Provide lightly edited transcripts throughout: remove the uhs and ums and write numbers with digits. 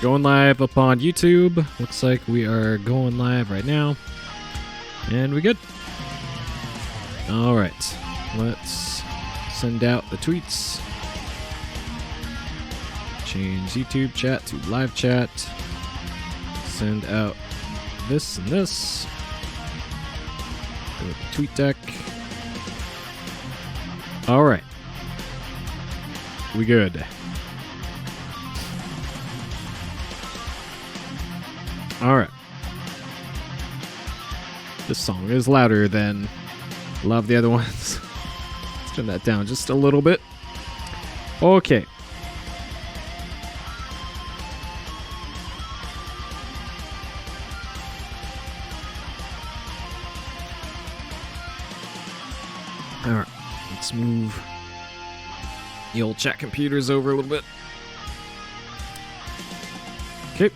Going live up on YouTube. Looks like we are going live right now. And we good. All right. Let's send out the tweets. Change YouTube chat to live chat. Send out this and this. Go to the tweet deck. All right. We good. All right. This song is louder than a lot of the other ones. Let's turn that down just a little bit. Okay. All right. Let's move the old chat computers over a little bit. Okay.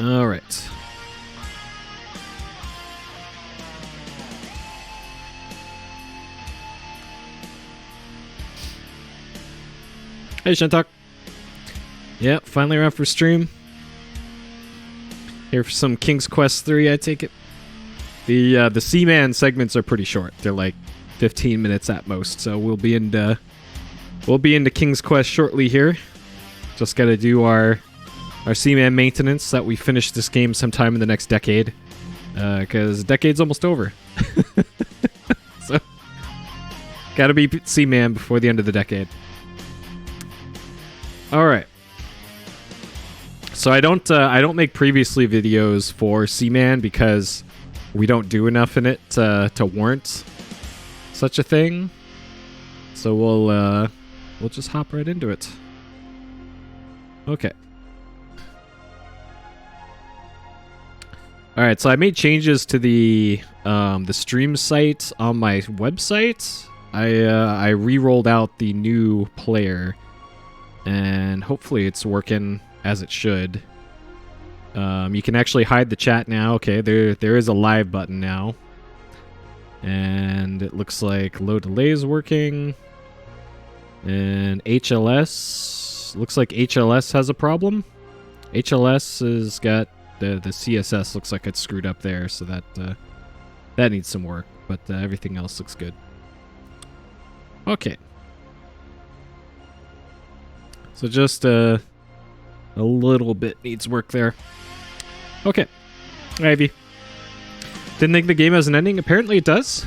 All right. Hey, Shantok. Yeah, finally around for stream. Here for some King's Quest 3, I take it. The Seaman segments are pretty short. They're like 15 minutes at most, so we'll be into King's Quest shortly here. Just gotta do our Seaman maintenance so that we finish this game sometime in the next decade. Because the decade's almost over. So, gotta be Seaman before the end of the decade. Alright. So I don't make previously videos for Seaman because we don't do enough in it to warrant such a thing. So we'll just hop right into it. Okay. All right, so I made changes to the stream site on my website. I re-rolled out the new player, and hopefully it's working as it should. You can actually hide the chat now. Okay, there is a live button now, and it looks like low delay is working. And HLS looks like HLS has a problem. HLS has got the CSS looks like it's screwed up there, so that needs some work. But everything else looks good. Okay. So just a little bit needs work there. Okay. Ivy. Didn't think the game has an ending. Apparently it does.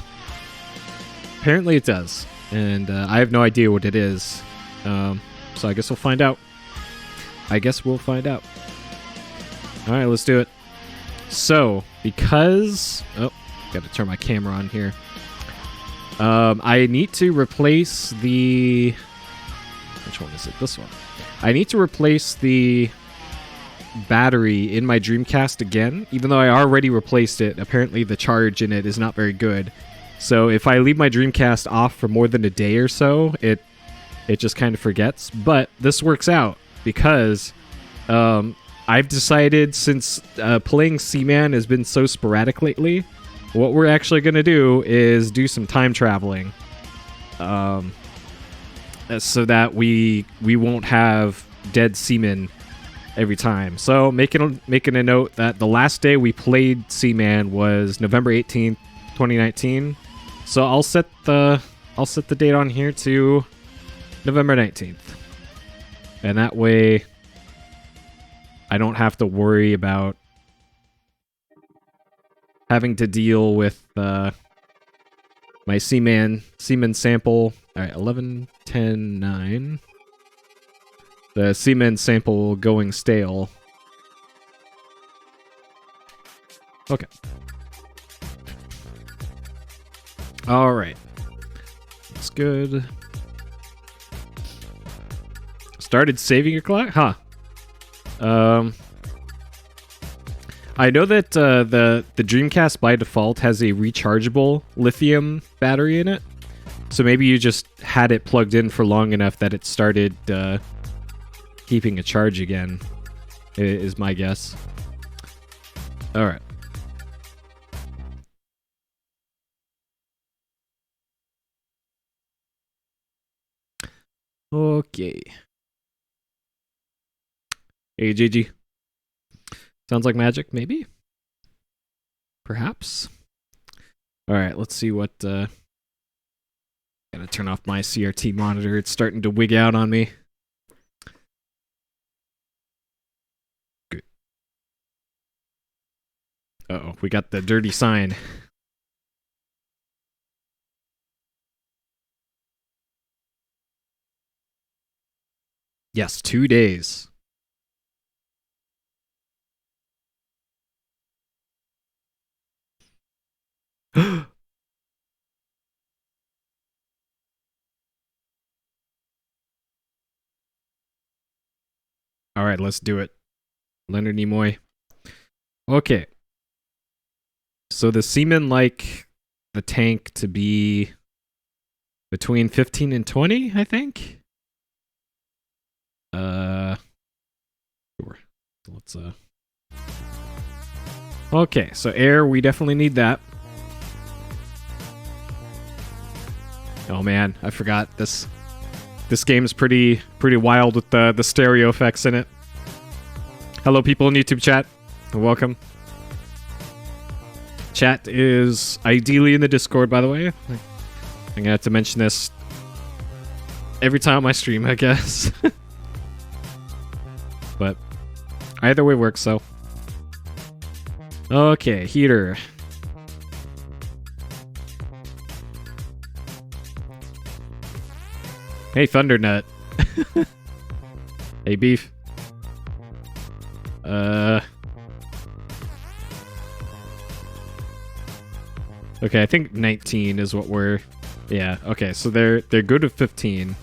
Apparently it does. And I have no idea what it is. So I guess we'll find out. Alright, let's do it. So, because... Oh, gotta turn my camera on here. I need to replace the... Which one is it? This one. I need to replace the battery in my Dreamcast again. Even though I already replaced it, apparently the charge in it is not very good. So if I leave my Dreamcast off for more than a day or so, it just kind of forgets. But this works out because I've decided, since playing Seaman has been so sporadic lately, what we're actually going to do is do some time traveling. So that we won't have dead seamen every time. So making a note that the last day we played Seaman was November 18th, 2019. So I'll set the date on here to November 19th. And that way I don't have to worry about having to deal with my Seaman sample. All right, 11:10:9. The Seaman sample going stale. Okay. All right. That's good. Started saving your clock? Huh. I know that the Dreamcast by default has a rechargeable lithium battery in it. So maybe you just had it plugged in for long enough that it started keeping a charge again, is my guess. All right. Okay. Hey, Gigi. Sounds like magic, maybe? Perhaps? Alright, let's see what, Gotta turn off my CRT monitor. It's starting to wig out on me. Good. Uh-oh, we got the dirty sign. Yes, 2 days. Alright, let's do it. Leonard Nimoy. Okay. So the seamen like the tank to be between 15 and 20, I think? Sure. Let's, Okay, so air, we definitely need that. Oh man, I forgot this. This game's pretty wild with the stereo effects in it. Hello, people in YouTube chat. Welcome. Chat is ideally in the Discord, by the way. I'm gonna have to mention this every time I stream, I guess. But either way works, so. Okay, heater. Hey, Thundernut. Hey, Beef. Okay, I think 19 is what we're... Yeah, okay, so they're good at 15.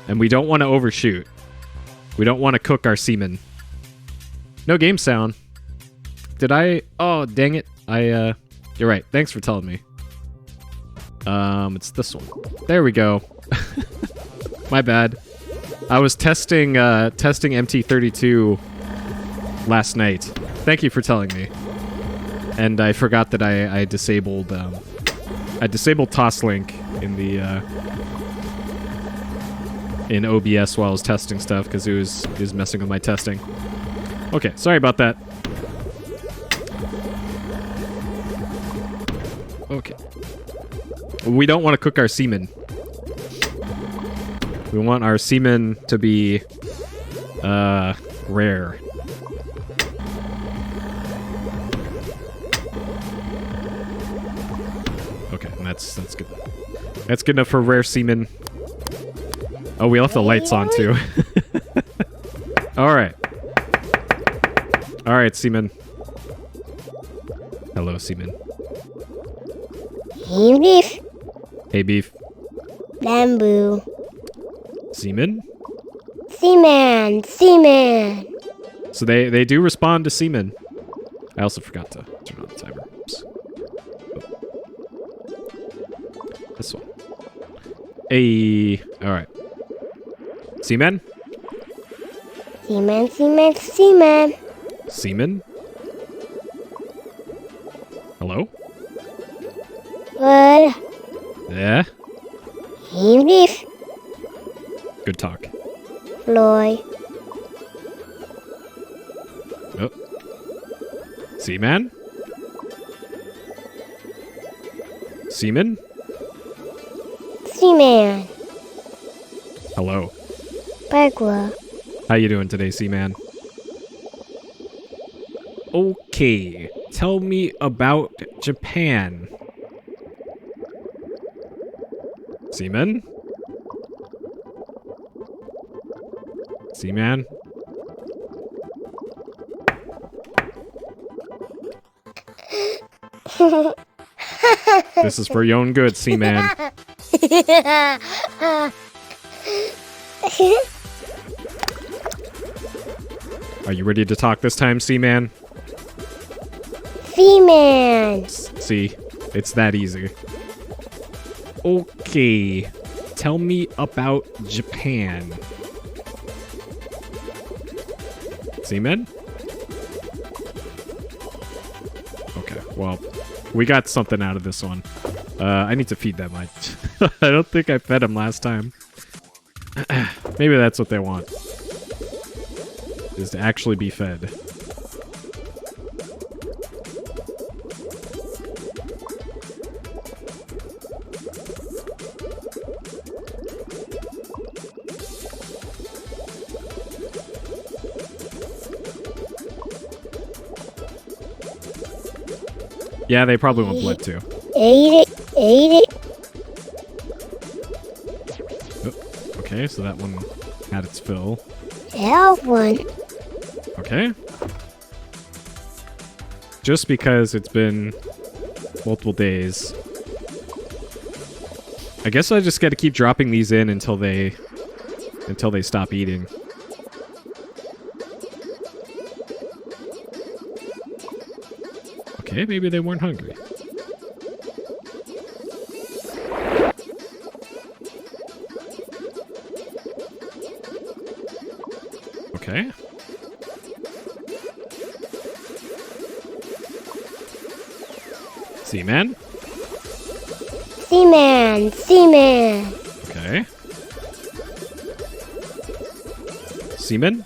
And we don't want to overshoot. We don't want to cook our semen. No game sound. Did I... Oh, dang it. You're right. Thanks for telling me. It's this one. There we go. My bad. I was testing MT32 last night. Thank you for telling me. And I forgot that I disabled Toslink in the in OBS while I was testing stuff because it was messing with my testing. Okay, sorry about that. Okay. We don't want to cook our semen. We want our semen to be rare. Okay, and that's good. That's good enough for rare semen. Oh, we left the lights on too. Alright. Alright, semen. Hello, semen. Hey, Beef. Hey, Beef. Bamboo. Semen? Seaman. Seaman. So they do respond to semen. I also forgot to turn on the timer. Oops. Oh. This one. Hey. Alright. Semen? Seaman. Seaman. Seaman. Semen? Hello? What? Yeah? Hey, Beef. Good talk. Floy. Oh. Seaman? Seaman? Seaman. Hello. Bagua. How you doing today, Seaman? Okay. Tell me about Japan. Seaman? Seaman? This is for your own good, Seaman. Are you ready to talk this time, Seaman? Seaman. See, it's that easy. Okay, tell me about Japan. Seaman? Okay, well, we got something out of this one. I need to feed that much. I don't think I fed him last time. Maybe that's what they want. is to actually be fed. Yeah, they probably want blood too. Ate it. Ate it. Oh, okay, so that one had its fill. Have one. Okay. Just because it's been multiple days. I guess I just gotta keep dropping these in until they stop eating. Okay, maybe they weren't hungry. Okay. Seaman? Seaman. Seaman. Okay. Seaman?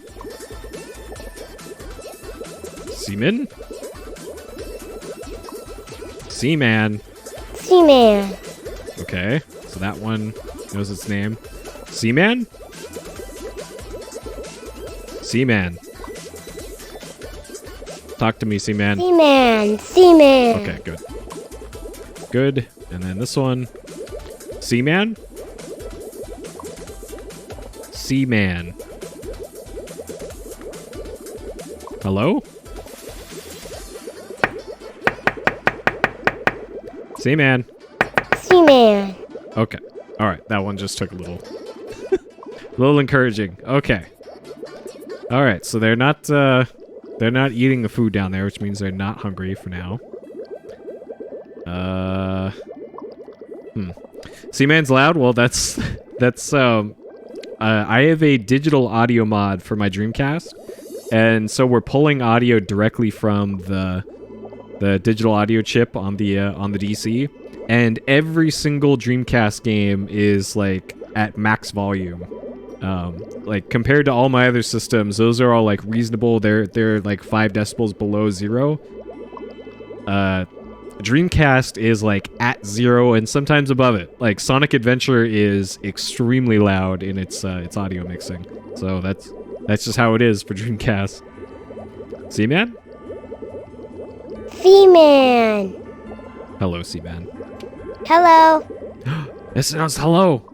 Seaman? Seaman. Seaman. Okay, so that one knows its name. Seaman? Seaman. Talk to me, Seaman. Seaman. Seaman. Okay, good. Good. And then this one. Seaman? Seaman. Hello? Seaman. Seaman. Okay. Alright, that one just took a little... little encouraging. Okay. Alright, so they're not eating the food down there, which means they're not hungry for now. Seaman's loud? Well, that's... I have a digital audio mod for my Dreamcast, and so we're pulling audio directly from the digital audio chip on the DC, and every single Dreamcast game is like at max volume. Like compared to all my other systems, those are all like reasonable. They're like 5 decibels below 0. Dreamcast is like at 0 and sometimes above it. Like Sonic Adventure is extremely loud in its audio mixing. So that's just how it is for Dreamcast. Seaman? Seaman. Hello, Seaman. Hello. It sounds hello.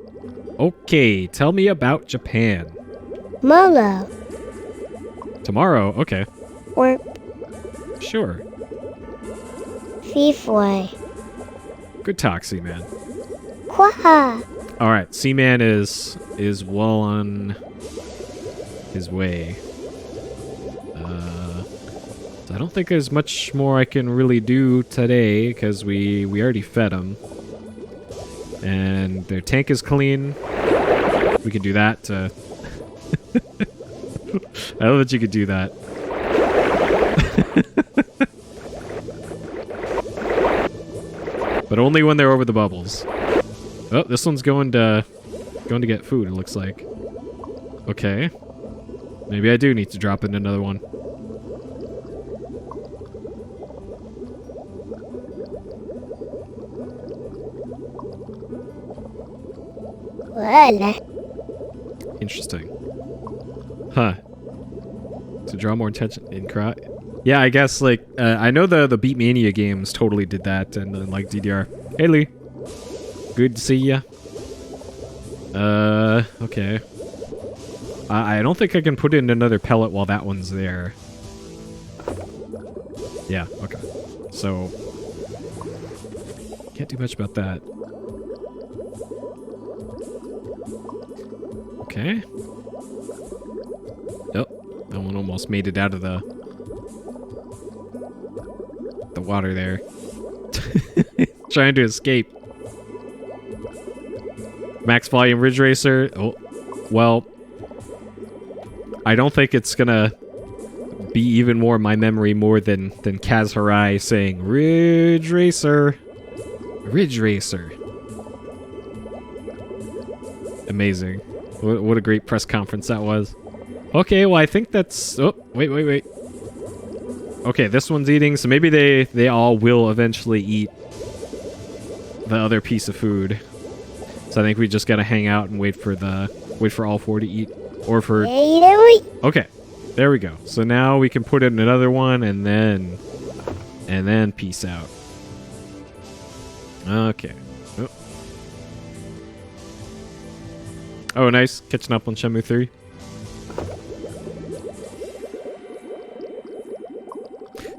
Okay, tell me about Japan. Molo. Tomorrow, okay. Or Sure. Seafoy. Good talk, Seaman. Quaha. Alright, Seaman is well on his way. So I don't think there's much more I can really do today, because we already fed him. And their tank is clean. We can do that to... I love that you could do that. But only when they're over the bubbles. Oh, this one's going to get food, it looks like. Okay. Maybe I do need to drop in another one. Well. Interesting. Huh. To draw more attention in crowd. Yeah, I guess, like, I know the Beatmania games totally did that, and then, like, DDR. Hey, Lee. Good to see ya. Okay. I don't think I can put in another pellet while that one's there. Yeah, okay. So, can't do much about that. Okay. Oh, that one almost made it out of the water there. Trying to escape. Max volume Ridge Racer. Oh, well, I don't think it's gonna be even more in my memory more than Kaz Hirai saying Ridge Racer. Ridge Racer. Amazing. What a great press conference that was. Okay, well, I think that's... Oh, wait. Okay, this one's eating, so maybe they all will eventually eat the other piece of food. So I think we just gotta hang out and wait for all four to eat. Or for... Okay, there we go. So now we can put in another one and then peace out. Okay. Oh, nice. Catching up on Shenmue 3.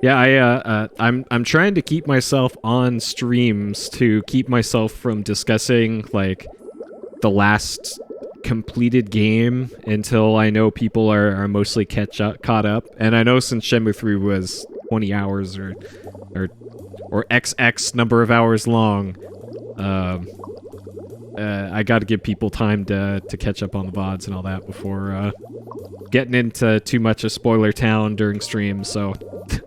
Yeah, I'm trying to keep myself on streams to keep myself from discussing like the last completed game until I know people are mostly caught up. And I know since Shenmue 3 was 20 hours or XX number of hours long, I got to give people time to catch up on the VODs and all that before getting into too much of spoiler town during streams. So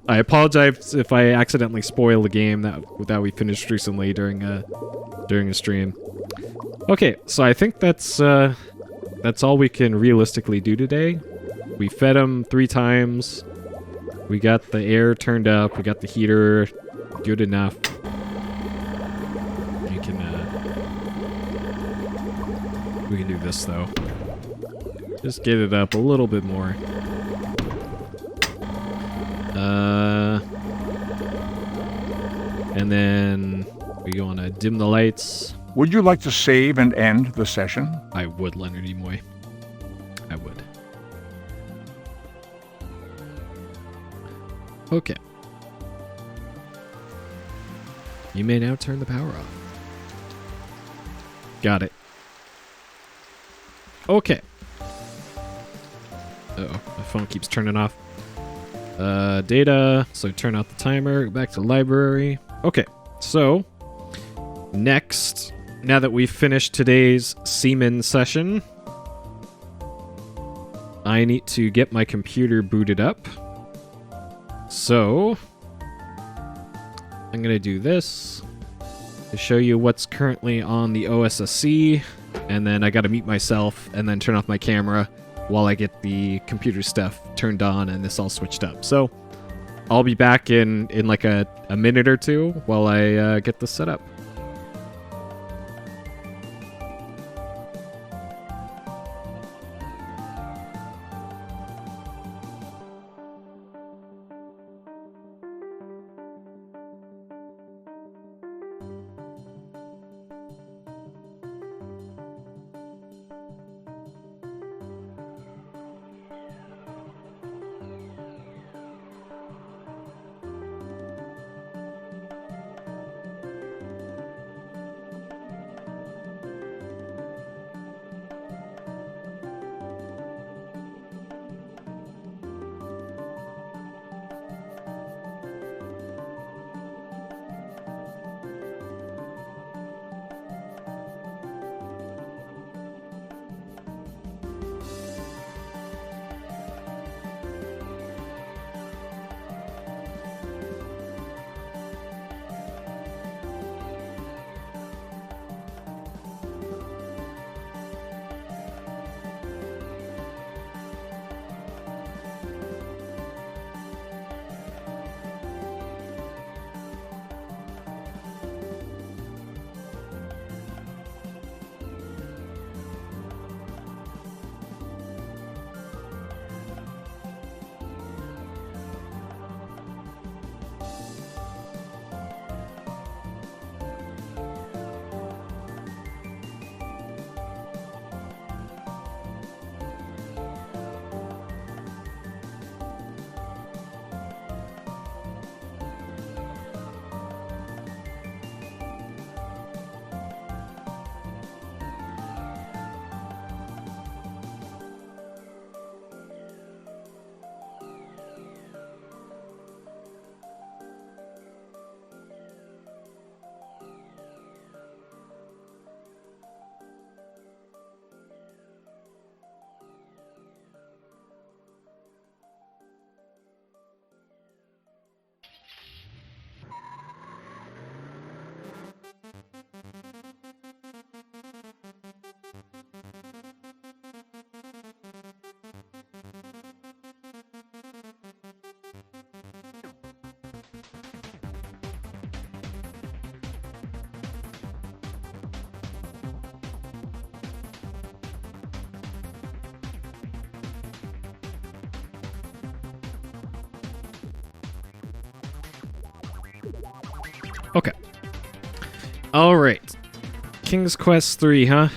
I apologize if I accidentally spoil a game that we finished recently during a stream. Okay, so I think that's all we can realistically do today. We fed him 3 times. We got the air turned up. We got the heater good enough. We can do this though. Just get it up a little bit more. And then we go on to dim the lights. Would you like to save and end the session? I would, Leonard Nimoy. I would. Okay. You may now turn the power off. Got it. Okay. Uh-oh, my phone keeps turning off. Data, so turn out the timer, go back to the library. Okay, so next, now that we've finished today's Seaman session, I need to get my computer booted up. So I'm gonna do this to show you what's currently on the OSSC, and then I gotta mute myself and then turn off my camera while I get the computer stuff turned on and this all switched up. So I'll be back in like a minute or two while I get this set up. Okay. All right. King's Quest 3, huh?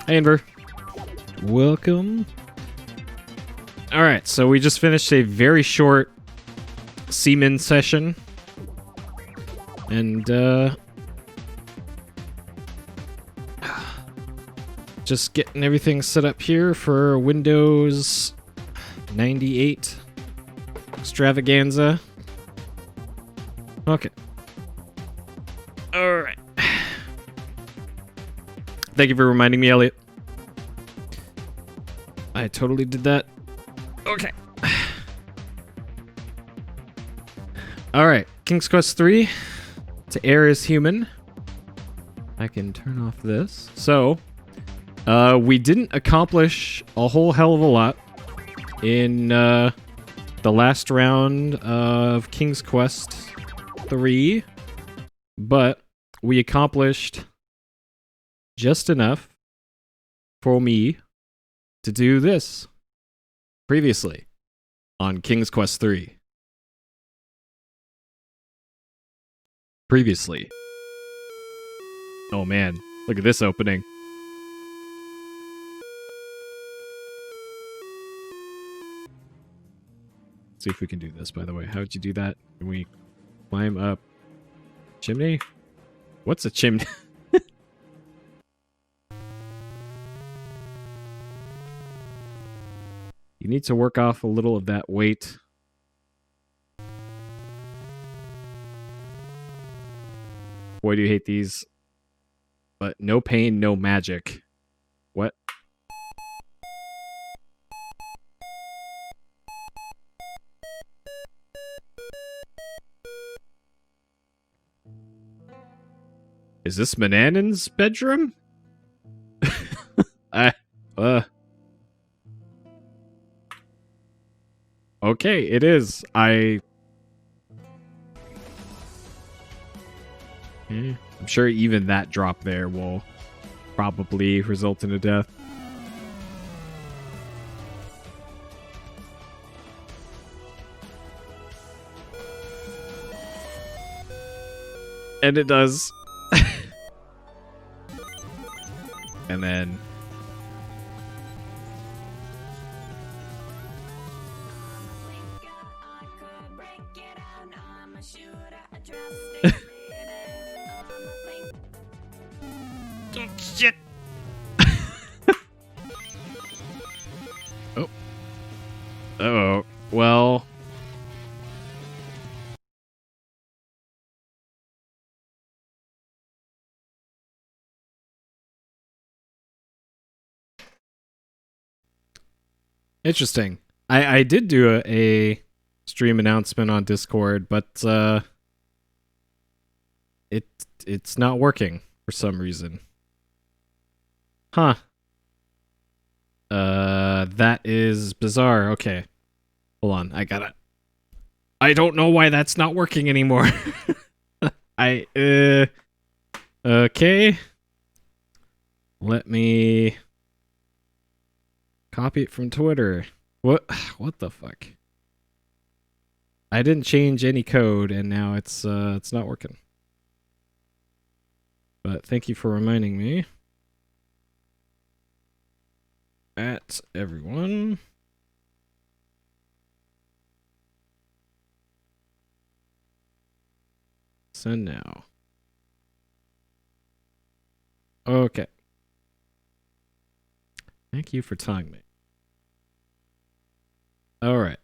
Hey, Enver. Welcome. All right, so we just finished a very short Seaman session. And, just getting everything set up here for Windows 98 Extravaganza. Okay. Alright. Thank you for reminding me, Elliot. I totally did that. Okay. Alright. King's Quest 3. To err is human. I can turn off this. So, we didn't accomplish a whole hell of a lot in the last round of King's Quest 3, but we accomplished just enough for me to do this previously on King's Quest 3. Previously. Oh man, look at this opening. See if we can do this, by the way. How would you do that? Can we climb up chimney? What's a chimney? You need to work off a little of that weight. Boy, do you hate these. But no pain, no magic. What? Is this Manannan's bedroom? Okay, it is. I'm sure even that drop there will probably result in a death. And it does. And then... Shit! Oh. Uh-oh. Well... Interesting. I did do a stream announcement on Discord, but it's not working for some reason. Huh. That is bizarre. Okay. Hold on, I don't know why that's not working anymore. Okay. Let me copy it from Twitter. What the fuck? I didn't change any code and now it's not working. But thank you for reminding me. At everyone. Send now. Okay. Thank you for telling me. Alright.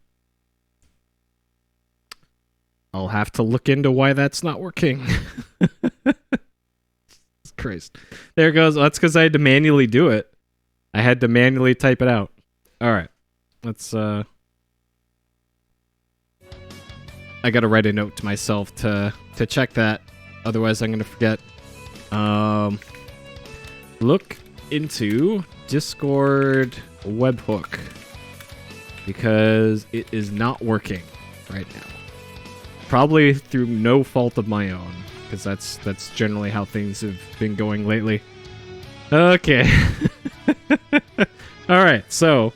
I'll have to look into why that's not working. Christ. There it goes. That's because I had to manually do it. I had to manually type it out. Alright. Let's, I gotta write a note to myself to check that. Otherwise, I'm gonna forget. Look into Discord webhook. Because it is not working right now. Probably through no fault of my own. Because that's generally how things have been going lately. Okay. Alright, so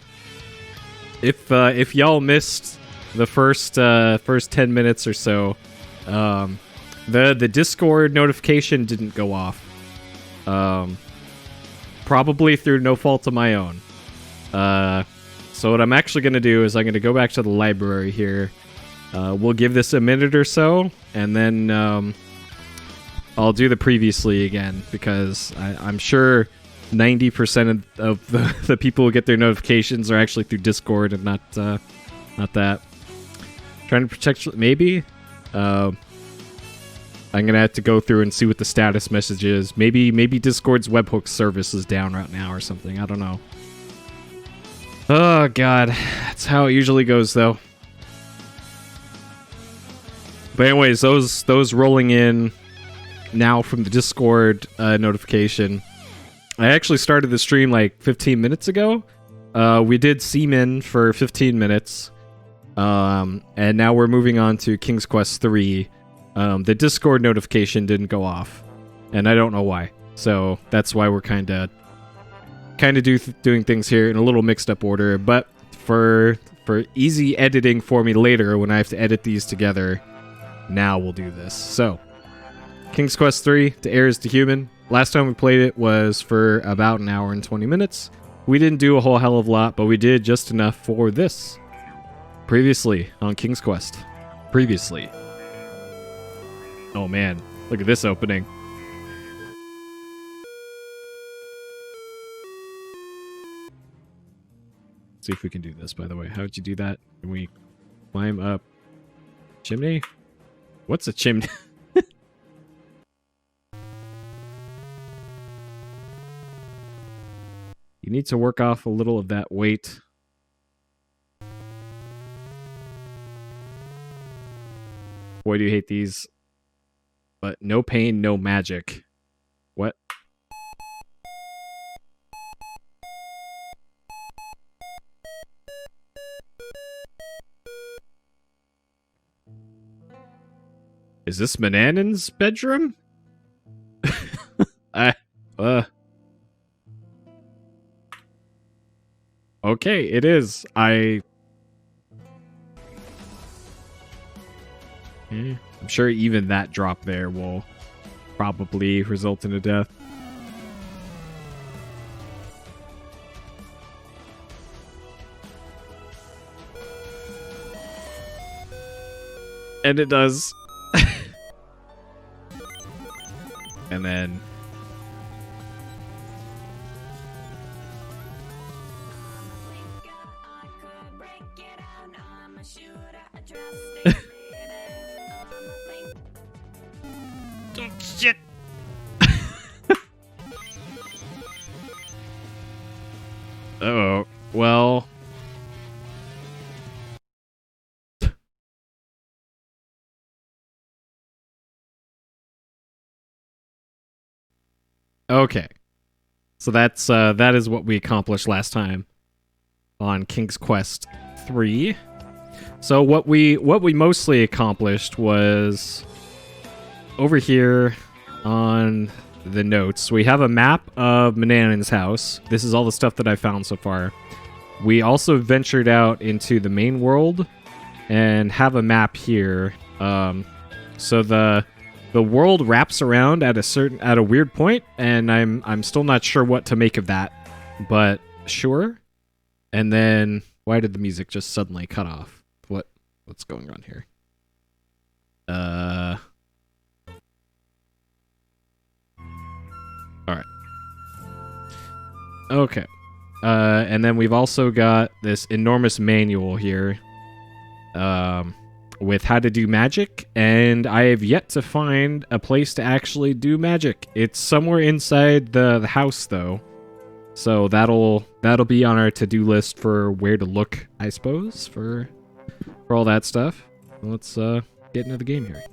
if y'all missed the first 10 minutes or so The Discord notification didn't go off. Probably through no fault of my own. So what I'm actually going to do is I'm going to go back to the library here. We'll give this a minute or so, and then I'll do the previously again, because I'm sure 90% of the people who get their notifications are actually through Discord and not that. Trying to protect, maybe? I'm gonna have to go through and see what the status message is. Maybe Discord's webhook service is down right now or something. I don't know. Oh god, that's how it usually goes, though. But anyways, those rolling in now from the Discord notification. I actually started the stream like 15 minutes ago. We did Seaman for 15 minutes. And now we're moving on to King's Quest 3. The Discord notification didn't go off, and I don't know why. So that's why we're kind of doing things here in a little mixed up order. But for easy editing for me later when I have to edit these together, now we'll do this. So King's Quest 3, To Err is to Human. Last time we played it was for about an hour and 20 minutes. We didn't do a whole hell of a lot, but we did just enough for this. Previously on King's Quest. Previously. Oh man, look at this opening. Let's see if we can do this, by the way. How would you do that? Can we climb up chimney? What's a chimney? You need to work off a little of that weight. Boy, do you hate these. But no pain, no magic. What? Is this Manannan's bedroom? Okay, it is. I'm sure even that drop there will probably result in a death. And it does. And then... Shit. Uh-oh. Well... Okay. So that is what we accomplished last time on King's Quest 3. So what we mostly accomplished was over here on the notes. We have a map of Manannan's house. This is all the stuff that I found so far. We also ventured out into the main world and have a map here. So the world wraps around at a weird point, and I'm still not sure what to make of that, but sure. And then why did the music just suddenly cut off? What's going on here? All right. Okay. And then we've also got this enormous manual here. With how to do magic, and I have yet to find a place to actually do magic. It's somewhere inside the house, though. So that'll be on our to-do list for where to look, I suppose, for all that stuff. Let's get into the game here.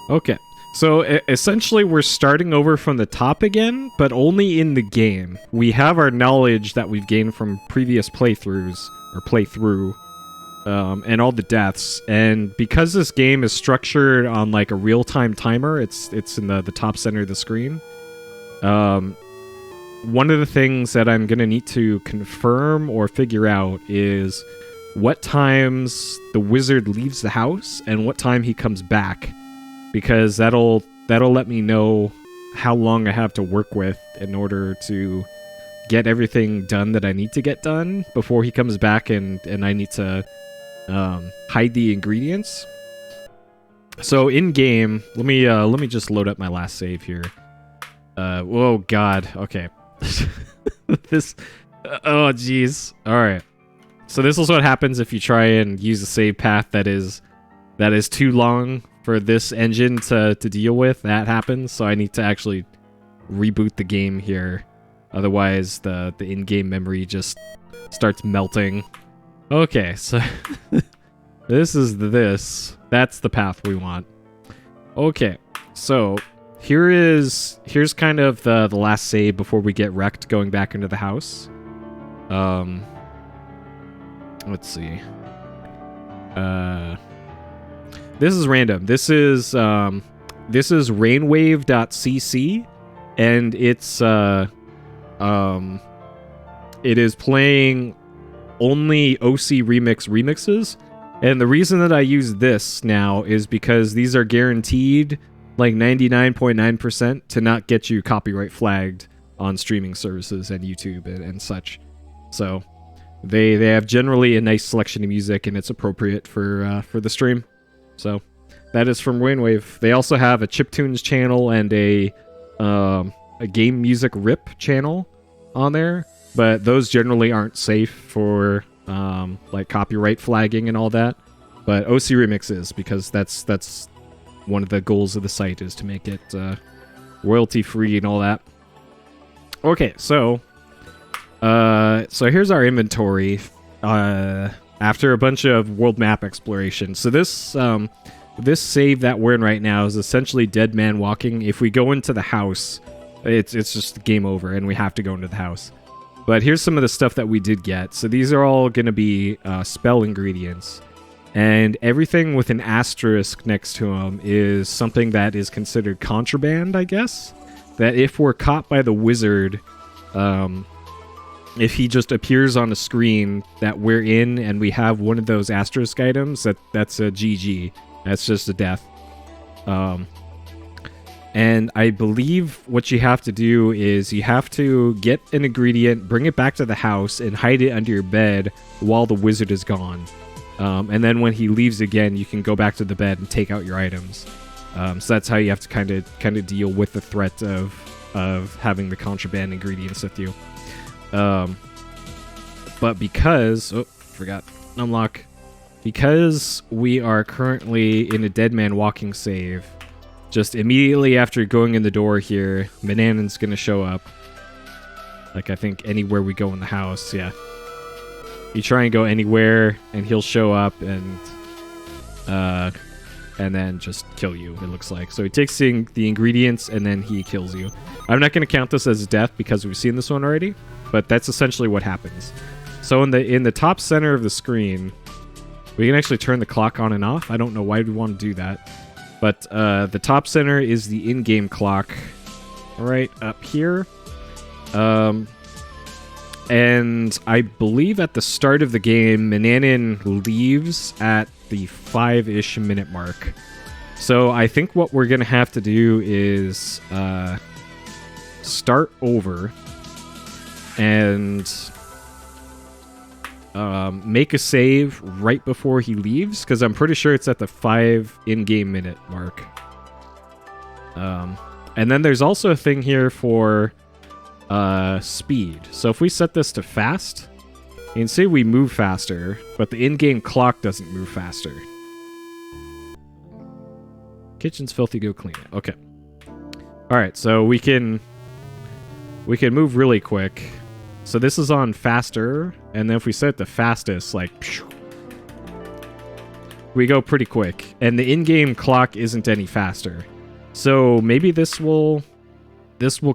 Okay, so essentially we're starting over from the top again, but only in the game. We have our knowledge that we've gained from previous playthroughs, or playthrough, and all the deaths. And because this game is structured on like a real-time timer, it's in the top center of the screen. One of the things that I'm gonna need to confirm or figure out is what times the wizard leaves the house and what time he comes back, because that'll let me know how long I have to work with in order to get everything done that I need to get done before he comes back, and I need to hide the ingredients. So in game, let me just load up my last save here. Oh god, okay. This, oh jeez. All right. So this is what happens if you try and use a save path that is too long for this engine to deal with. That happens. So I need to actually reboot the game here. Otherwise, the in-game memory just starts melting. Okay, so that's the path we want. Okay, so here's kind of the last save before we get wrecked going back into the house. Let's see. This is random. This is rainwave.cc, and it is playing only OC remixes. And the reason that I use this now is because these are guaranteed like 99.9% to not get you copyright flagged on streaming services and YouTube and such. So they have generally a nice selection of music, and it's appropriate for the stream. So that is from Rainwave. They also have a chiptunes channel and a game music rip channel on there, but those generally aren't safe for like copyright flagging and all that. But OC Remix is, because that's one of the goals of the site, is to make it royalty free and all that. Okay, so here's our inventory after a bunch of world map exploration. So this save that we're in right now is essentially Dead Man Walking. If we go into the house, it's just game over, and we have to go into the house. But here's some of the stuff that we did get. So these are all going to be spell ingredients. And everything with an asterisk next to them is something that is considered contraband, I guess. That if we're caught by the wizard, if he just appears on a screen that we're in and we have one of those asterisk items, that's a GG. That's just a death. And I believe what you have to do is you have to get an ingredient, bring it back to the house, and hide it under your bed while the wizard is gone. And then when he leaves again, you can go back to the bed and take out your items. So that's how you have to kind of deal with the threat of having the contraband ingredients with you. But because unlock. Because we are currently in a Dead Man Walking save, just immediately after going in the door here, Manannan's gonna show up. Like, I think anywhere we go in the house, yeah. You try and go anywhere, and he'll show up and then just kill you, it looks like. So he takes the ingredients, and then he kills you. I'm not gonna count this as a death because we've seen this one already, but that's essentially what happens. So in the top center of the screen, we can actually turn the clock on and off. I don't know why we want to do that. But the top center is the in-game clock right up here. And I believe at the start of the game, Manannan leaves at the 5-ish minute mark. So I think what we're going to have to do is start over and make a save right before he leaves, because I'm pretty sure it's at the 5 in-game minute mark. And then there's also a thing here for speed. So if we set this to fast, you can see we move faster, but the in-game clock doesn't move faster. Kitchen's filthy, go clean it. Okay. Alright, so we can move really quick. So this is on faster, and then if we set it to fastest, like, we go pretty quick. And the in-game clock isn't any faster. So maybe this will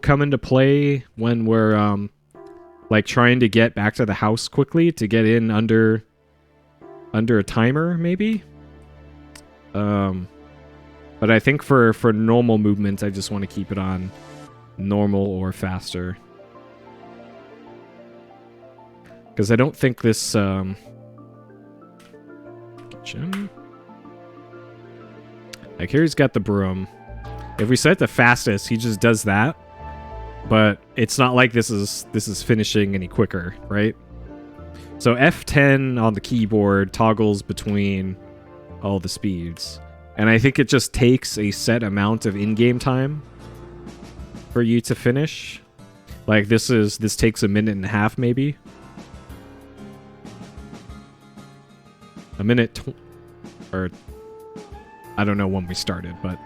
come into play when we're like trying to get back to the house quickly to get in under a timer, maybe. But I think for normal movements, I just want to keep it on normal or faster. Because I don't think this kitchen. Like here he's got the broom. If we set it to fastest, he just does that. But it's not like this is finishing any quicker, right? So F10 on the keyboard toggles between all the speeds. And I think it just takes a set amount of in-game time for you to finish. Like this takes a minute and a half maybe. A minute or I don't know when we started, but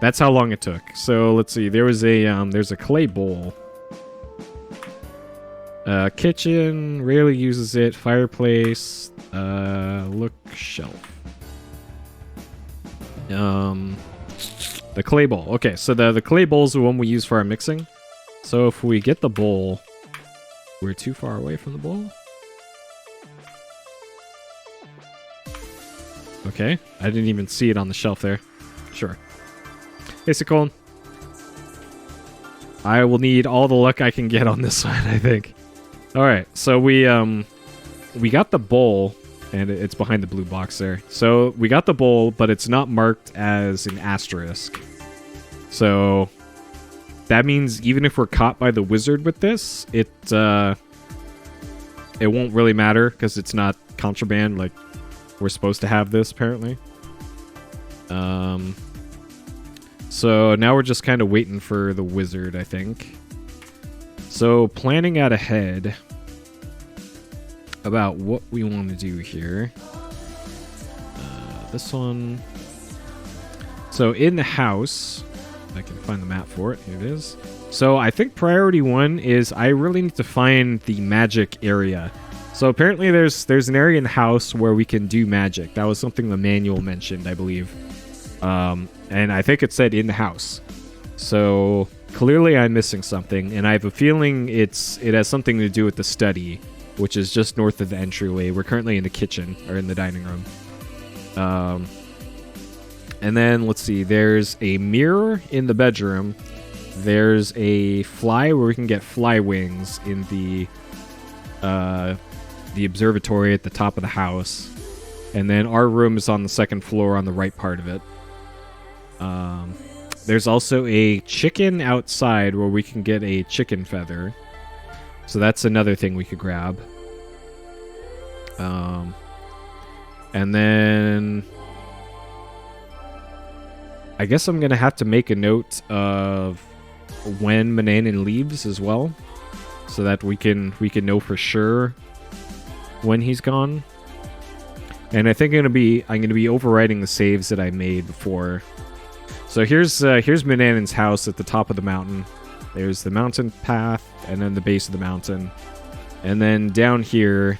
that's how long it took. So let's see. There's a clay bowl. Kitchen rarely uses it. Fireplace. Look shelf. The clay bowl. Okay, so the clay bowl is the one we use for our mixing. So if we get the bowl, we're too far away from the bowl. Okay, I didn't even see it on the shelf there. Sure. Hey, Sequoia. I will need all the luck I can get on this one, I think. Alright, so we got the bowl, and it's behind the blue box there. So we got the bowl, but it's not marked as an asterisk. So that means even if we're caught by the wizard with this, it won't really matter because it's not contraband. Like we're supposed to have this apparently. So now we're just kind of waiting for the wizard, I think. So planning out ahead about what we want to do here. This one. So in the house, I can find the map for it. Here it is. So I think priority 1 is I really need to find the magic area. So apparently there's an area in the house where we can do magic. That was something the manual mentioned, I believe. And I think it said in the house. So clearly I'm missing something, and I have a feeling it has something to do with the study, which is just north of the entryway. We're currently in the kitchen, or in the dining room. And then, let's see, there's a mirror in the bedroom. There's a fly where we can get fly wings in the observatory at the top of the house. And then our room is on the second floor on the right part of it. There's also a chicken outside where we can get a chicken feather. So that's another thing we could grab. And then I guess I'm going to have to make a note of when Manannan leaves as well, so that we can know for sure when he's gone. And I think I'm going to be overwriting the saves that I made before. So here's Manannan's house at the top of the mountain. There's the mountain path, and then the base of the mountain. And then down here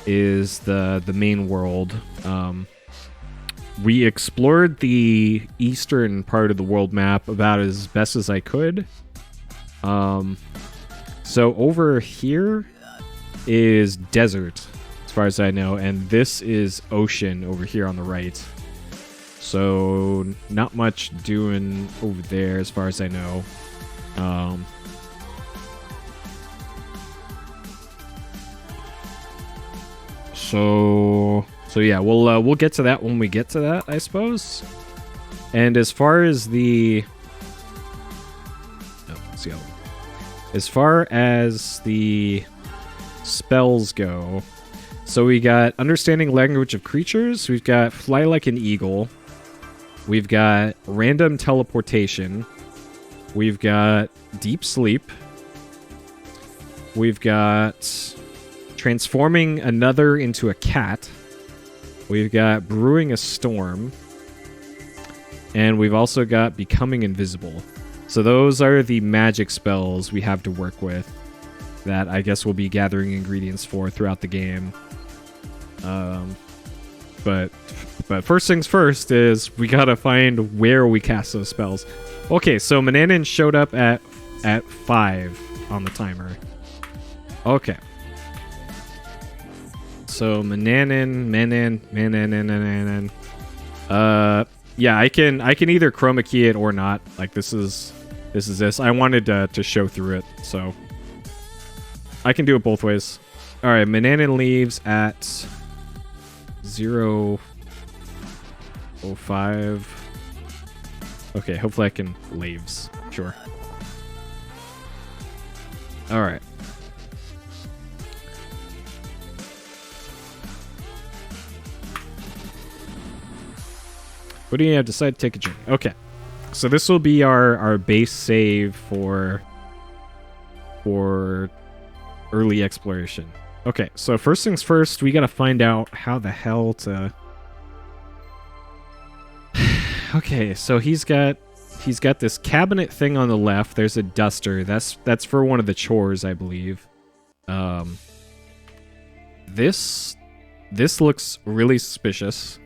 is the main world. We explored the eastern part of the world map about as best as I could. So over here is desert, as far as I know, and this is ocean over here on the right. So not much doing over there as far as I know. So yeah, we'll get to that when we get to that, I suppose. And as far as the spells go, so we got understanding language of creatures, we've got fly like an eagle, we've got random teleportation, we've got deep sleep, we've got transforming another into a cat, we've got brewing a storm, and we've also got becoming invisible. So those are the magic spells we have to work with that I guess we'll be gathering ingredients for throughout the game. But first things first is we gotta find where we cast those spells. Okay, so Manannan showed up at 5 on the timer. Okay. So Manannan. Yeah, I can either chroma key it or not. Like this is. I wanted to show through it, so I can do it both ways. All right, Manannan leaves at 005. Okay, hopefully I can laves. Sure. Alright. What do you have? Decide to take a journey. Okay. So this will be our base save for early exploration. Okay, so first things first, we gotta find out how the hell to... Okay, so he's got this cabinet thing on the left. There's a duster. That's for one of the chores, I believe. This looks really suspicious.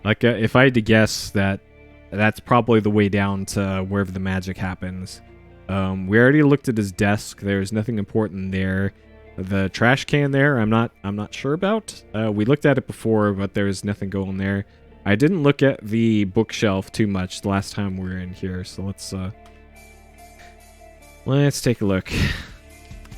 Like, if I had to guess, that's probably the way down to wherever the magic happens. We already looked at his desk. There's nothing important there. The trash can there, I'm not sure about. We looked at it before, but there's nothing going there. I didn't look at the bookshelf too much the last time we were in here, so let's take a look.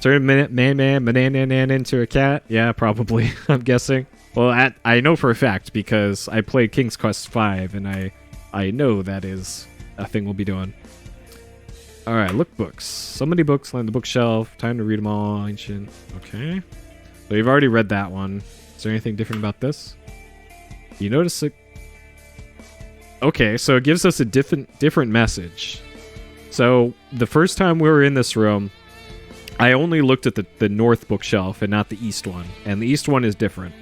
Turn man into a cat? Yeah, probably. I'm guessing. Well, I know for a fact because I played King's Quest V, and I know that is a thing we'll be doing. All right, look books. So many books line the bookshelf. Time to read them all. Ancient. Okay. So you've already read that one. Is there anything different about this? You notice it. Okay, so it gives us a different message. So the first time we were in this room, I only looked at the north bookshelf and not the east one, and the east one is different.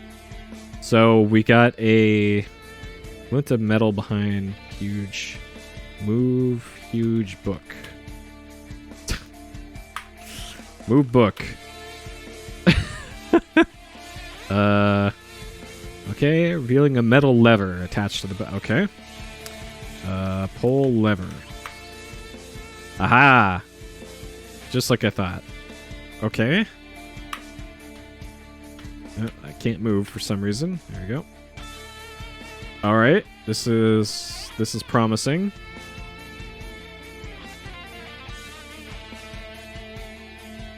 So we got a glint of metal behind huge book. Move book. Okay, revealing a metal lever attached to the book. Okay. Pull lever. Aha! Just like I thought. Okay. I can't move for some reason. There we go. All right, this is promising.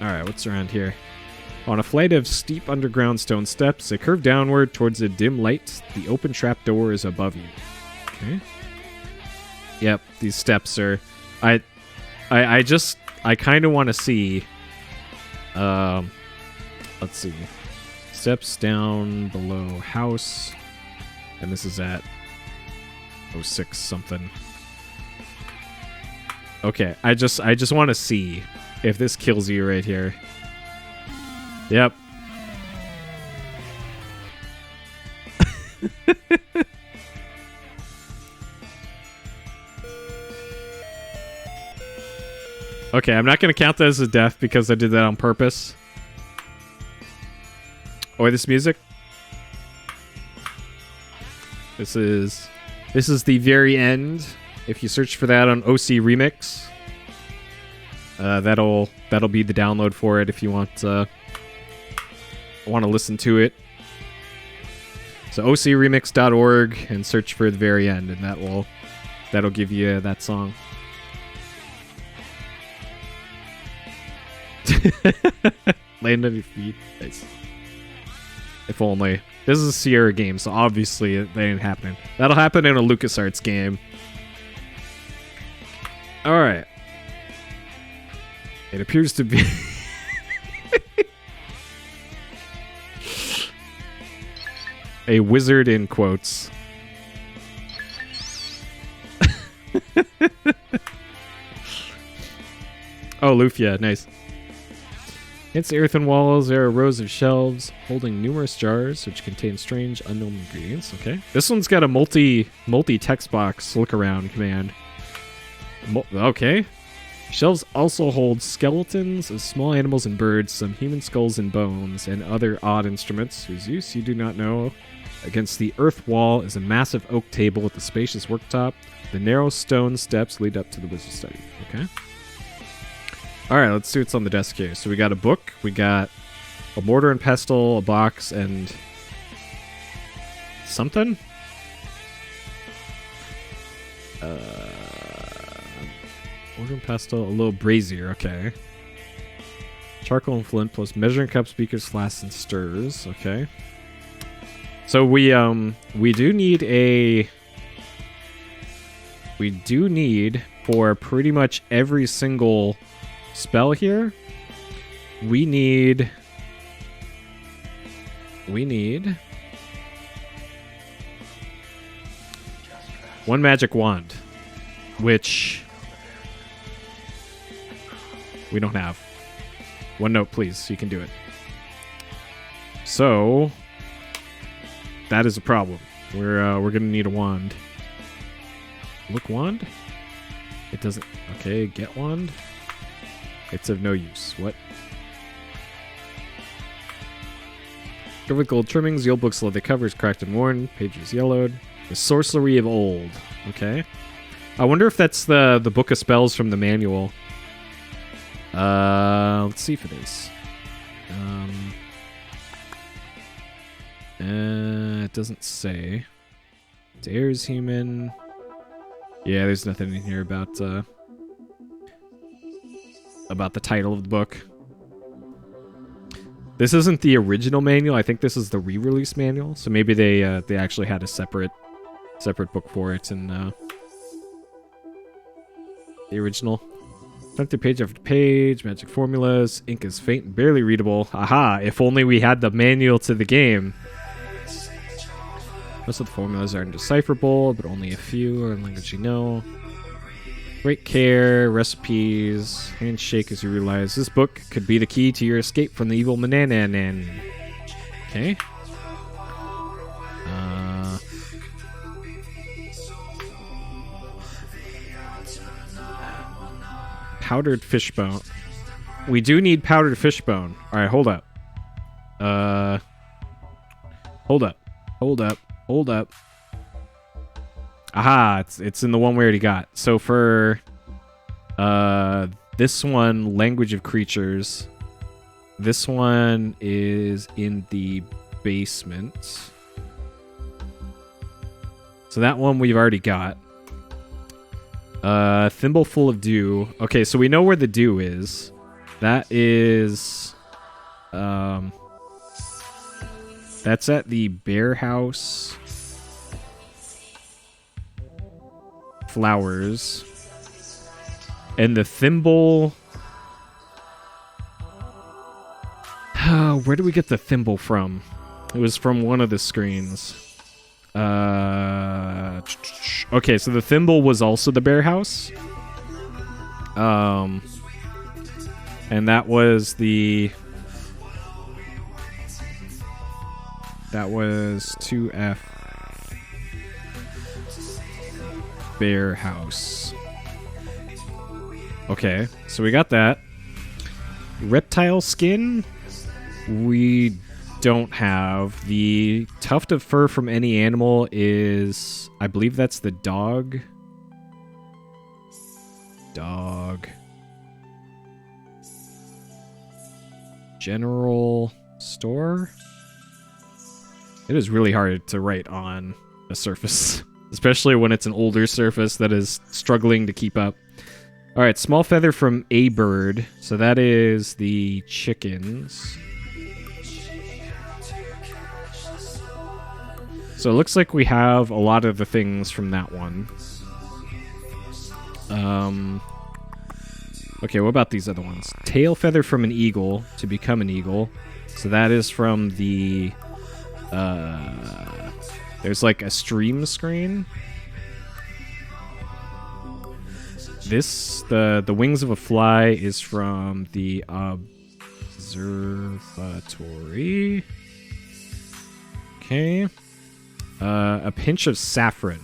All right, what's around here? On a flight of steep underground stone steps, they curve downward towards a dim light. The open trapdoor is above you. Okay. Yep, these steps are... I kind of want to see... let's see. Steps down below house. And this is at 06 something. Okay, I just want to see if this kills you right here. Yep. Okay, I'm not going to count that as a death because I did that on purpose. Oh, this music? This is the very end. If you search for that on OC Remix, that'll be the download for it if you want to listen to it. So ocremix.org and search for the very end, and that'll give you that song. Land on your feet. Nice. If only. This is a Sierra game, so obviously that ain't happening. That'll happen in a LucasArts game. Alright. It appears to be... a wizard in quotes. Oh, Lufia, nice. Against the earthen walls, there are rows of shelves holding numerous jars which contain strange, unknown ingredients. Okay. This one's got a multi text box look around command. Okay. Shelves also hold skeletons of small animals and birds, some human skulls and bones, and other odd instruments whose use you do not know. Against the earth wall is a massive oak table with a spacious worktop. The narrow stone steps lead up to the wizard study. Okay. Alright, let's see what's on the desk here. So we got a book, we got a mortar and pestle, a box, and something? Mortar and pestle, a little brazier, okay. Charcoal and flint plus measuring cups, beakers, flasks, and stirs, okay. So we do need for pretty much every single spell here, we need one magic wand, which we don't have. One note, please. You can do it. So that is a problem. We're gonna need a wand. Look wand? It doesn't. Okay, get wand. It's of no use. What? Covered with gold trimmings, the old book's leather covers cracked and worn, pages yellowed. The sorcery of old. Okay. I wonder if that's the book of spells from the manual. Let's see if it is. It doesn't say. Dare's human. Yeah, there's nothing in here about the title of the book. This isn't the original manual. I think this is the re-release manual. So maybe they actually had a separate book for it in the original. Turn through page after page, magic formulas, ink is faint and barely readable. Aha! If only we had the manual to the game. Most of the formulas are indecipherable, but only a few are in language you know. Great care, recipes, handshake as you realize this book could be the key to your escape from the evil Manananan. Okay. Powdered fishbone. We do need powdered fishbone. Alright, hold up. Hold up. Aha, it's in the one we already got. So for this one, language of creatures, this one is in the basement. So that one we've already got. Thimbleful of dew. Okay, so we know where the dew is. That is that's at the bear house. Flowers. And the thimble. Where do we get the thimble from? It was from one of the screens. Okay, so the thimble was also the bear house. And that was 2F bear house. Okay, so we got that. Reptile skin? We don't have. The tuft of fur from any animal is, I believe that's the dog. General store? It is really hard to write on a surface, especially when it's an older surface that is struggling to keep up. Alright, small feather from a bird. So that is the chickens. So it looks like we have a lot of the things from that one. Okay, what about these other ones? Tail feather from an eagle to become an eagle. So that is from the... there's like a stream screen. The wings of a fly is from the observatory. Okay. A pinch of saffron.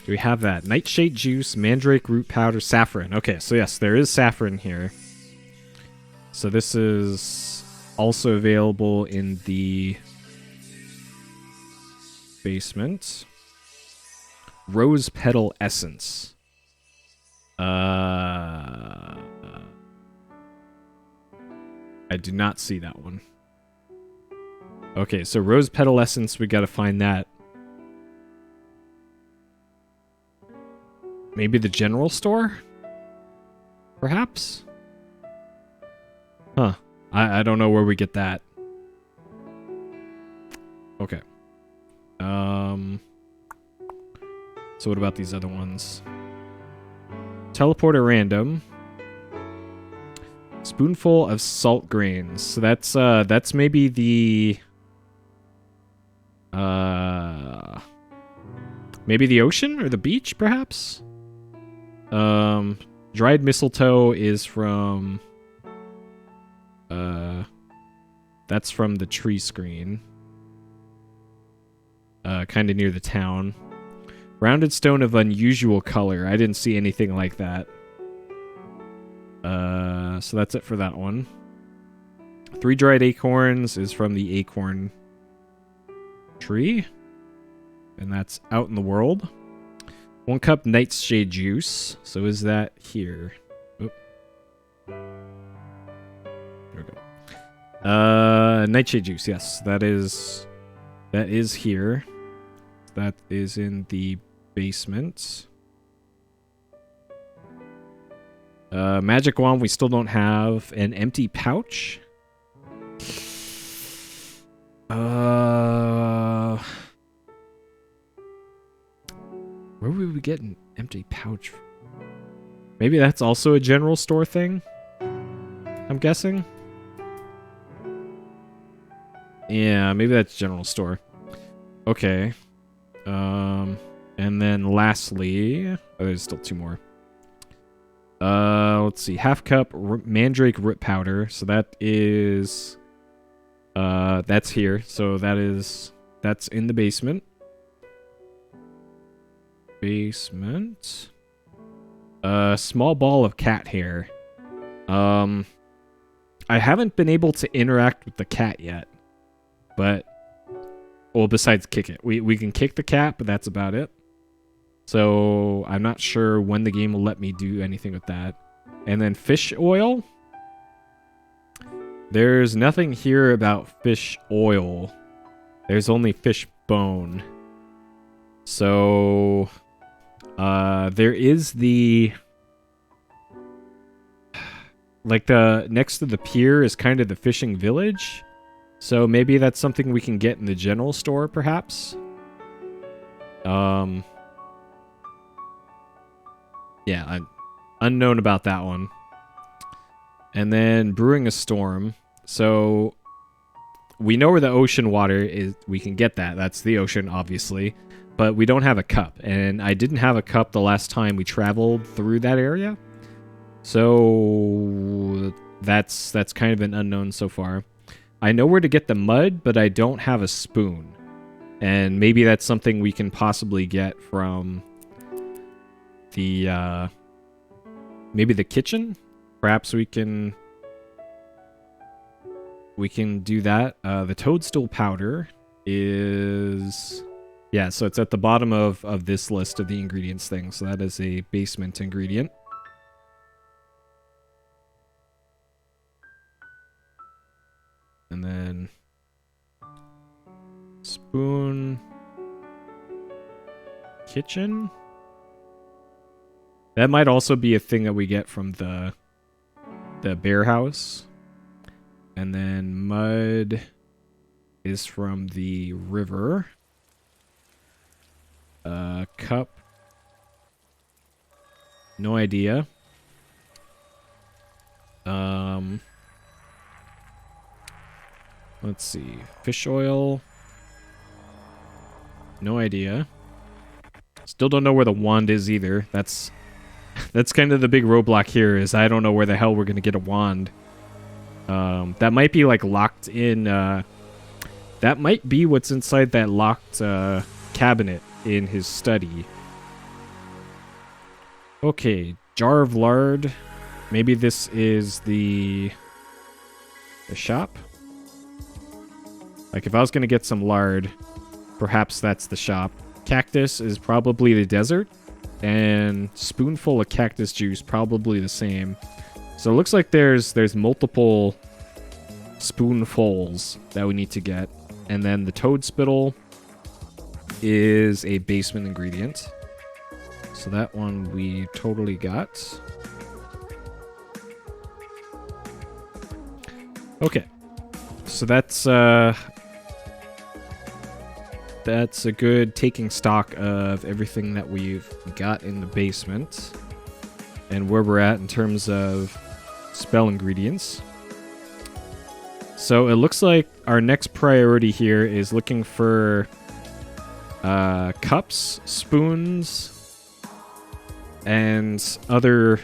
Do we have that? Nightshade juice, mandrake root powder, saffron. Okay, so yes, there is saffron here. So this is also available in the basement. Rose petal essence. I do not see that one. Okay, so rose petal essence, we gotta find that. Maybe the general store? Perhaps? Huh. I don't know where we get that. Okay. So what about these other ones? Teleporter random. Spoonful of salt grains. So that's maybe the maybe the ocean or the beach, perhaps? Dried mistletoe is from that's from the tree screen. Kind of near the town. Rounded stone of unusual color. I didn't see anything like that. So that's it for that one. 3 dried acorns is from the acorn tree. And that's out in the world. 1 cup nightshade juice. So is that here? Oop. There we go. Nightshade juice, yes. That is here. That is in the basement. Magic wand we still don't have. An empty pouch. Where would we get an empty pouch from? Maybe that's also a general store thing? I'm guessing? Yeah, maybe that's general store. Okay. And then lastly... Oh, there's still 2 more. Let's see. Half cup mandrake root powder. So that is... that's here. So that's in the basement. Basement. Small ball of cat hair. I haven't been able to interact with the cat yet. But... Well, besides kick it. We can kick the cat, but that's about it. So, I'm not sure when the game will let me do anything with that. And then fish oil. There's nothing here about fish oil. There's only fish bone. So, there is the... Like, the next to the pier is kind of the fishing village. So maybe that's something we can get in the general store, perhaps. Yeah, I'm unknown about that one. And then brewing a storm. So we know where the ocean water is. We can get that. That's the ocean, obviously. But we don't have a cup. And I didn't have a cup the last time we traveled through that area. So that's kind of an unknown so far. I know where to get the mud, but I don't have a spoon. And maybe that's something we can possibly get from the, maybe the kitchen? Perhaps we can do that. The toadstool powder is... Yeah, so it's at the bottom of this list of the ingredients thing. So that is a basement ingredient. And then spoon, kitchen. That might also be a thing that we get from the bear house. And then mud is from the river. Cup. No idea. Let's see. Fish oil. No idea. Still don't know where the wand is either. That's kind of the big roadblock here, is I don't know where the hell we're gonna get a wand. That might be like locked in. That might be what's inside that locked cabinet in his study. Okay, jar of lard. Maybe this is the shop. Like if I was gonna get some lard, perhaps that's the shop. Cactus is probably the desert, and spoonful of cactus juice probably the same. So it looks like there's multiple spoonfuls that we need to get, and then the toad spittle is a basement ingredient. So that one we totally got. Okay. So that's a good taking stock of everything that we've got in the basement and where we're at in terms of spell ingredients. So it looks like our next priority here is looking for cups, spoons, and other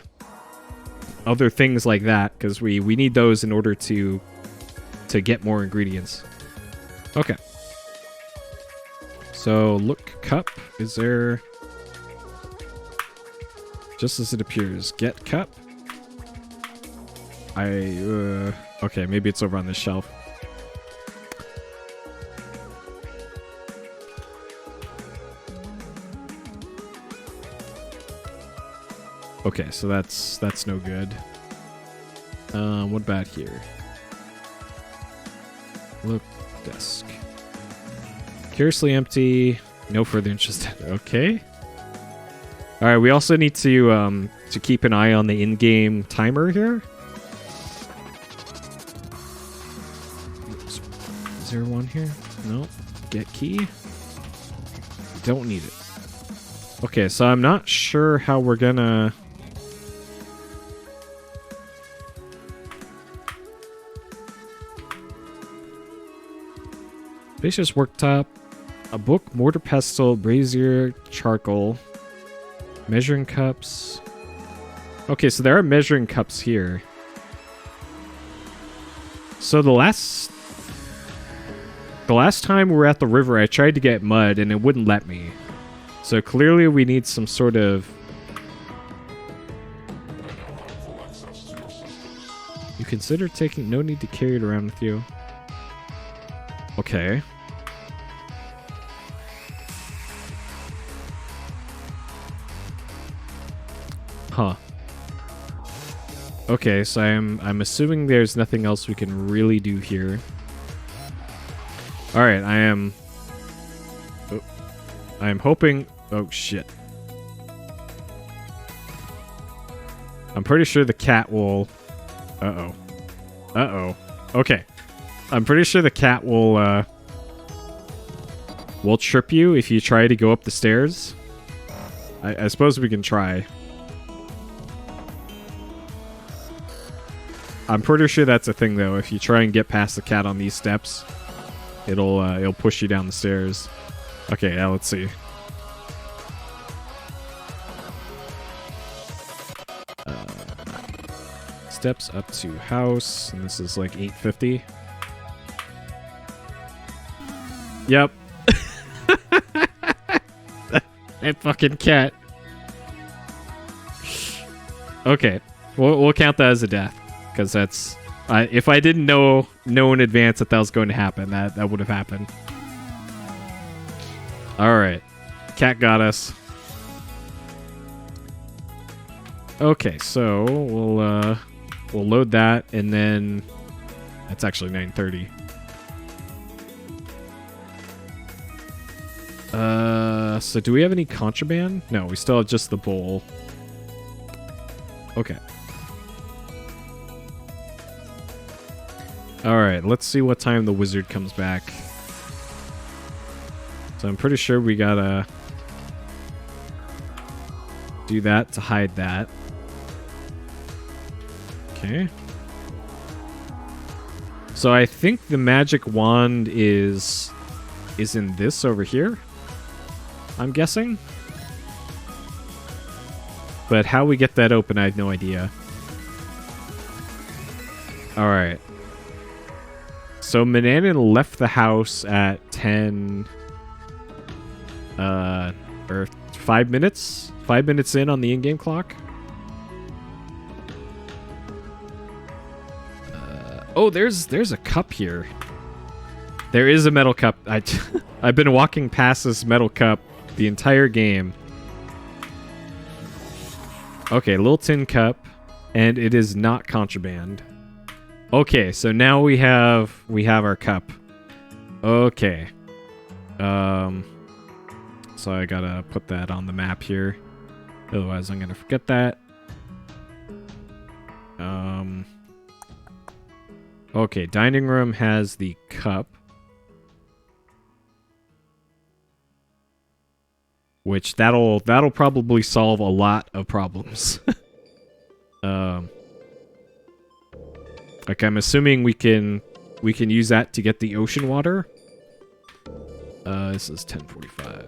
things like that, because we need those in order to get more ingredients. Okay. So look, cup. Is there? Just as it appears, get cup. Okay, maybe it's over on this shelf. Okay, so that's no good. What about here? Look, desk. Curiously empty. No further interest. Okay. All right. We also need to keep an eye on the in-game timer here. Is there one here? No. Get key. Don't need it. Okay, so I'm not sure how we're gonna. Spacious worktop, a book, mortar pestle, brazier, charcoal, measuring cups. Okay, so there are measuring cups here. So the last time we were at the river, I tried to get mud and it wouldn't let me. So clearly we need some sort of. You consider taking. No need to carry it around with you. Okay. Huh. Okay, so I'm assuming there's nothing else we can really do here. All right, I am hoping. Oh shit. I'm pretty sure the cat will. Uh oh. Okay. I'm pretty sure the cat will trip you if you try to go up the stairs. I suppose we can try. I'm pretty sure that's a thing though. If you try and get past the cat on these steps, it'll push you down the stairs. Okay, now let's see. Steps up to house, and this is like 850. Yep. That fucking cat. Okay, we'll count that as a death, because that's. If I didn't know in advance that was going to happen, that would have happened. All right, cat got us. Okay, so we'll load that, and then that's actually 9:30. So do we have any contraband? No, we still have just the bowl. Okay. Alright, let's see what time the wizard comes back. So I'm pretty sure we gotta do that to hide that. Okay. So I think the magic wand is in this over here, I'm guessing. But how we get that open, I have no idea. Alright. So Manannan left the house at 10... or 5 minutes? 5 minutes in on the in-game clock? Oh, there's a cup here. There is a metal cup. I've been walking past this metal cup the entire game. Okay, little tin cup, and it is not contraband. Okay, so now we have our cup. Okay. So I gotta put that on the map here. Otherwise I'm gonna forget that. Okay, dining room has the cup. Which that'll probably solve a lot of problems. Like I'm assuming we can use that to get the ocean water. This is 10:45.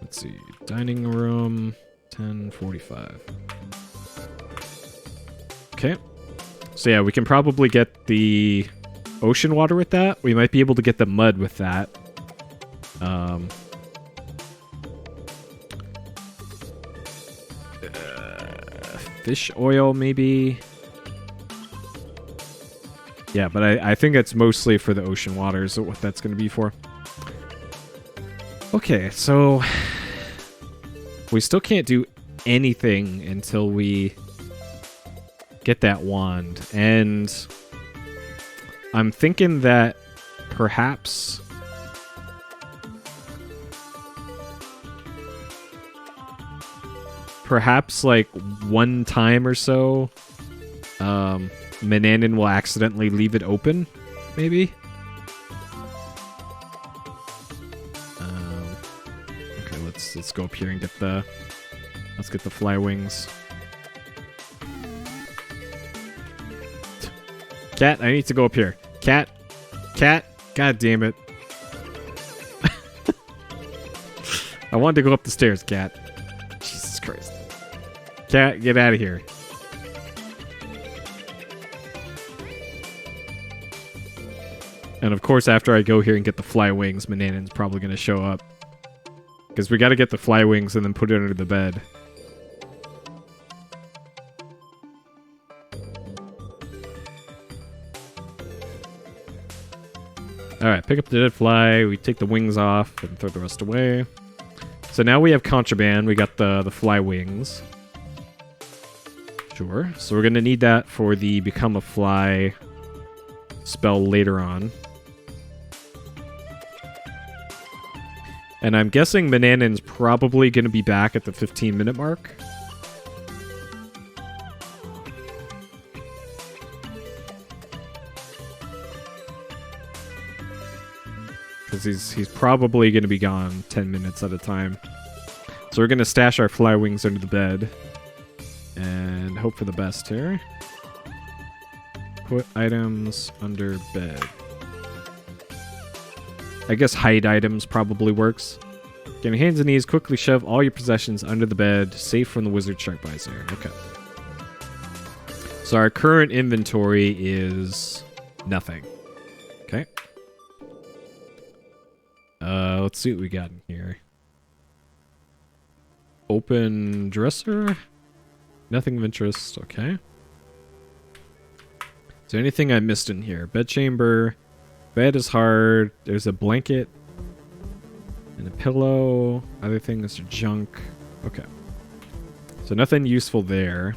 Let's see. Dining room 10:45. Okay. So yeah, we can probably get the ocean water with that. We might be able to get the mud with that. Fish oil, maybe. Yeah, but I think it's mostly for the ocean water is what that's going to be for. Okay, so we still can't do anything until we get that wand. And I'm thinking that perhaps like one time or so, Manannan will accidentally leave it open, maybe. Okay, let's go up here and get the fly wings. Cat, I need to go up here. Cat, god damn it! I wanted to go up the stairs, Cat. Jesus Christ. Cat, get out of here. And of course, after I go here and get the fly wings, Manannan's probably going to show up. Because we got to get the fly wings and then put it under the bed. Alright, pick up the dead fly. We take the wings off and throw the rest away. So now we have contraband. We got the fly wings. Sure. So we're going to need that for the Become a Fly spell later on. And I'm guessing Manannan's probably going to be back at the 15-minute mark. Because he's probably going to be gone 10 minutes at a time. So we're going to stash our fly wings under the bed. And hope for the best here. Put items under bed. I guess hide items probably works. Get your hands and knees, quickly shove all your possessions under the bed, safe from the wizard sharp eyes there. Okay. So our current inventory is nothing. Okay. Let's see what we got in here. Open dresser. Nothing of interest. Okay. Is there anything I missed in here? Bedchamber. Bed is hard. There's a blanket. And a pillow. Other things are junk. Okay. So nothing useful there.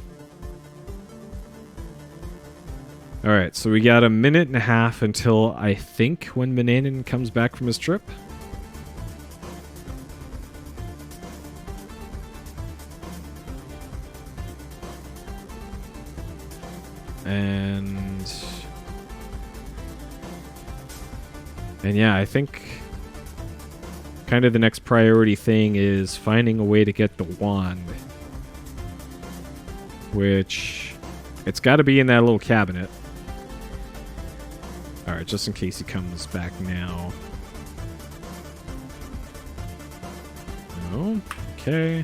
Alright, so we got a minute and a half until I think when Manannan comes back from his trip. And yeah, I think kind of the next priority thing is finding a way to get the wand. Which, it's got to be in that little cabinet. Alright, just in case he comes back now. No? Okay.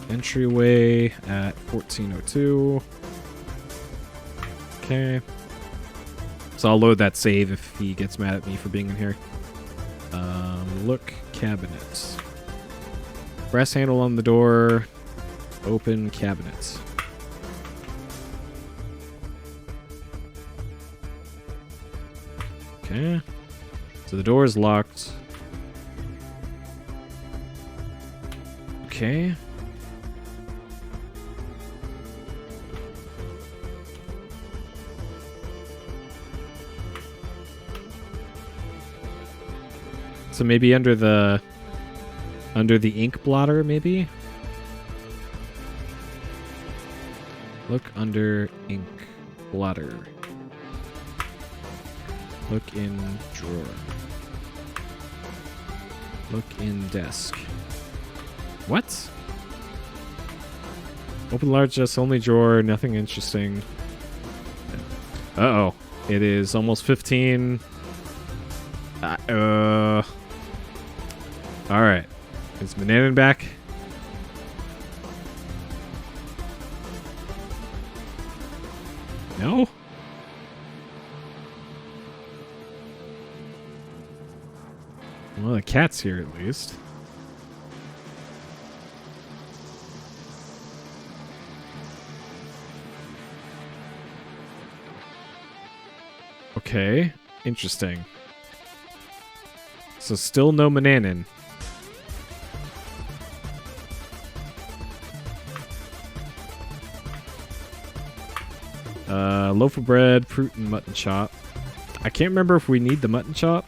Entryway at 1402. Okay. So I'll load that save if he gets mad at me for being in here. Look, cabinet. Brass handle on the door. Open cabinet. Okay. So the door is locked. Okay. So maybe under the ink blotter, maybe? Look under ink blotter. Look in drawer. Look in desk. What? Open large desk, only drawer, nothing interesting. Uh-oh. It is almost 15. Alright. Is Mananan back? No? Well, the cat's here at least. Okay, interesting. So still no Mananan. Loaf of bread, fruit, and mutton chop. I can't remember if we need the mutton chop.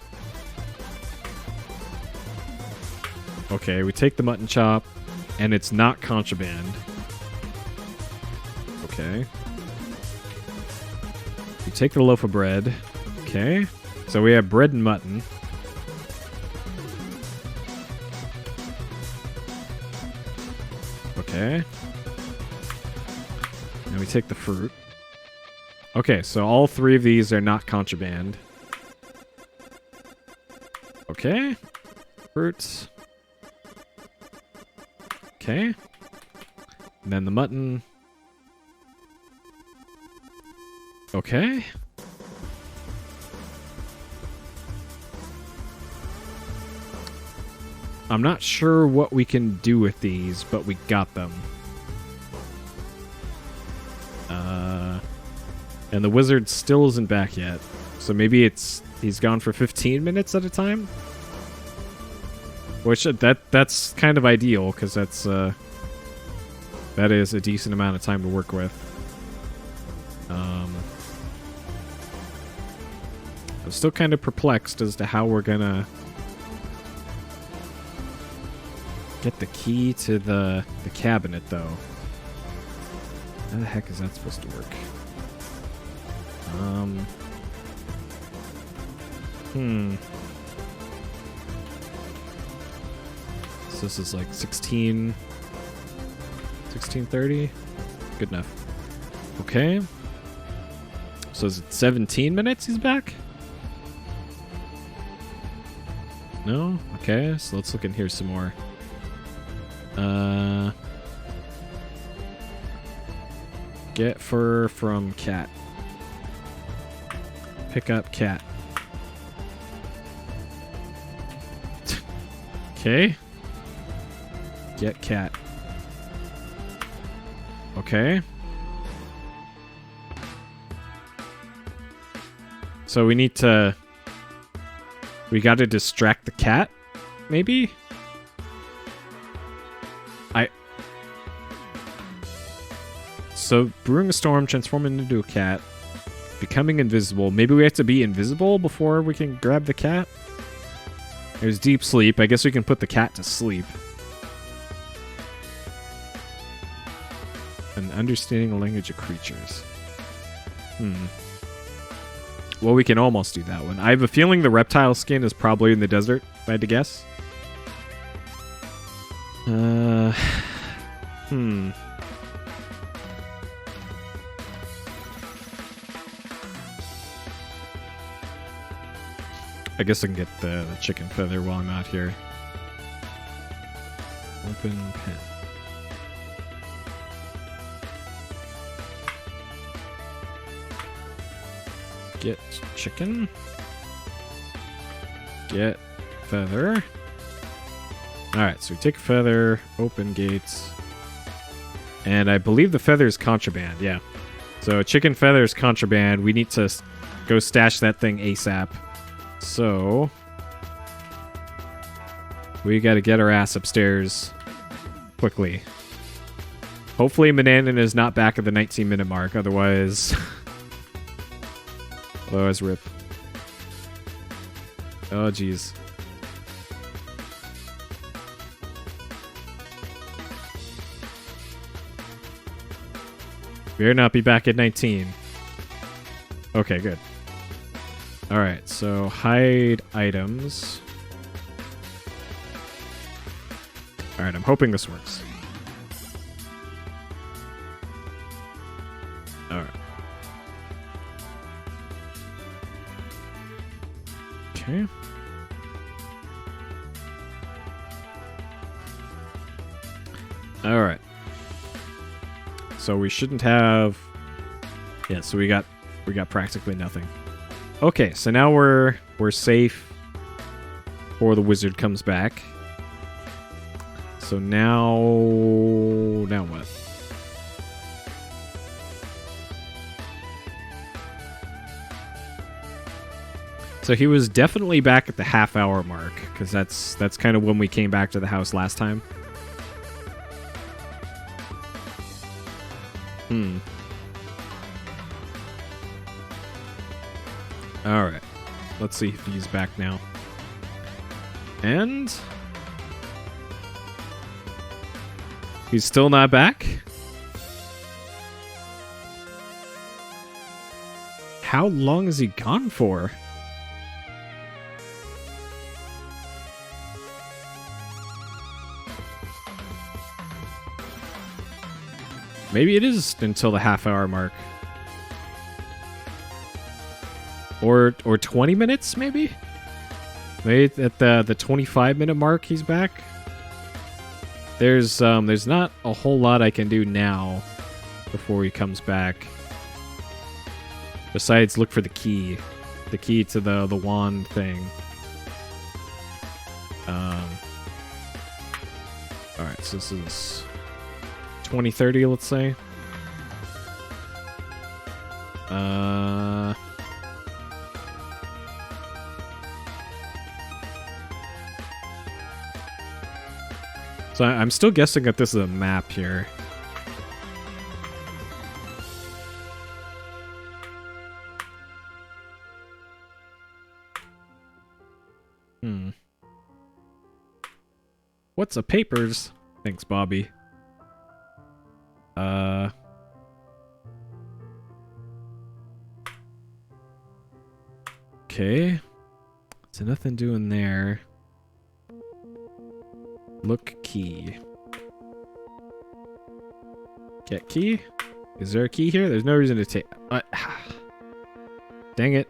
Okay, we take the mutton chop, and it's not contraband. Okay. We take the loaf of bread. Okay. So we have bread and mutton. Okay. And we take the fruit. Okay, so all three of these are not contraband. Okay. Fruits. Okay. And then the mutton. Okay. I'm not sure what we can do with these, but we got them. And the wizard still isn't back yet. So maybe he's gone for 15 minutes at a time? Which that's kind of ideal, because that is a decent amount of time to work with. I'm still kind of perplexed as to how we're gonna get the key to the cabinet, though. How the heck is that supposed to work? So this is like 1630? Good enough. Okay. So is it 17 minutes he's back? No? Okay, so let's look in here some more. Get fur from cat. Pick up cat. Okay. Get cat. Okay. So we need to... We gotta distract the cat, maybe? So, brewing a storm, transforming into a cat, becoming invisible. Maybe we have to be invisible before we can grab the cat? There's deep sleep. I guess we can put the cat to sleep. And understanding the language of creatures. Well, we can almost do that one. I have a feeling the reptile skin is probably in the desert, if I had to guess. I guess I can get the chicken feather while I'm out here. Open pen. Get chicken. Get feather. Alright, so we take a feather, open gates. And I believe the feather is contraband, yeah. So chicken feather is contraband. We need to go stash that thing ASAP. So we gotta get our ass upstairs quickly. Hopefully Mananan is not back at the 19-minute mark, otherwise... otherwise rip. Oh, jeez. Better not be back at 19. Okay, good. Alright, so hide items. Alright, I'm hoping this works. Alright. Okay. Alright. So we shouldn't have... Yeah, so we got practically nothing. Okay, so now we're safe before the wizard comes back. So now what? So he was definitely back at the half-hour mark, because that's kind of when we came back to the house last time. Alright. Let's see if he's back now. And... he's still not back? How long is he gone for? Maybe it is until the half-hour mark. Or 20 minutes, maybe? Maybe at the 25-minute mark he's back? There's not a whole lot I can do now before he comes back. Besides look for the key. The key to the wand thing. Alright, so this is 2030, let's say. So I'm still guessing that this is a map here. What's a papers? Thanks, Bobby. Okay. So nothing doing there. Look key. Get key? Is there a key here? There's no reason to take... Dang it.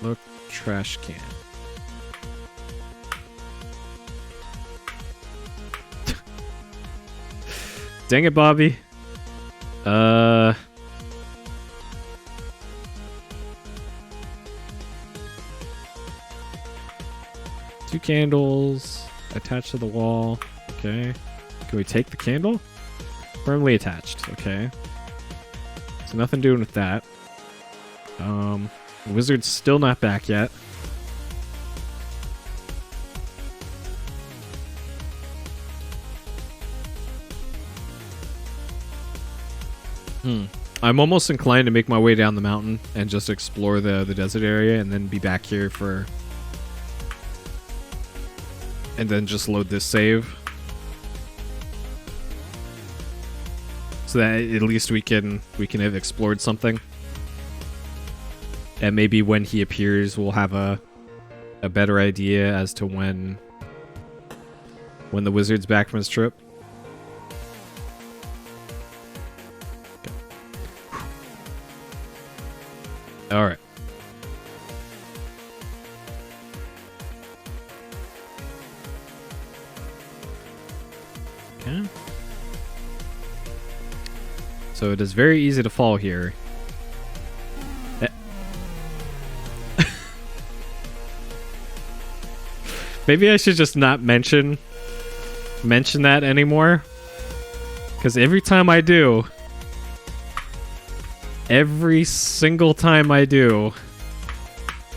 Look, trash can. Dang it, Bobby. Two candles attached to the wall. Okay. Can we take the candle? Firmly attached. Okay. So nothing doing with that. The wizard's still not back yet. I'm almost inclined to make my way down the mountain and just explore the desert area and then be back here for... and then just load this save. So that at least we can have explored something. And maybe when he appears, we'll have a better idea as to when the wizard's back from his trip. All right. Okay. So it is very easy to fall here. Maybe I should just not mention that anymore. Because every time I do, every single time I do,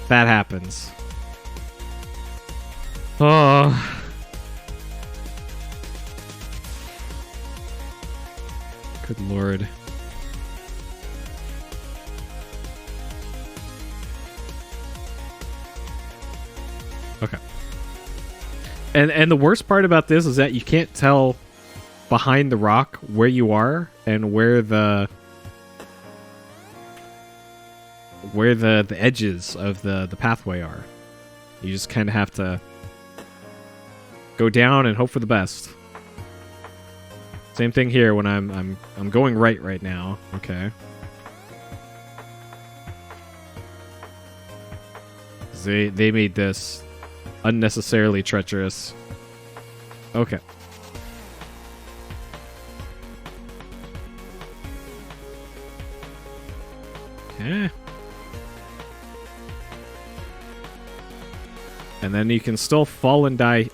that happens. Oh. Good lord. Okay. And the worst part about this is that you can't tell behind the rock where you are and where the edges of the pathway are. You just kind of have to go down and hope for the best. Same thing here when I'm going right now. Okay. They made this unnecessarily treacherous. Okay. Okay. And then you can still fall and die.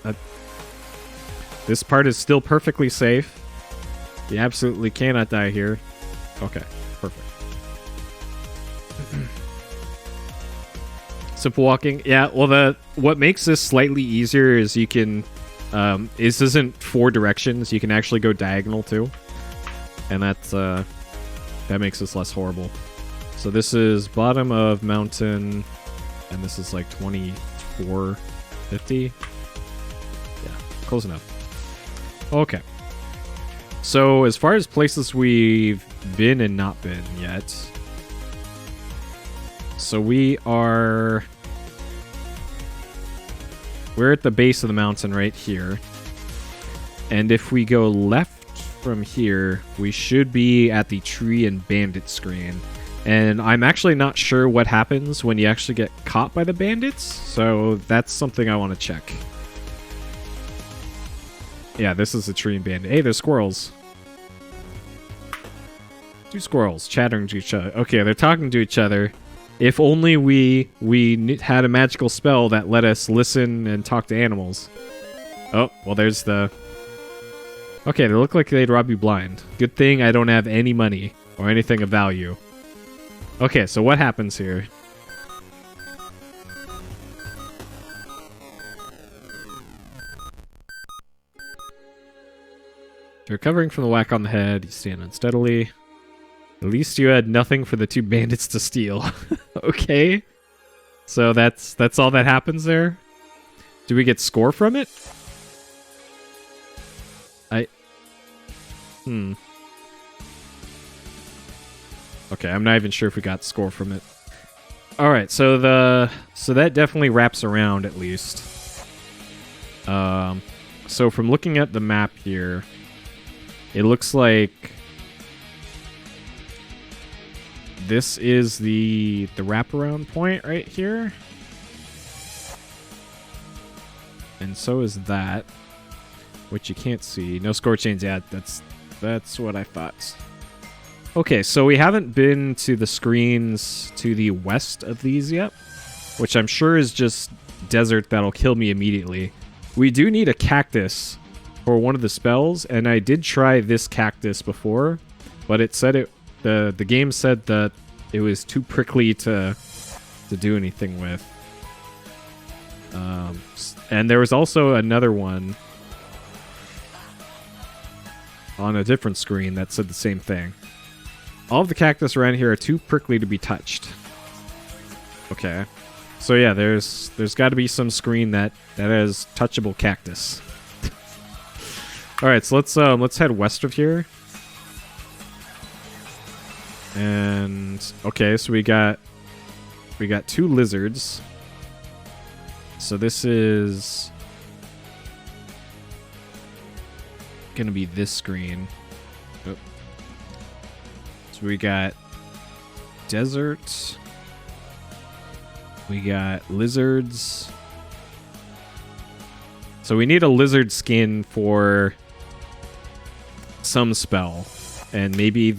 This part is still perfectly safe. You absolutely cannot die here. Okay, perfect. Simple walking. Yeah, well, what makes this slightly easier is you can... this isn't 4 directions. You can actually go diagonal, too. And that's, that makes this less horrible. So this is bottom of mountain, and this is like 2450. Yeah, close enough. Okay. So as far as places we've been and not been yet, so we're at the base of the mountain right here, and if we go left from here, we should be at the tree and bandit screen. And I'm actually not sure what happens when you actually get caught by the bandits, so that's something I want to check. Yeah, this is the tree and bandit. Hey, there's squirrels. 2 squirrels chattering to each other. Okay, they're talking to each other. If only we had a magical spell that let us listen and talk to animals. Oh, well, there's the... Okay, they look like they'd rob you blind. Good thing I don't have any money or anything of value. Okay, so what happens here? You're recovering from the whack on the head. You stand unsteadily. At least you had nothing for the 2 bandits to steal. Okay. So that's all that happens there? Do we get score from it? Okay, I'm not even sure if we got score from it. Alright, so that definitely wraps around at least. So from looking at the map here, it looks like this is the wraparound point right here. And so is that, which you can't see. No score change yet. That's what I thought. Okay, so we haven't been to the screens to the west of these yet, which I'm sure is just desert that'll kill me immediately. We do need a cactus for one of the spells, and I did try this cactus before, but it said the game said that it was too prickly to do anything with. And there was also another one on a different screen that said the same thing. All of the cactus around here are too prickly to be touched. Okay. So yeah, there's got to be some screen that has touchable cactus. All right, so let's head west of here. And okay, so we got 2 lizards. So this is gonna be this screen. Oh. So we got desert. We got lizards. So we need a lizard skin for some spell. And maybe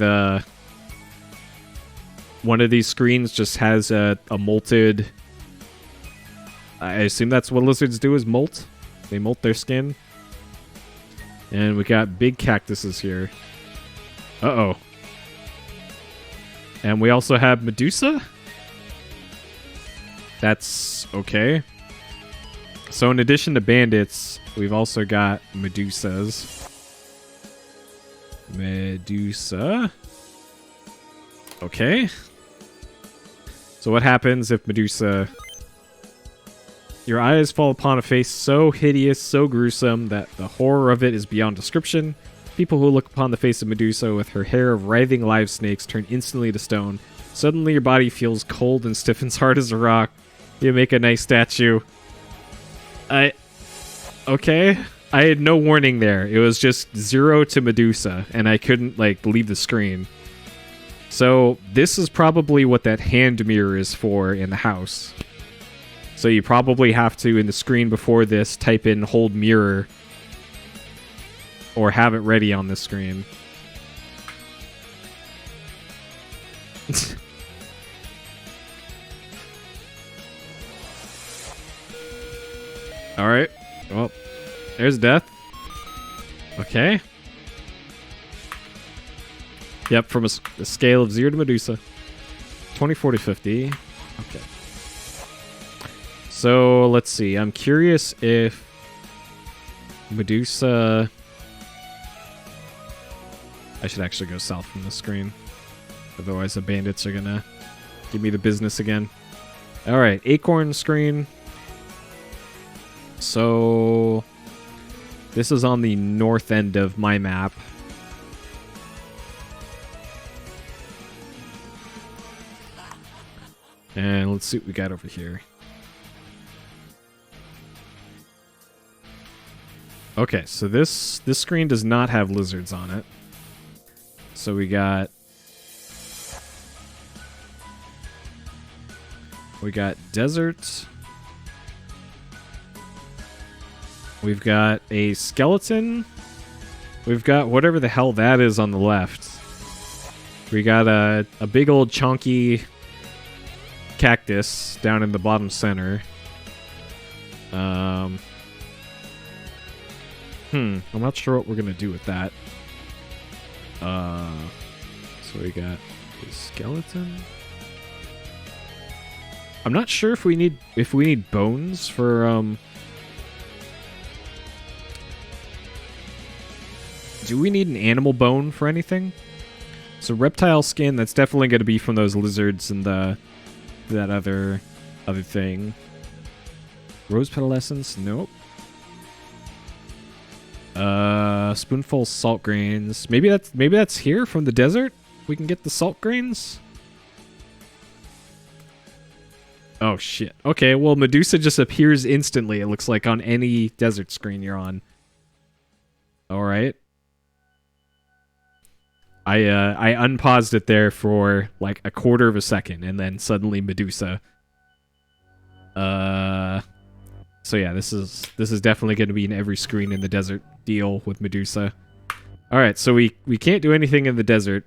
one of these screens just has a molted... I assume that's what lizards do, is molt. They molt their skin. And we got big cactuses here. Uh-oh. And we also have Medusa? That's okay. So in addition to bandits, we've also got Medusas. Medusa. Okay. So what happens if Medusa... Your eyes fall upon a face so hideous, so gruesome, that the horror of it is beyond description. People who look upon the face of Medusa with her hair of writhing live snakes turn instantly to stone. Suddenly your body feels cold and stiffens hard as a rock. You make a nice statue. Okay. I had no warning there. It was just 0 to Medusa, and I couldn't, like, leave the screen. So, this is probably what that hand mirror is for in the house. So you probably have to, in the screen before this, type in hold mirror. Or have it ready on the screen. Alright. Well, there's death. Okay. Yep, from a scale of 0 to Medusa. 24 to 50. Okay. So, let's see. I'm curious if Medusa... I should actually go south from the screen. Otherwise the bandits are gonna give me the business again. Alright, acorn screen. So... this is on the north end of my map. And let's see what we got over here. Okay, so this screen does not have lizards on it. So we got desert. We've got a skeleton. We've got whatever the hell that is on the left. We got a big old chunky cactus down in the bottom center. I'm not sure what we're gonna do with that. So we got a skeleton. I'm not sure if we need bones for do we need an animal bone for anything? So reptile skin, that's definitely going to be from those lizards and that other thing. Rose petal essence, nope. Spoonful salt grains. Maybe that's here from the desert. We can get the salt grains. Oh shit. Okay, well Medusa just appears instantly. It looks like on any desert screen you're on. All right. I unpaused it there for like a quarter of a second, and then suddenly Medusa. So yeah, this is definitely going to be in every screen in the desert deal with Medusa. All right, so we can't do anything in the desert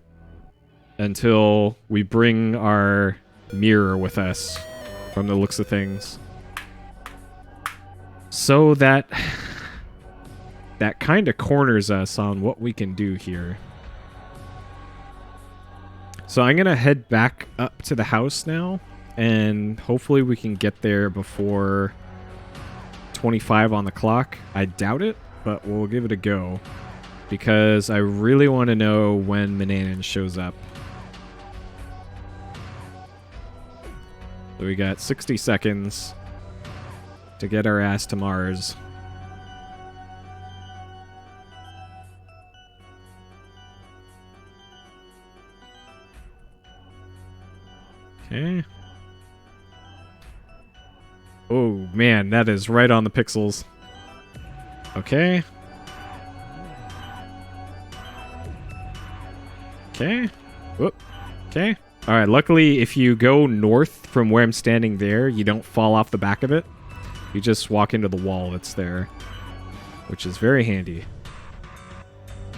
until we bring our mirror with us, from the looks of things. So that kind of corners us on what we can do here. So I'm going to head back up to the house now, and hopefully we can get there before 25 on the clock. I doubt it, but we'll give it a go, because I really want to know when Manannan shows up. So we got 60 seconds to get our ass to Mars. Okay. Oh, man, that is right on the pixels. Okay. Okay. Whoop. Okay. Alright, luckily, if you go north from where I'm standing there, you don't fall off the back of it. You just walk into the wall that's there, which is very handy.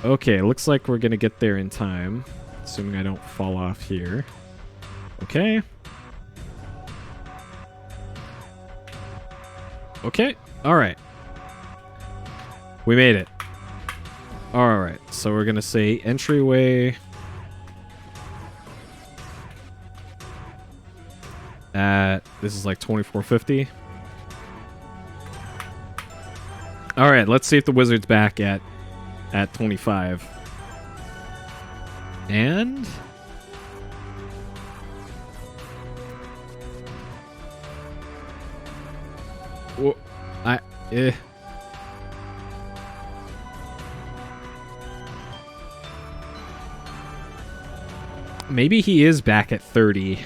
Okay, looks like we're gonna get there in time, assuming I don't fall off here. Okay. Okay. Alright. We made it. Alright, so we're gonna say entryway at, this is like 2450. Alright, let's see if the wizard's back at 25. And maybe he is back at 30.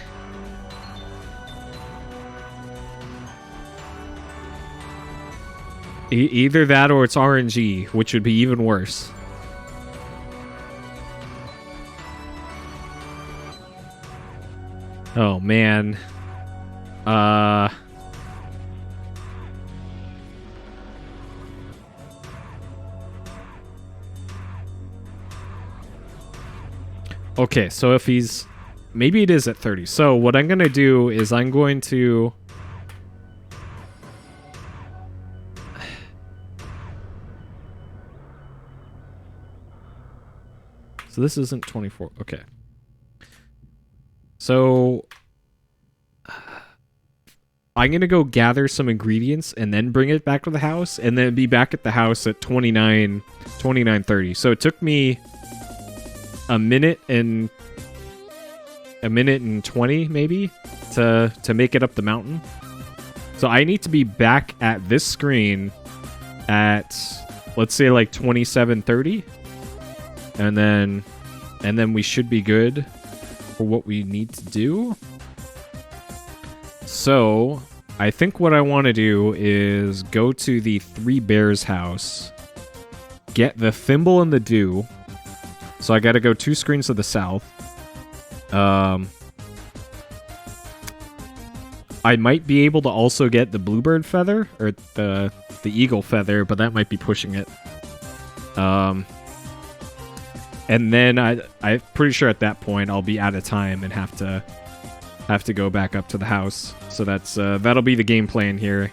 Either that or it's RNG, which would be even worse. Oh, man. Okay, so if he's... Maybe it is at 30. So what I'm going to do is I'm going to... So this isn't 24. Okay. So... I'm going to go gather some ingredients and then bring it back to the house and then be back at the house at 29:30. So it took me a minute and 20 maybe to make it up the mountain. So I need to be back at this screen at, let's say, like 27:30, and then we should be good for what we need to do. So I think what I want to do is go to the Three Bears house, get the thimble and the dew. So I got to go 2 screens to the south. I might be able to also get the bluebird feather or the eagle feather, but that might be pushing it. And then I'm pretty sure at that point I'll be out of time and have to go back up to the house. So that's that'll be the game plan here.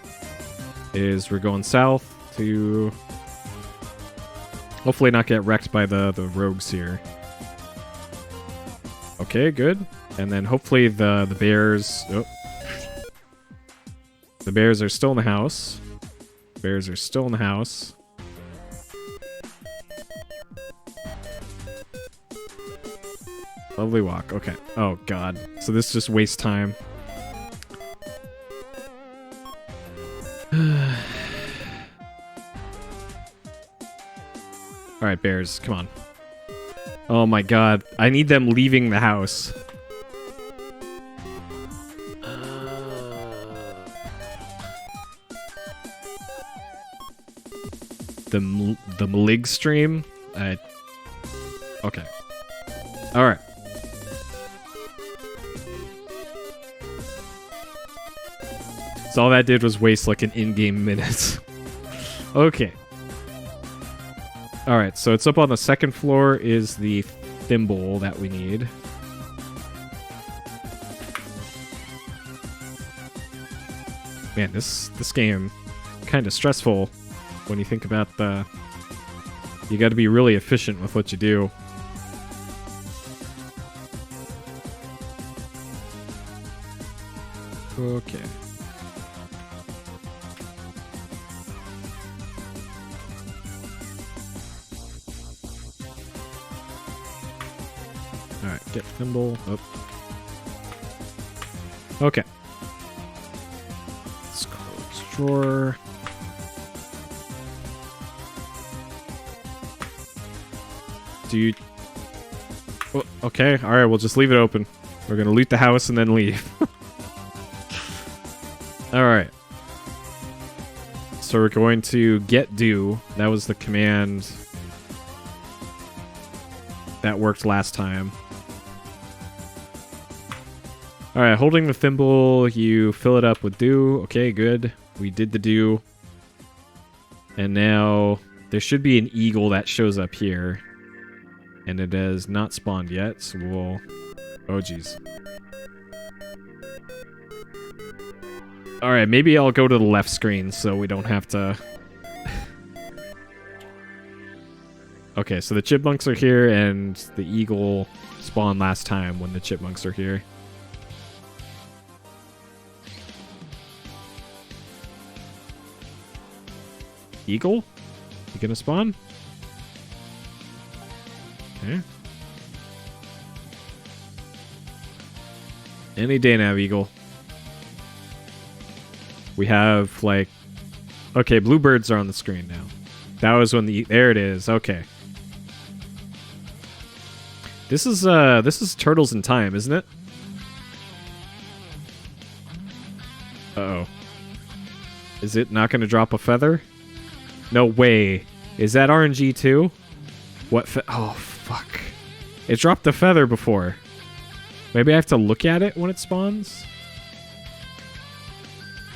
Is we're going south to hopefully not get wrecked by the rogues here. Okay, good. And then hopefully the bears... Oh. The bears are still in the house. Bears are still in the house. Lovely walk. Okay. Oh, God. So this just wastes time. Alright, bears. Come on. Oh, my God. I need them leaving the house. The Malig stream? Okay. Alright. So all that did was waste like an in-game minute. Okay. Alright, so it's up on the second floor is the thimble that we need. Man, this game kind of stressful when you think about the... You gotta be really efficient with what you do. Okay. Alright, get thimble. Oh. Okay. Let's close drawer. Do you... Oh, okay, alright, we'll just leave it open. We're gonna loot the house and then leave. Alright. So we're going to get dew. That was the command that worked last time. Alright, holding the thimble, you fill it up with dew. Okay, good. We did the dew. And now there should be an eagle that shows up here. And it has not spawned yet, so we'll... Oh, jeez. Alright, maybe I'll go to the left screen so we don't have to... Okay, so the chipmunks are here, and the eagle spawned last time when the chipmunks are here. Eagle? You gonna spawn? Okay. Any day now, eagle. We have, like... Okay, bluebirds are on the screen now. That was when the... There it is. Okay. This is Turtles in Time, isn't it? Uh-oh. Is it not going to drop a feather? No way. Is that RNG too? What oh, fuck. It dropped the feather before. Maybe I have to look at it when it spawns?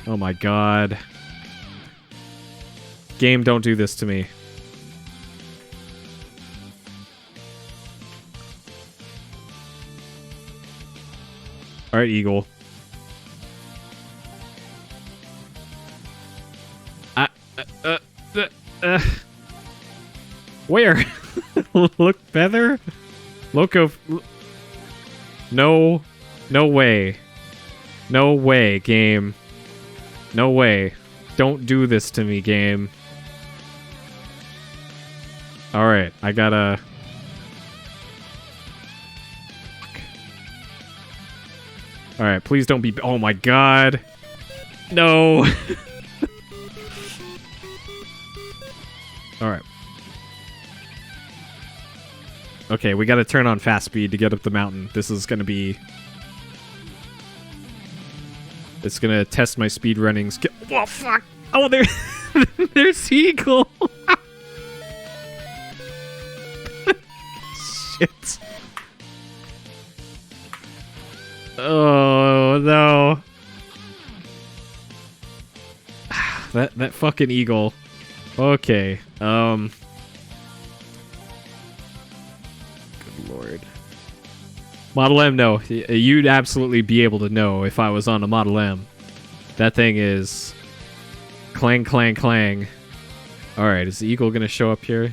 Oh my god. Game, don't do this to me. Alright, Eagle. Where? Look, feather? Loco. No. No way. No way, game. No way. Don't do this to me, game. Alright, I gotta... Alright, please don't be... Oh my god. No. Alright. Okay, we gotta turn on fast speed to get up the mountain. This is gonna be... It's gonna test my speed running skill. Oh, fuck! Oh, there's Eagle! Shit. Oh, no. That fucking Eagle. Okay, Good lord. Model M, no. You'd absolutely be able to know if I was on a Model M. That thing is... Clang, clang, clang. Alright, is the Eagle gonna show up here?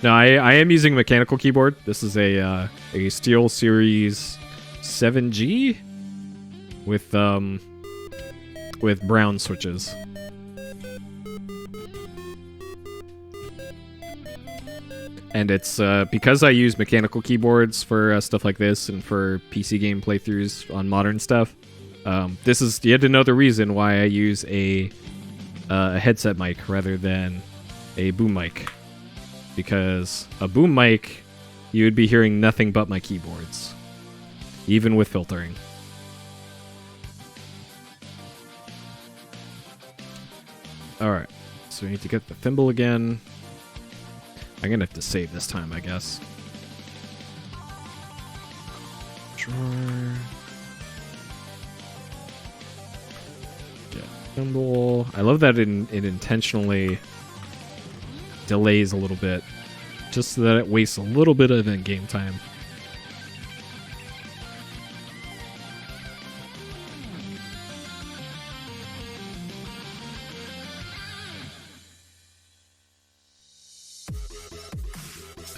No, I am using a mechanical keyboard. This is a SteelSeries 7G with brown switches. And it's because I use mechanical keyboards for stuff like this and for PC game playthroughs on modern stuff. This is yet another reason why I use a headset mic rather than a boom mic. Because a boom mic, you would be hearing nothing but my keyboards, even with filtering. Alright, so we need to get the thimble again. I'm gonna have to save this time, I guess. Drawer. Get thimble. I love that it intentionally delays a little bit, just so that it wastes a little bit of in-game time.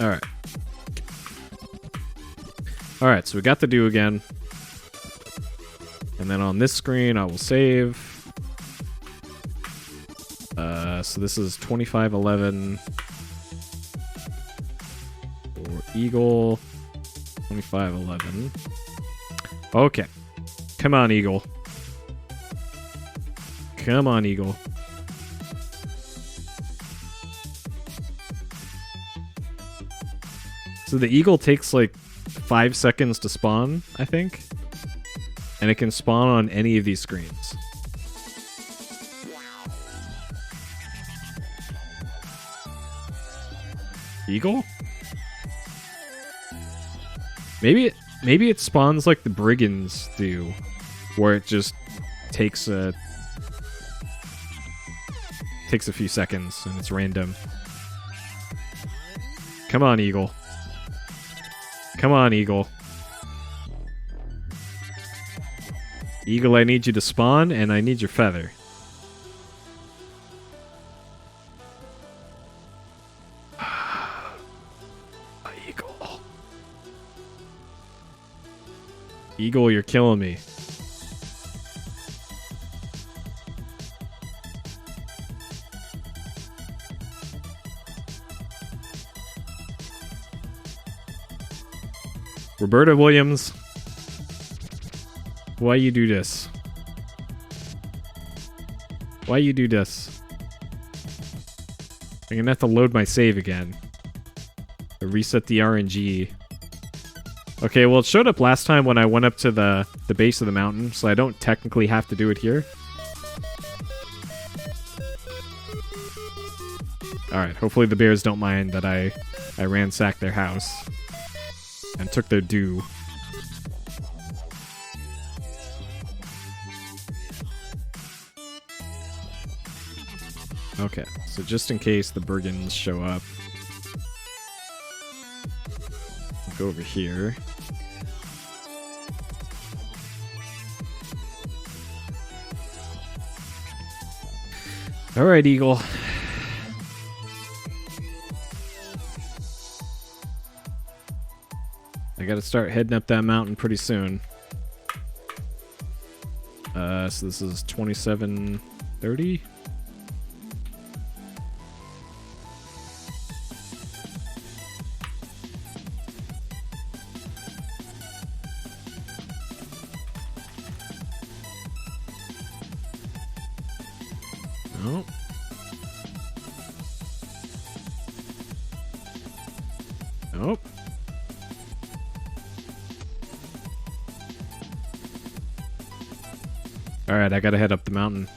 Alright. Alright, so we got the do again. And then on this screen, I will save. So this is 2511 for Eagle. 2511. Okay. Come on, Eagle. Come on, Eagle. So the Eagle takes like 5 seconds to spawn, I think. And it can spawn on any of these screens. Eagle? Maybe it spawns like the Brigands do, where it just takes a few seconds and it's random. Come on, Eagle. Come on, Eagle. Eagle, I need you to spawn, and I need your feather. Eagle. Eagle, you're killing me. Roberta Williams, why you do this? Why you do this? I'm gonna have to load my save again. Reset the RNG. Okay, well, it showed up last time when I went up to the base of the mountain, so I don't technically have to do it here. Alright, hopefully the bears don't mind that I ransacked their house and took their due. Okay, so just in case the brigands show up, I'll go over here. Alright, Eagle. I gotta start heading up that mountain pretty soon. So this is 27:30. Oh. Nope. Alright, I gotta head up the mountain.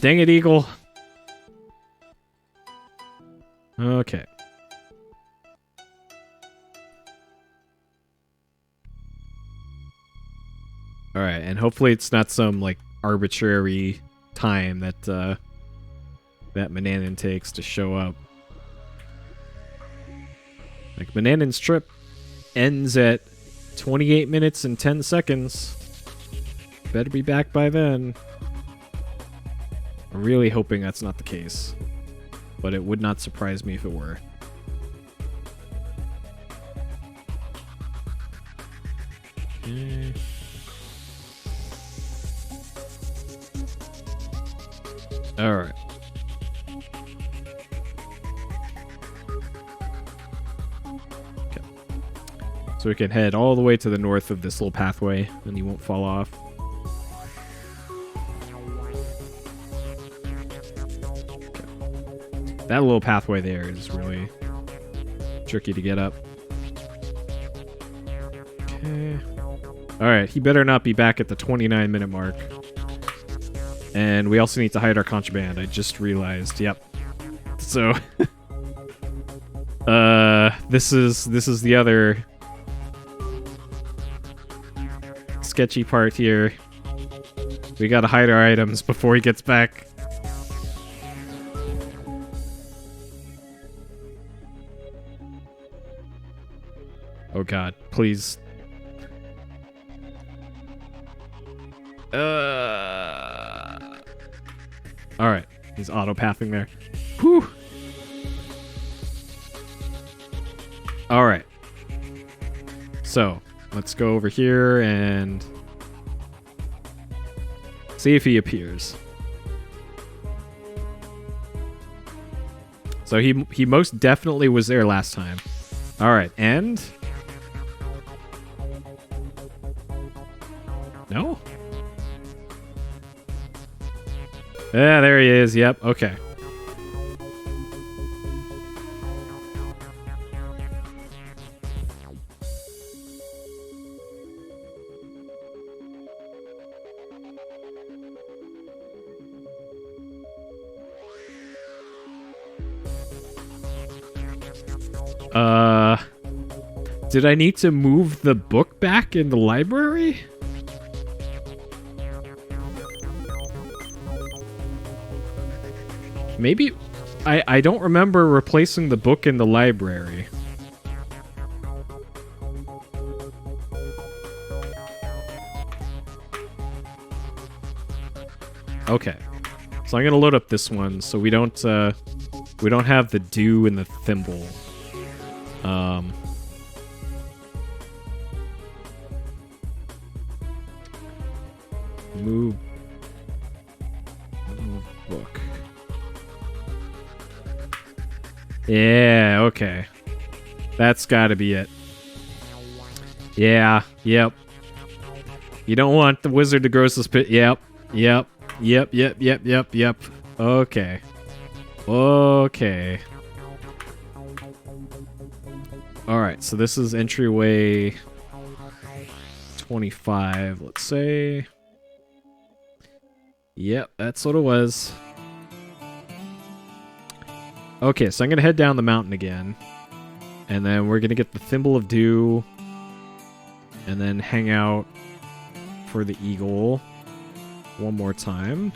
Dang it, Eagle. Okay. Alright, and hopefully it's not some, like, arbitrary time that, that Manannan takes to show up. Like, Manannan's trip ends at 28 minutes and 10 seconds. Better be back by then. I'm really hoping that's not the case. But it would not surprise me if it were. Okay. Alright. Okay. So we can head all the way to the north of this little pathway, and you won't fall off. That little pathway there is really tricky to get up. Okay. Alright, he better not be back at the 29-minute mark. And we also need to hide our contraband, I just realized. Yep. So this is the other sketchy part here. We gotta hide our items before he gets back. Oh god, please. Alright, he's auto-pathing there. Whew! Alright. So, let's go over here and see if he appears. So he most definitely was there last time. Alright, and... No? Yeah, there he is. Yep, okay. Did I need to move the book back in the library? Maybe... I don't remember replacing the book in the library. Okay. So I'm gonna load up this one so we don't have the dew in the thimble. Move book. Yeah, okay. That's gotta be it. Yeah, yep. You don't want the wizard to grow suspicious. Yep. Okay. Okay. Alright, so this is entryway 25, let's say. Yep, that's what it was. Okay, so I'm gonna head down the mountain again. And then we're gonna get the Thimble of Dew. And then hang out for the eagle one more time.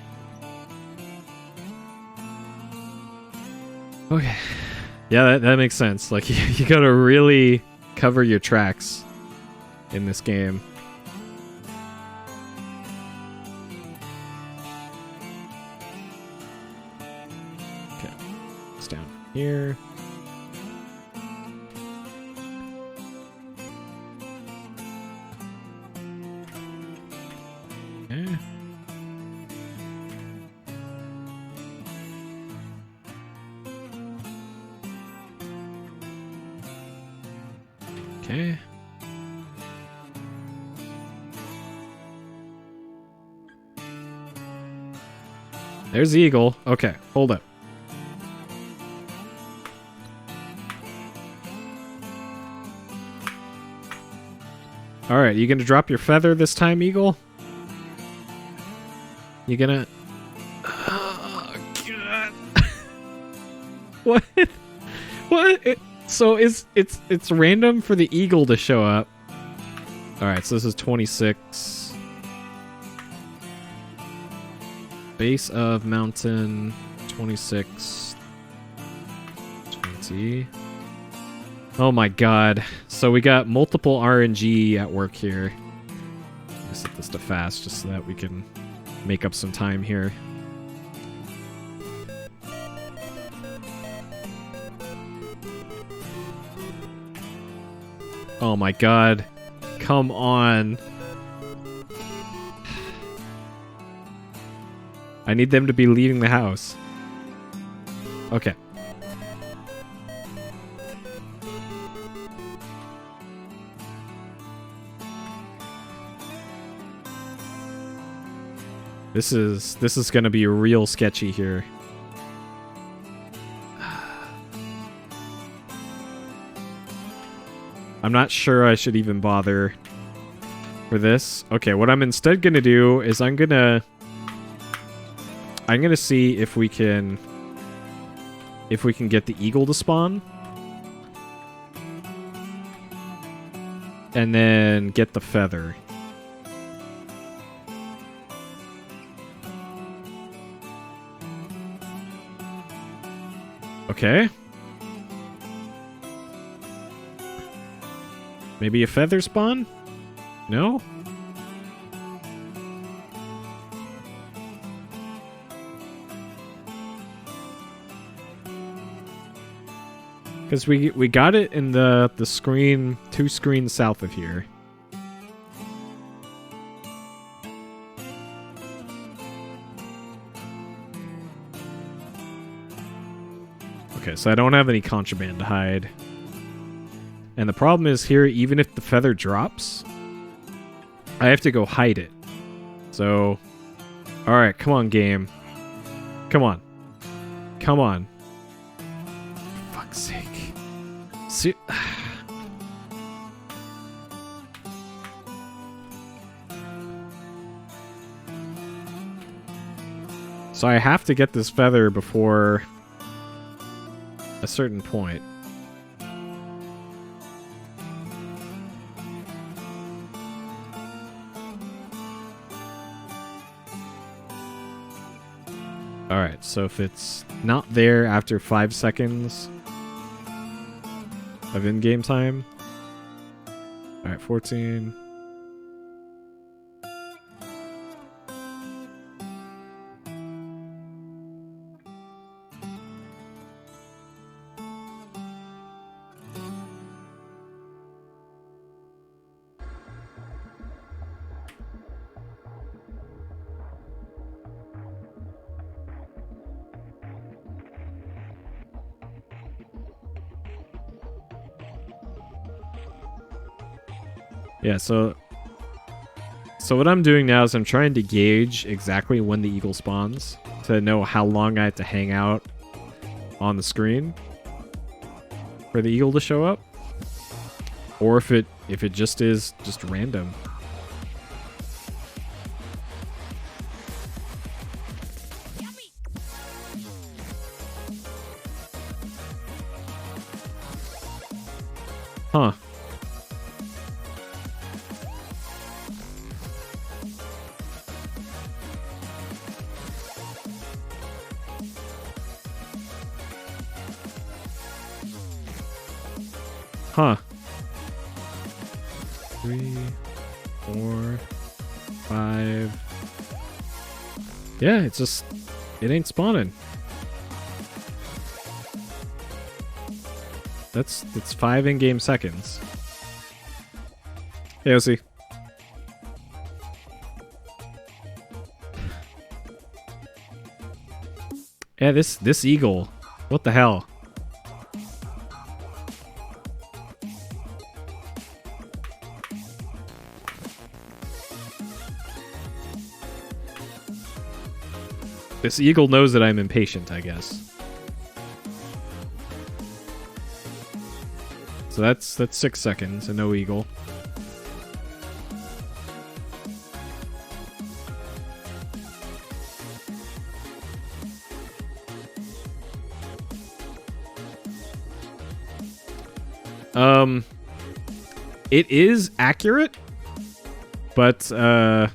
Okay. Yeah, that makes sense. Like, you gotta really cover your tracks in this game. Okay. It's down here. Okay. Okay. There's the eagle. Okay, hold up. Alright, you gonna drop your feather this time, eagle? You gonna... Oh, God. What? What? So it's random for the eagle to show up. Alright, so this is 26. Base of mountain, 26. 20. Oh my god. So we got multiple RNG at work here. Let me set this to fast just so that we can make up some time here. Oh my god. Come on. I need them to be leaving the house. Okay. This is gonna be real sketchy here. I'm not sure I should even bother for this. Okay, what I'm instead gonna do is I'm gonna see if we can get the eagle to spawn. And then get the feather. Okay. Maybe a feather spawn? No? Because we got it in the screen, 2 screens south of here. Okay, so I don't have any contraband to hide. And the problem is here, even if the feather drops, I have to go hide it. So, alright, come on, game. Come on. Come on. For fuck's sake. See... So I have to get this feather before a certain point. Alright, so if it's not there after 5 seconds of in-game time. Alright, 14. Yeah, so what I'm doing now is I'm trying to gauge exactly when the eagle spawns to know how long I have to hang out on the screen for the eagle to show up. or if it just is just random. Huh. Huh. 3, 4, 5. Yeah, it ain't spawning. That's 5 in-game seconds. Hey, OC. Yeah, this eagle. What the hell? This eagle knows that I'm impatient, I guess. So that's 6 seconds and no eagle. It is accurate, but don't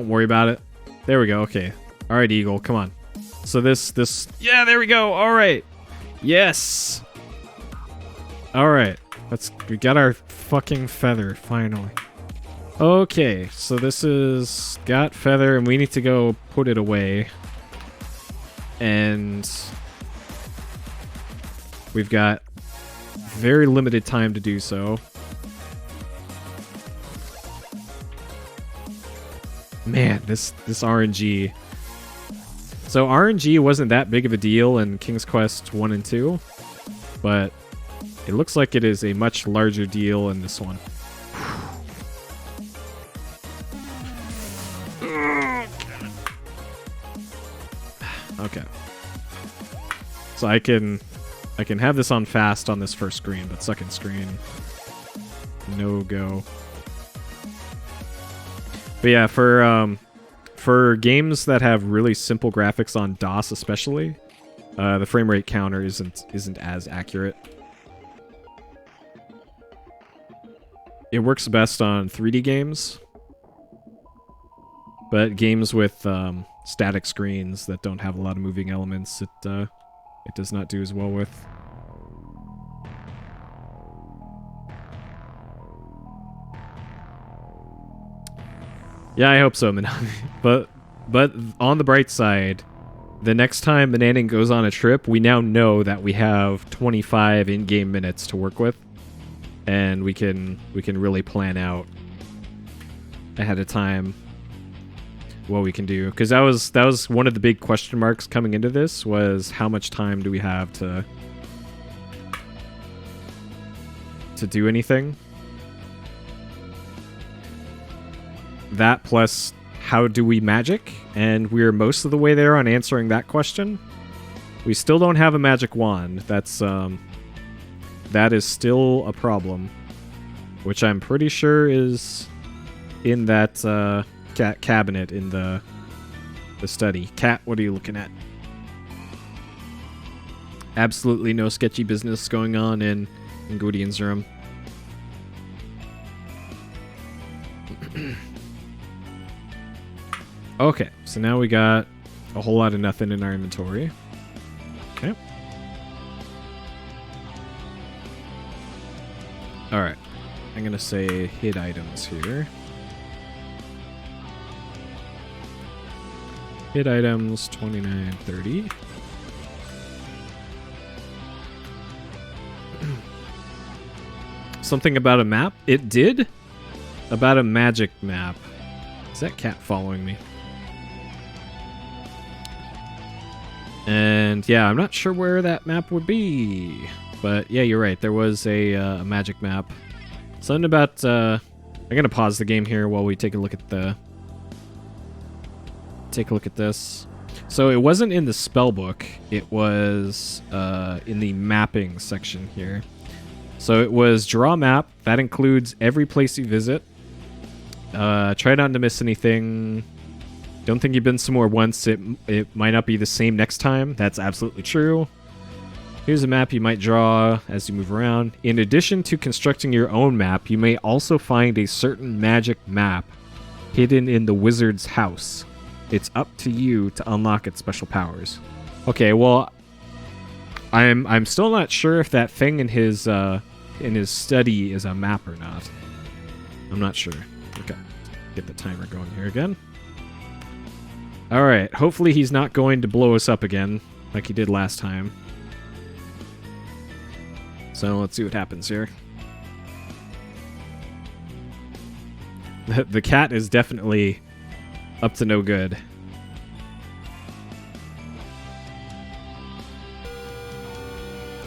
worry about it. There we go. Okay. All right, eagle, come on. So this yeah, there we go. All right. Yes. All right. We got our fucking feather finally. Okay, so this is got feather and we need to go put it away. And we've got very limited time to do so. Man, this RNG. So RNG wasn't that big of a deal in King's Quest 1 and 2, but it looks like it is a much larger deal in this one. Okay. So I can have this on fast on this first screen, but second screen, no go. But yeah, for games that have really simple graphics on DOS especially, the frame rate counter isn't as accurate. It works best on 3D games, but games with static screens that don't have a lot of moving elements, it does not do as well with. Yeah, I hope so, Manami. But on the bright side, the next time Mananang goes on a trip, we now know that we have 25 in-game minutes to work with, and we can really plan out ahead of time what we can do. Because that was one of the big question marks coming into this, was how much time do we have to do anything? That plus how do we magic? And we're most of the way there on answering that question. We still don't have a magic wand. That is still a problem, which I'm pretty sure is in that cabinet in the study. Cat, what are you looking at? Absolutely no sketchy business going on in Gwydian's room. Okay, so now we got a whole lot of nothing in our inventory. Okay. Alright. I'm gonna say hid items here. Hid items 2930. Something about a map? It did? About a magic map. Is that cat following me? And yeah, I'm not sure where that map would be. But yeah, you're right. There was a magic map. Something about... I'm going to pause the game here while we take a look at this. So it wasn't in the spell book. It was in the mapping section here. So it was draw map. That includes every place you visit. Try not to miss anything. Don't think you've been somewhere once. It might not be the same next time. That's absolutely true. Here's a map you might draw as you move around. In addition to constructing your own map, you may also find a certain magic map hidden in the wizard's house. It's up to you to unlock its special powers. Okay, well, I'm still not sure if that thing in his study is a map or not. I'm not sure. Okay, get the timer going here again. All right, hopefully he's not going to blow us up again like he did last time. So let's see what happens here. The cat is definitely up to no good.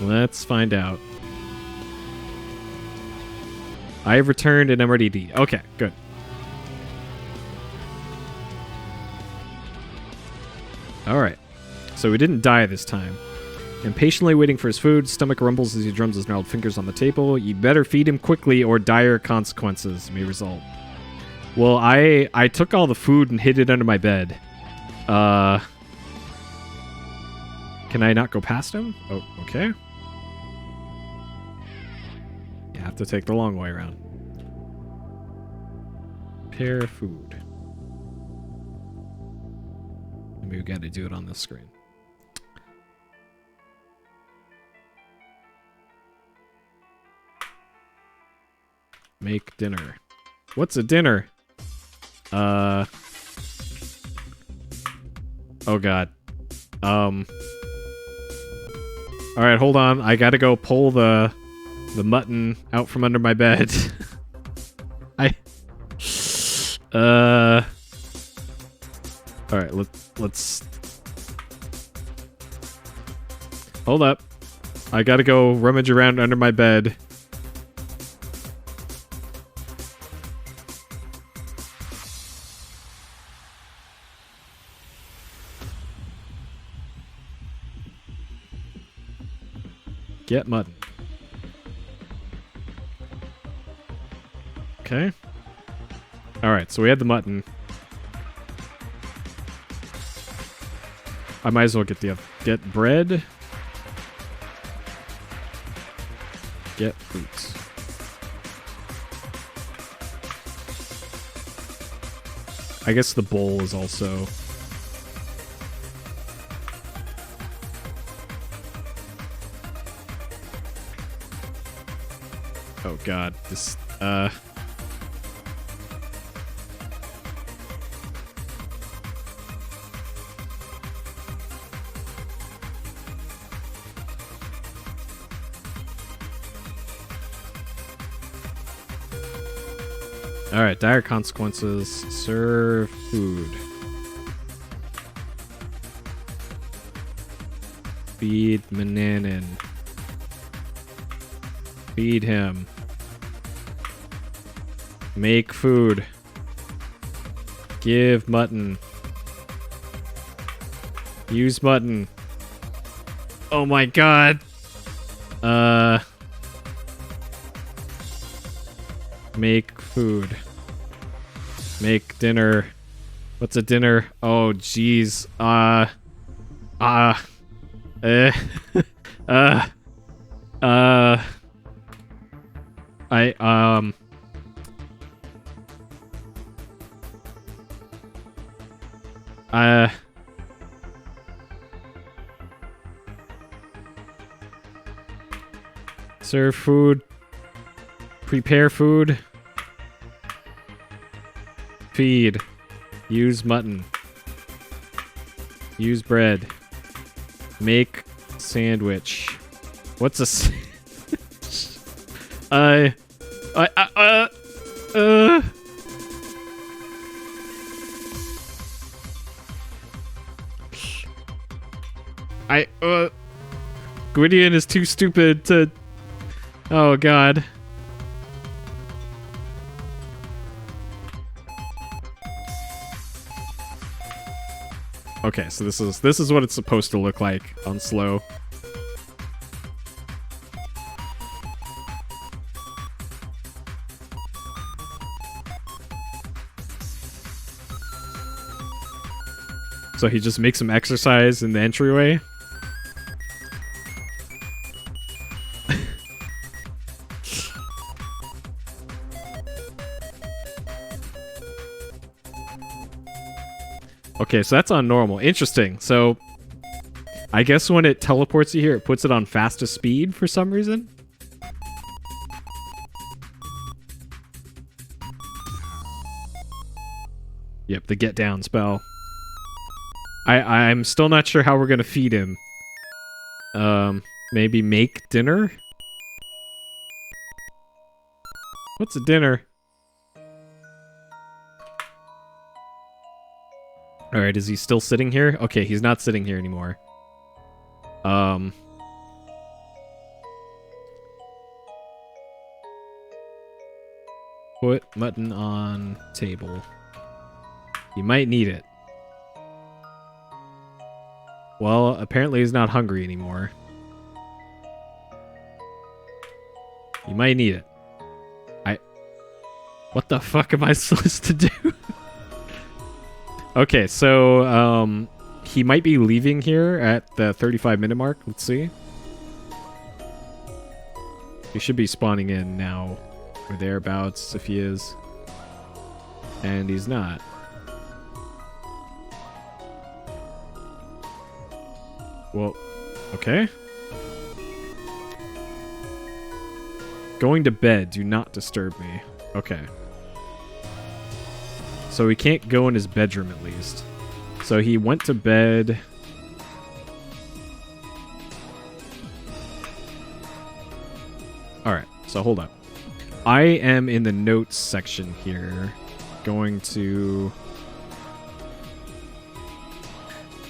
Let's find out. I have returned an MRDD. Okay, good. Alright. So we didn't die this time. Impatiently waiting for his food, stomach rumbles as he drums his gnarled fingers on the table. You'd better feed him quickly or dire consequences may result. Well, I took all the food and hid it under my bed. Can I not go past him? Oh, okay. You have to take the long way around. Prepare food. Maybe we gotta do it on this screen. Make dinner. What's a dinner? Oh god. Alright, hold on. I gotta go pull the mutton out from under my bed. Alright, let's hold up. I gotta go rummage around under my bed. Get mutton. Okay. Alright, so we had the mutton. I might as well get the get bread. Get fruits. I guess the bowl is also... Oh god, this, Alright, dire consequences. Serve food. Feed Mananin. Feed him. Make food. Give mutton. Use mutton. Oh my god. Make food. Make dinner. What's a dinner? Oh jeez. Serve food. Prepare food. Feed. Use mutton. Use bread. Make sandwich. What's a Gwydion is too stupid to... Oh god. Okay, so this is what it's supposed to look like on slow. So he just makes him exercise in the entryway. Okay, so that's on normal. Interesting. So I guess when it teleports you here, it puts it on fastest speed for some reason. Yep, the get down spell. I'm still not sure how we're gonna feed him. Maybe make dinner? What's a dinner? Alright, is he still sitting here? Okay, he's not sitting here anymore. Put mutton on table. You might need it. Well, apparently he's not hungry anymore. You might need it. What the fuck am I supposed to do? Okay, so, he might be leaving here at the 35-minute mark. Let's see. He should be spawning in now, or thereabouts, if he is. And he's not. Well, okay. Going to bed. Do not disturb me. Okay. So he can't go in his bedroom, at least. So he went to bed. Alright, so hold up. I am in the notes section here. Going to...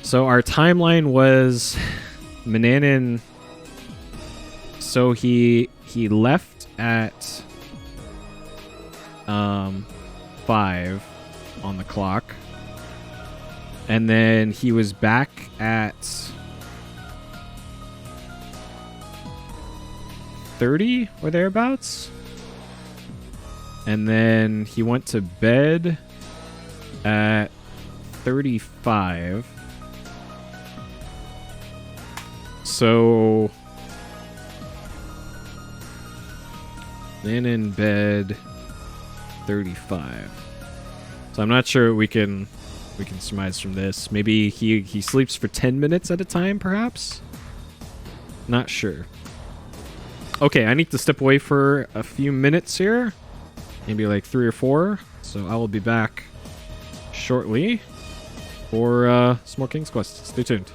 So our timeline was... Manannan... So he left at... 5 on the clock. And then he was back at 30 or thereabouts. And then he went to bed at 35. So then in bed 35. So I'm not sure we can surmise from this. Maybe he sleeps for 10 minutes at a time, perhaps? Not sure. Okay, I need to step away for a few minutes here. Maybe like 3 or 4. So I will be back shortly for some more King's Quest. Stay tuned.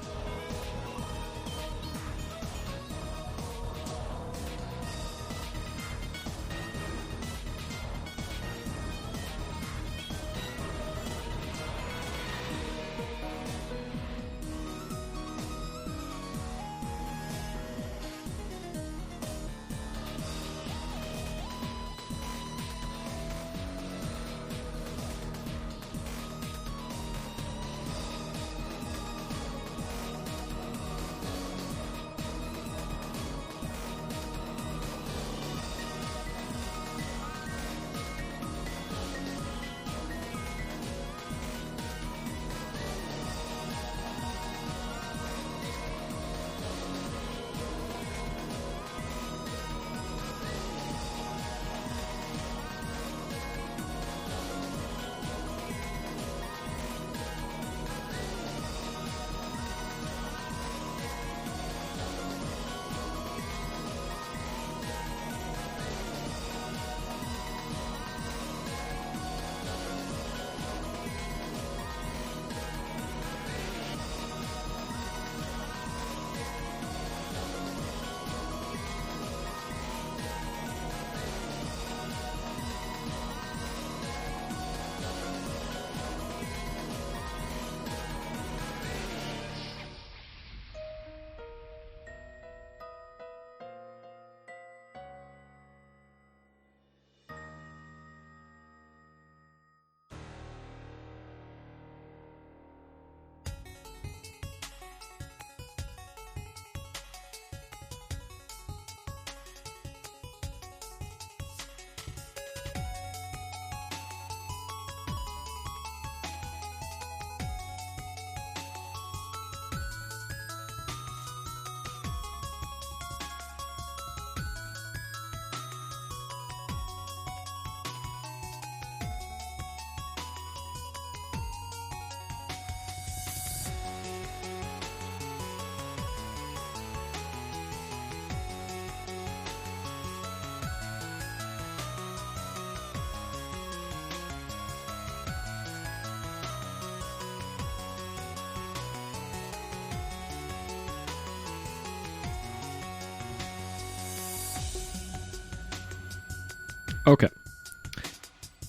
Okay.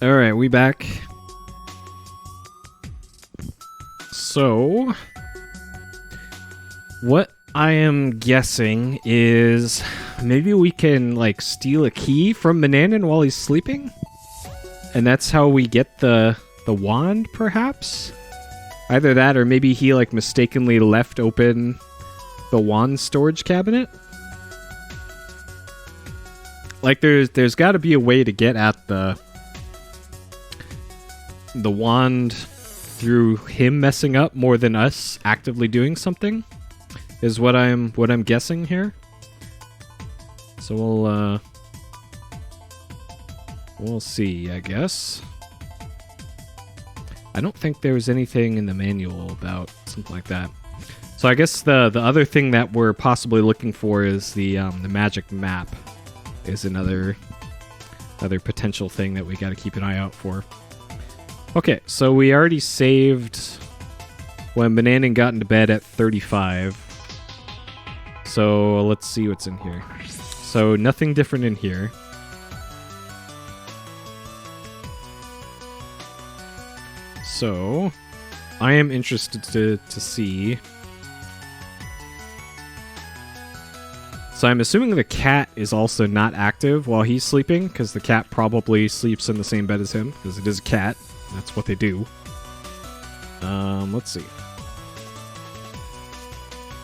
Alright, we back. So, what I am guessing is maybe we can, like, steal a key from Mananan while he's sleeping? And that's how we get the wand, perhaps? Either that, or maybe he, like, mistakenly left open the wand storage cabinet? Like, there's got to be a way to get at the wand through him messing up more than us actively doing something, is what I'm guessing here. So we'll see, I guess. I don't think there was anything in the manual about something like that. So I guess the other thing that we're possibly looking for is the magic map. Is another potential thing that we got to keep an eye out for. Okay, so we already saved when Mananan got into bed at 35. So let's see what's in here. So nothing different in here. So I am interested to see. So I'm assuming the cat is also not active while he's sleeping, because the cat probably sleeps in the same bed as him, because it is a cat. That's what they do. Let's see.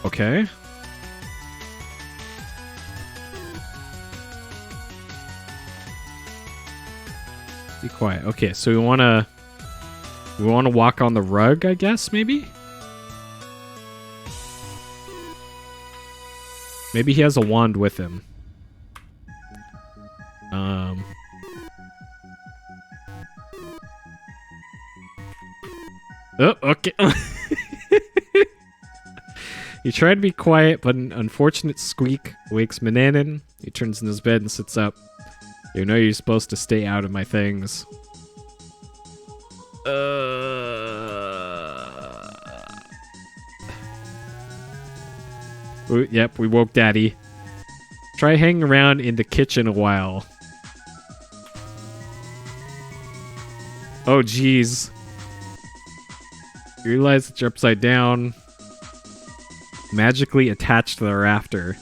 Okay. Be quiet. Okay, so we wanna walk on the rug, I guess, maybe? Maybe he has a wand with him. Oh, okay. He tried to be quiet, but an unfortunate squeak wakes Mananan. He turns in his bed and sits up. You know you're supposed to stay out of my things. Yep, we woke Daddy. Try hanging around in the kitchen a while. Oh, jeez. You realize that you're upside down. Magically attached to the rafter.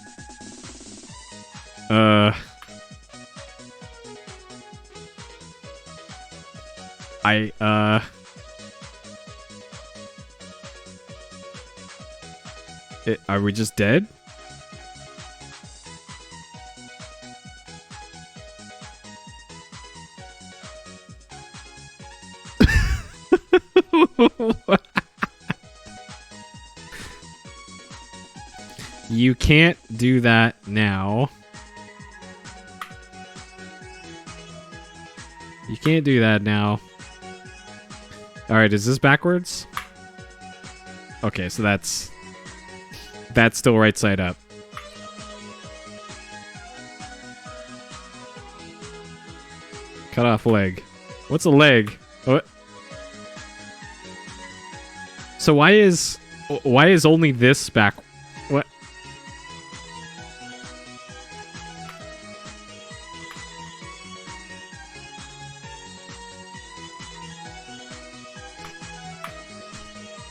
Are we just dead? You can't do that now. You can't do that now. Alright, is this backwards? Okay, so that's still right side up. Cut off leg. What's a leg? What? So why is only this back? What?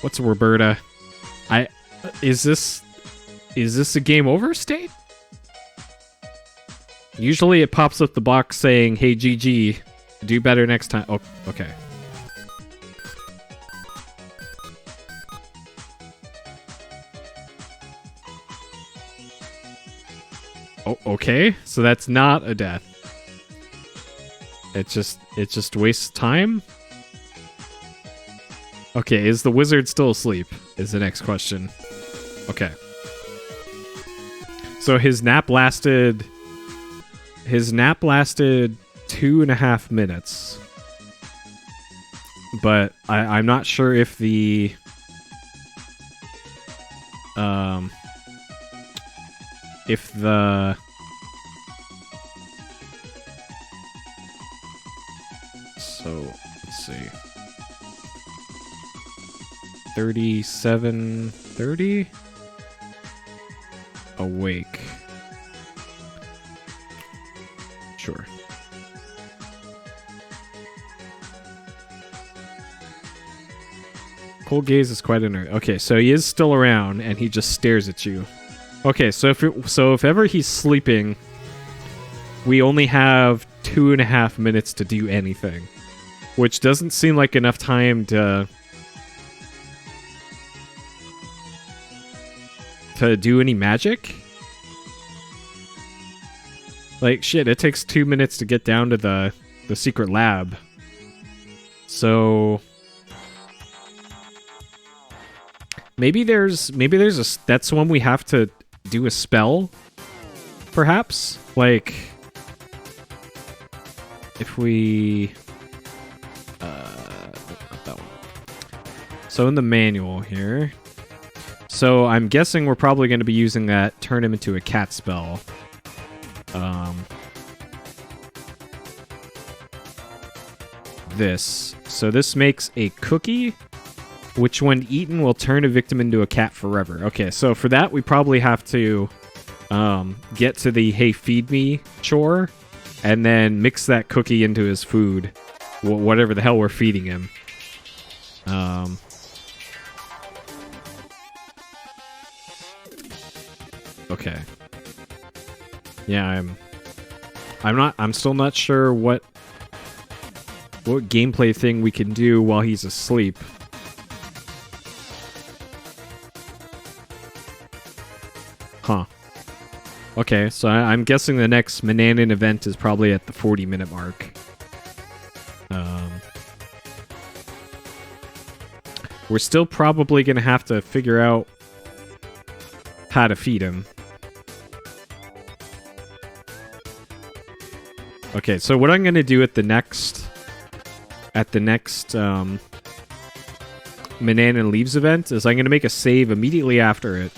What's Roberta? Is this a game over state? Usually it pops up the box saying, "Hey GG, do better next time." Oh, okay. Oh, okay. So that's not a death. It just wastes time. Okay, is the wizard still asleep? Is the next question. Okay. So his nap lasted 2.5 minutes. But I'm not sure if the so let's see. 37:30 awake. Sure. cold gaze is quite inert. Okay, so he is still around, and he just stares at you. Okay, so if ever he's sleeping, we only have 2.5 minutes to do anything, which doesn't seem like enough time to do any magic. Like, shit, it takes 2 minutes to get down to the secret lab. So maybe there's that's when we have to do a spell, perhaps? Like, if we not that one. So in the manual here. So I'm guessing we're probably going to be using that turn him into a cat spell. So this makes a cookie, which when eaten will turn a victim into a cat forever. Okay, so for that we probably have to get to the hey feed me chore and then mix that cookie into his food, whatever the hell we're feeding him. Okay. Yeah, I'm still not sure what gameplay thing we can do while he's asleep. Huh. Okay, so I'm guessing the next Manannan event is probably at the 40-minute mark. We're still probably going to have to figure out how to feed him. Okay, so what I'm going to do at the next Manannan Leaves event is I'm going to make a save immediately after it.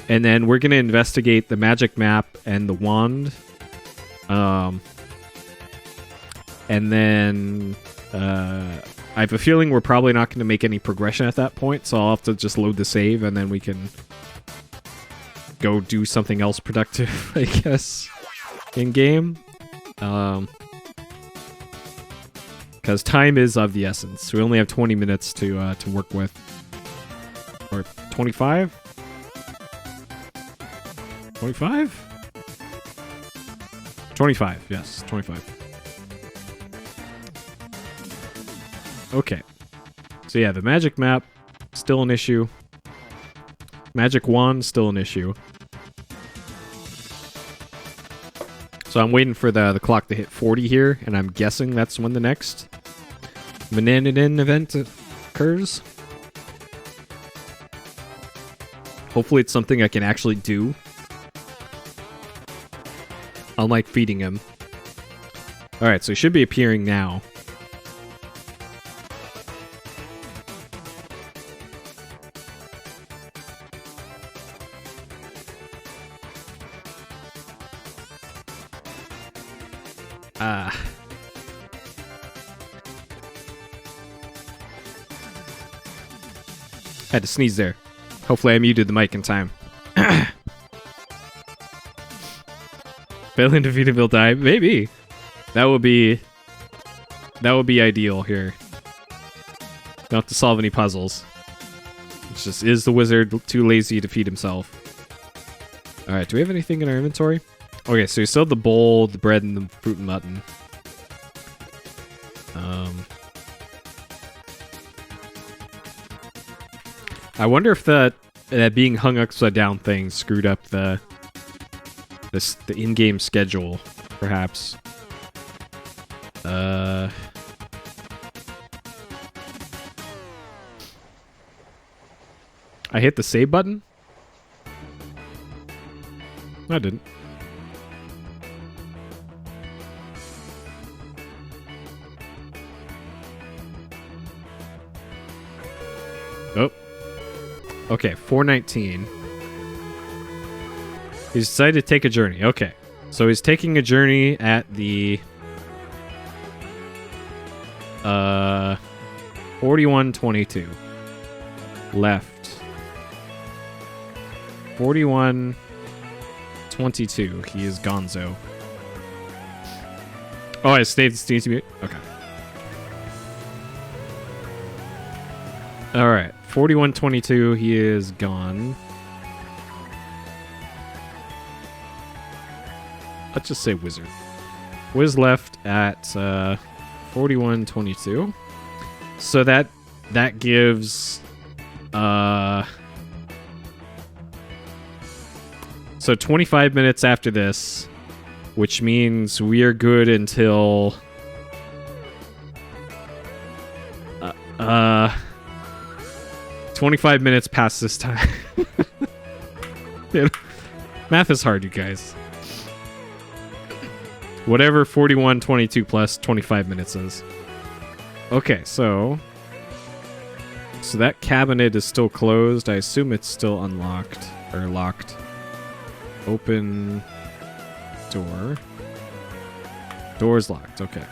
And then we're going to investigate the magic map and the wand. And then I have a feeling we're probably not going to make any progression at that point, so I'll have to just load the save and then we can go do something else productive, I guess, in-game. Because time is of the essence. We only have 20 minutes to work with. Or 25? 25? 25, yes, 25. Okay. So yeah, the magic map, still an issue. Magic wand, still an issue. So I'm waiting for the clock to hit 40 here, and I'm guessing that's when the next Manannan event occurs. Hopefully it's something I can actually do. Unlike feeding him. Alright, so he should be appearing now. Had to sneeze there. Hopefully I muted the mic in time. Failing to feed him, he'll die. Maybe. That would be ideal here. Don't have to solve any puzzles. It's just, is the wizard too lazy to feed himself? Alright, do we have anything in our inventory? Okay, so we still have the bowl, the bread, and the fruit and mutton. I wonder if that being hung upside down thing screwed up the in-game schedule, perhaps. I hit the save button? I didn't. Oh. Okay, 419. He's decided to take a journey. Okay. So he's taking a journey at the 4122. Left. 4122. He is Gonzo. Oh, I stayed to be. Okay. Alright. 4122, he is gone. Let's just say wizard. Wiz left at 4122. So that gives so 25 minutes after this, which means we are good until 25 minutes past this time. Math is hard, you guys. Whatever 4122 plus 25 minutes is. Okay, so that cabinet is still closed. I assume it's still unlocked or locked. Open door. Door's locked. Okay.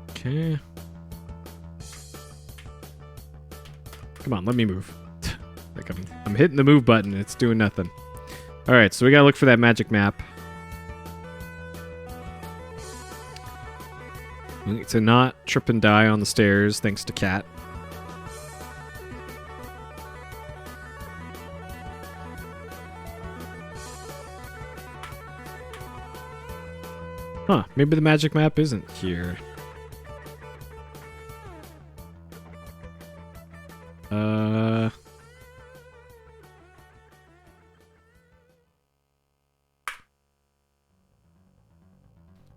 Okay. Come on, let me move. Like I'm hitting the move button, it's doing nothing. All right, so we gotta look for that magic map. To not trip and die on the stairs, thanks to Cat. Huh, maybe the magic map isn't here.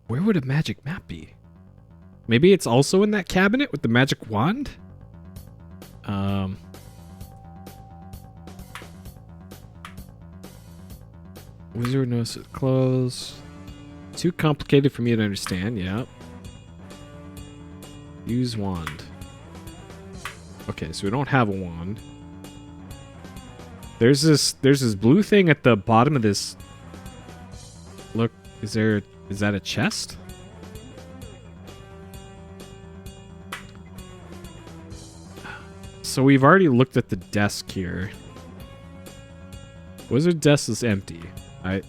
Where would a magic map be? Maybe it's also in that cabinet with the magic wand? Wizard knows it's closed. Too complicated for me to understand, yeah. Use wand. Okay, so we don't have a wand. There's this blue thing at the bottom of this. Look, is that a chest? So we've already looked at the desk here. Wizard desk is empty. I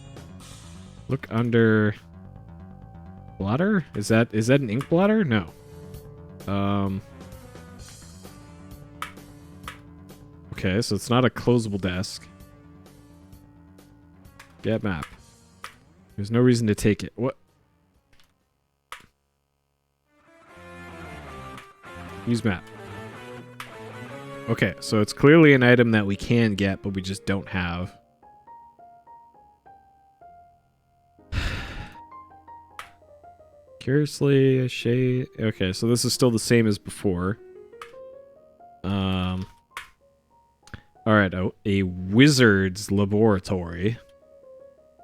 look under blotter? Is that an ink blotter? No. Okay, so it's not a closable desk. Get map. There's no reason to take it. What? Use map. Okay, so it's clearly an item that we can get, but we just don't have. Curiously, a shade. Okay, so this is still the same as before. Alright, a wizard's laboratory.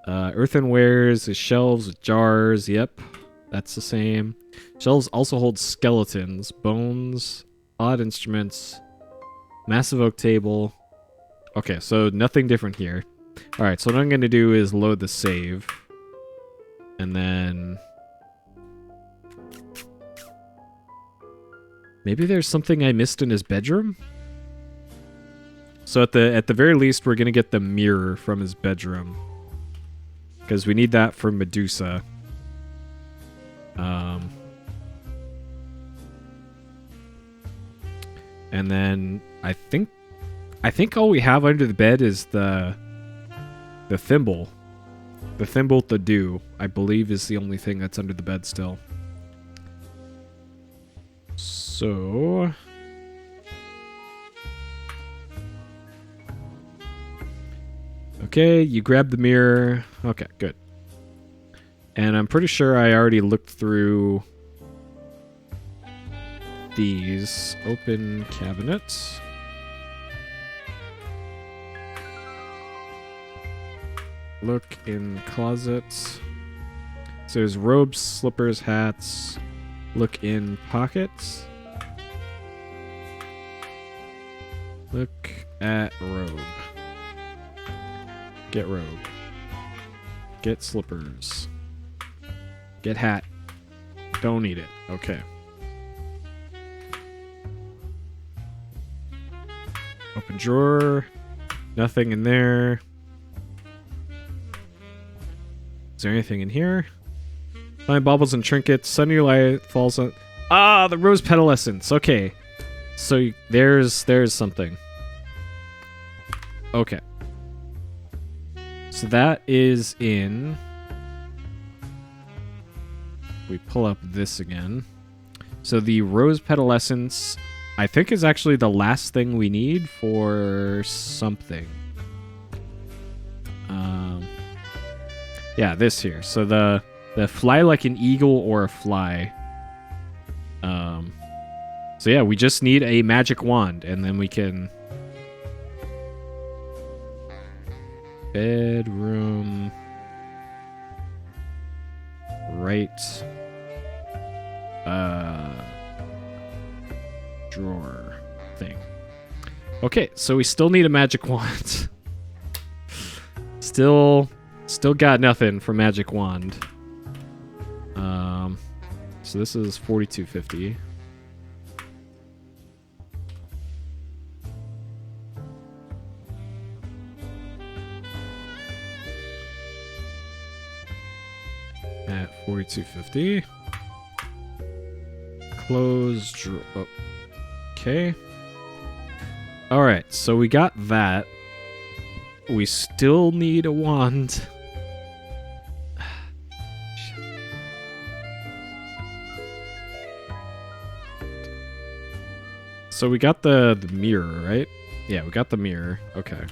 Earthenwares is shelves with jars. Yep, that's the same. Shelves also hold skeletons, bones, odd instruments, massive oak table. Okay, so nothing different here. Alright, so what I'm going to do is load the save. And then maybe there's something I missed in his bedroom? So at the very least, we're going to get the mirror from his bedroom. Because we need that for Medusa. And then I think all we have under the bed is the thimble. The thimble to do, I believe, is the only thing that's under the bed still. So okay, you grab the mirror. Okay, good. And I'm pretty sure I already looked through these. Open cabinets. Look in closets. So there's robes, slippers, hats. Look in pockets. Look at robe. Get robe. Get slippers. Get hat. Don't need it. Okay. Open drawer. Nothing in there. Is there anything in here? Find baubles and trinkets. Sunny light falls on... Ah, the rose petal essence. Okay. So there's something. Okay. So that is in... We pull up this again. So the rose petal essence, I think, is actually the last thing we need for something. Yeah, this here. So the fly like an eagle or a fly. So yeah, we just need a magic wand, and then we can... Bedroom... Right... Drawer thing. Okay, so we still need a magic wand. Still got nothing for magic wand. So this is 4250. At 4250. Close drawer. Oh. Okay. Alright, so we got that. We still need a wand. So we got the mirror, right? Yeah, we got the mirror. Okay.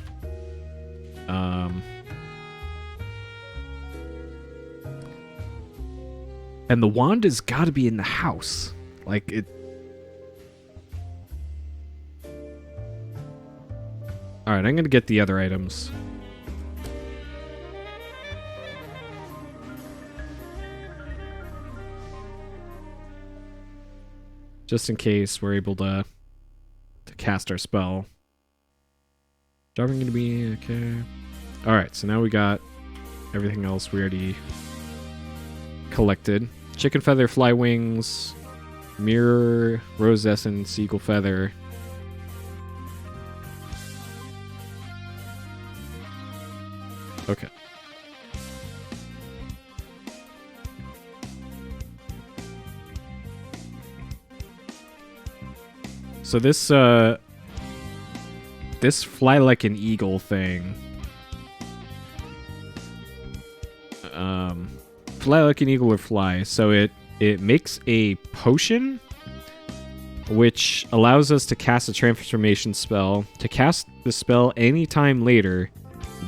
And the wand has got to be in the house. Like, it... Alright, I'm going to get the other items. Just in case we're able to cast our spell. Dropping going to be... Okay. Alright, so now we got everything else we already collected. Chicken feather, fly wings, mirror, rose essence, eagle feather. Okay. So this this fly like an eagle thing. Fly like an eagle or fly. So it makes a potion which allows us to cast a transformation spell. To cast the spell anytime later,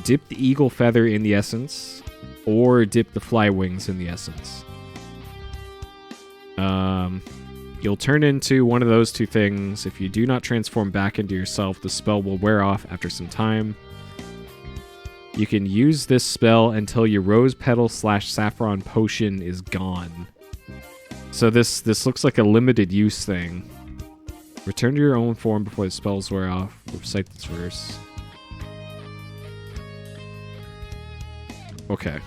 dip the eagle feather in the essence, or dip the fly wings in the essence. You'll turn into one of those two things. If you do not transform back into yourself, the spell will wear off after some time. You can use this spell until your rose petal / saffron potion is gone. So this looks like a limited use thing. Return to your own form before the spells wear off. Recite this verse. Okay.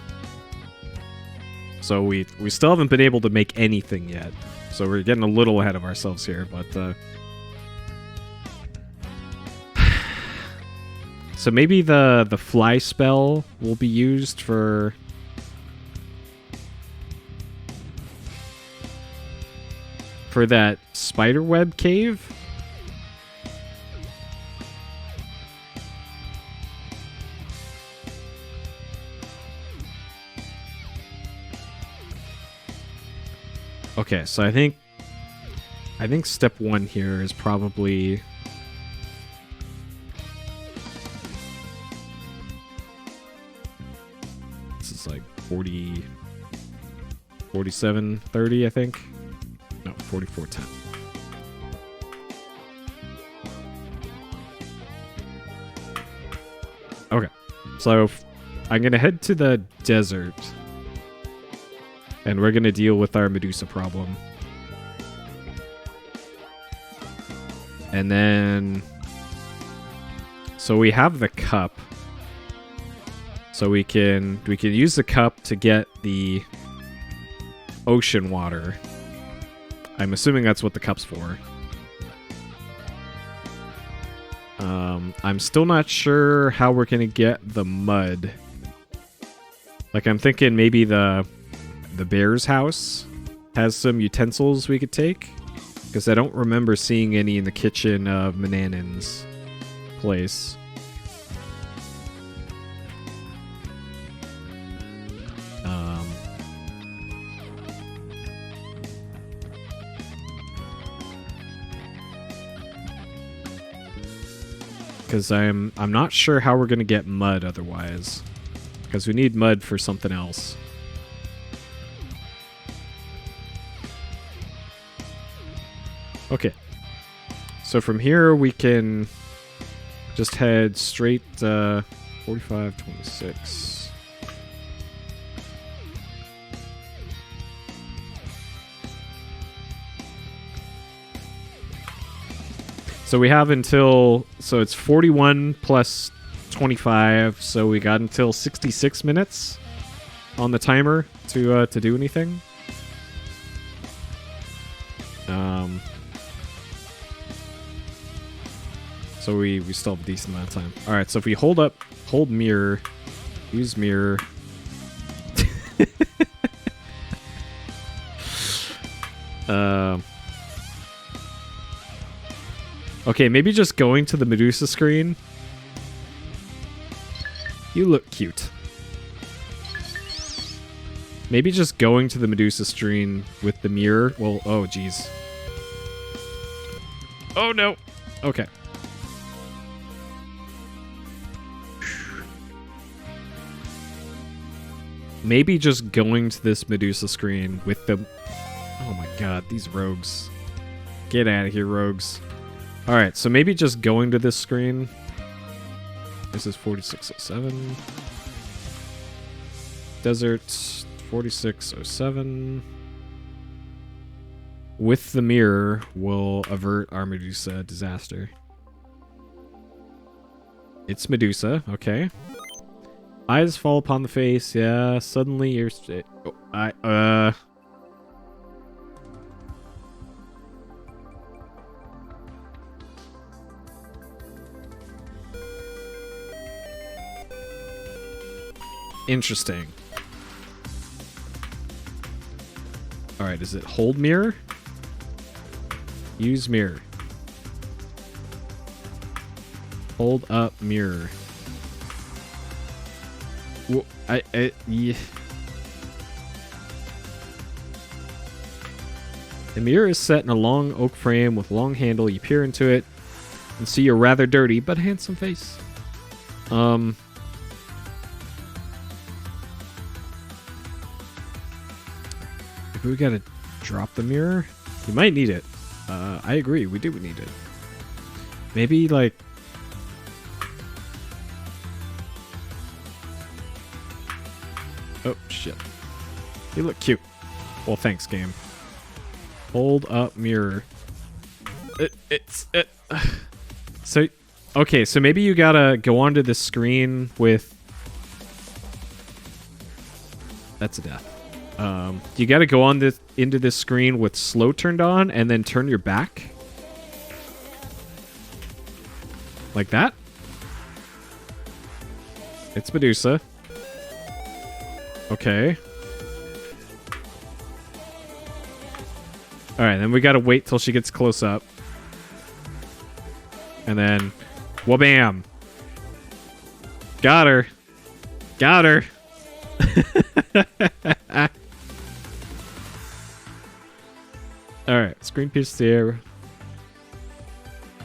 So we still haven't been able to make anything yet. So we're getting a little ahead of ourselves here, but so maybe the fly spell will be used for that spiderweb cave. Okay, so I think step 1 here is probably this is like 40 47:30, I think. No, 44:10. Okay. So I'm going to head to the desert. And we're going to deal with our Medusa problem. And then... So we have the cup. So we can use the cup to get the ocean water. I'm assuming that's what the cup's for. I'm still not sure how we're gonna get the mud. Like, I'm thinking maybe the bear's house has some utensils we could take, because I don't remember seeing any in the kitchen of Mananin's place. Because I'm not sure how we're gonna get mud otherwise, because we need mud for something else. Okay, so from here we can just head straight 45, 26. So we have until, so it's 41 plus 25, so we got until 66 minutes on the timer to do anything. So we still have a decent amount of time. All right, so if we hold mirror, use mirror. Okay, maybe just going to the Medusa screen. You look cute. Maybe just going to the Medusa screen with the mirror. Well, oh, geez. Oh, no. Okay. Maybe just going to this Medusa screen with the... Oh my god, these rogues. Get out of here, rogues. Alright, so maybe just going to this screen. This is 4607. Desert, 4607. With the mirror, we'll avert our Medusa disaster. It's Medusa, okay. Eyes fall upon the face, yeah, suddenly you're... Interesting. Alright, is it hold mirror? Use mirror. Hold up mirror. Well, yeah. The mirror is set in a long oak frame with long handle. You peer into it and see a rather dirty but handsome face. We gotta drop the mirror. You might need it. I agree. We do need it. Maybe like. Oh shit! You look cute. Well, thanks, game. Hold up mirror. So, okay. So maybe you gotta go onto the screen with. That's a death. You got to go on into this screen with slow turned on and then turn your back. Like that. It's Medusa. Okay. Alright, then we got to wait till she gets close up. And then... Wha-bam! Got her! Got her! Alright, screen pierce the air.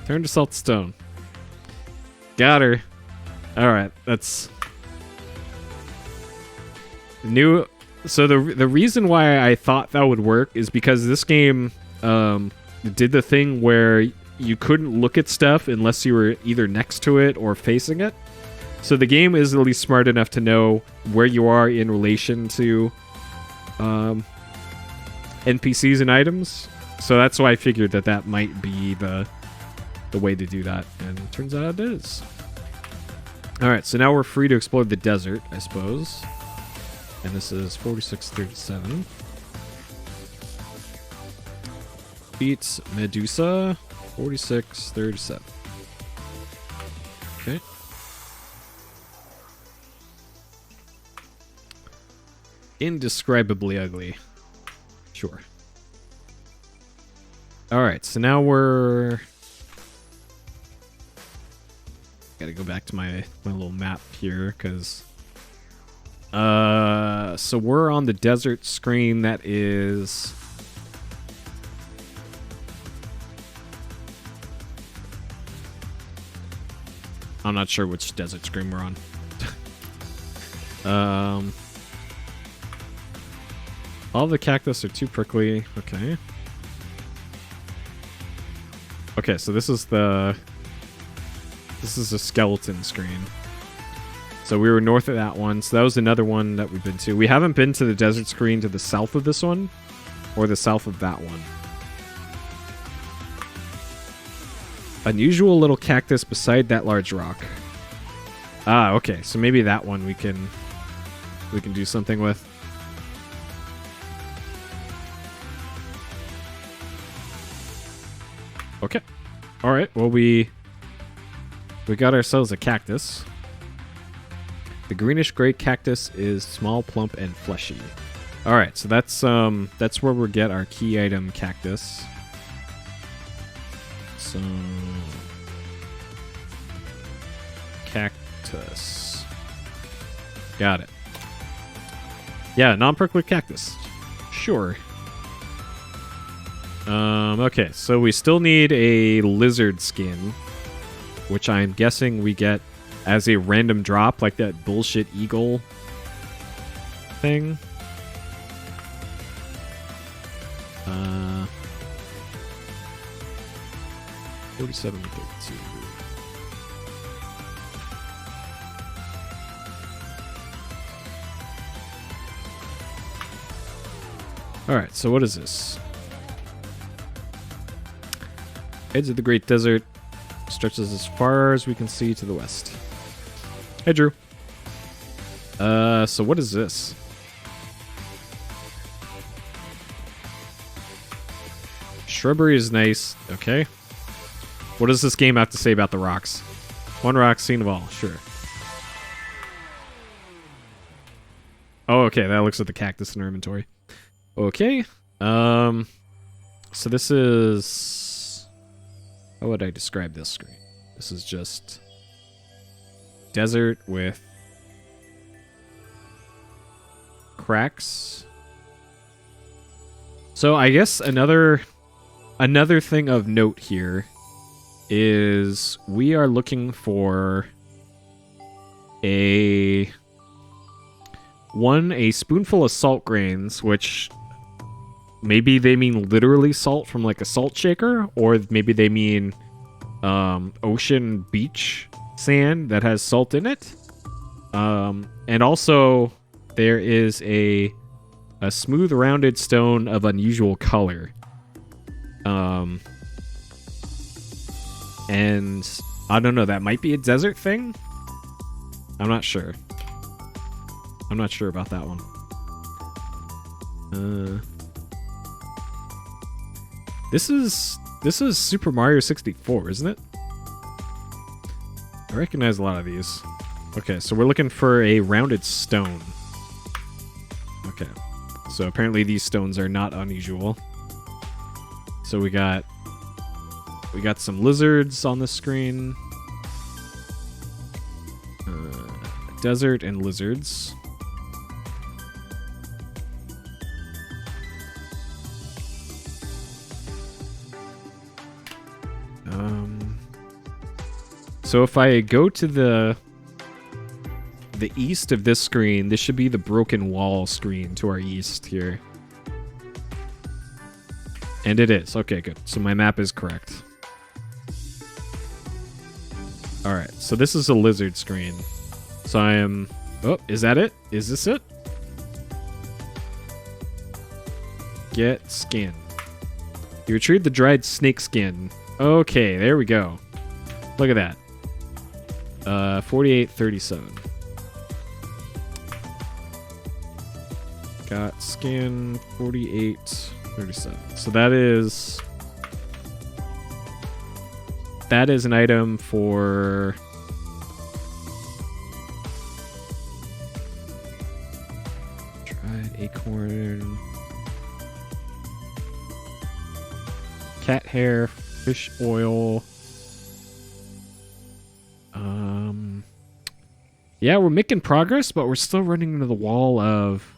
Turn to salt stone. Got her. Alright, that's... New... So the reason why I thought that would work is because this game did the thing where you couldn't look at stuff unless you were either next to it or facing it. So the game is at least smart enough to know where you are in relation to NPCs and items. So that's why I figured that might be the way to do that. And it turns out it is. Alright, so now we're free to explore the desert, I suppose. And this is 4637. Beats Medusa, 4637. indescribably ugly. Sure. Alright, so now we're... Gotta go back to my little map here, because... so we're on the desert screen that is... I'm not sure which desert screen we're on. All the cactus are too prickly. Okay. Okay, so this is the skeleton screen. So we were north of that one. So that was another one that we've been to. We haven't been to the desert screen to the south of this one, or the south of that one. Unusual little cactus beside that large rock. Ah, okay. So maybe that one we can do something with. Okay. All right. Well, we got ourselves a cactus. The greenish-gray cactus is small, plump, and fleshy. All right. So that's where we'll get our key item cactus. So cactus. Got it. Yeah, non-prickly cactus. Sure. Okay, so we still need a lizard skin, which I'm guessing we get as a random drop, like that bullshit eagle thing. 47 to 32. Alright, so what is this? Edge of the Great Desert stretches as far as we can see to the west. Hey, Drew. So what is this? Shrubbery is nice. Okay. What does this game have to say about the rocks? One rock seen of all. Sure. Oh, okay. That looks at the cactus in our inventory. Okay. So this is... How would I describe this screen? This is just desert with cracks. So I guess another thing of note here is we are looking for a spoonful of salt grains, which maybe they mean literally salt from like a salt shaker, or maybe they mean ocean beach sand that has salt in it. And also there is a smooth rounded stone of unusual color. And I don't know, that might be a desert thing? I'm not sure. I'm not sure about that one. This is Super Mario 64, isn't it? I recognize a lot of these. Okay, so we're looking for a rounded stone. Okay. So apparently these stones are not unusual. So we got some lizards on the screen. Desert and lizards. So if I go to the east of this screen, this should be the broken wall screen to our east here. And it is. Okay, good. So my map is correct. Alright, so this is a lizard screen. So I am... Oh, is that it? Is this it? Get skin. You retrieve the dried snake skin. Okay, there we go. Look at that. 4837. Got skin 4837. So that is an item for Right, acorn. Cat hair, fish oil. Yeah, we're making progress, but we're still running into the wall of...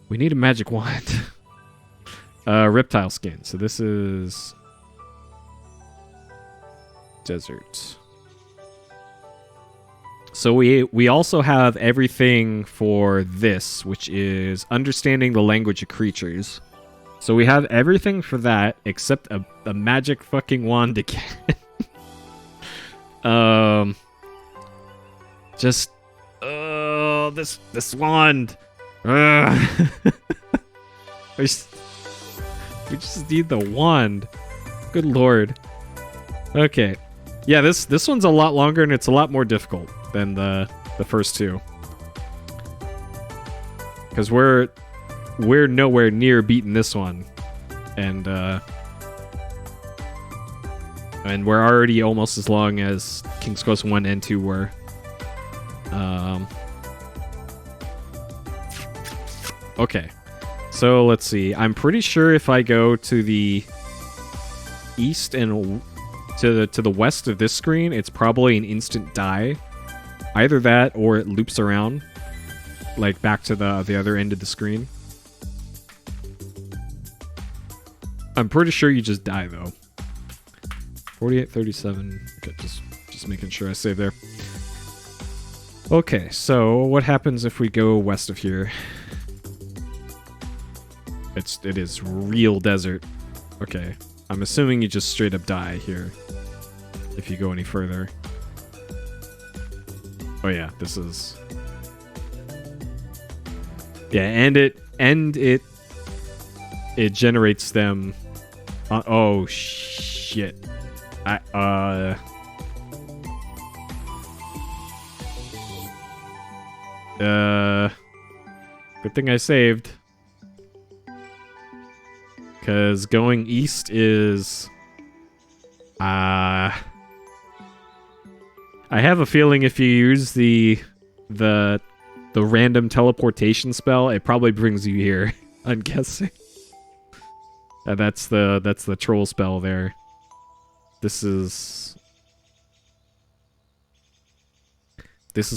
We need a magic wand. Reptile skin. So this is... Desert. So we also have everything for this, which is understanding the language of creatures. So we have everything for that, except a magic fucking wand again. Just this wand. we just need the wand. Good lord. Okay. Yeah, this one's a lot longer and it's a lot more difficult than the first two. Cuz we're nowhere near beating this one. And we're already almost as long as King's Quest 1 and 2 were. Okay. So let's see. I'm pretty sure if I go to the east and to the west of this screen, it's probably an instant die. Either that or it loops around like back to the other end of the screen. I'm pretty sure you just die though. 4837. Okay, just making sure I save there. Okay, so what happens if we go west of here? It is real desert. Okay. I'm assuming you just straight up die here if you go any further. Oh yeah, this is... Yeah, and it generates them on... Oh shit. Good thing I saved. Because going east is... I have a feeling if you use the random teleportation spell, it probably brings you here. I'm guessing. That's the troll spell there. This is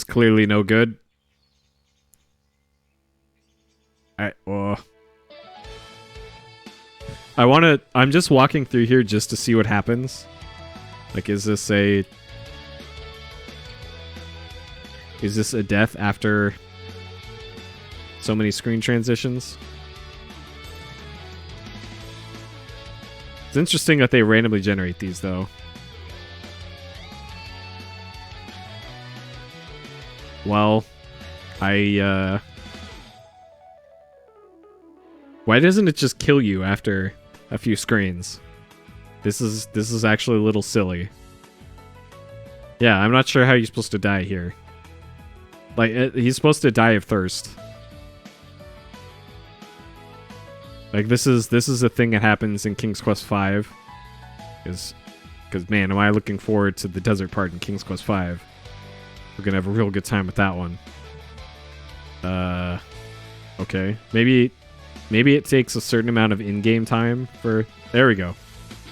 clearly no good. I'm just walking through here just to see what happens. Like, is this a death after so many screen transitions? It's interesting that they randomly generate these, though. Well, why doesn't it just kill you after a few screens? This is actually a little silly. Yeah, I'm not sure how you're supposed to die here. Like, he's supposed to die of thirst. Like, this is a thing that happens in King's Quest V. Because man, am I looking forward to the desert part in King's Quest V. We're gonna have a real good time with that one. Okay. Maybe it takes a certain amount of in-game time for... There we go.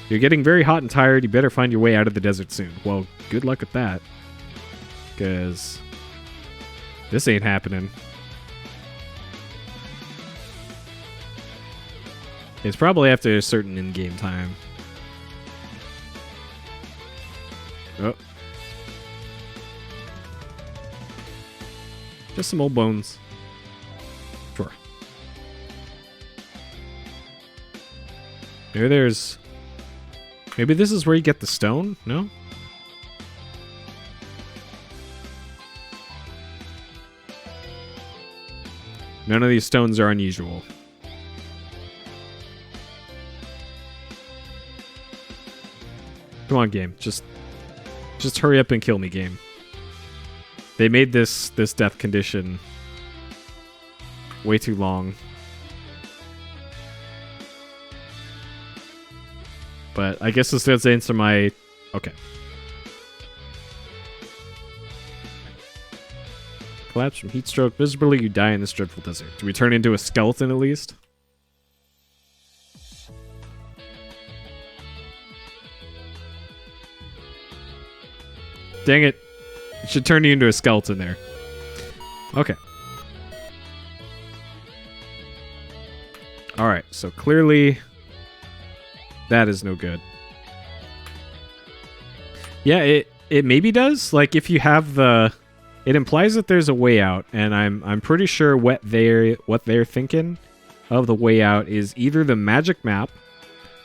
You're getting very hot and tired. You better find your way out of the desert soon. Well, good luck with that. Because this ain't happening. It's probably after a certain in-game time. Oh. Just some old bones. Sure. Maybe this is where you get the stone? No? None of these stones are unusual. Come on, game. Just hurry up and kill me, game. They made this death condition way too long. But I guess this does answer my... Okay. Come collapse from heat stroke. Visibly, you die in this dreadful desert. Do we turn into a skeleton at least? Dang it. It should turn you into a skeleton there. Okay. Alright, so clearly that is no good. Yeah, it maybe does. Like if you have the, it implies that there's a way out, and I'm pretty sure what they're thinking of the way out is either the magic map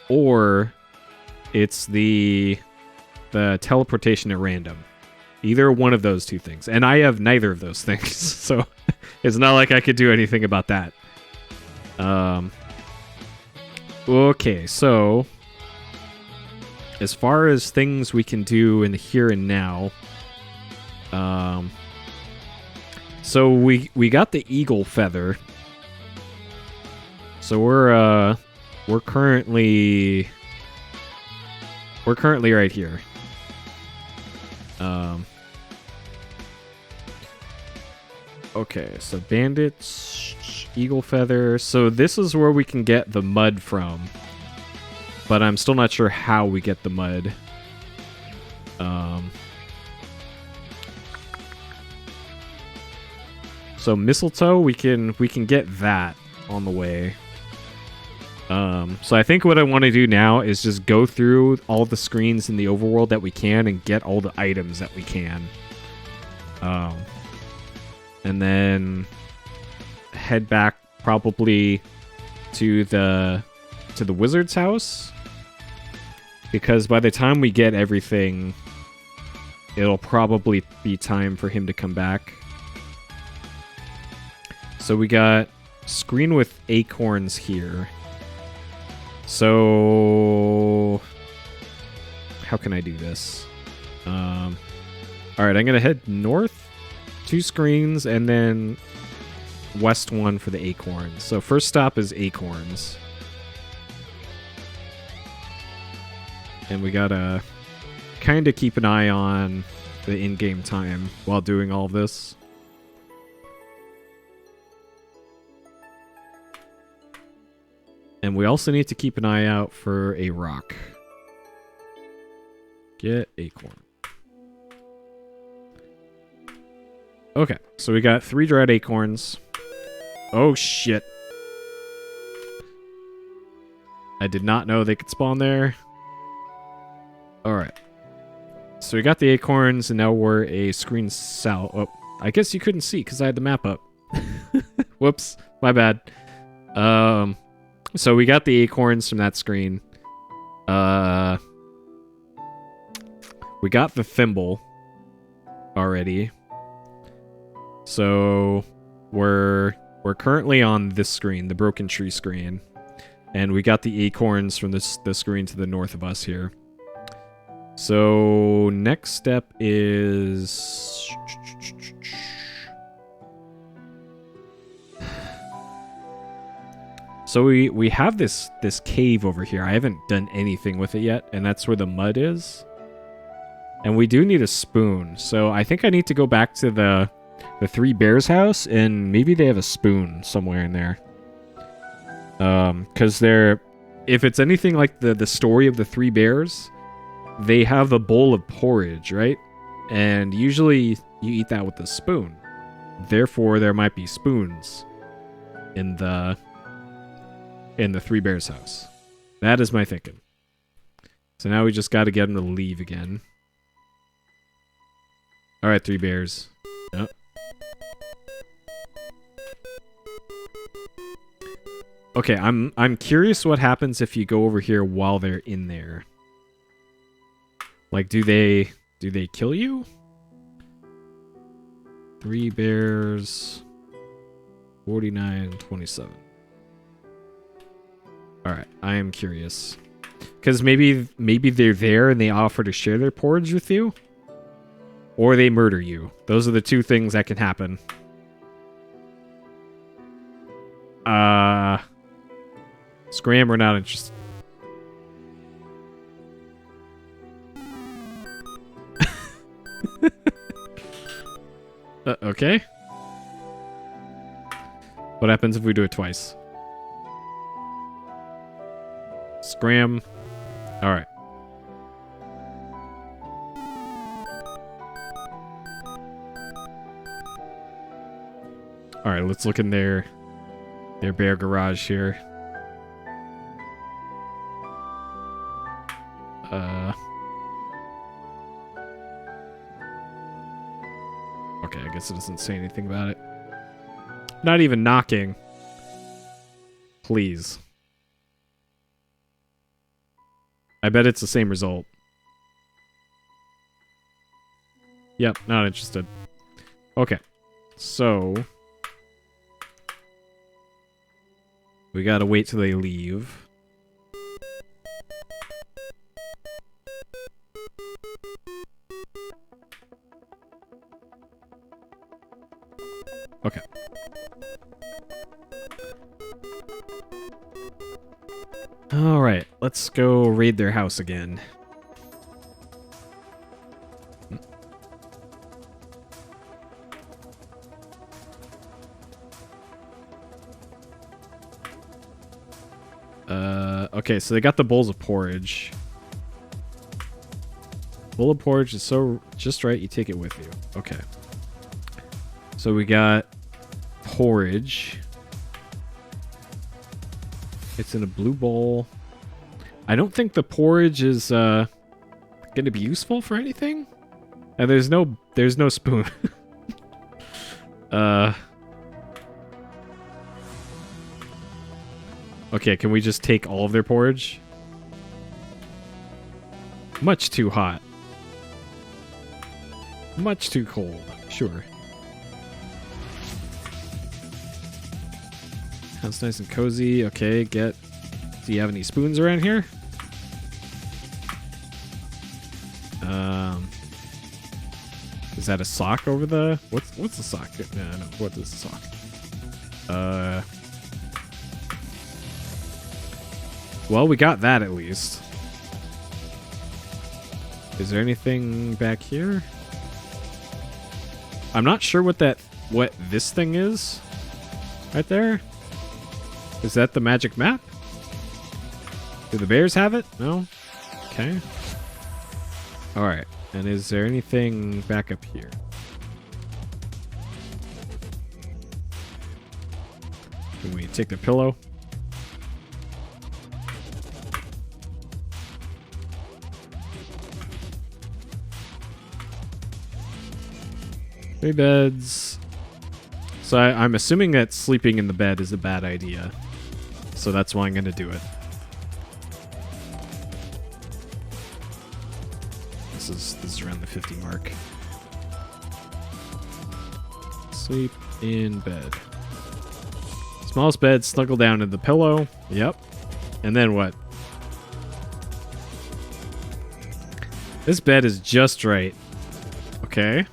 or it's the teleportation at random. Either one of those two things. And I have neither of those things, so it's not like I could do anything about that. Okay, so as far as things we can do in the here and now, so we got the eagle feather. So we're currently right here. Okay, so bandits, eagle feather. So this is where we can get the mud from. But I'm still not sure how we get the mud. So mistletoe, we can get that on the way. So I think what I want to do now is just go through all the screens in the overworld that we can and get all the items that we can. And then head back probably to the wizard's house, because by the time we get everything, it'll probably be time for him to come back. So we got screen with acorns here. So how can I do this? All right, I'm gonna head north, 2 screens, and then west 1 for the acorns. So first stop is acorns. And we gotta kind of keep an eye on the in-game time while doing all this. And we also need to keep an eye out for a rock. Get acorn. Okay, so we got 3 dried acorns. Oh shit. I did not know they could spawn there. Alright. So we got the acorns, and now we're a screen south. Oh, I guess you couldn't see because I had the map up. Whoops, my bad. So we got the acorns from that screen. We got the thimble already. So we're currently on this screen, the broken tree screen, and we got the acorns from the screen to the north of us here. So next step is so we have this cave over here. I haven't done anything with it yet, and that's where the mud is. And we do need a spoon, so I think I need to go back to the 3 bears house, and maybe they have a spoon somewhere in there. Because if it's anything like the story of the 3 bears, they have a bowl of porridge, right? And usually you eat that with a spoon. Therefore, there might be spoons in the 3 bears house. That is my thinking. So now we just got to get them to leave again. All right, 3 bears. Yep. Okay, I'm curious what happens if you go over here while they're in there. Like, do they kill you? 3 bears, 49, 27. All right, I am curious, because maybe they're there and they offer to share their porridge with you, or they murder you. Those are the 2 things that can happen. Scram, we're not interested. Okay. What happens if we do it twice? Scram. Alright. Alright, let's look in their bear garage here. Okay, I guess it doesn't say anything about it. Not even knocking. Please. I bet it's the same result. Yep, not interested. Okay. So we gotta wait till they leave. Okay. Alright, let's go raid their house again. Okay, so they got the bowls of porridge. Bowl of porridge is so just right, you take it with you. Okay. So we got porridge. It's in a blue bowl. I don't think the porridge is going to be useful for anything. And there's no spoon. Okay, can we just take all of their porridge? Much too hot. Much too cold. Sure. Sounds nice and cozy. Okay, get... Do you have any spoons around here? Is that a sock over the... What's the sock? No, what is the sock? Well, we got that at least. Is there anything back here? I'm not sure what this thing is. Right there. Is that the magic map? Do the bears have it? No? Okay. Alright. And is there anything back up here? Can we take the pillow? Three beds. So I'm assuming that sleeping in the bed is a bad idea. So that's why I'm going to do it. This is around the 50 mark. Sleep in bed. Smallest bed, snuggle down in the pillow. Yep. And then what? This bed is just right. Okay.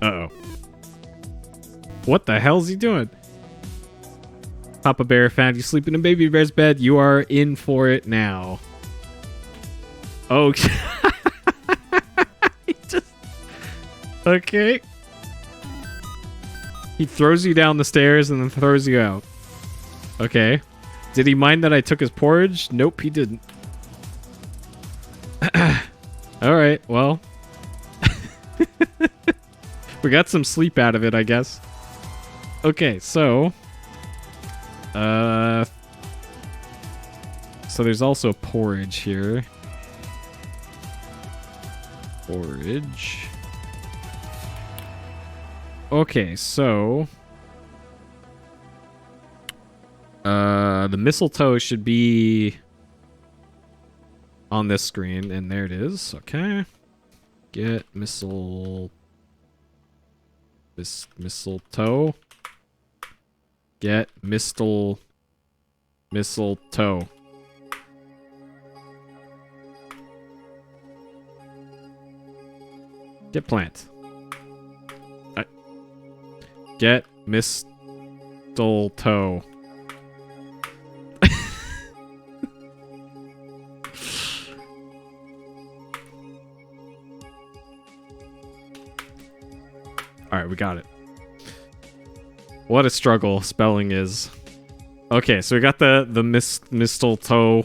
Uh-oh. What the hell's he doing? Papa Bear found you sleeping in Baby Bear's bed. You are in for it now. Oh. Okay. He throws you down the stairs and then throws you out. Okay. Did he mind that I took his porridge? Nope, he didn't. Alright, well. We got some sleep out of it, I guess. Okay, so... So there's also porridge here. Porridge. Okay, so... the mistletoe should be... on this screen, and there it is. Okay. Get mistletoe. Get mistletoe. Get plant. Get mistletoe. Alright, we got it. What a struggle spelling is. Okay, so we got the mistletoe.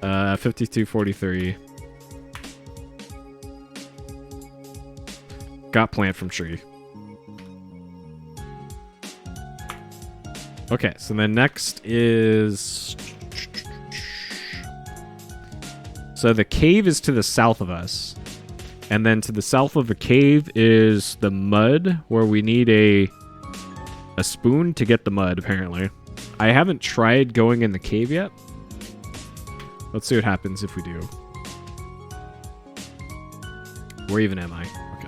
5243. Got plant from tree. Okay, so then next is... So the cave is to the south of us. And then to the south of the cave is the mud, where we need a spoon to get the mud, apparently. I haven't tried going in the cave yet. Let's see what happens if we do. Where even am I? Okay.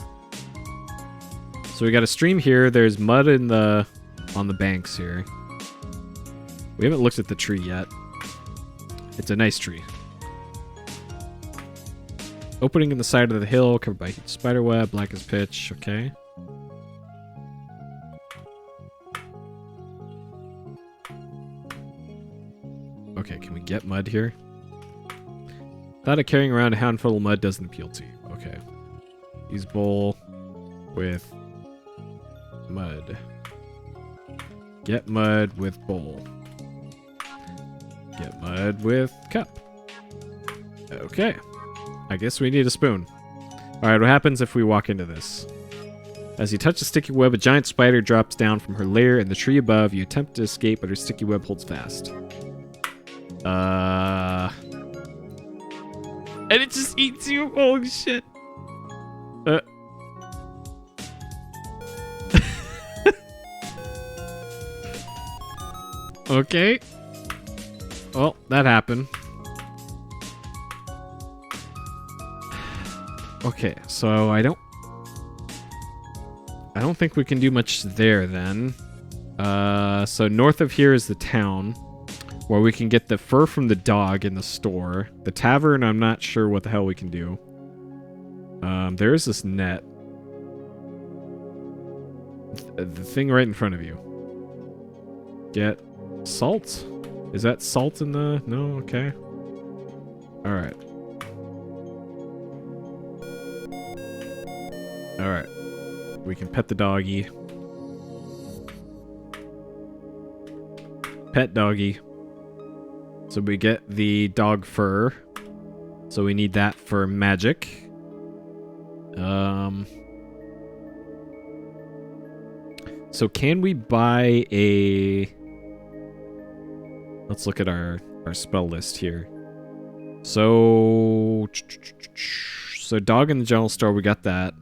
So we got a stream here. There's mud on the banks here. We haven't looked at the tree yet. It's a nice tree. Opening in the side of the hill, covered by huge spider web, black as pitch. Okay. Okay, can we get mud here? Thought of carrying around a handful of mud doesn't appeal to you. Okay. Use bowl with mud. Get mud with bowl. Get mud with cup. Okay. I guess we need a spoon. Alright, what happens if we walk into this? As you touch the sticky web, a giant spider drops down from her lair in the tree above. You attempt to escape, but her sticky web holds fast. And it just eats you? Holy shit. Okay. Well, that happened. Okay, so I don't think we can do much there then. So north of here is the town, where we can get the fur from the dog in the store. The tavern, I'm not sure what the hell we can do. There is this net. The thing right in front of you. Get salt? Is that salt in the... No? Okay. Alright. Alright. We can pet the doggy. Pet doggy. So we get the dog fur. So we need that for magic. So can we buy a... Let's look at our spell list here. So dog in the general store, we got that.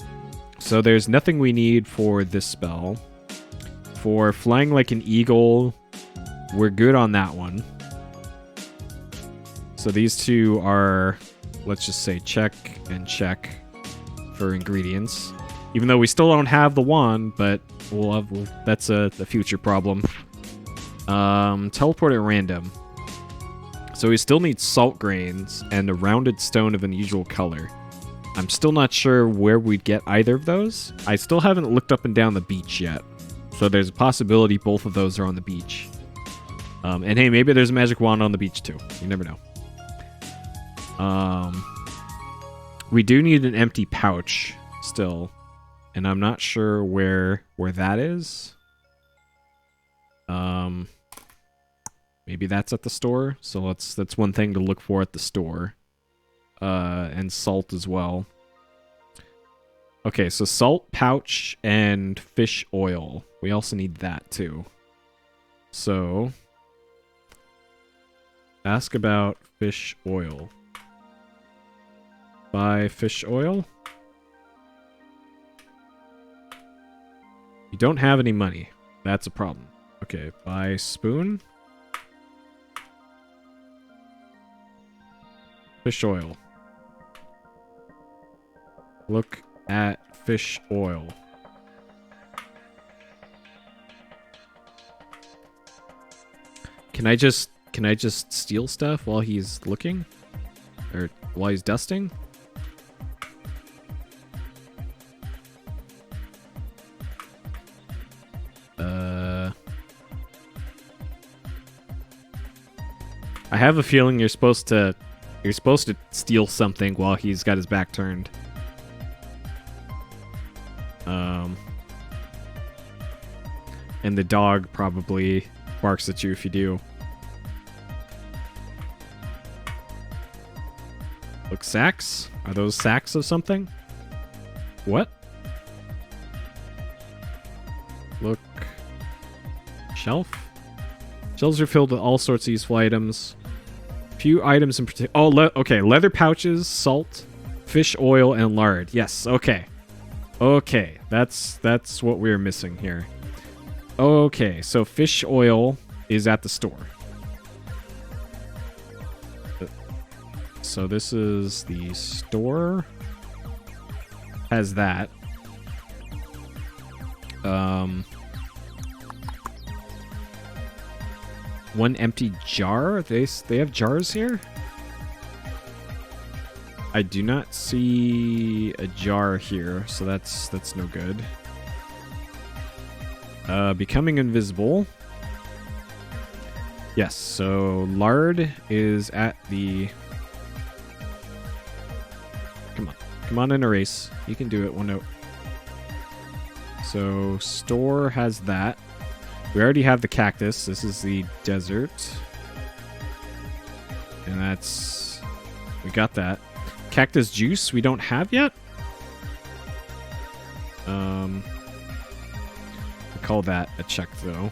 So there's nothing we need for this spell. For flying like an eagle, we're good on that one. So these two are, let's just say, check and check for ingredients. Even though we still don't have the wand, but that's a future problem. Teleport at random. So we still need salt grains and a rounded stone of unusual color. I'm still not sure where we'd get either of those. I still haven't looked up and down the beach yet. So there's a possibility both of those are on the beach. And hey, maybe there's a magic wand on the beach too. You never know. We do need an empty pouch still. And I'm not sure where that is. Maybe that's at the store. So that's one thing to look for at the store. And salt as well. Okay, so salt, pouch, and fish oil. We also need that too. So ask about fish oil. Buy fish oil. You don't have any money. That's a problem. Okay, buy spoon. Fish oil. Look at fish oil. Can I just steal stuff while he's looking? Or while he's dusting? I have a feeling you're supposed to steal something while he's got his back turned. And the dog probably barks at you if you do. Look, sacks? Are those sacks of something? What? Look. Shelf? Shelves are filled with all sorts of useful items. Few items in particular. Oh, okay. Leather pouches, salt, fish oil, and lard. Yes, okay. Okay, that's what we're missing here. Okay, so fish oil is at the store. So this is the store. Has that. One empty jar? They have jars here? I do not see a jar here, so that's no good. Becoming invisible. Yes, so lard is at the... Come on and erase. You can do it, OneNote. So store has that. We already have the cactus. This is the desert. And that's... We got that. Cactus juice we don't have yet? I call that a check, though.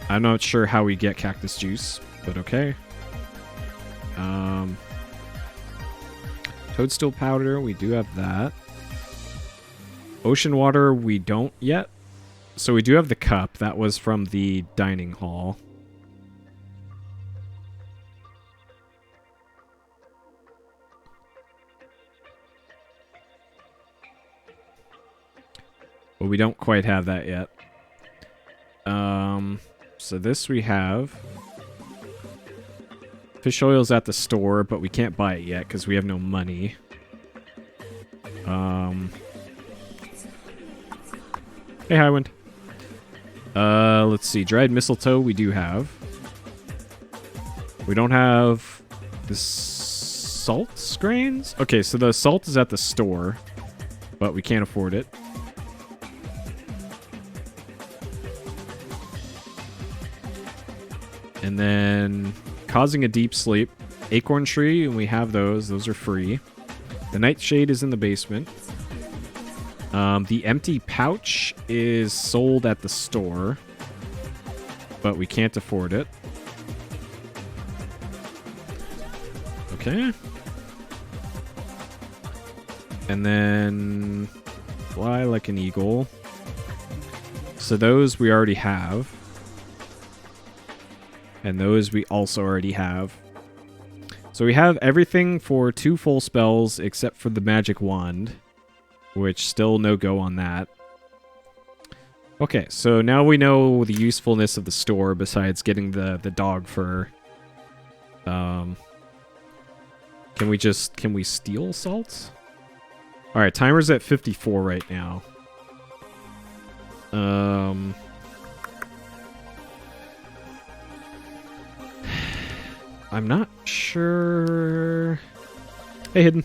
I'm not sure how we get cactus juice, but okay. Toadstool powder, we do have that. Ocean water, we don't yet. So we do have the cup. That was from the dining hall. But we don't quite have that yet. So this we have. Fish oil's at the store, but we can't buy it yet because we have no money. Hey, Highwind. Let's see. Dried mistletoe we do have. We don't have the salt grains? Okay, so the salt is at the store, but we can't afford it. And then causing a deep sleep. Acorn tree, and we have those. Those are free. The nightshade is in the basement. The empty pouch is sold at the store, but we can't afford it. Okay. And then fly like an eagle. So those we already have. And those we also already have. So we have everything for 2 full spells except for the magic wand, which still no go on that. Okay, so now we know the usefulness of the store besides getting the dog fur. Can we steal salt? All right, timer's at 54 right now. I'm not sure. Hey, Hidden.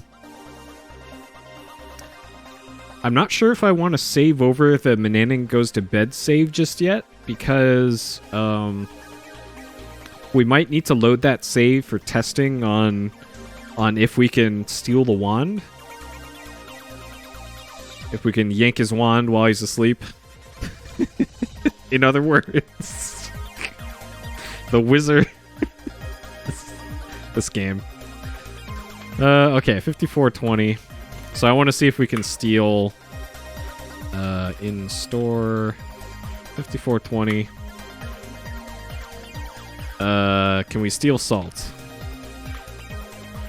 I'm not sure if I want to save over the Manannan goes to bed save just yet, because we might need to load that save for testing on if we can steal the wand. If we can yank his wand while he's asleep. In other words. The wizard. This game. Okay, 5420. So I want to see if we can steal in store 5420. Can we steal salt?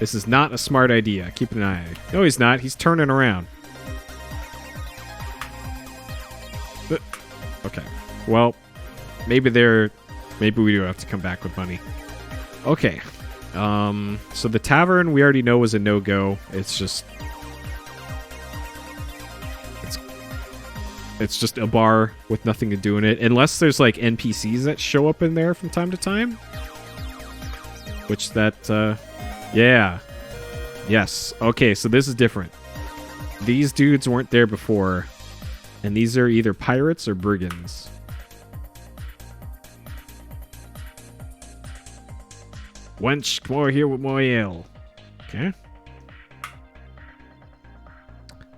This is not a smart idea. Keep an eye. No, he's not. He's turning around. Okay. Well, maybe we do have to come back with money. Okay. So the tavern we already know was a no-go. It's just a bar with nothing to do in it, unless there's like NPCs that show up in there from time to time. Which yeah. Yes. Okay, so this is different. These dudes weren't there before. And these are either pirates or brigands. Wench, more here with more ale. Okay.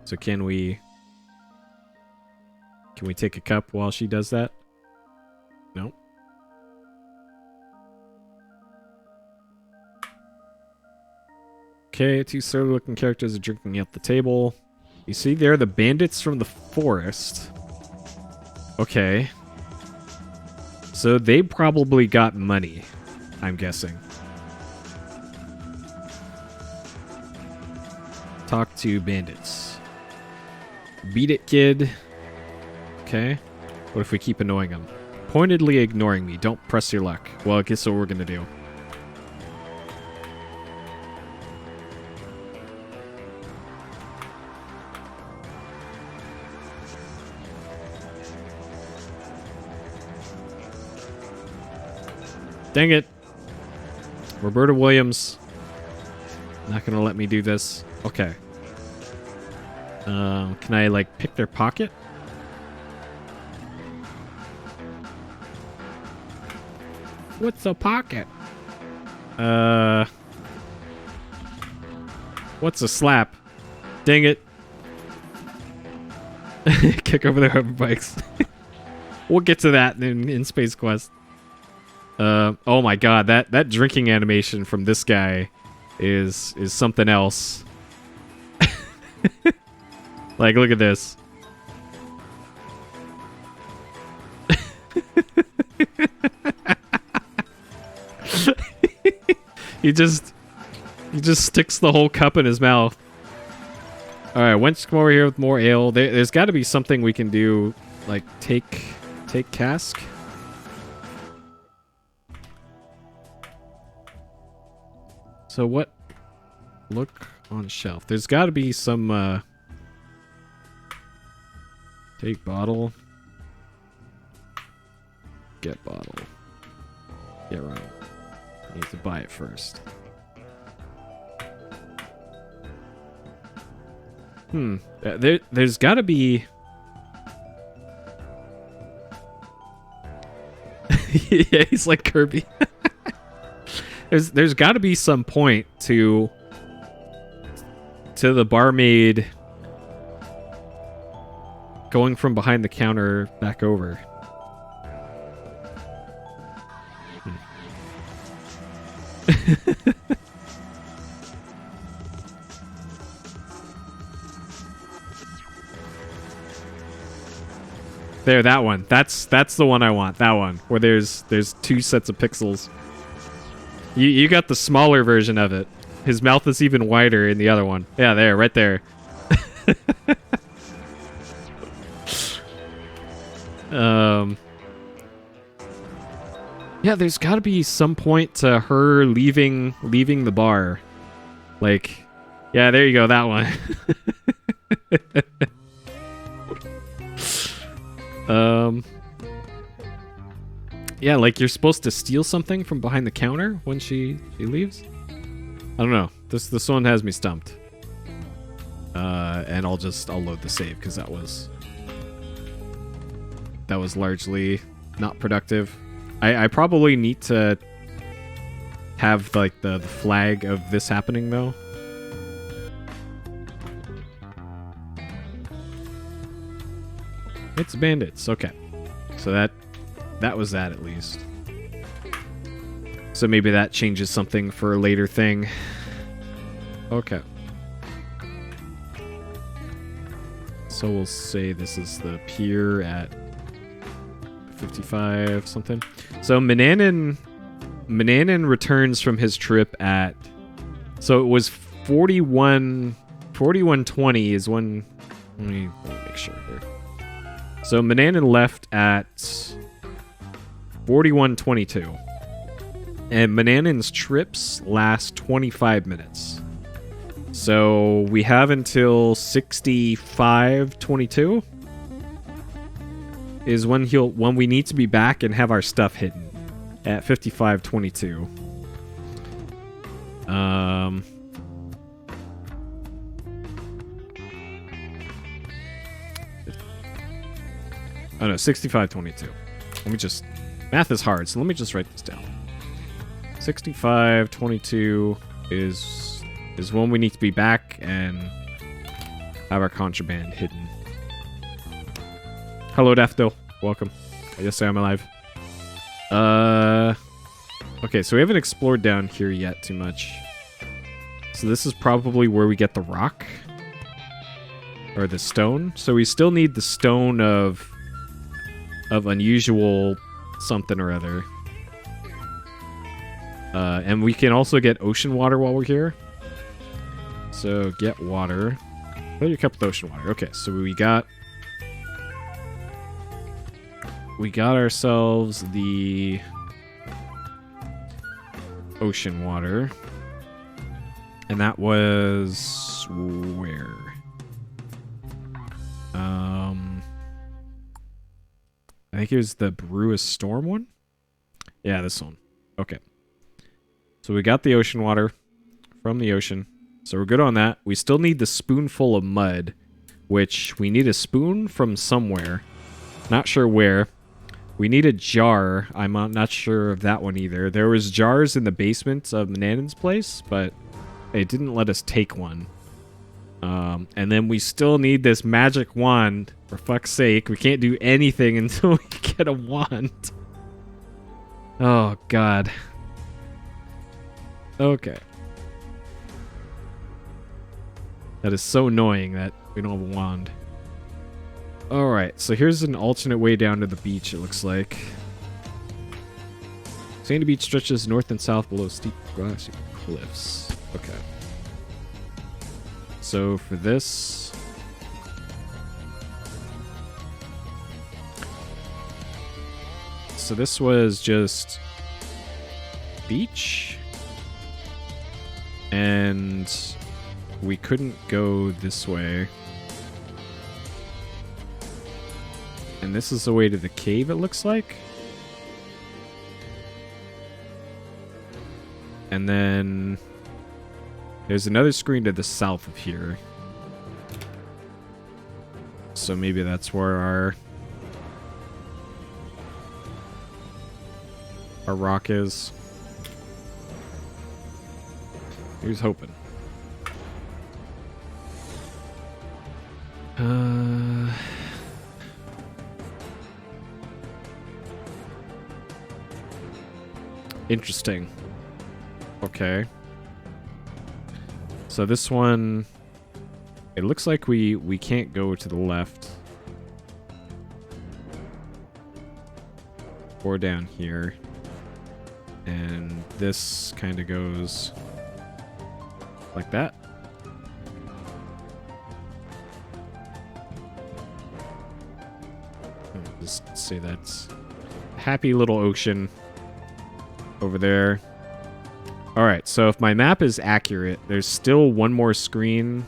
So can we take a cup while she does that? No. Okay, two surly looking characters are drinking at the table. You see, they're the bandits from the forest. Okay. So they probably got money, I'm guessing. Talk to bandits. Beat it, kid. Okay. What if we keep annoying them? Pointedly ignoring me. Don't press your luck. Well, I guess what we're gonna do. Dang it. Roberta Williams. Not gonna let me do this. Okay. Can I, like, pick their pocket? What's a pocket? What's a slap? Dang it. Kick over their hover bikes. We'll get to that in Space Quest. Oh my god, that drinking animation from this guy is something else. Like, look at this. He just sticks the whole cup in his mouth. All right, wench, come over here with more ale. There's got to be something we can do, like take cask. So what? Look on shelf. There's got to be some. Take bottle. Get bottle. Yeah, right. Need to buy it first. There's got to be. Yeah, he's like Kirby. There's got to be some point to the barmaid going from behind the counter back over. There, that one. That's the one I want. That one where there's two sets of pixels. You got the smaller version of it. His mouth is even wider in the other one. Yeah, there, right there. Yeah, there's got to be some point to her leaving the bar. Like, yeah, there you go, that one. Yeah, like you're supposed to steal something from behind the counter when she leaves. I don't know. This one has me stumped. And I'll load the save because that was largely not productive. I probably need to have like the flag of this happening though. It's bandits. Okay. So that was that at least. So maybe that changes something for a later thing. Okay. So we'll say this is the pier at 55 something. So Manannan returns from his trip at, so it was 41:20 is when, let me make sure here. So Manannan left at 41:22. And Manannan's trips last 25 minutes. So we have until 65:22 is when we need to be back and have our stuff hidden at 55:22. Oh no, 6522. Let me just... Math is hard, so let me just write this down. 6522 is when we need to be back and have our contraband hidden. Hello, Daffodil. Welcome. Yes, I'm alive. Okay, so we haven't explored down here yet too much. So this is probably where we get the rock. Or the stone. So we still need the stone of unusual something or other. And we can also get ocean water while we're here. So get water. Fill your cup with ocean water. Okay, so we got ourselves the ocean water. And that was where? I think it was the Brewis Storm one? Yeah, this one. Okay. So we got the ocean water from the ocean. So we're good on that. We still need the spoonful of mud, which we need a spoon from somewhere. Not sure where. We need a jar. I'm not sure of that one either. There was jars in the basement of Manannan's place, but it didn't let us take one. And then we still need this magic wand. For fuck's sake, we can't do anything until we get a wand. Oh, God. Okay. That is so annoying that we don't have a wand. Alright, so here's an alternate way down to the beach, it looks like. Sandy Beach stretches north and south below steep grassy cliffs. Okay. So for this... So this was just beach, and we couldn't go this way. And this is the way to the cave, it looks like. And then there's another screen to the south of here. So maybe that's where our rock is. Here's hoping. Interesting. Okay. So this one, it looks like we can't go to the left or down here. And this kind of goes like that. I'll just say that's a happy little ocean over there. Alright, so if my map is accurate, there's still one more screen.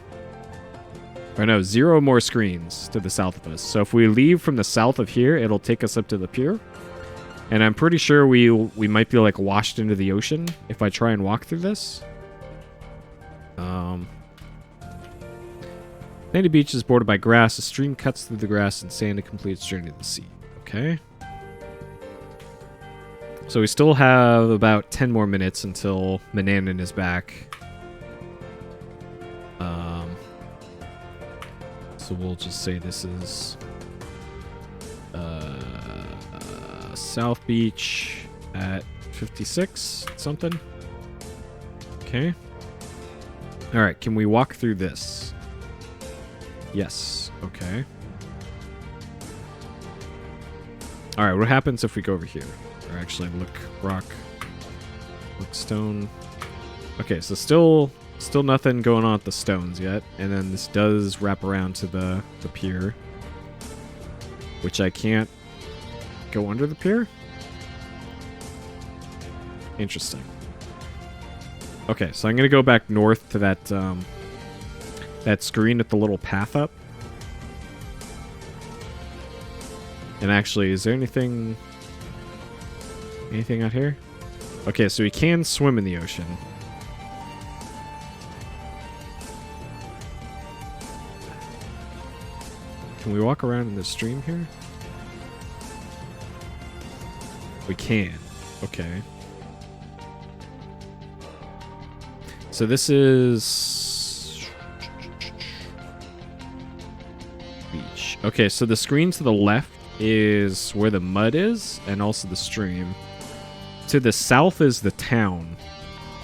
Or no, 0 more screens to the south of us. So if we leave from the south of here, it'll take us up to the pier. And I'm pretty sure we might be like washed into the ocean if I try and walk through this. Sandy Beach is bordered by grass. A stream cuts through the grass and sand to complete its journey to the sea. Okay. So we still have about 10 more minutes until Manannan is back. So we'll just say this is South Beach at 56 something. Okay. All right, can we walk through this? Yes. Okay. All right, what happens if we go over here? Or actually, look rock, look stone. Okay, so still nothing going on at the stones yet, and then this does wrap around to the pier, which I can't go under the pier. Interesting. Okay, so I'm gonna go back north to that that screen with the little path up. And actually, is there anything out here? Okay, so we can swim in the ocean. Can we walk around in the stream here? We can. Okay. So this is... beach. Okay, so the screen to the left is where the mud is, and also the stream. To the south is the town,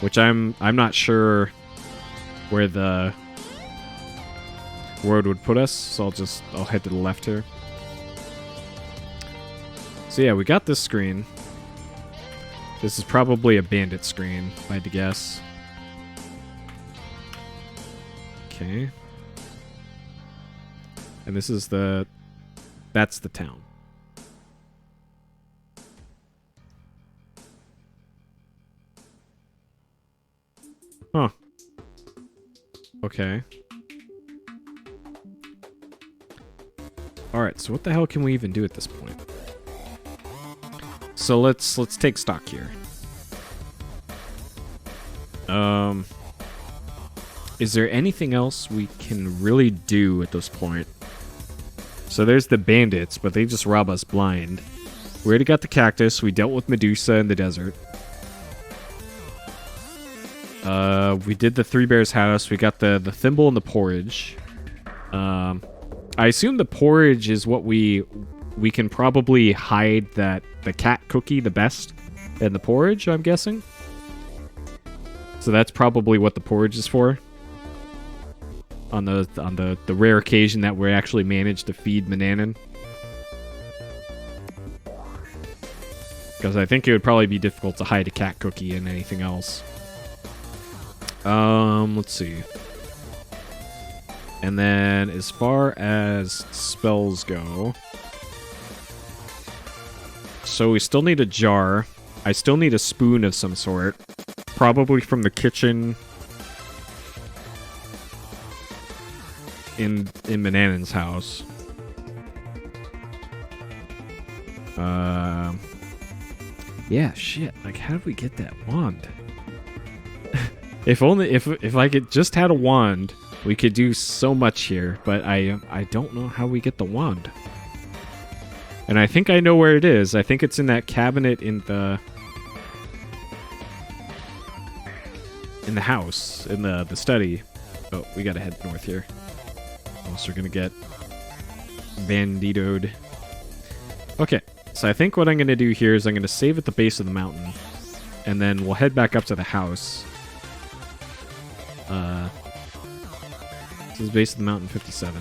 which I'm not sure where the road would put us, so I'll head to the left here. So yeah, we got this screen. This is probably a bandit screen, if I had to guess. Okay. And this is that's the town. Huh. Okay. Alright, so what the hell can we even do at this point? So let's take stock here. Is there anything else we can really do at this point? So there's the bandits, but they just rob us blind. We already got the cactus. We dealt with Medusa in the desert. We did the Three Bears house. We got the thimble and the porridge. I assume the porridge is what we can probably hide the cat cookie the best in the porridge, I'm guessing. So that's probably what the porridge is for. On the rare occasion that we actually managed to feed Manannan. Because I think it would probably be difficult to hide a cat cookie in anything else. Let's see. And then as far as spells go... So we still need a jar. I still need a spoon of some sort. Probably from the kitchen... in Manannan's house. Yeah, shit. Like, how did we get that wand? If I could just had a wand, we could do so much here. But I don't know how we get the wand. And I think I know where it is. I think it's in that cabinet in the house, in the study. Oh, we gotta head north here. Else we're gonna get banditoed. Okay, so I think what I'm gonna do here is I'm gonna save at the base of the mountain, and then we'll head back up to the house. This is base of the mountain 57.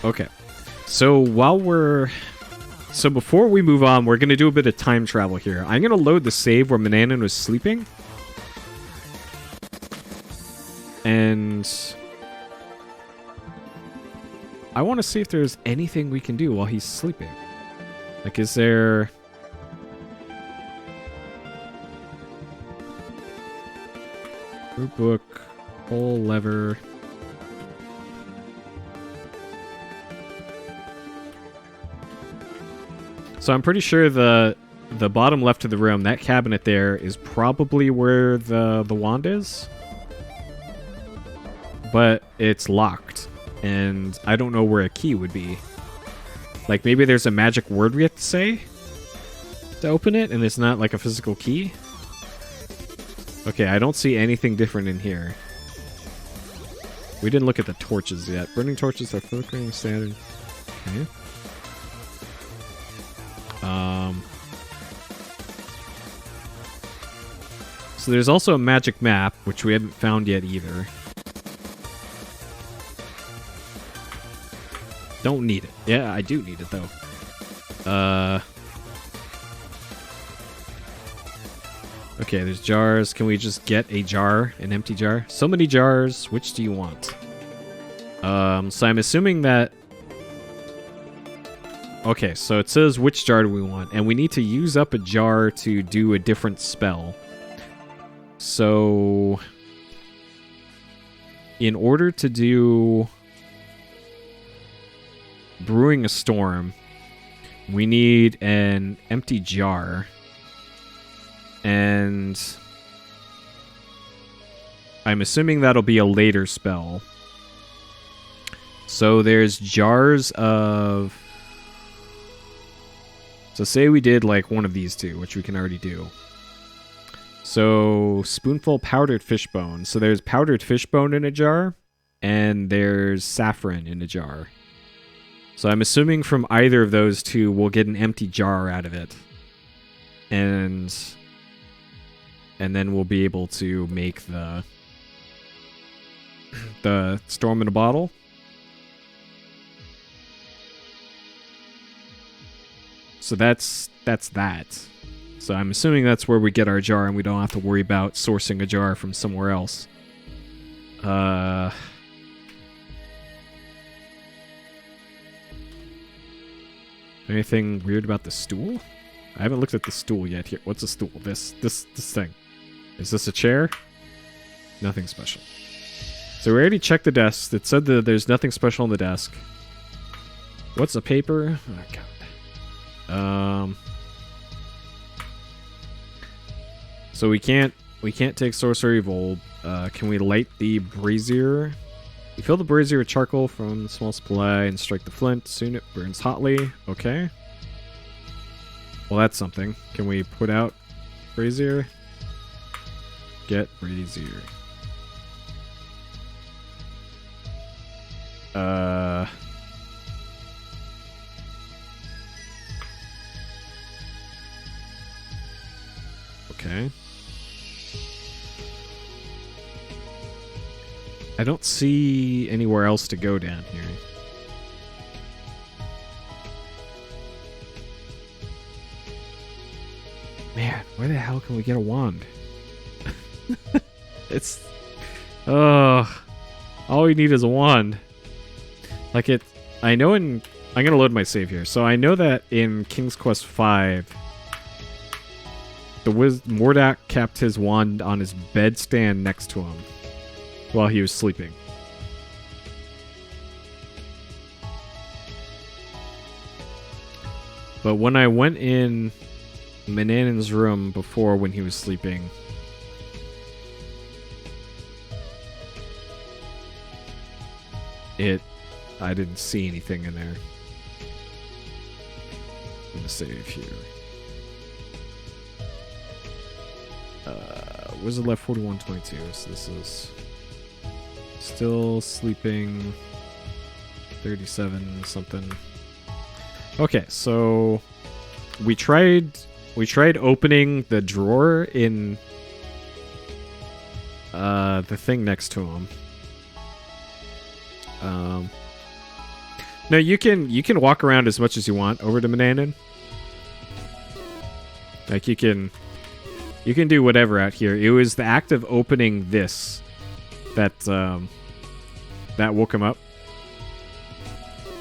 Okay, so So before we move on, we're going to do a bit of time travel here. I'm going to load the save where Manannan was sleeping. And I want to see if there's anything we can do while he's sleeping. Like, is there... Group book, pull lever... So I'm pretty sure the bottom left of the room, that cabinet there, is probably where the wand is. But it's locked, and I don't know where a key would be. Like, maybe there's a magic word we have to say to open it, and it's not like a physical key? Okay, I don't see anything different in here. We didn't look at the torches yet. Burning torches are flickering standard. Okay. So there's also a magic map, which we haven't found yet either. Don't need it. Yeah, I do need it, though. Okay, there's jars. Can we just get a jar? An empty jar? So many jars. Which do you want? So I'm assuming that... Okay, so it says which jar do we want, and we need to use up a jar to do a different spell. So, in order to do Brewing a Storm, we need an empty jar, and I'm assuming that'll be a later spell. So there's jars of... So say we did like one of these two, which we can already do. So spoonful powdered fish bone. So there's powdered fish bone in a jar, and there's saffron in a jar. So I'm assuming from either of those two, we'll get an empty jar out of it. And then we'll be able to make the storm in a bottle. So that's that. So I'm assuming that's where we get our jar, and we don't have to worry about sourcing a jar from somewhere else. Anything weird about the stool? I haven't looked at the stool yet. Here, what's a stool? This thing. Is this a chair? Nothing special. So we already checked the desk. It said that there's nothing special on the desk. What's a paper? Oh god. So we can't take sorcery bulb. Can we light the brazier? You fill the brazier with charcoal from small supply and strike the flint. Soon it burns hotly. Okay. Well, that's something. Can we put out brazier? Get brazier. Okay. I don't see anywhere else to go down here. Man, where the hell can we get a wand? It's... all we need is a wand. Like it... I know in... I'm gonna load my save here. So I know that in King's Quest V, Mordak kept his wand on his bedstand next to him while he was sleeping. But when I went in Manannan's room before when he was sleeping, I didn't see anything in there. I'm gonna save here. Wizard left 4122, so this is still sleeping 37 something. Okay, so we tried opening the drawer in the thing next to him. No, you can walk around as much as you want over to Manannan. Like you can do whatever out here. It was the act of opening this that woke him up.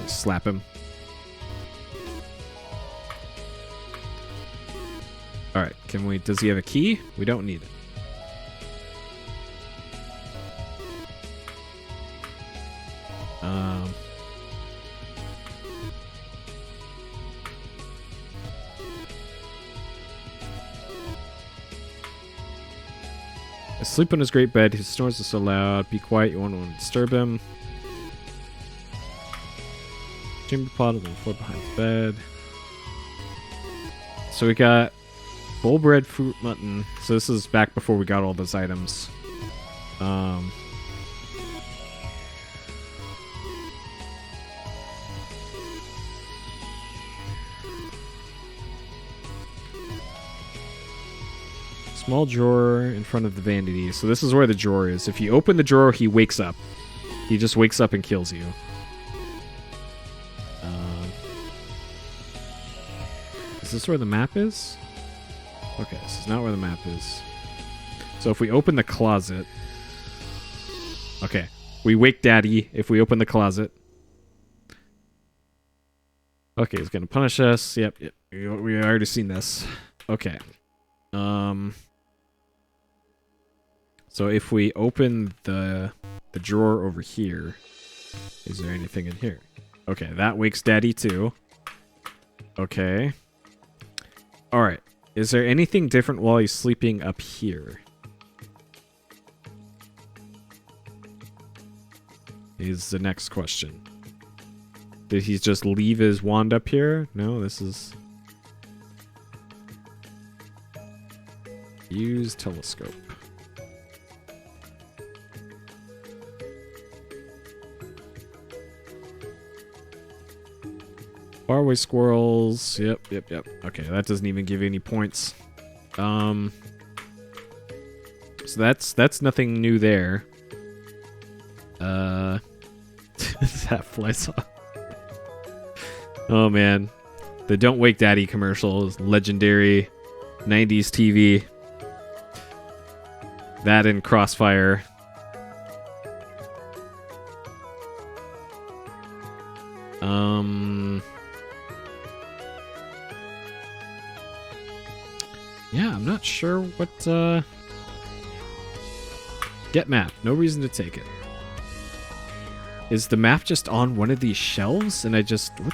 Just slap him. Alright, does he have a key? We don't need it. Asleep on his great bed, his snores are so loud. Be quiet, you won't want to disturb him. Chamber pot on the floor behind his bed. So we got bowl bread, fruit, mutton. So this is back before we got all those items. Small drawer in front of the vanity. So this is where the drawer is. If you open the drawer, he wakes up. He just wakes up and kills you. Is this where the map is? Okay, this is not where the map is. So if we open the closet... Okay, we wake Daddy if we open the closet. Okay, he's gonna punish us. Yep, we already seen this. Okay. So if we open the drawer over here, is there anything in here? Okay, that wakes Daddy too. Okay. Alright. Is there anything different while he's sleeping up here? Is the next question. Did he just leave his wand up here? No, this is... Use telescope. Faraway squirrels. Yep. Okay, that doesn't even give you any points. So that's nothing new there. That flies off. Oh man, the Don't Wake Daddy commercial is legendary. 90s TV. That and Crossfire. Yeah, I'm not sure what, Get map. No reason to take it. Is the map just on one of these shelves and I just... What?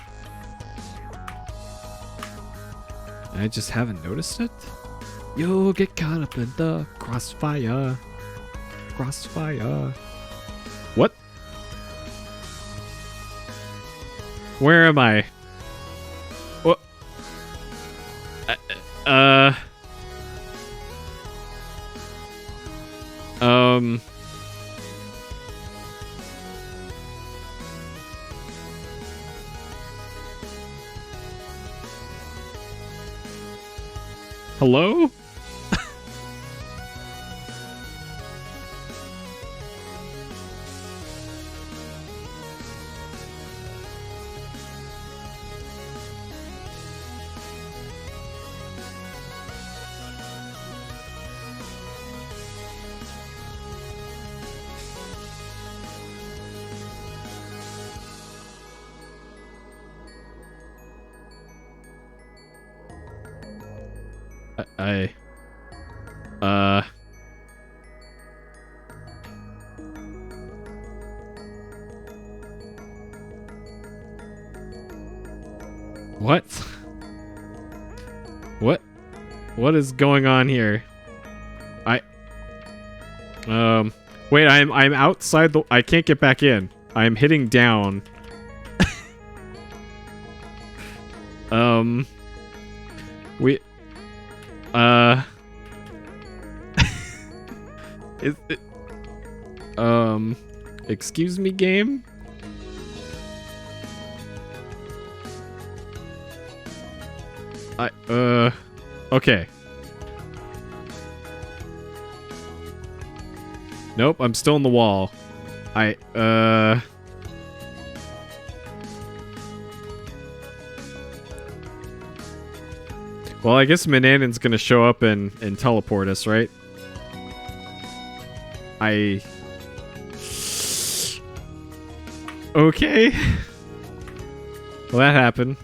I just haven't noticed it? You'll get caught up in the crossfire. Crossfire. What? Where am I? What? Hello? What? What is going on here? Wait, I'm outside the... I can't get back in. I'm hitting down. Is it... Excuse me, game? Okay. Nope, I'm still in the wall. Well, I guess Manannan's gonna show up and teleport us, right? Okay. Well, that happened.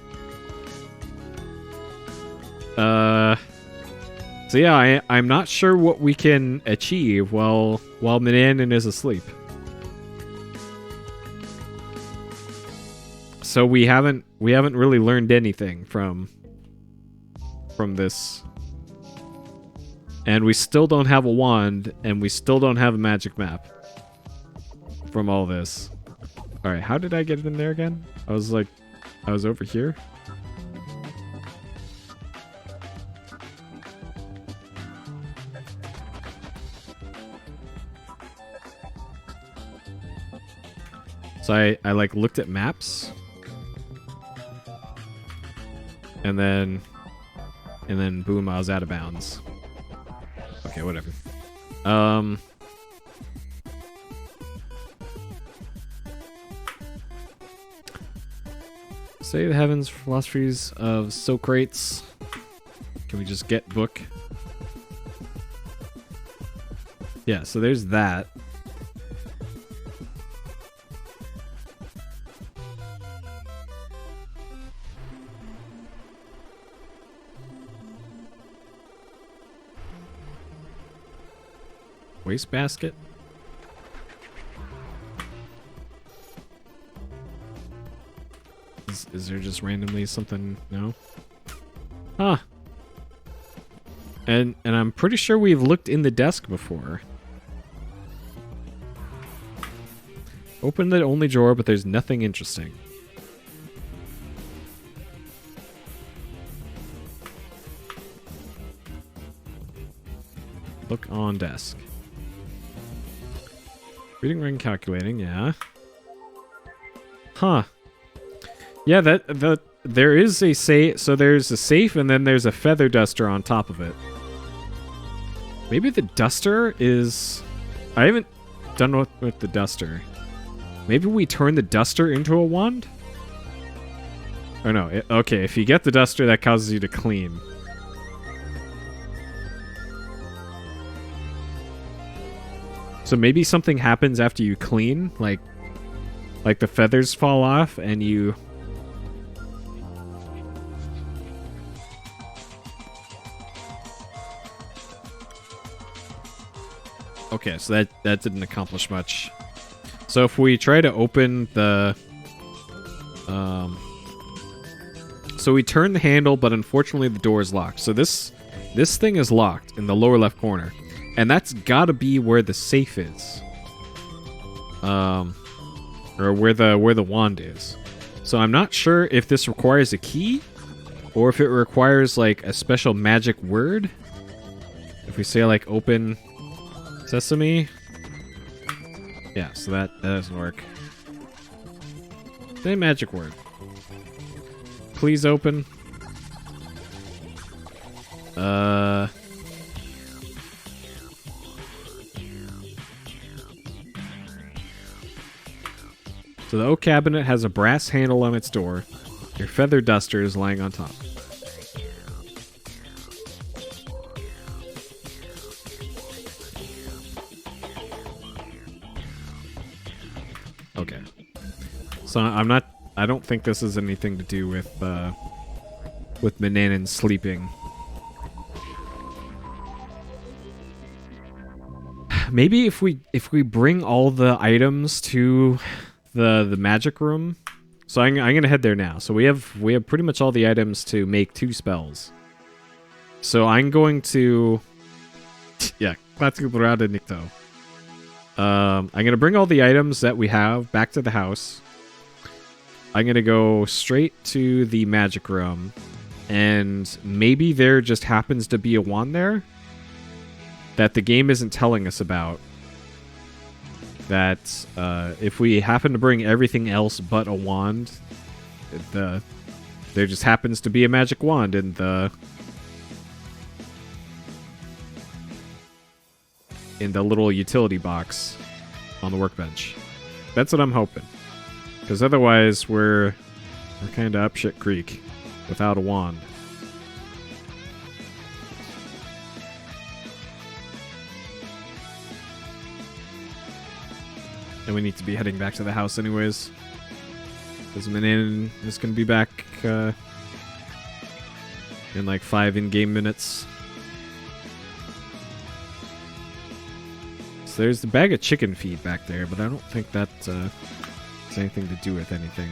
So yeah, I'm not sure what we can achieve while Manannan is asleep. So we haven't really learned anything from this. And we still don't have a wand, and we still don't have a magic map from all this. Alright, how did I get in there again? I was over here? So I like looked at maps. And then boom, I was out of bounds. Okay, whatever. Say the heavens, philosophies of Socrates. Can we just get book? Yeah, so there's that. Wastebasket? Is there just randomly something? No? Huh. And I'm pretty sure we've looked in the desk before. Open the only drawer, but there's nothing interesting. Look on desk. Reading, writing, calculating, yeah. Huh. Yeah, there is a safe. So there's a safe, and then there's a feather duster on top of it. Maybe the duster is... I haven't done with the duster. Maybe we turn the duster into a wand? Oh no, okay, if you get the duster, that causes you to clean. So maybe something happens after you clean, like the feathers fall off and you... Okay, so that didn't accomplish much. So if we try to open the... So we turn the handle, but unfortunately the door is locked. So this thing is locked in the lower left corner. And that's gotta be where the safe is. Or where the wand is. So I'm not sure if this requires a key, or if it requires like a special magic word. If we say like open sesame. Yeah, so that doesn't work. Say magic word. Please open. So the oak cabinet has a brass handle on its door. Your feather duster is lying on top. Okay. So I don't think this has anything to do with Manannan sleeping. Maybe if we bring all the items to the magic room. So I'm gonna head there now. So we have pretty much all the items to make 2 spells. So I'm going to Nikto. I'm gonna bring all the items that we have back to the house. I'm gonna go straight to the magic room, and maybe there just happens to be a wand there that the game isn't telling us about. That if we happen to bring everything else but a wand, there just happens to be a magic wand in the little utility box on the workbench. That's what I'm hoping. Because otherwise we're kind of up shit creek without a wand. And we need to be heading back to the house anyways. Because Manannan is going to be back in like 5 in-game minutes. So there's the bag of chicken feed back there, but I don't think that has anything to do with anything.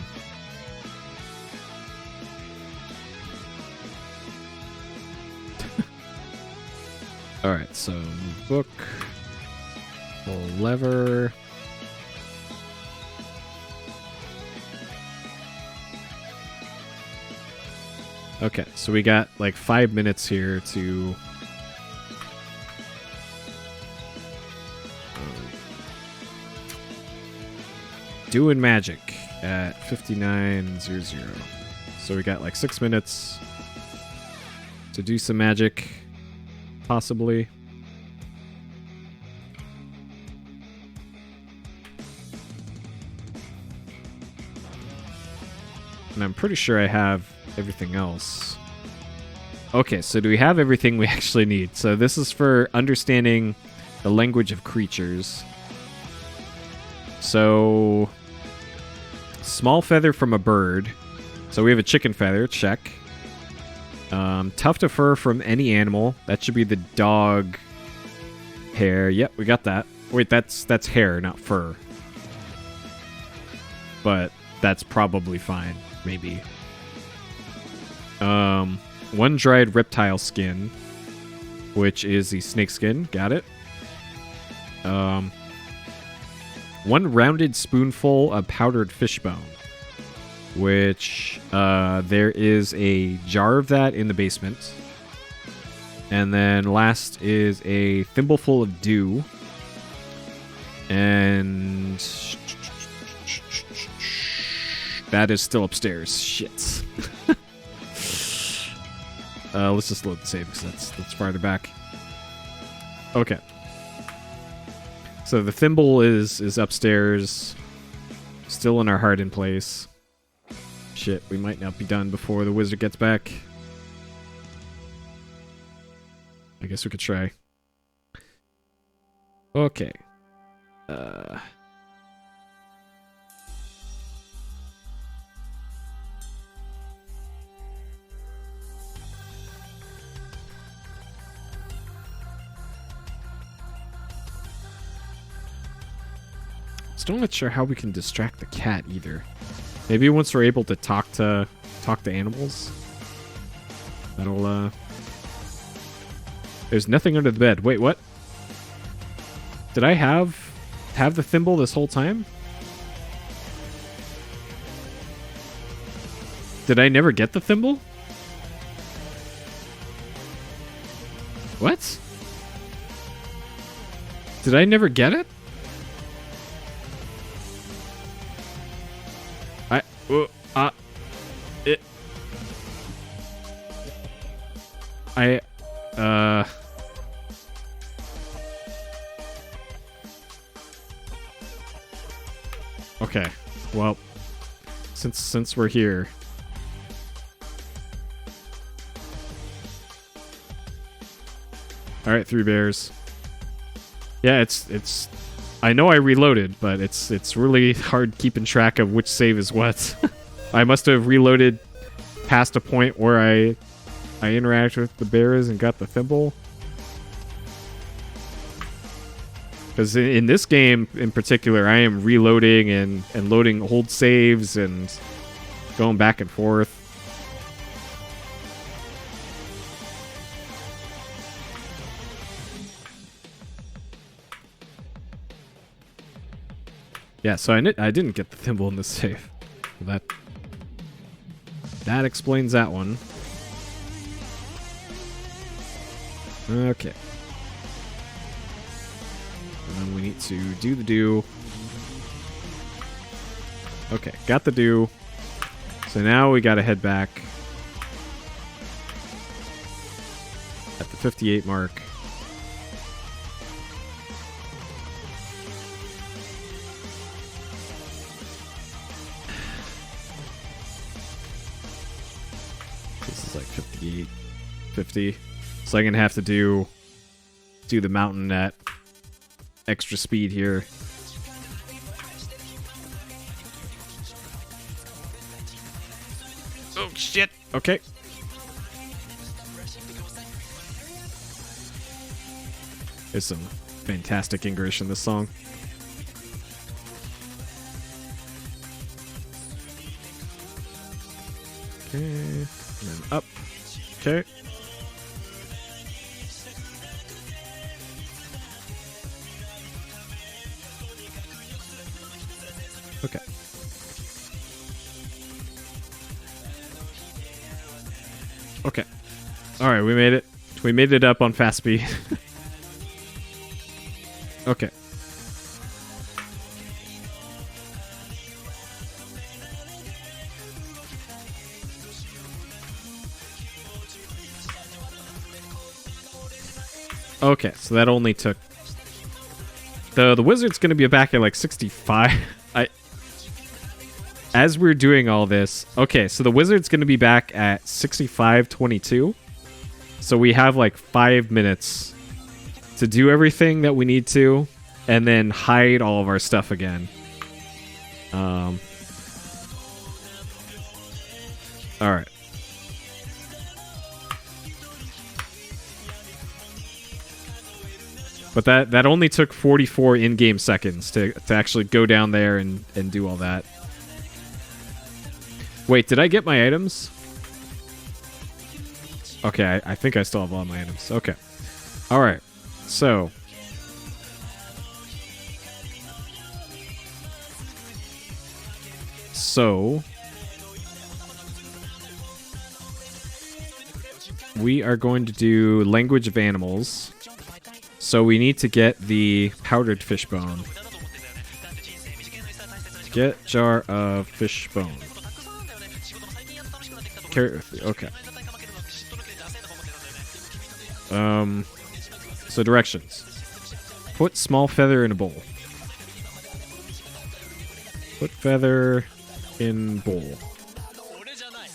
Alright, so book, pull lever. Okay, so we got like 5 minutes here to doing magic at 59:00. So we got like 6 minutes to do some magic, possibly. And I'm pretty sure I have everything else. Okay, so do we have everything we actually need? So this is for understanding the language of creatures. So small feather from a bird. So we have a chicken feather, check. Tuft of fur from any animal. That should be the dog hair. Yep, we got that. Wait, that's hair, not fur. But that's probably fine, maybe. 1 dried reptile skin, which is the snake skin. Got it. 1 rounded spoonful of powdered fish bone, which there is a jar of that in the basement. And then last is a thimbleful of dew. And that is still upstairs. Shit. Let's just load the save because that's farther back. Okay. So the thimble is upstairs. Still in our hardened place. Shit, we might not be done before the wizard gets back. I guess we could try. Okay. Still not sure how we can distract the cat either. Maybe once we're able to talk to animals. That'll There's nothing under the bed. Wait, what? Did I have the thimble this whole time? Did I never get the thimble? What? Did I never get it? Okay. Well, since we're here. All right, Three Bears. Yeah, it's I know I reloaded, but it's really hard keeping track of which save is what. I must have reloaded past a point where I interacted with the bears and got the thimble. Because in this game in particular, I am reloading and loading old saves and going back and forth. Yeah, so I didn't get the thimble in this save. That explains that one. Okay. And then we need to do the dew. Okay, got the dew. So now we gotta head back at the 58 mark. This is like 58, 50. So I'm gonna have to do the mountain at extra speed here. Oh shit. Okay. There's some fantastic English in this song. Okay. And then up. Okay. Okay. Okay. Alright, we made it. We made it up on fast speed. Okay. Okay, so that only took... The wizard's gonna be back at like 65. As we're doing all this... Okay, so the wizard's gonna be back at 65:22. So we have like 5 minutes to do everything that we need to, and then hide all of our stuff again. Alright. But that only took 44 in-game seconds to actually go down there and do all that. Wait, did I get my items? Okay, I think I still have all my items. Okay. Alright. So. we are going to do language of animals. So we need to get the powdered fish bone. Get jar of fish bone. Okay. So directions. Put small feather in a bowl. Put feather in bowl.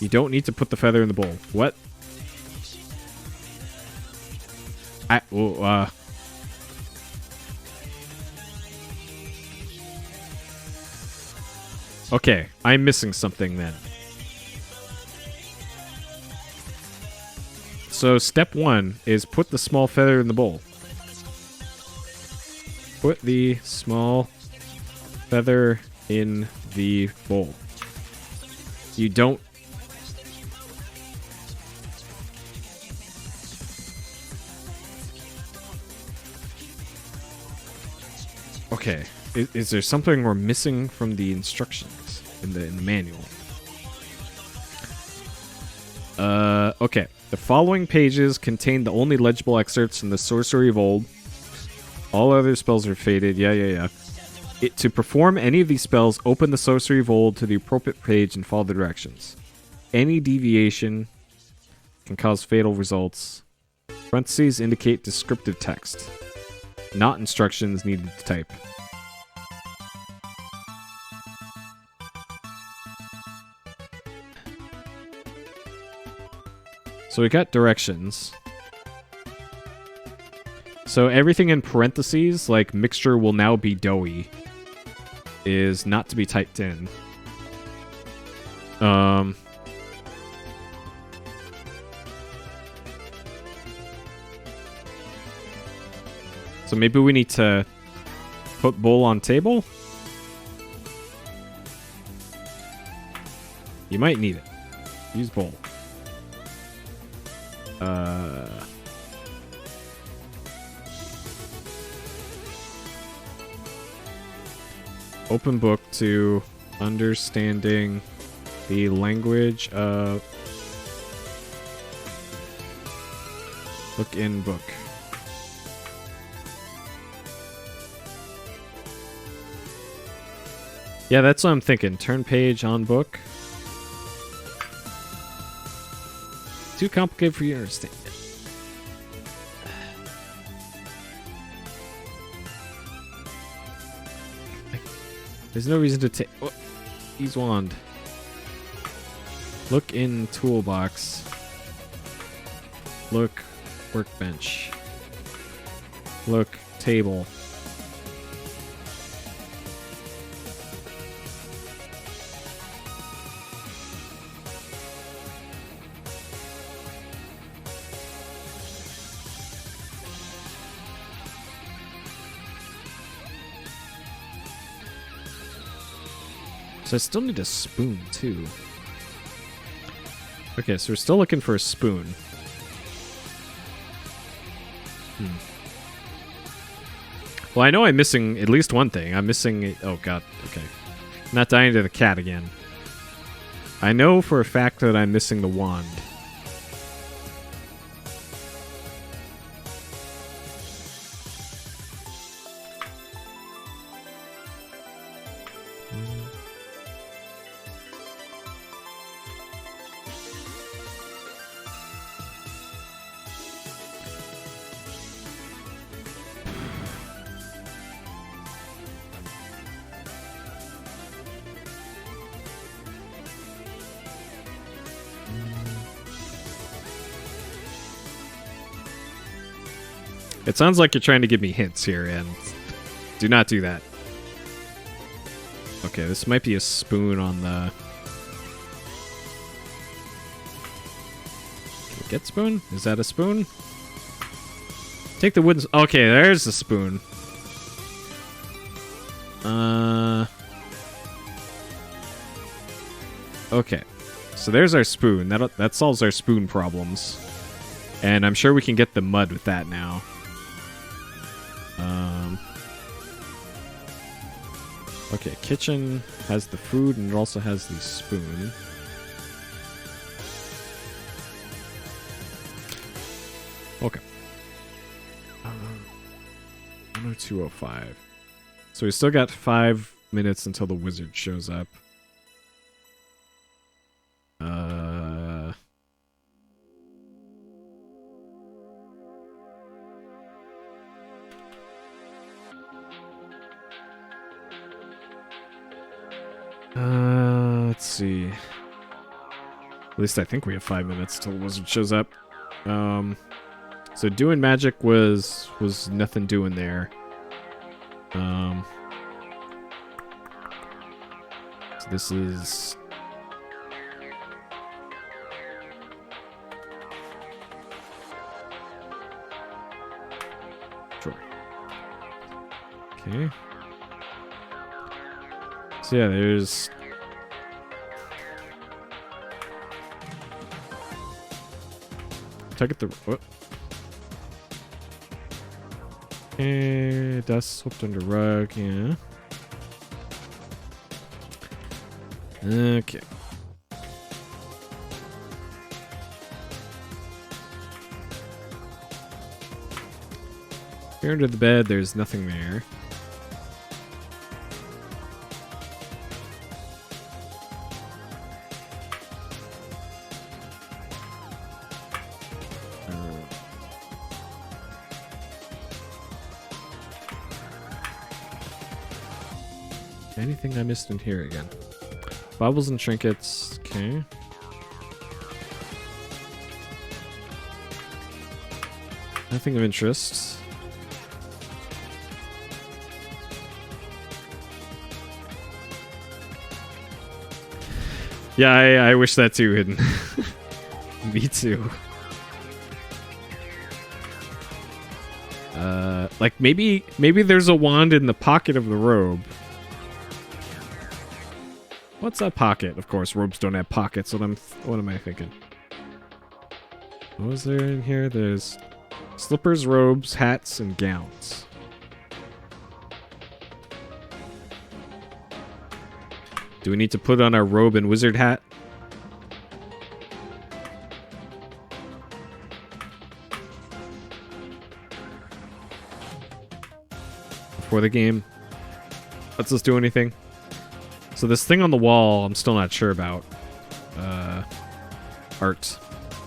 You don't need to put the feather in the bowl. What? Okay, I'm missing something then. So step 1 is put the small feather in the bowl. Put the small feather in the bowl. You don't... Okay, is there something we're missing from the instructions in the manual? Okay. The following pages contain the only legible excerpts from the Sorcery of Old. All other spells are faded. Yeah. To perform any of these spells, open the Sorcery of Old to the appropriate page and follow the directions. Any deviation can cause fatal results. Parentheses indicate descriptive text, not instructions needed to type. So we got directions. So everything in parentheses, like mixture will now be doughy, is not to be typed in. So maybe we need to put bowl on table? You might need it. Use bowl. Open book to understanding the language of... Look in book. Yeah, that's what I'm thinking. Turn page on book. Too complicated for you to understand. There's no reason to take... Oh, use wand. Look in toolbox. Look workbench. Look table. So I still need a spoon, too. Okay, so we're still looking for a spoon. Well, I know I'm missing at least one thing. I'm missing... Oh, God. Okay. Not dying to the cat again. I know for a fact that I'm missing the wand. It sounds like you're trying to give me hints here, and do not do that. Okay, this might be a spoon on the... Can we get spoon? Is that a spoon? Take the wooden... Okay, there's the spoon. Okay. So there's our spoon. That solves our spoon problems. And I'm sure we can get the mud with that now. Okay, kitchen has the food and it also has the spoon. Okay. 102.05. So we still got 5 minutes until the wizard shows up. Let's see. At least I think we have 5 minutes till the wizard shows up. So doing magic was nothing doing there. So this is sure. Okay. So yeah, there's target the what? Dust swept under rug, yeah. Okay. Here under the bed, there's nothing there. Anything I missed in here again? Baubles and trinkets. Okay. Nothing of interest. Yeah, I wish that too, Hidden. Me too. Like maybe there's a wand in the pocket of the robe. What's that pocket? Of course, robes don't have pockets. What am I thinking? What was there in here? There's slippers, robes, hats, and gowns. Do we need to put on our robe and wizard hat? Before the game lets us do anything. So this thing on the wall, I'm still not sure about. Art.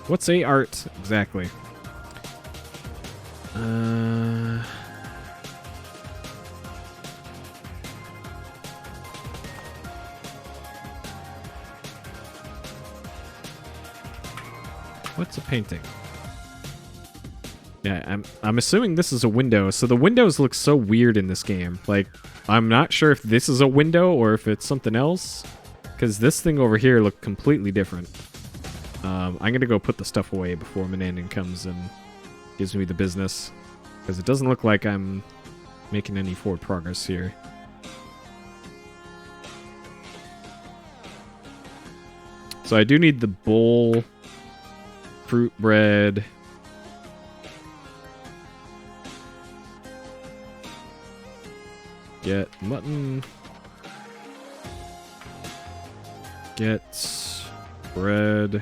What's a art exactly? What's a painting? Yeah, I'm assuming this is a window. So the windows look so weird in this game. Like, I'm not sure if this is a window or if it's something else, because this thing over here looked completely different. I'm gonna go put the stuff away before Manandan comes and gives me the business, because it doesn't look like I'm making any forward progress here. So I do need the bowl, fruit bread. Get mutton. Get bread.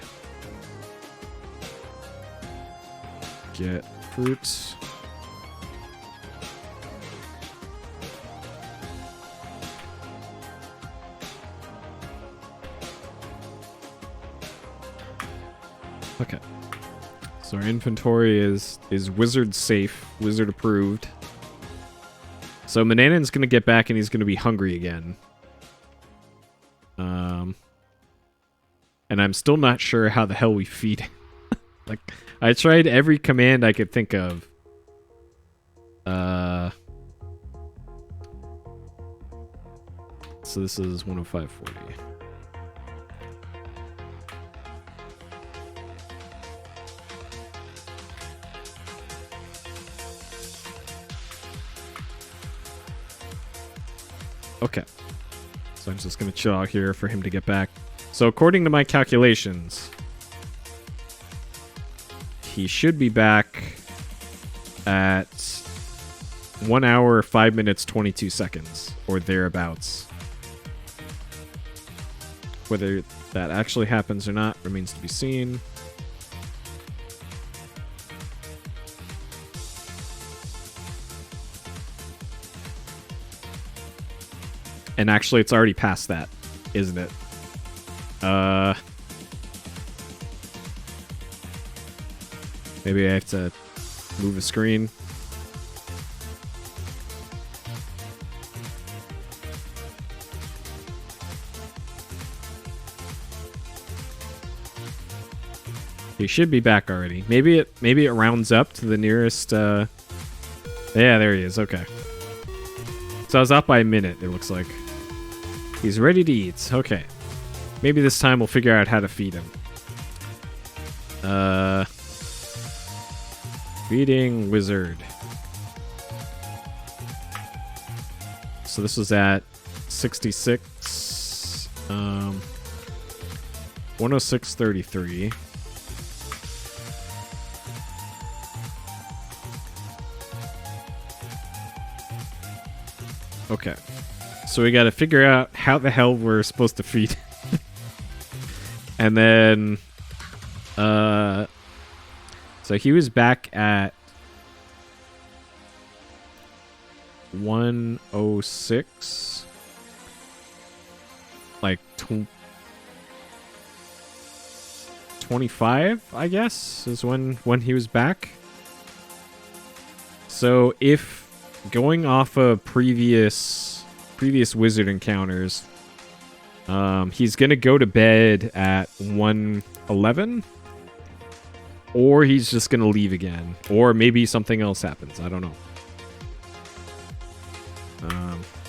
Get fruits. Okay. So our inventory is wizard safe, wizard approved. So Manandan's gonna get back and he's gonna be hungry again. And I'm still not sure how the hell we feed him. Like, I tried every command I could think of. So this is 105.40. Okay. So I'm just going to chill out here for him to get back. So according to my calculations, he should be back at 1 hour, 5 minutes, 22 seconds, or thereabouts. Whether that actually happens or not remains to be seen. And actually, it's already past that, isn't it? Maybe I have to move the screen. He should be back already. Maybe it rounds up to the nearest. Yeah, there he is. Okay. So I was off by a minute. It looks like he's ready to eat. Okay. Maybe this time we'll figure out how to feed him. Feeding wizard. So this was at 66. 106.33. Okay. So we gotta figure out how the hell we're supposed to feed. And then so he was back at 106. Like 25, I guess, is when he was back. So if going off of previous wizard encounters, he's gonna go to bed at 1:11, or he's just gonna leave again, or maybe something else happens. I don't know.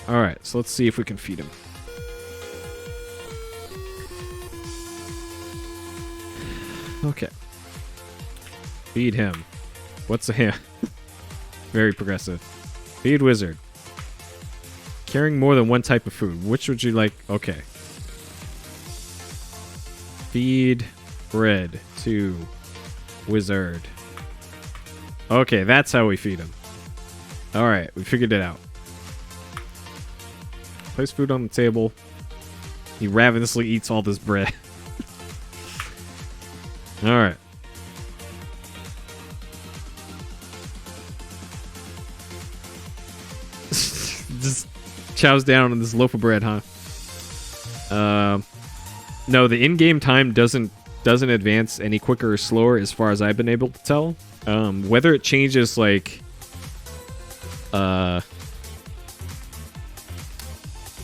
All right, so let's see if we can feed him. Okay, feed him. What's a hand? Very progressive. Feed wizard. Carrying more than one type of food. Which would you like? Okay. Feed bread to wizard. Okay, that's how we feed him. Alright, we figured it out. Place food on the table. He ravenously eats all this bread. Alright. Just chows down on this loaf of bread, huh? No, the in-game time doesn't advance any quicker or slower as far as I've been able to tell. Whether it changes like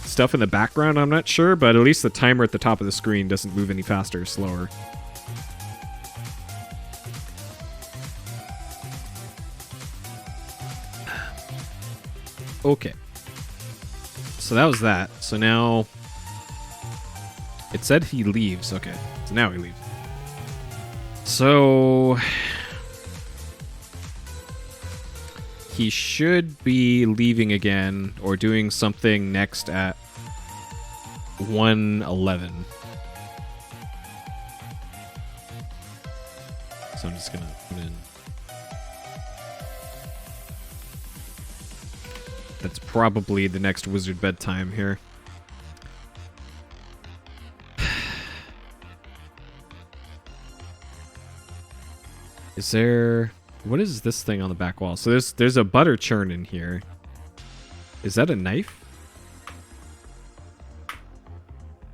stuff in the background, I'm not sure, but at least the timer at the top of the screen doesn't move any faster or slower. Okay. So that was that. So now it said he leaves. Okay. So now he leaves. So he should be leaving again or doing something next at 1:11. So I'm just gonna put in. That's probably the next wizard bedtime here. Is there... What is this thing on the back wall? So there's a butter churn in here. Is that a knife?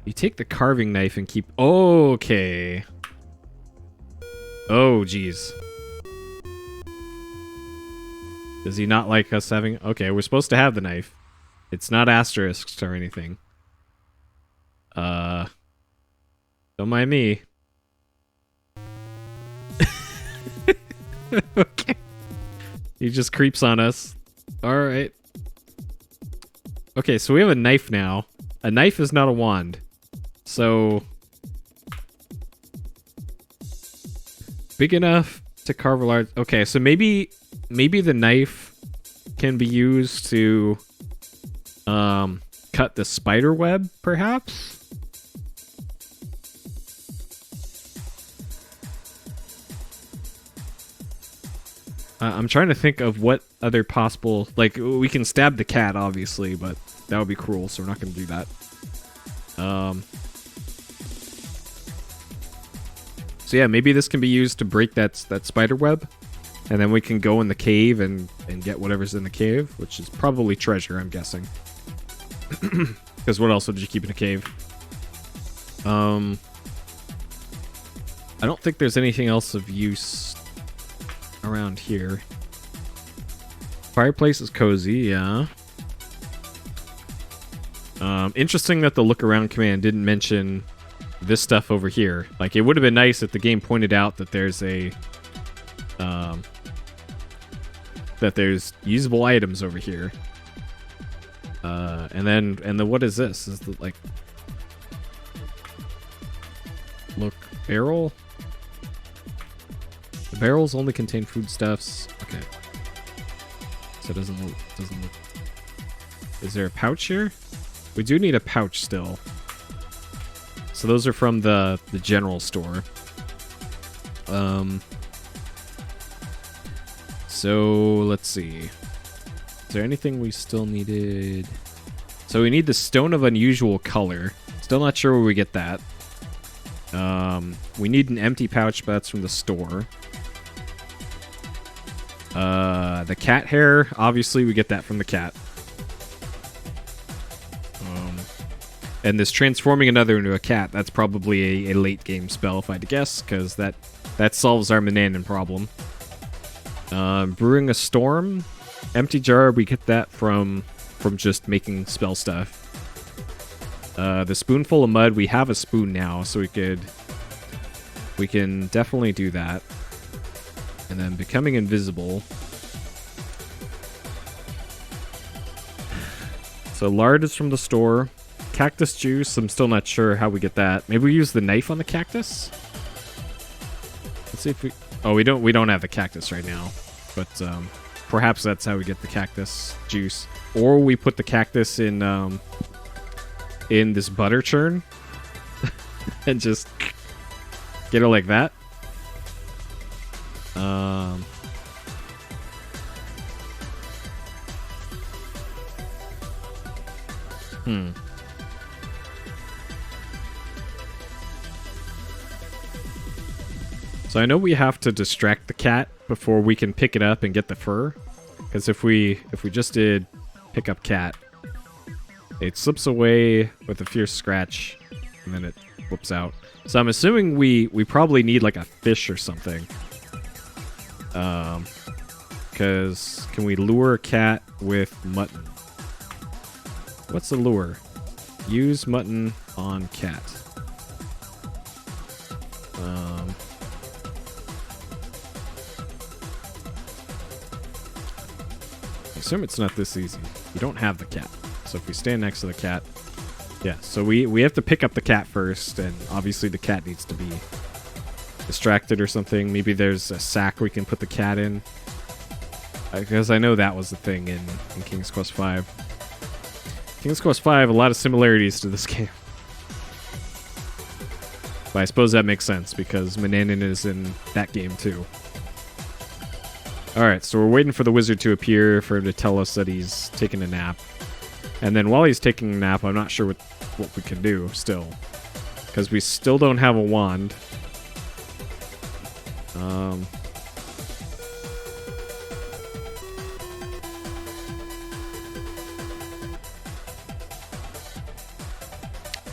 You take the carving knife and keep... Oh, okay. Oh, jeez. Does he not like us having... Okay, we're supposed to have the knife. It's not asterisks or anything. Don't mind me. Okay. He just creeps on us. Alright. Okay, so we have a knife now. A knife is not a wand. So... Big enough to carve a large... Okay, so maybe the knife can be used to cut the spider web, perhaps? I'm trying to think of what other possible... Like, we can stab the cat, obviously, but that would be cruel, so we're not going to do that. So yeah, maybe this can be used to break that spider web. And then we can go in the cave and get whatever's in the cave, which is probably treasure, I'm guessing. Because what else would you keep in a cave? I don't think there's anything else of use around here. Fireplace is cozy, yeah. Interesting that the look around command didn't mention this stuff over here. Like, it would have been nice if the game pointed out that there's a that there's usable items over here. And then what is this? Is the, like, look, barrel? The barrels only contain foodstuffs. Okay. So it doesn't look. Is there a pouch here? We do need a pouch still. So those are from the general store. So let's see. Is there anything we still needed? So we need the stone of unusual color. Still not sure where we get that. We need an empty pouch, but that's from the store. The cat hair, obviously we get that from the cat. And this transforming another into a cat, that's probably a late game spell if I had to guess, because that solves our Manannan problem. Brewing a storm, empty jar, we get that from just making spell stuff. The spoonful of mud, we have a spoon now, so we can definitely do that. And then becoming invisible. So lard is from the store. Cactus juice, I'm still not sure how we get that. Maybe we use the knife on the cactus? Let's see if we... Oh, we don't have the cactus right now. But perhaps that's how we get the cactus juice. Or we put the cactus in this butter churn. And just get it like that. So I know we have to distract the cat before we can pick it up and get the fur. Because if we just did pick up cat, it slips away with a fierce scratch, and then it whoops out. So I'm assuming we probably need like a fish or something. Because can we lure a cat with mutton? What's the lure? Use mutton on cat. I assume it's not this easy. We don't have the cat. So if we stand next to the cat... Yeah, so we have to pick up the cat first, and obviously the cat needs to be distracted or something. Maybe there's a sack we can put the cat in. Because I know that was the thing in King's Quest V. King's Quest V, a lot of similarities to this game. But I suppose that makes sense, because Manannan is in that game too. Alright, so we're waiting for the wizard to appear, for him to tell us that he's taking a nap. And then while he's taking a nap, I'm not sure what we can do still. Because we still don't have a wand.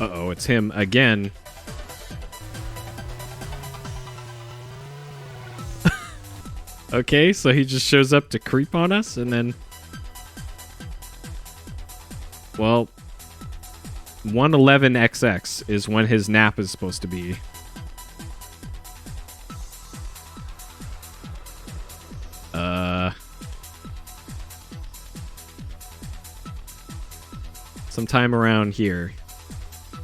Uh-oh, it's him again. Okay, so he just shows up to creep on us, and then... Well, 111XX is when his nap is supposed to be. Sometime around here.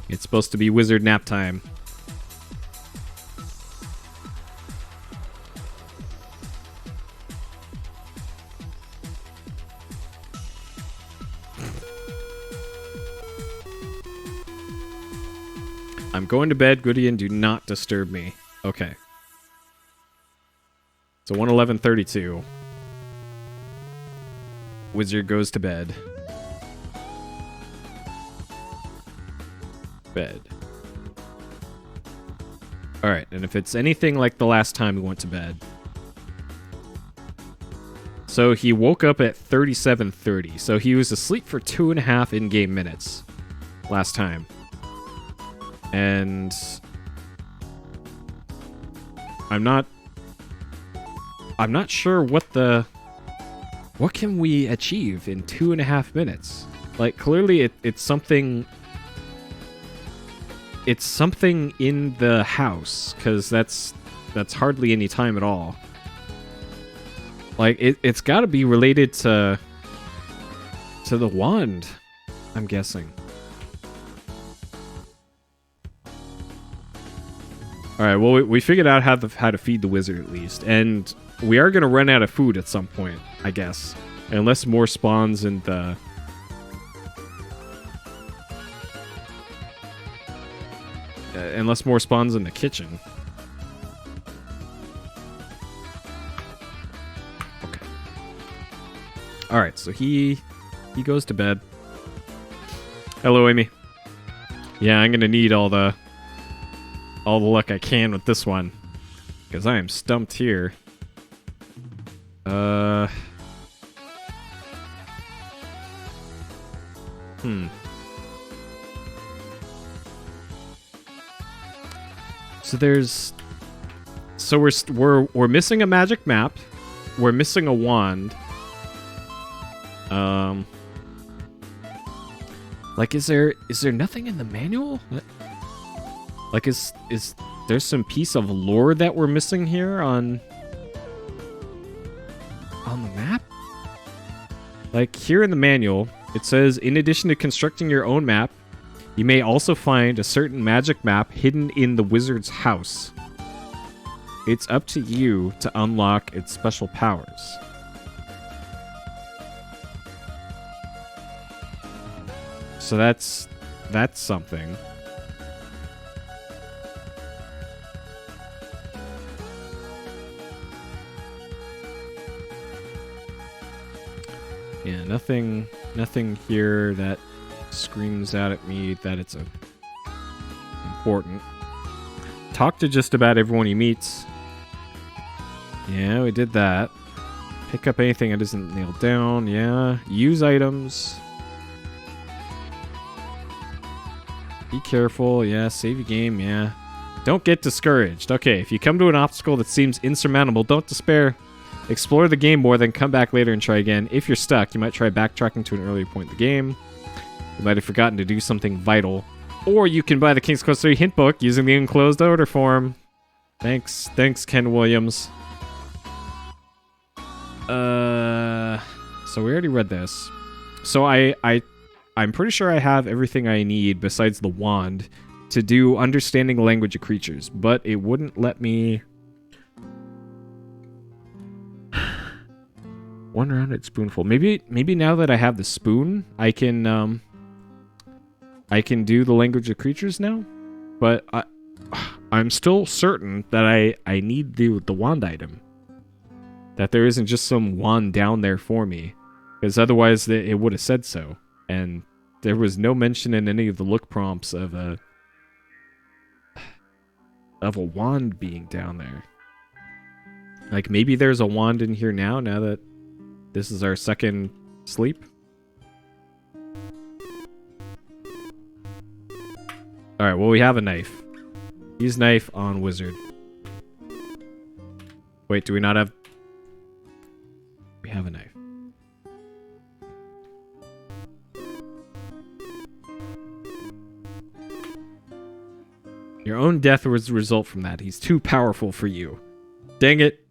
It's supposed to be wizard nap time. I'm going to bed, Gwydion, do not disturb me. Okay. So 111:32. Wizard goes to bed. Bed. Alright, and if it's anything like the last time we went to bed. So he woke up at 37:30. So he was asleep for 2.5 in-game minutes. last time. And I'm not sure what can we achieve in 2.5 minutes. Like, clearly it's something in the house, because that's hardly any time at all. Like, it's got to be related to the wand, I'm guessing. All right, well, we figured out how to feed the wizard at least, and we are gonna run out of food at some point, I guess, unless more spawns in the. Unless more spawns in the kitchen. Okay. All right, so he goes to bed. Hello, Amy. Yeah, I'm gonna need all the luck I can with this one, because I am stumped here. So we're missing a magic map. We're missing a wand. Like, is there nothing in the manual? Like, is there some piece of lore that we're missing here on the map? Like, here in the manual, it says, in addition to constructing your own map, you may also find a certain magic map hidden in the wizard's house. It's up to you to unlock its special powers. So that's something. Yeah, nothing here that screams out at me that it's important. Talk to just about everyone he meets. Yeah, we did that. Pick up anything that isn't nailed down. Yeah. Use items. Be careful. Yeah. Save your game. Yeah. Don't get discouraged. Okay, if you come to an obstacle that seems insurmountable, don't despair. Explore the game more, then come back later and try again. If you're stuck, you might try backtracking to an earlier point in the game. You might have forgotten to do something vital. Or you can buy the King's Quest 3 hint book using the enclosed order form. Thanks, Ken Williams. So we already read this. So I'm pretty sure I have everything I need besides the wand to do understanding the language of creatures, but it wouldn't let me. One rounded spoonful. Maybe now that I have the spoon, I can do the language of creatures now. But I'm still certain that I need the wand item. That there isn't just some wand down there for me, because otherwise it would have said so. And there was no mention in any of the look prompts of a wand being down there. Like, maybe there's a wand in here now that this is our second sleep. Alright, well, we have a knife. Use knife on wizard. Wait, do we not have... We have a knife. Your own death was the result from that. He's too powerful for you. Dang it.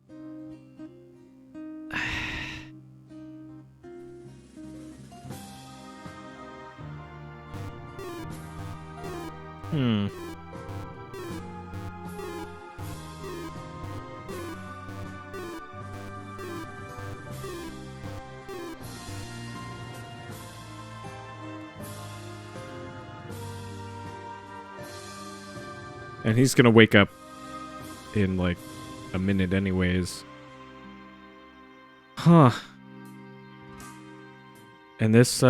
And he's gonna wake up in like a minute anyways. Huh. And this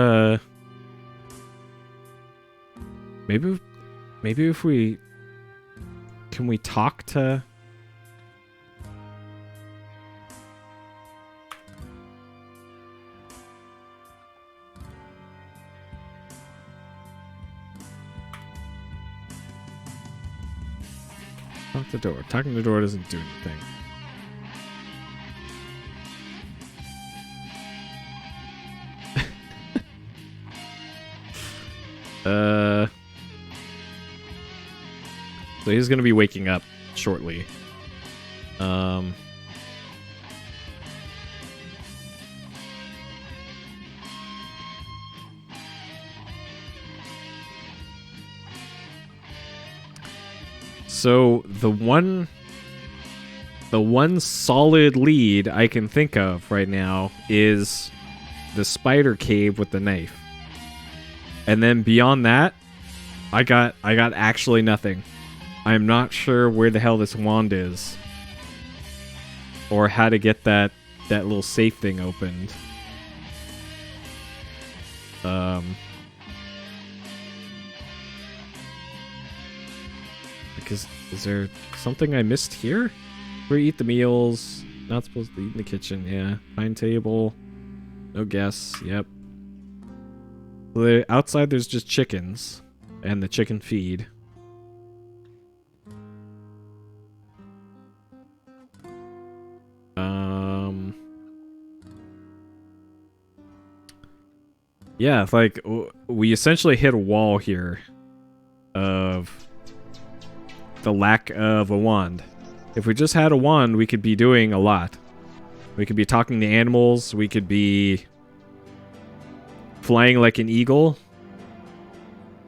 maybe if we can we talk to Talk the door. Talking the door doesn't do anything. So he's gonna be waking up shortly. So the one solid lead I can think of right now is the spider cave with the knife. And then beyond that, I got actually nothing. I'm not sure where the hell this wand is. Or how to get that little safe thing opened. Because is there something I missed here? Where you eat the meals. Not supposed to eat in the kitchen, yeah. Fine table. No guests, yep. Outside there's just chickens. And the chicken feed. Yeah, like, we essentially hit a wall here of the lack of a wand. If we just had a wand, we could be doing a lot. We could be talking to animals, we could be flying like an eagle.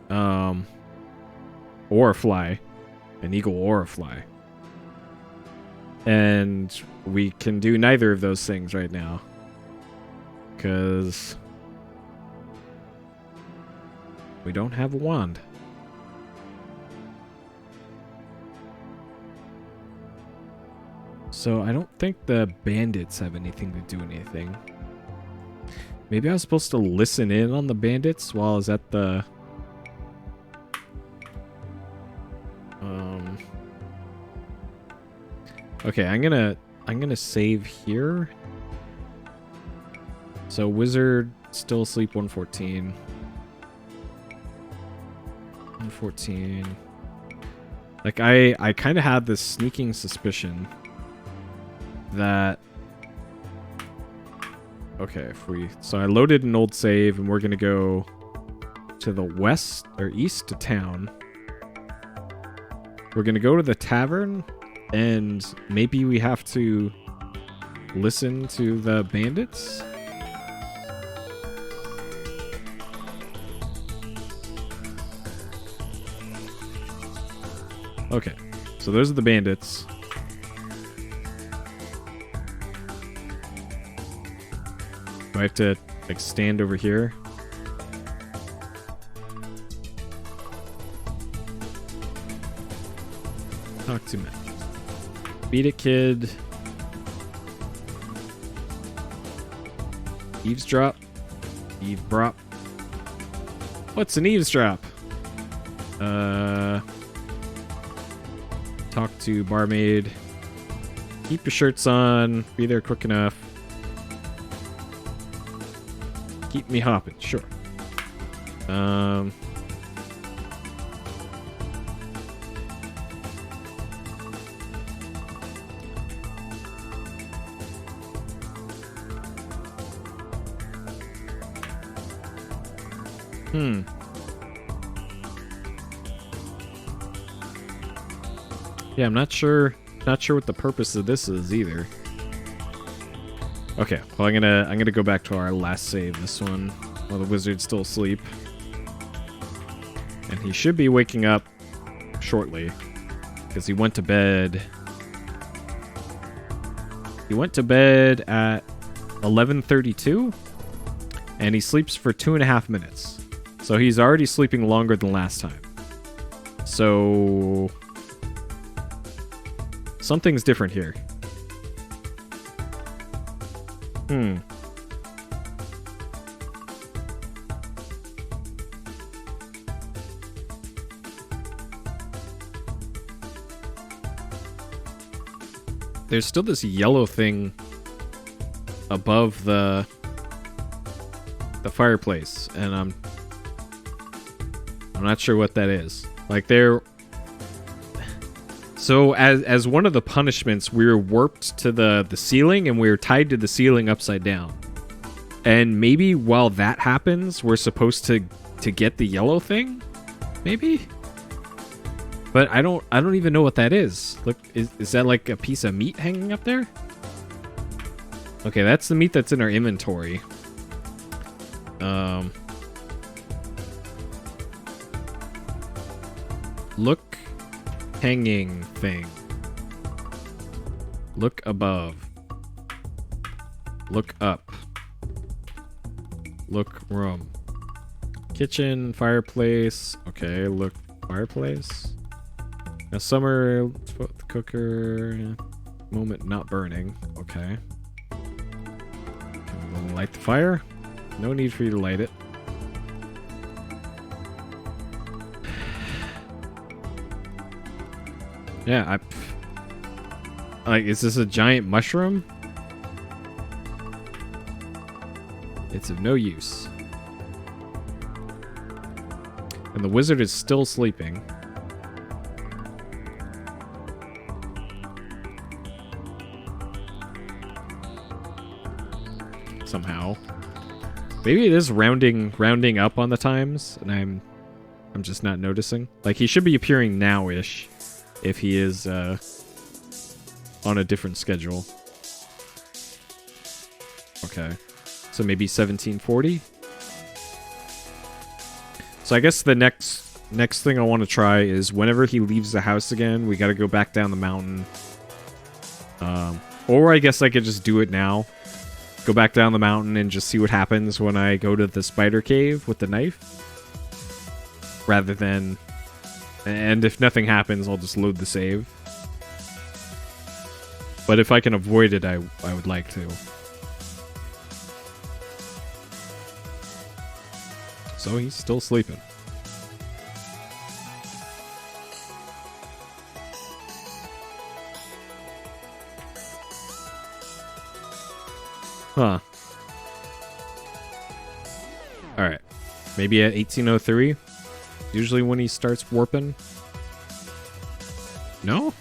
Or a fly. An eagle or a fly. And we can do neither of those things right now. Because we don't have a wand. So I don't think the bandits have anything to do anything. Maybe I was supposed to listen in on the bandits while I was at the... Okay, I'm gonna save here. So wizard still asleep 114. 114. Like I kind of had this sneaking suspicion that okay, so I loaded an old save and we're gonna go to the west or east to town. We're gonna go to the tavern and maybe we have to listen to the bandits. Okay, so those are the bandits. Do I have to, like, stand over here? Talk to me. Beat it, kid. Eavesdrop. Eavesdrop. What's an eavesdrop? Talk to barmaid. Keep your shirts on. Be there quick enough. Keep me hopping. Sure. Yeah, I'm not sure what the purpose of this is either. Okay, well I'm gonna go back to our last save, this one, while the wizard's still asleep. And he should be waking up shortly. Because he went to bed. He went to bed at 11:32. And he sleeps for 2.5 minutes. So he's already sleeping longer than last time. So something's different here. There's still this yellow thing above the fireplace, and I'm not sure what that is. Like, So as one of the punishments, we were warped to the ceiling, and we were tied to the ceiling upside down. And maybe while that happens, we're supposed to get the yellow thing? Maybe? But I don't even know what that is. Look, is that like a piece of meat hanging up there? Okay, that's the meat that's in our inventory. Look, hanging thing. Look above. Look up. Look room. Kitchen, fireplace. Okay, look, fireplace. Now summer, cooker. Moment not burning. Okay. Light the fire. No need for you to light it. Yeah, like, is this a giant mushroom? It's of no use. And the wizard is still sleeping. Somehow. Maybe it is rounding up on the times, and I'm just not noticing. Like, he should be appearing now-ish if he is on a different schedule. Okay. So maybe 1740? So I guess the next thing I want to try is whenever he leaves the house again, we got to go back down the mountain. Or I guess I could just do it now. Go back down the mountain and just see what happens when I go to the spider cave with the knife. Rather than... And if nothing happens, I'll just load the save. But if I can avoid it, I would like to. So he's still sleeping. Huh. Alright. Maybe at 1803? Usually when he starts warping? No?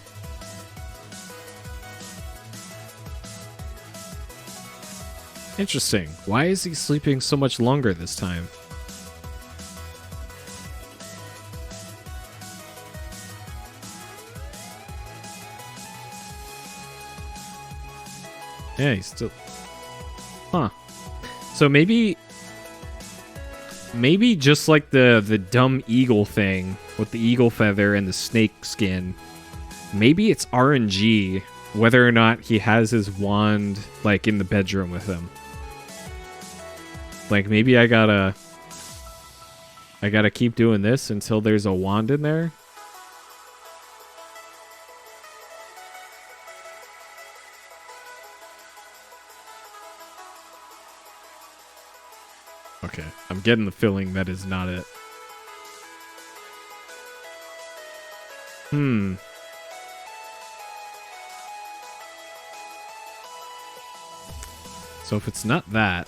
Interesting. Why is he sleeping so much longer this time? Yeah, he's still... Huh. So maybe just like the dumb eagle thing with the eagle feather and the snake skin, maybe it's RNG whether or not he has his wand like in the bedroom with him. Like maybe I gotta keep doing this until there's a wand in there. Okay, I'm getting the feeling that is not it. So if it's not that...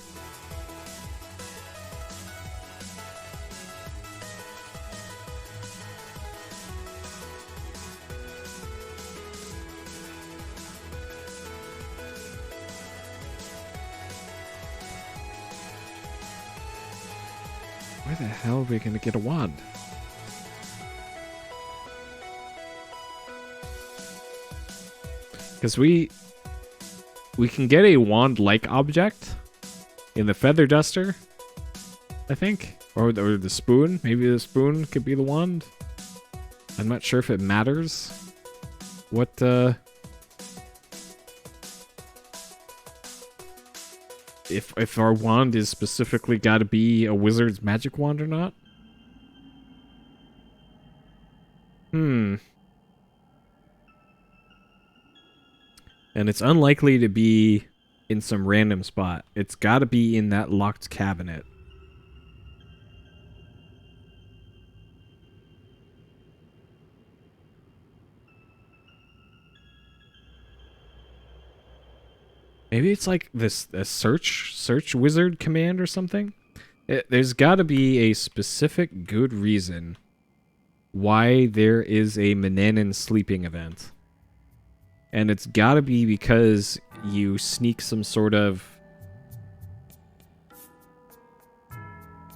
Where the hell are we going to get a wand? Because we can get a wand-like object in the feather duster, I think. Or the spoon. Maybe the spoon could be the wand. I'm not sure if it matters what... If our wand is specifically got to be a wizard's magic wand or not? And it's unlikely to be in some random spot. It's got to be in that locked cabinet. Maybe it's like a search wizard command or something. There's got to be a specific good reason why there is a Manannan sleeping event. And it's gotta be because you sneak some sort of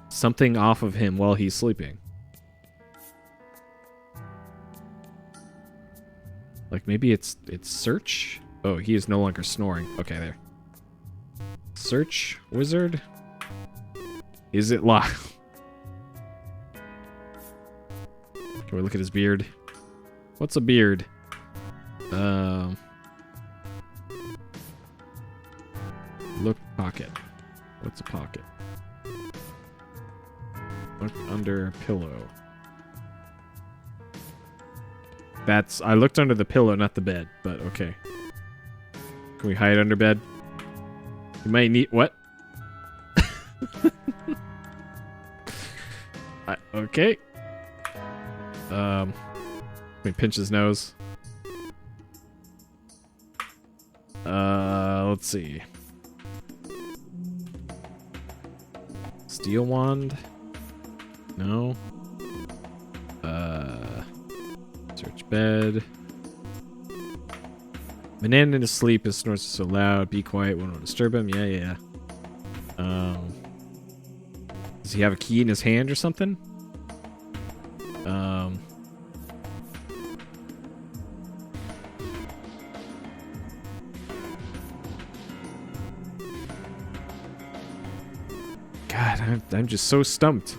something off of him while he's sleeping. Like maybe it's search? Oh, he is no longer snoring. Okay, there. Search wizard? Is it locked? Can we look at his beard? What's a beard? Look pocket. What's a pocket? Look under pillow. I looked under the pillow, not the bed, but okay. Can we hide under bed? You might need what? Okay. Let me pinch his nose. Let's see. Steel wand? No. Search bed. Manannan is asleep. His snores are so loud. Be quiet. Won't disturb him. Yeah. Does he have a key in his hand or something? God, I'm just so stumped.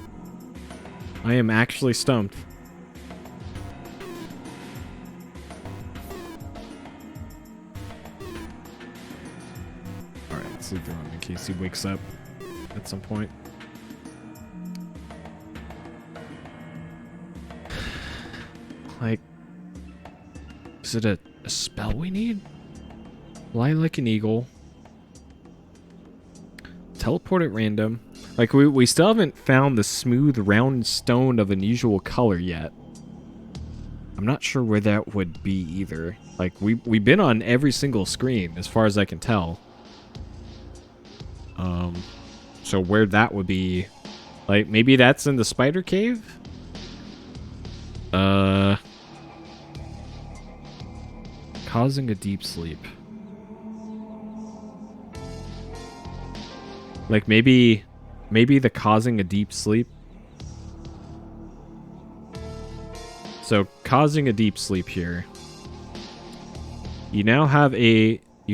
I am actually stumped. Alright, let's leave the room in case he wakes up at some point. Like, is it a spell we need? Fly like an eagle. Teleport at random. Like, we still haven't found the smooth, round stone of unusual color yet. I'm not sure where that would be either. Like, we've been on every single screen, as far as I can tell. So where that would be... Like, maybe that's in the spider cave? Causing a deep sleep. Like, maybe the causing a deep sleep. So, causing a deep sleep here. You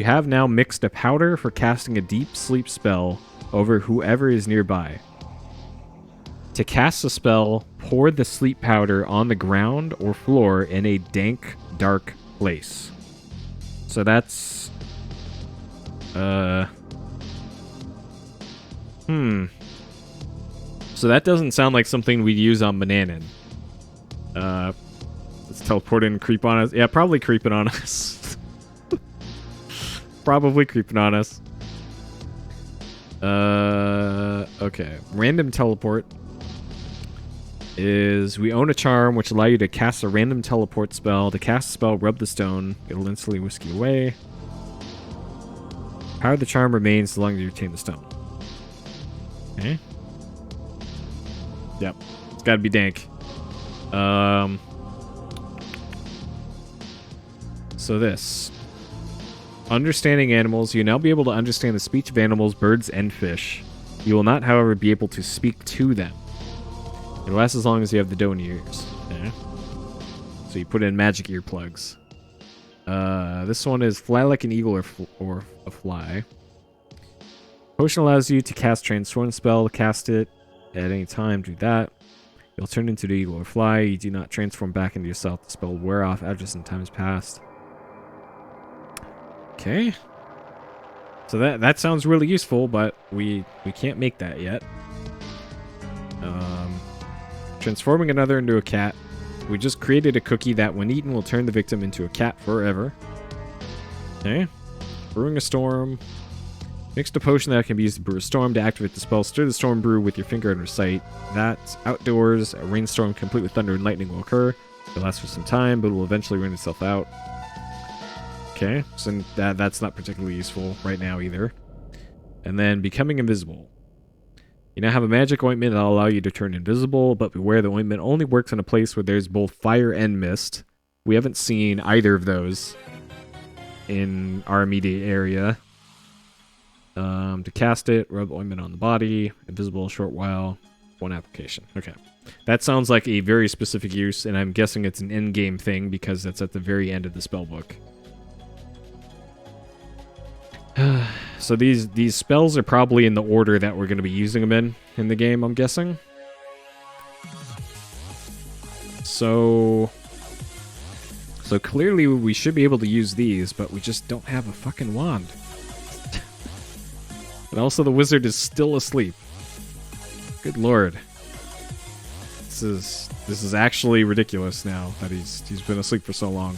have now mixed a powder for casting a deep sleep spell over whoever is nearby. To cast the spell, pour the sleep powder on the ground or floor in a dank, dark place. So that's... So that doesn't sound like something we'd use on Manannan. Let's teleport in and creep on us. Yeah, probably creeping on us. Probably creeping on us. Okay. Random teleport is we own a charm which allow you to cast a random teleport spell. To cast a spell, rub the stone. It'll instantly whisk you away. Power of the charm remains as long as you retain the stone. Okay. Yep. It's gotta be dank. So this. Understanding animals. You now be able to understand the speech of animals, birds, and fish. You will not, however, be able to speak to them. It lasts as long as you have the doe in your ears. Okay. So you put in magic earplugs. This one is fly like an eagle or a fly. Potion allows you to cast transform spell. Cast it at any time. Do that. You'll turn into the eagle or fly. You do not transform back into yourself. The spell will wear off after some time has passed. Okay. So that sounds really useful, but we can't make that yet. Transforming another into a cat. We just created a cookie that, when eaten, will turn the victim into a cat forever. Okay. Brewing a storm. Mixed a potion that can be used to brew a storm. To activate the spell, stir the storm brew with your finger and recite. That's outdoors. A rainstorm complete with thunder and lightning will occur. It'll last for some time, but it will eventually rain itself out. Okay, so that's not particularly useful right now either. And then becoming invisible. You now have a magic ointment that'll allow you to turn invisible, but beware the ointment only works in a place where there's both fire and mist. We haven't seen either of those in our immediate area. To cast it, rub the ointment on the body, invisible a short while, one application. Okay. That sounds like a very specific use, and I'm guessing it's an in-game thing because it's at the very end of the spellbook. So these spells are probably in the order that we're going to be using them in the game, I'm guessing. So clearly we should be able to use these, but we just don't have a fucking wand. And also the wizard is still asleep. Good lord. This is actually ridiculous now that he's been asleep for so long.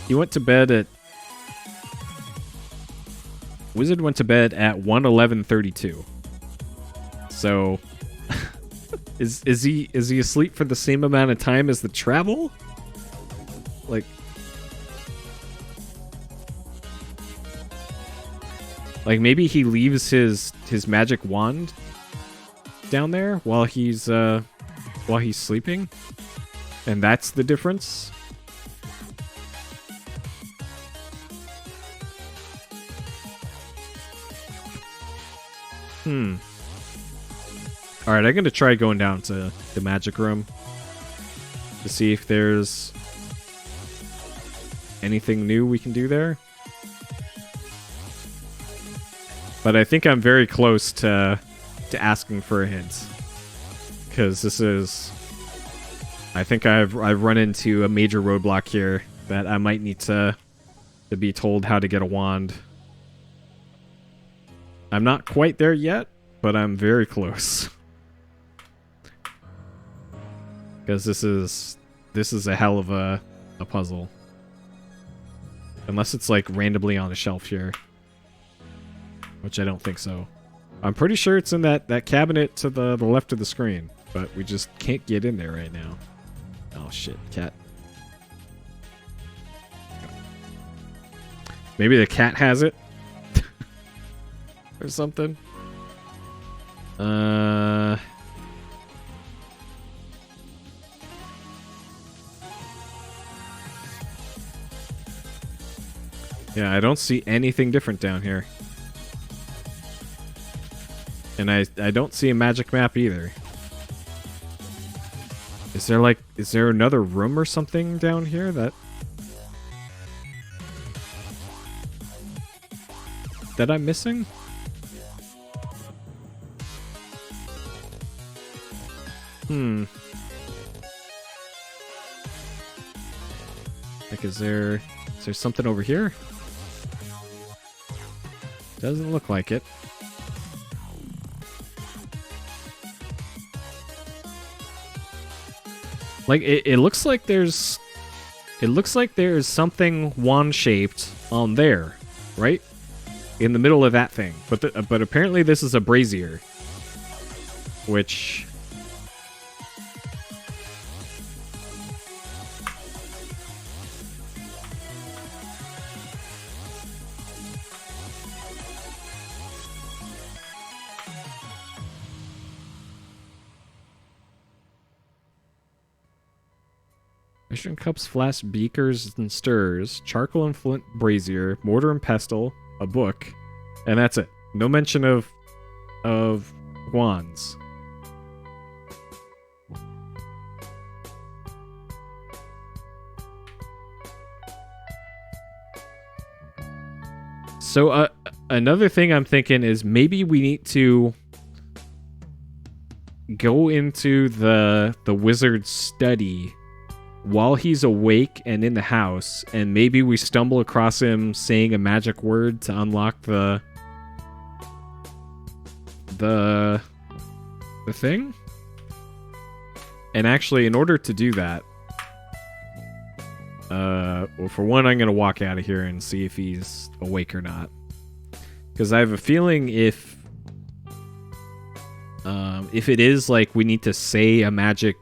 He went to bed at Wizard went to bed at 1:11:32. So is he asleep for the same amount of time as the travel? Like maybe he leaves his magic wand down there while he's sleeping, and that's the difference. Alright, I'm gonna try going down to the magic room to see if there's anything new we can do there. But I think I'm very close to asking for a hint. Because this is... I think I've run into a major roadblock here that I might need to be told how to get a wand. I'm not quite there yet, but I'm very close. Because this is a hell of a puzzle. Unless it's like randomly on a shelf here. Which I don't think so. I'm pretty sure it's in that cabinet to the left of the screen. But we just can't get in there right now. Oh shit, cat. Maybe the cat has it? Or something? Yeah, I don't see anything different down here. And I don't see a magic map either. Is there another room or something down here that I'm missing? Like, is there something over here? Doesn't look like it. Like, it looks like there's something wand-shaped on there, right? In the middle of that thing. But apparently this is a brazier. Which... Measuring cups, flasks, beakers, and stirs, charcoal and flint brazier, mortar and pestle, a book, and that's it. No mention of wands. So another thing I'm thinking is maybe we need to go into the wizard's study while he's awake and in the house, and maybe we stumble across him saying a magic word to unlock the thing. And actually, in order to do that, well, for one, I'm gonna walk out of here and see if he's awake or not, because I have a feeling if it is like we need to say a magic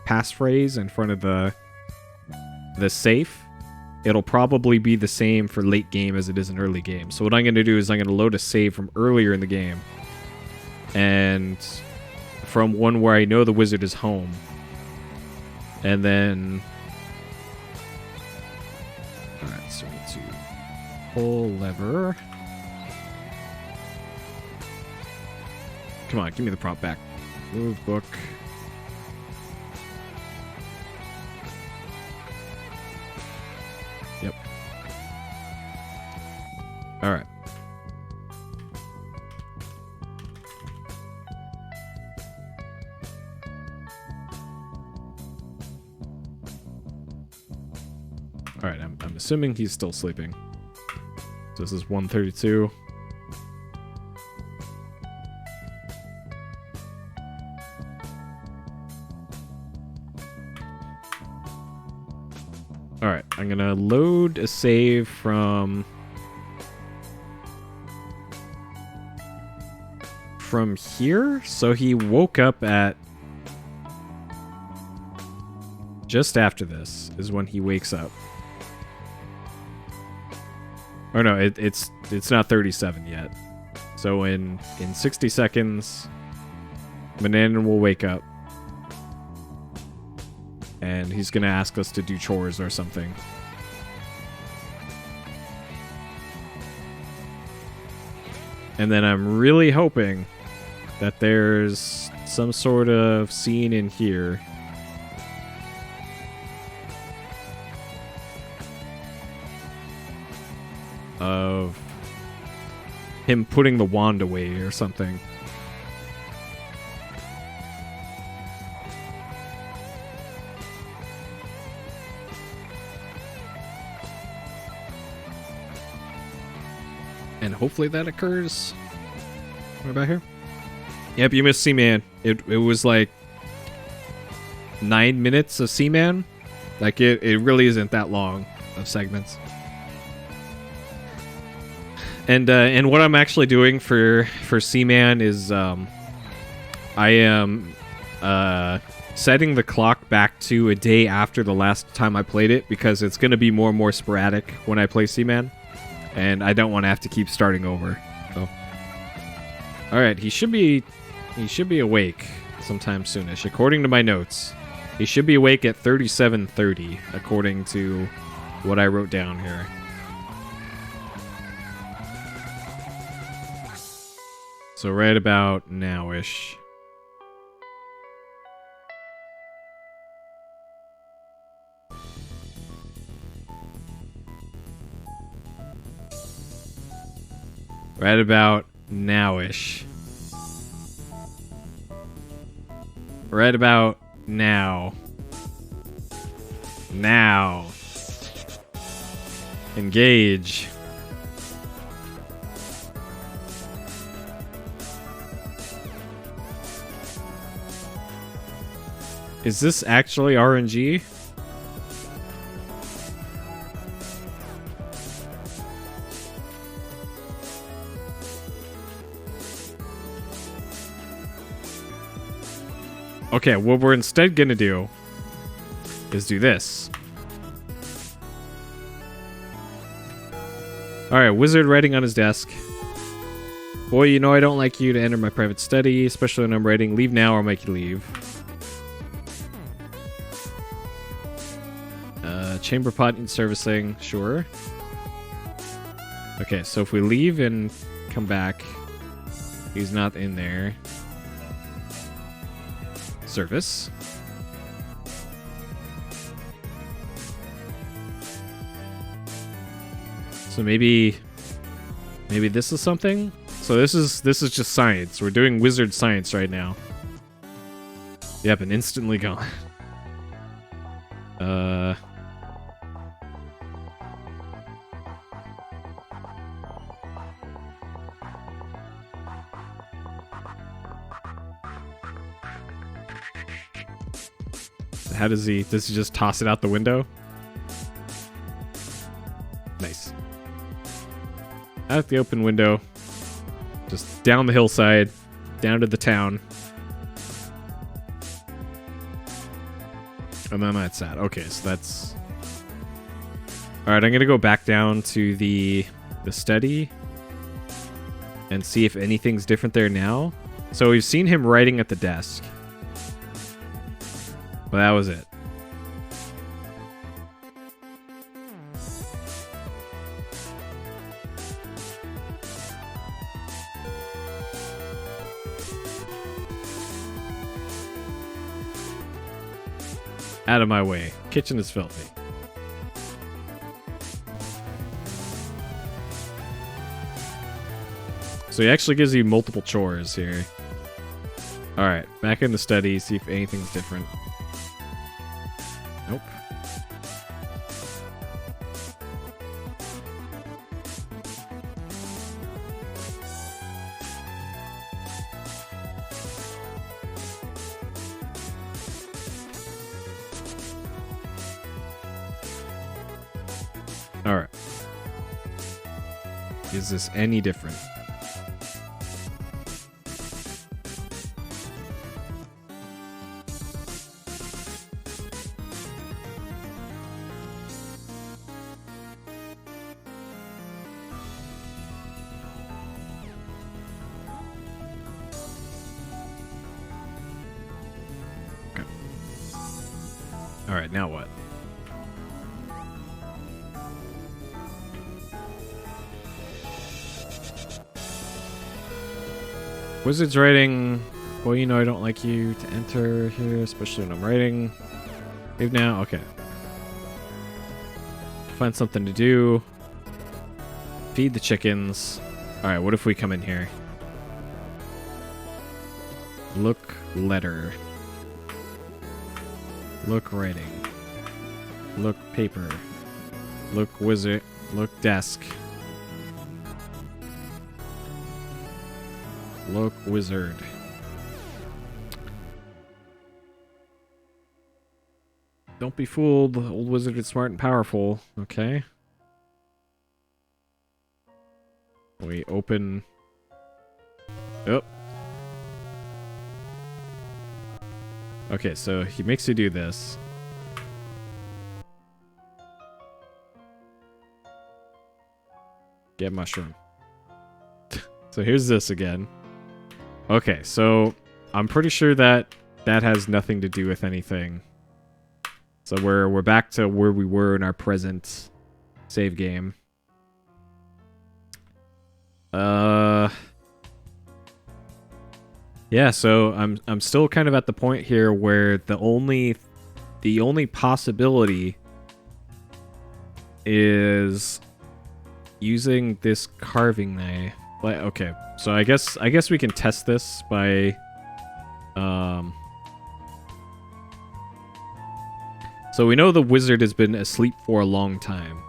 passphrase in front of the safe, it'll probably be the same for late game as it is in early game. So what I'm going to do is I'm going to load a save from earlier in the game and from one where I know the wizard is home. And then... Alright, so we need to pull lever. Come on, give me the prop back. Move book. Yep. Alright. Alright, I'm assuming he's still sleeping. So this is 1:32. Alright, I'm gonna load a save from here. So he woke up at just after this is when he wakes up. Or no, it's not 37 yet. So in 60 seconds, Manannan will wake up. And he's gonna ask us to do chores or something. And then I'm really hoping that there's some sort of scene in here of him putting the wand away or something. And hopefully that occurs. What about here? Yep, you missed Seaman. It was like 9 minutes of Seaman. Like it really isn't that long of segments. And what I'm actually doing for Seaman is I am setting the clock back to a day after the last time I played it, because it's going to be more and more sporadic when I play Seaman, and I don't want to have to keep starting over. So, all right, he should be awake sometime soonish, according to my notes. He should be awake at 37:30, according to what I wrote down here. So right about now-ish. Right about now-ish. Right about now. Now. Engage. Is this actually RNG? Okay, what we're instead gonna do is do this. Alright, wizard writing on his desk. Boy, you know I don't like you to enter my private study, especially when I'm writing. Leave now or I'll make you leave. Chamber pot and servicing, sure. Okay, so if we leave and come back, he's not in there. Service. So maybe this is something? So this is just science. We're doing wizard science right now. Yep, and instantly gone. How does he just toss it out the window? Nice. Out the open window. Just down the hillside, down to the town. And then that's that. Okay, so that's... Alright, I'm gonna go back down to the study and see if anything's different there now. So we've seen him writing at the desk. But that was it. Out of my way. Kitchen is filthy. So he actually gives you multiple chores here. Alright, back in the study, see if anything's different. Nope. Alright. Is this any different? Alright, now what? Wizard's writing, well, you know I don't like you to enter here, especially when I'm writing. Leave now? Okay. Find something to do. Feed the chickens. Alright, what if we come in here? Look letter. Look writing. Look paper. Look wizard. Look desk. Look wizard. Don't be fooled. The old wizard is smart and powerful. Okay. We open. Oh. Okay, so he makes you do this. Get mushroom. So here's this again. Okay, so I'm pretty sure that that has nothing to do with anything. So we're back to where we were in our present save game. Yeah, so I'm still kind of at the point here where the only possibility is using this carving knife. Like, okay, so I guess we can test this by so we know the wizard has been asleep for a long time.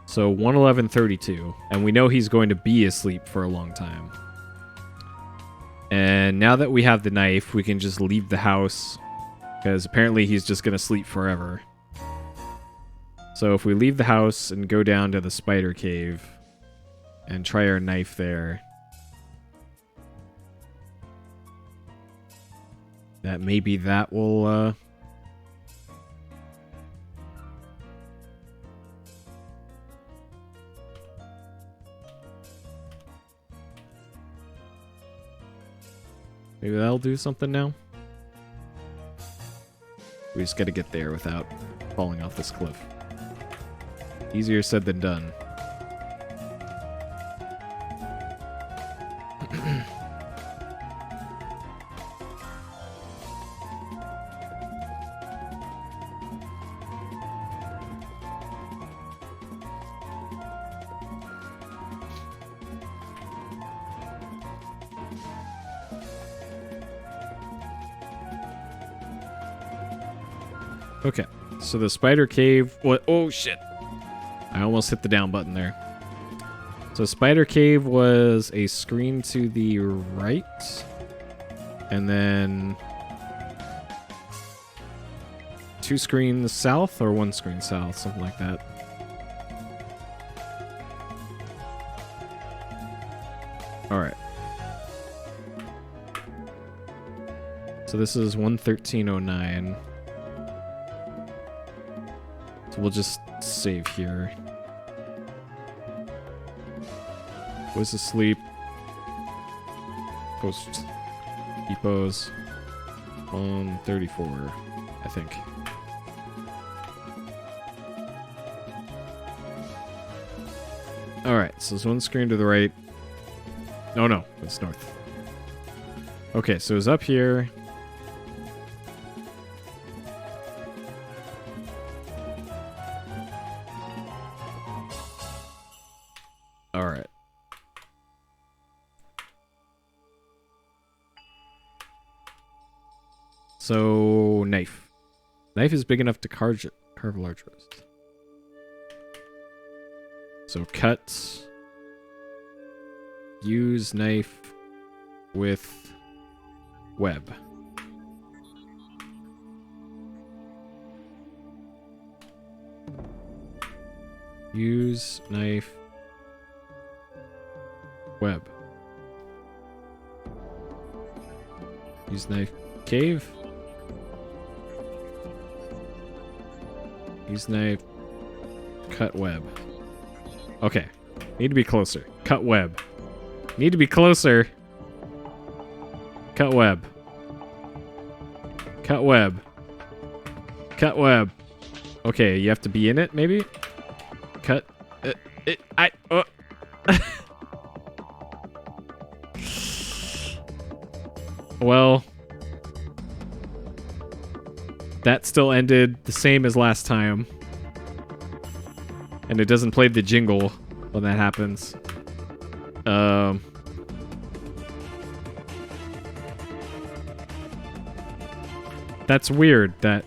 So 111:32, and we know he's going to be asleep for a long time. And now that we have the knife, we can just leave the house because apparently he's just going to sleep forever. So if we leave the house and go down to the spider cave and try our knife there, that maybe that will maybe that'll do something now. We just gotta get there without falling off this cliff. Easier said than done. Okay, so the spider cave. What? Oh shit! I almost hit the down button there. So spider cave was a screen to the right, and then 2 screens south, or 1 screen south, something like that. All right. So this is 11309. So we'll just save here. Was asleep. Depots. 134, I think. Alright, so there's one screen to the right. Oh no, it's north. Okay, so it's up here. Alright. So, knife. Knife is big enough to carve a large roast. So, cut. Use knife with web. Use knife. Web. Use knife. Cave. Use knife. Cut web. Okay. Need to be closer. Cut web. Need to be closer. Cut web. Cut web. Cut web. Okay, you have to be in it, maybe? Cut. Well, that still ended the same as last time. And it doesn't play the jingle when that happens. That's weird that...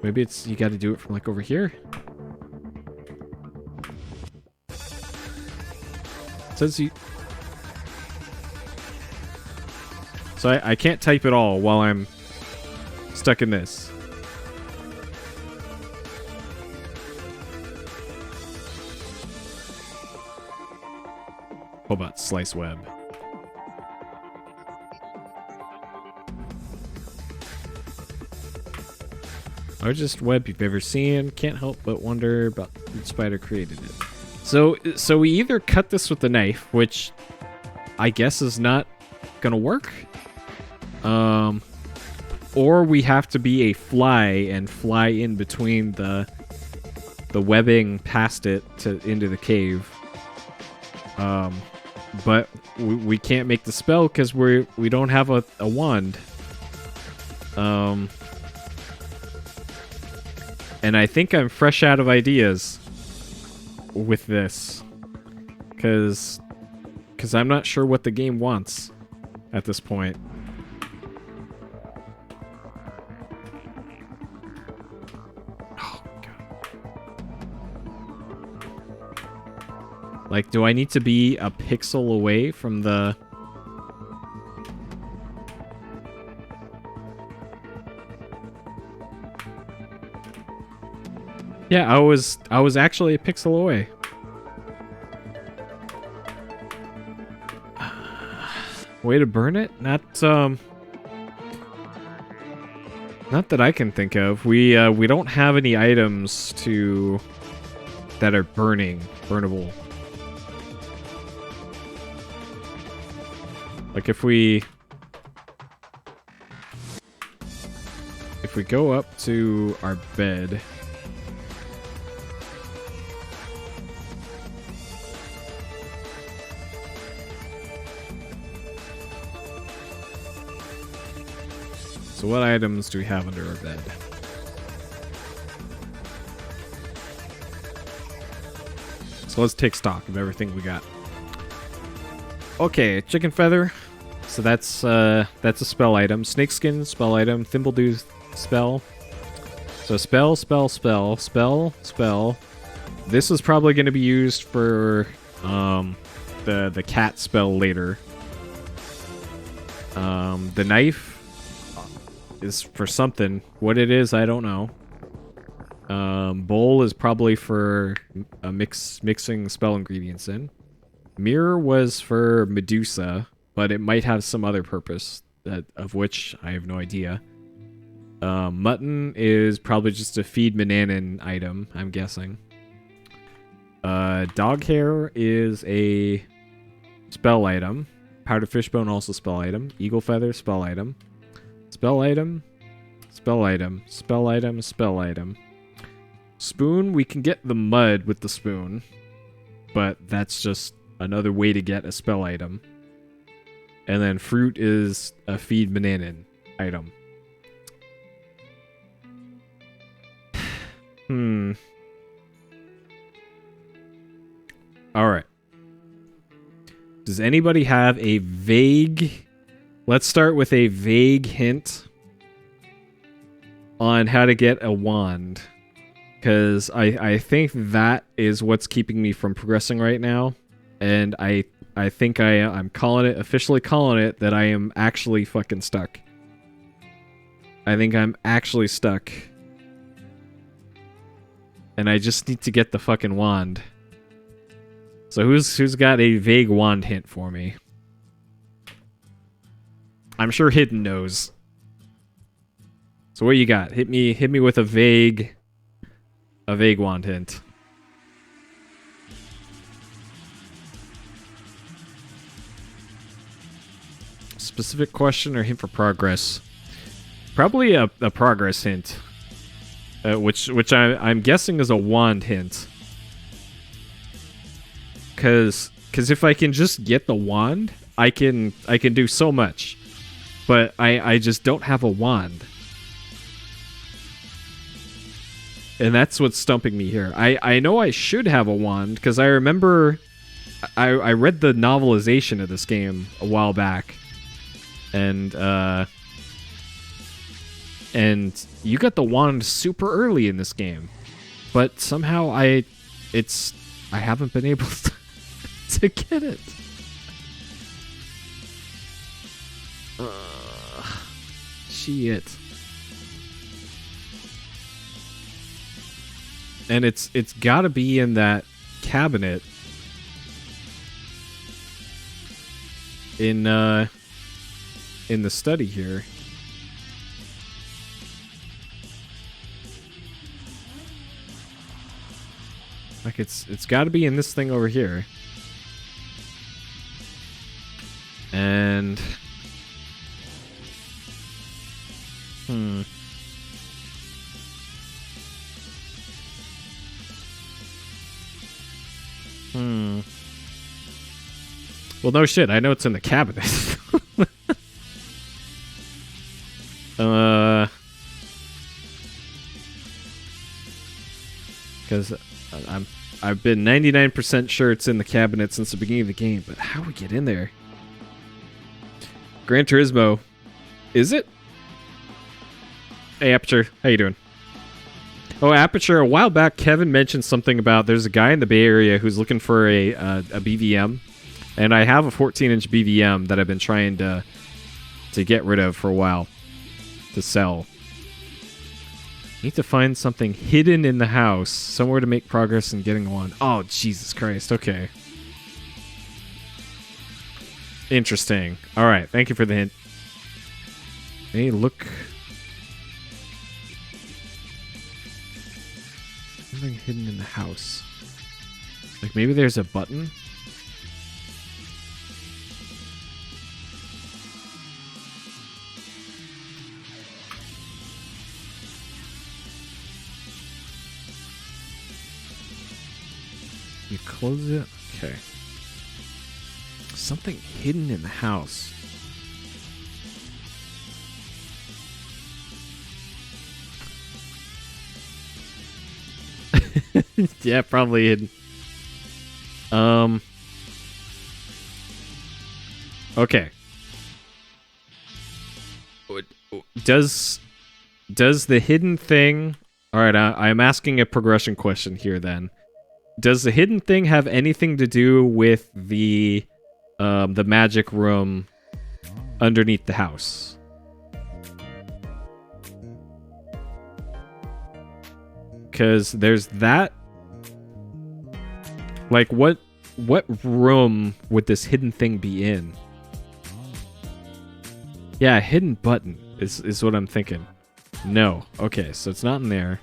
Maybe it's... You gotta do it from, like, over here? It says you... So I can't type it all while I'm stuck in this. How about slice web? Largest web you've ever seen. Can't help but wonder about which spider created it. So we either cut this with the knife, which I guess is not gonna work. Or we have to be a fly and fly in between the webbing past it into the cave. But we can't make the spell because we don't have a wand. And I think I'm fresh out of ideas with this, because I'm not sure what the game wants at this point. Like, do I need to be a pixel away from the... Yeah, I was actually a pixel away. Way to burn it? Not that I can think of. We don't have any items that are burnable. Like if we go up to our bed, so what items do we have under our bed? So let's take stock of everything we got. Okay, chicken feather. So that's a spell item. Snakeskin, spell item. Thimbledooth, spell. So spell. This is probably going to be used for the cat spell later. The knife is for something. What it is, I don't know. Bowl is probably for mixing spell ingredients in. Mirror was for Medusa, but it might have some other purpose, of which I have no idea. Mutton is probably just a feed Manannan item, I'm guessing. Dog hair is a spell item. Powdered fishbone, also spell item. Eagle feather, spell item. Spell item, spell item, spell item, spell item. Spoon, we can get the mud with the spoon, but that's just another way to get a spell item. And then fruit is a feed banana item. Alright. Does anybody have a vague... Let's start with a vague hint on how to get a wand. Because I think that is what's keeping me from progressing right now. And I think I'm calling it, officially calling it, that I am actually fucking stuck. I think I'm actually stuck. And I just need to get the fucking wand. So who's got a vague wand hint for me? I'm sure Hidden knows. So what you got? Hit me with a vague wand hint. Specific question or hint for progress? Probably a progress hint. Which I'm guessing is a wand hint. Cause if I can just get the wand, I can do so much. But I just don't have a wand. And that's what's stumping me here. I know I should have a wand, because I remember I read the novelization of this game a while back. And you got the wand super early in this game. But somehow I haven't been able to get it. Shit. And it's gotta be in that cabinet. In the study here. Like it's gotta be in this thing over here. And Well, no shit. I know it's in the cabinet. Because I've been 99% sure it's in the cabinet since the beginning of the game. But how do we get in there? Gran Turismo. Is it? Hey, Aperture. How you doing? Oh, Aperture. A while back, Kevin mentioned something about there's a guy in the Bay Area who's looking for a BVM. And I have a 14-inch BVM that I've been trying to get rid of for a while. To sell. Need to find something hidden in the house. Somewhere to make progress in getting one. Oh, Jesus Christ. Okay. Interesting. Alright, thank you for the hint. Hey, look. Something hidden in the house. Like maybe there's a button? You close it? Okay. Something hidden in the house. Yeah, probably hidden. Okay. Does the hidden thing... Alright, I'm asking a progression question here then. Does the hidden thing have anything to do with the magic room underneath the house? Because there's that. Like, what room would this hidden thing be in? Yeah, a hidden button is what I'm thinking. No. Okay, so it's not in there.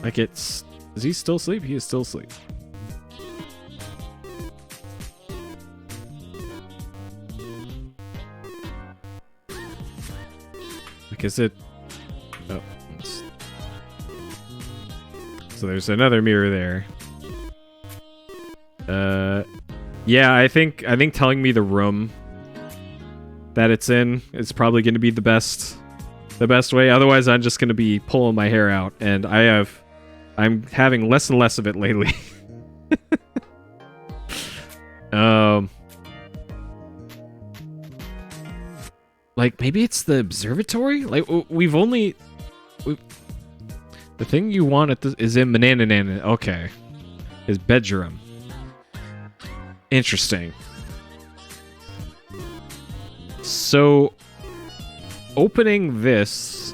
Like it's... Is he still asleep? He is still asleep. Like, is it... Oh. So there's another mirror there. Yeah, I think telling me the room that it's in is probably going to be the best way. Otherwise, I'm just going to be pulling my hair out, and I'm having less and less of it lately. Like maybe it's the observatory. Like the thing you want at this is in Banana Nana. Okay, his bedroom. Interesting. So, opening this,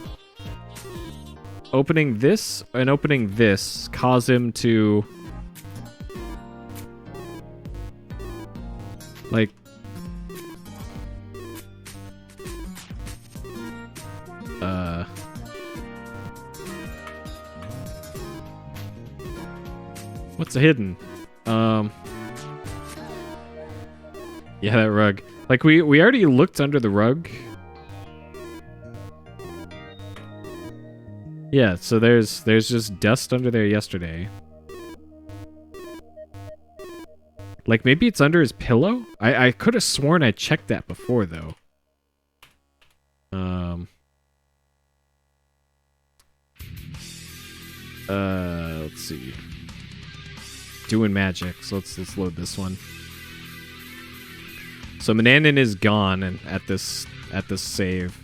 and opening this cause him to, like, what's hidden? Yeah, that rug. Like, we already looked under the rug. Yeah, so there's just dust under there yesterday. Like, maybe it's under his pillow? I could have sworn I checked that before, though. Let's see. Doing magic, so let's load this one. So Mananan is gone and at this save.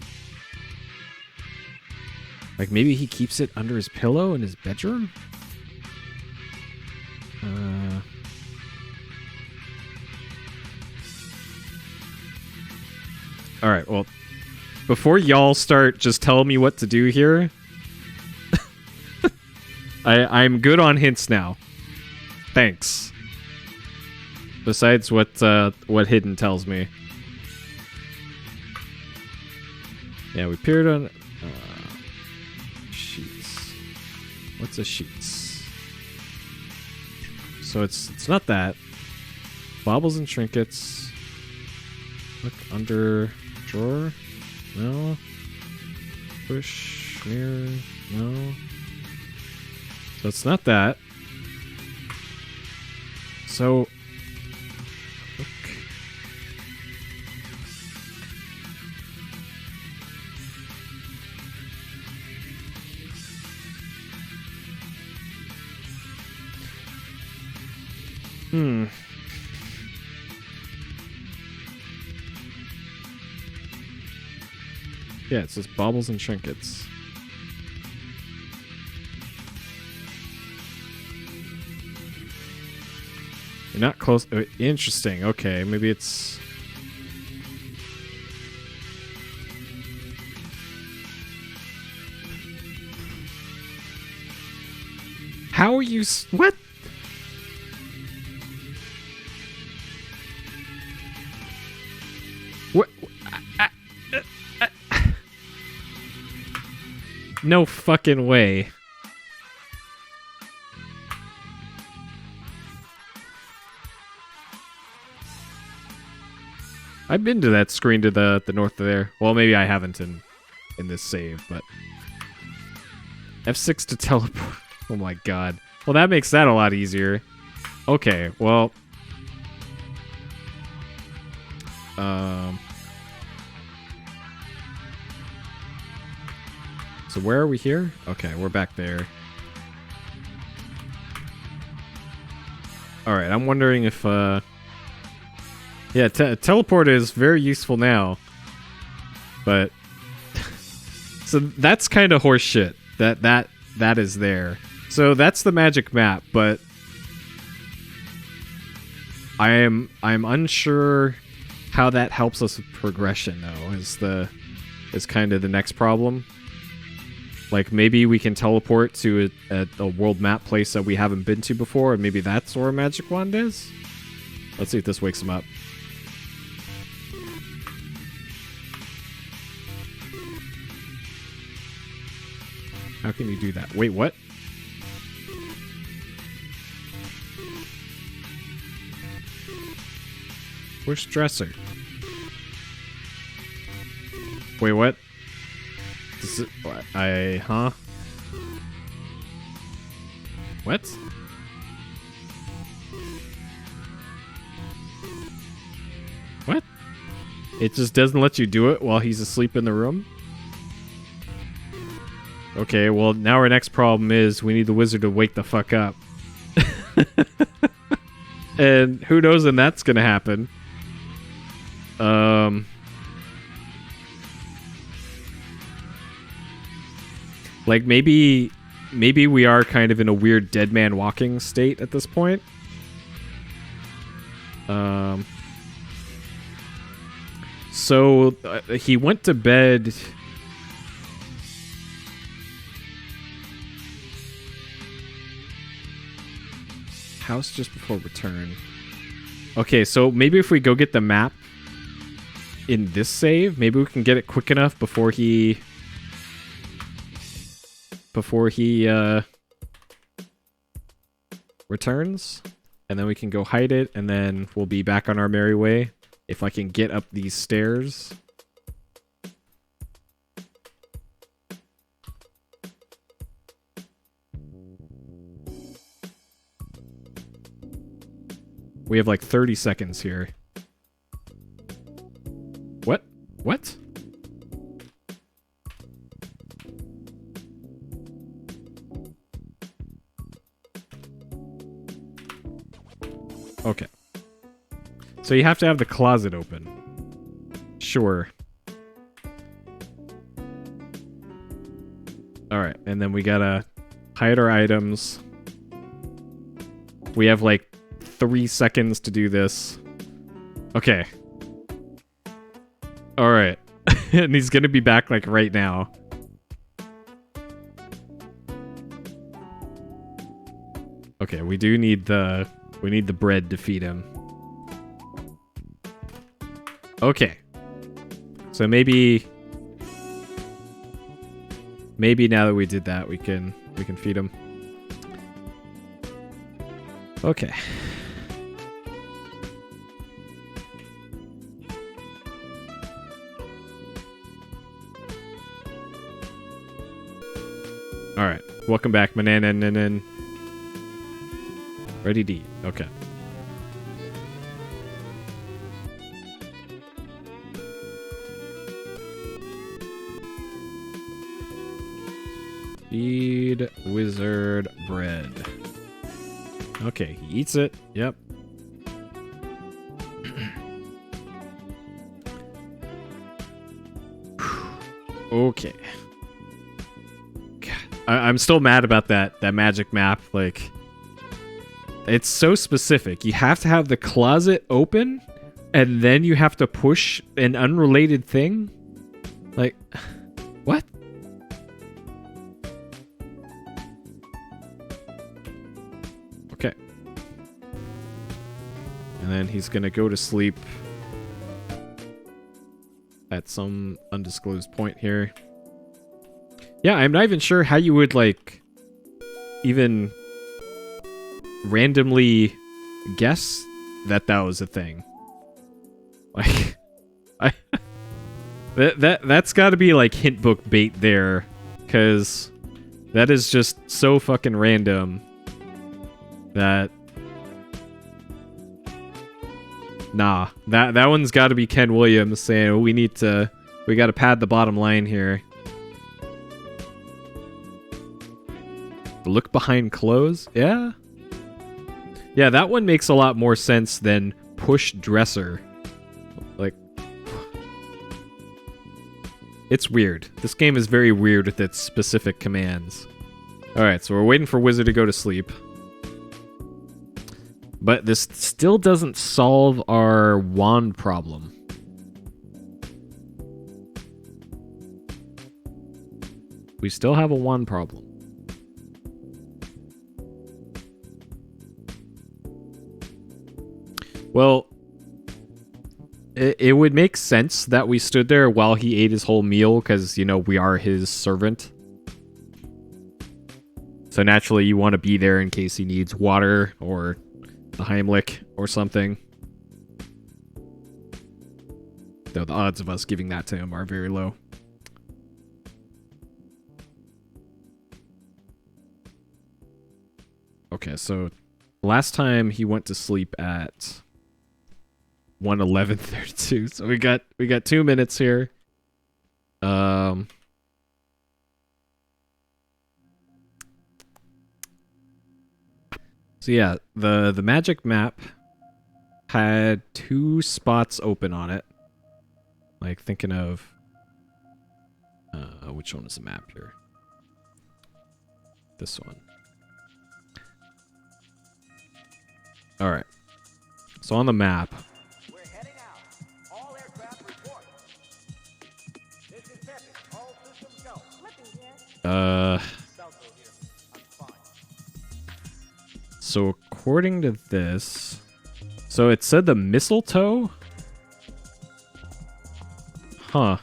Like maybe he keeps it under his pillow in his bedroom? Alright, well, before y'all start just telling me what to do here, I'm good on hints now. Thanks. Besides what Hidden tells me. Yeah, we peered on... sheets. What's a sheets? So it's not that. Baubles and trinkets. Look under drawer. No. Push mirror. No. So it's not that. So look. Yeah, it says baubles and trinkets. You're not close. Interesting. Okay, maybe it's... How are you... What? What? No fucking way. I've been to that screen to the north of there. Well, maybe I haven't in this save, but... F6 to teleport. Oh my god. Well, that makes that a lot easier. Okay, well... So where are we here? Okay, we're back there. Alright, I'm wondering if, yeah, teleport is very useful now. But... so that's kind of horse shit. That is there. So that's the magic map, but... I'm unsure how that helps us with progression, though, is kind of the next problem. Like, maybe we can teleport to a world map place that we haven't been to before, and maybe that's where a magic wand is? Let's see if this wakes him up. How can you do that? Wait, what? Push dresser. Wait, what? This is, huh? What? What? It just doesn't let you do it while he's asleep in the room? Okay, well, now our next problem is we need the wizard to wake the fuck up. And who knows when that's gonna happen. Like, maybe we are kind of in a weird dead man walking state at this point. So he went to bed. House just before return. Okay, so maybe if we go get the map in this save, maybe we can get it quick enough before he returns, and then we can go hide it, and then we'll be back on our merry way. If I can get up these stairs. We have like 30 seconds here. What? What? Okay. So you have to have the closet open. Sure. Alright, and then we gotta hide our items. We have like 3 seconds to do this. Okay. Alright. And he's gonna be back like right now. Okay, we do need the bread to feed him. Okay. So maybe now that we did that, we can feed him. Okay. All right. Welcome back, Manan. Ready to eat. Okay. Feed wizard bread. Okay, he eats it. Yep. Okay. God, I'm still mad about that magic map. Like, it's so specific. You have to have the closet open, and then you have to push an unrelated thing. Like, what? Okay. And then he's gonna go to sleep at some undisclosed point here. Yeah, I'm not even sure how you would, like, even randomly guess that was a thing. Like, that's got to be like hint book bait there, because that is just so fucking random that nah, that one's got to be Ken Williams saying we got to pad the bottom line here. Look behind clothes? Yeah. Yeah, that one makes a lot more sense than push dresser. Like, it's weird. This game is very weird with its specific commands. Alright, so we're waiting for Wizard to go to sleep. But this still doesn't solve our wand problem. We still have a wand problem. Well, it would make sense that we stood there while he ate his whole meal, because, you know, we are his servant. So naturally, you want to be there in case he needs water or the Heimlich or something. Though the odds of us giving that to him are very low. Okay, so last time he went to sleep at 1:11:32. So we got 2 minutes here. So yeah, the magic map had 2 spots open on it. Like thinking of which one is the map here? This one. All right. So on the map, We're heading out. All aircraft report. This is Peppy. All systems go. Southfield here. I'm fine. so according to this, so it said the mistletoe? Huh.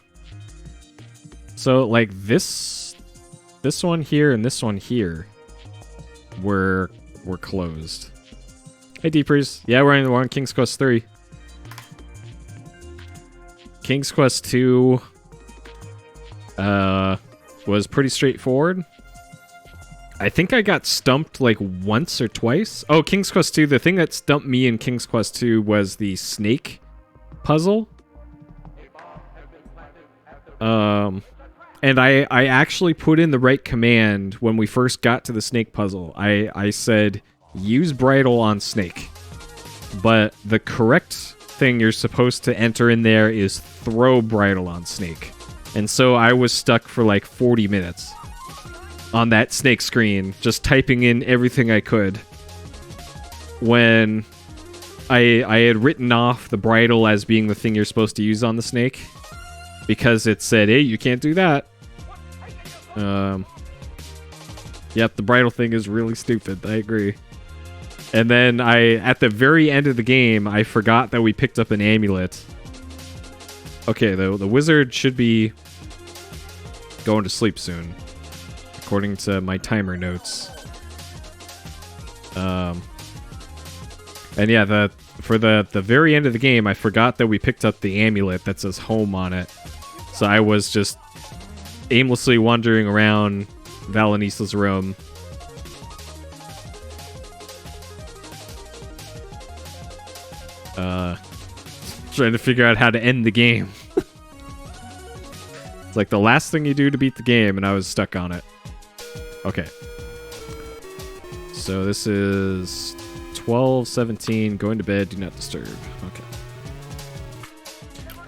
So like this one here and this one here were closed. Hey Deepers. Yeah, we're on King's Quest 3. King's Quest 2 was pretty straightforward. I think I got stumped like once or twice. Oh, King's Quest 2, the thing that stumped me in King's Quest 2 was the snake puzzle. And I actually put in the right command when we first got to the snake puzzle. I said, use bridle on snake. But the correct thing you're supposed to enter in there is throw bridle on snake. And so I was stuck for like 40 minutes on that snake screen, just typing in everything I could. When I had written off the bridle as being the thing you're supposed to use on the snake. Because it said, hey, you can't do that. Yep, the bridle thing is really stupid. I agree. And then at the very end of the game, I forgot that we picked up an amulet. Okay, the wizard should be going to sleep soon, according to my timer notes. And yeah, for the very end of the game, I forgot that we picked up the amulet that says home on it. So I was just aimlessly wandering around Valenisa's room. Trying to figure out how to end the game. It's like the last thing you do to beat the game, and I was stuck on it. Okay. So this is 12:17, going to bed, do not disturb. Okay.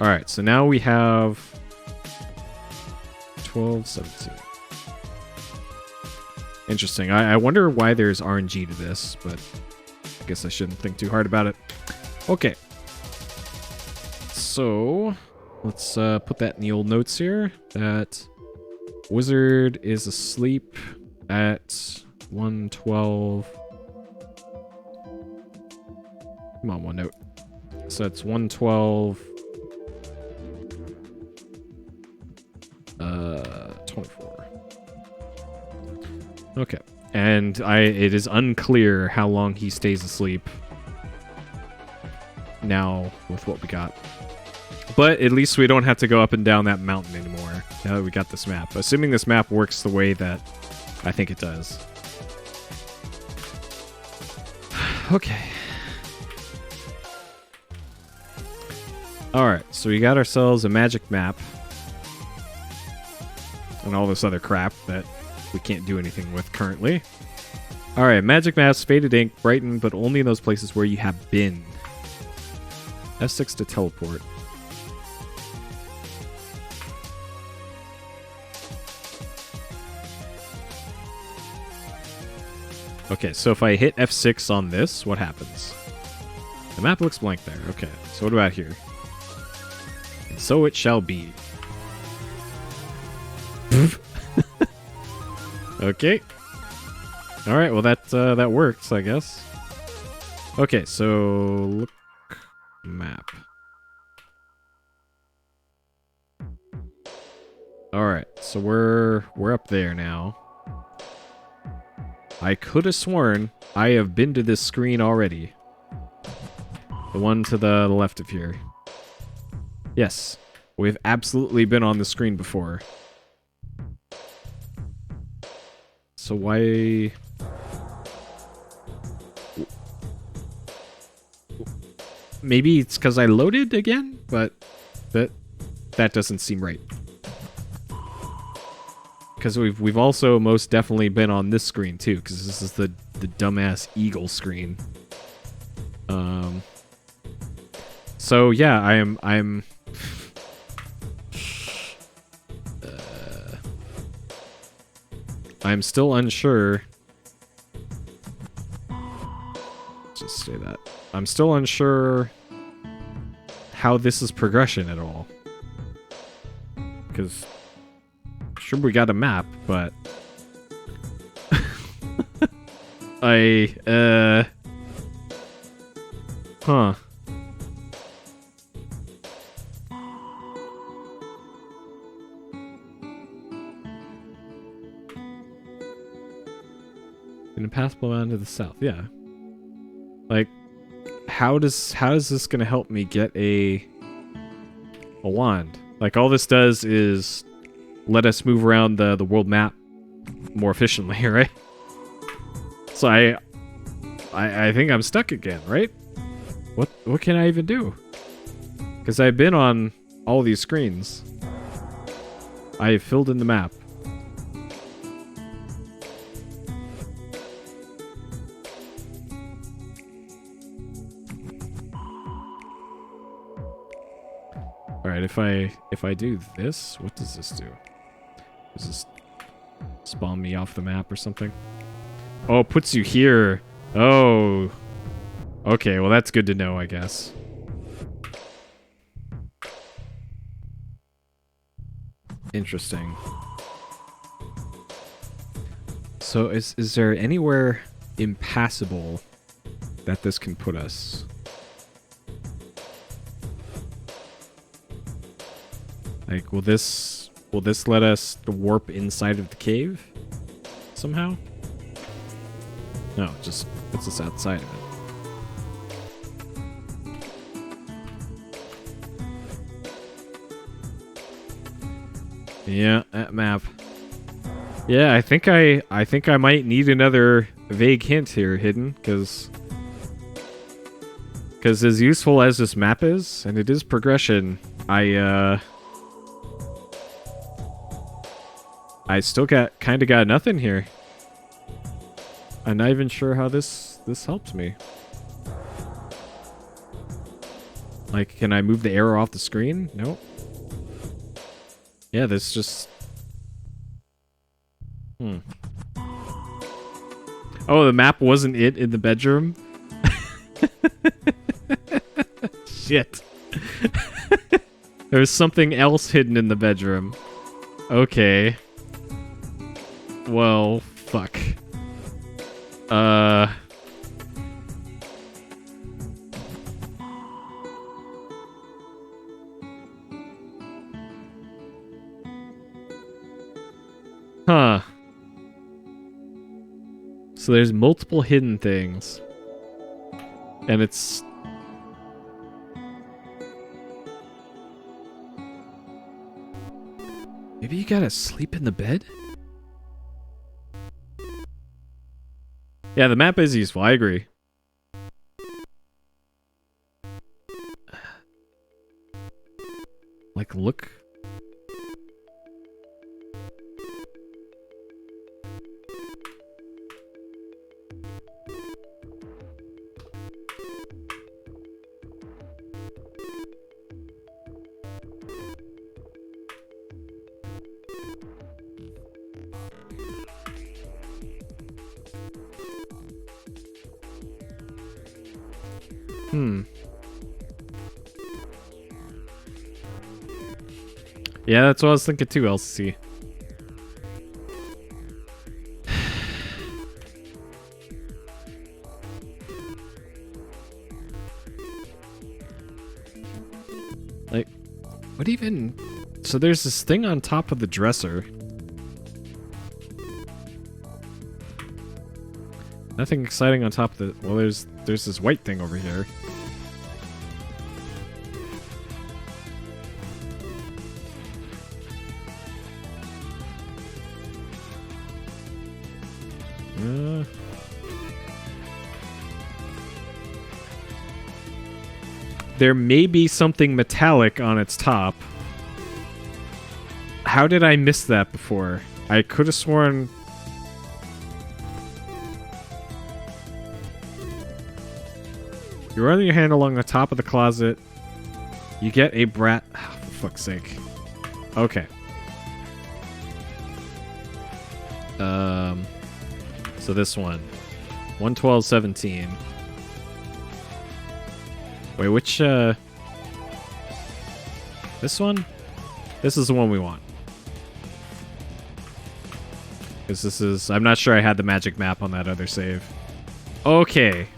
Alright, so now we have 12:17. Interesting. I wonder why there's RNG to this, but I guess I shouldn't think too hard about it. Okay. So, let's put that in the old notes here. That wizard is asleep at 1:12. Come on, one note. So that's 1:12. 24. Okay. And it is unclear how long he stays asleep now with what we got. But at least we don't have to go up and down that mountain anymore now that we got this map. Assuming this map works the way that I think it does. Okay. Alright, so we got ourselves a magic map. And all this other crap that we can't do anything with currently. Alright, magic maps, faded ink, brighten, but only in those places where you have been. F6 to teleport. Okay, so if I hit F6 on this, what happens? The map looks blank there. Okay, so what about here? And so it shall be. Okay. Alright, well that works, I guess. Okay, so look map. Alright, so we're up there now. I could have sworn I have been to this screen already. The one to the left of here. Yes. We've absolutely been on the screen before. So why... Maybe it's because I loaded again, but that doesn't seem right. Because we've also most definitely been on this screen too, because this is the dumbass eagle screen. So yeah, I'm still unsure. Let's just say that. I'm still unsure how this is progression at all. Because sure we got a map, but huh. An impassable mountain to the south, yeah. Like, how is this gonna help me get a wand? Like, all this does is let us move around the world map more efficiently, right? So I think I'm stuck again, right? What can I even do? Because I've been on all these screens. I have filled in the map. Alright, if I do this, what does this do? Does this spawn me off the map or something? Oh, it puts you here. Oh. Okay, well that's good to know, I guess. Interesting. So is there anywhere impassable that this can put us? Like, will this let us warp inside of the cave somehow? No, it just puts us outside of it. Yeah, that map. Yeah, I think I might need another vague hint here hidden, because as useful as this map is, and it is progression, I still kind of got nothing here. I'm not even sure how this helps me. Like, can I move the arrow off the screen? Nope. Yeah, this just... Oh, the map wasn't it in the bedroom? Shit. There's something else hidden in the bedroom. Okay. Well, fuck. Huh. So there's multiple hidden things. And it's... Maybe you gotta sleep in the bed? Yeah, the map is useful, I agree. Like, look... Yeah, that's what I was thinking too, LC. Like, what even... So there's this thing on top of the dresser. Nothing exciting on top of the... Well, there's this white thing over here. there may be something metallic on its top. How did I miss that before? I could have sworn... You run your hand along the top of the closet. You get a brat... Oh, for fuck's sake. Okay. So this one. 112.17. Wait, which, This one? This is the one we want. Because this is... I'm not sure I had the magic map on that other save. Okay.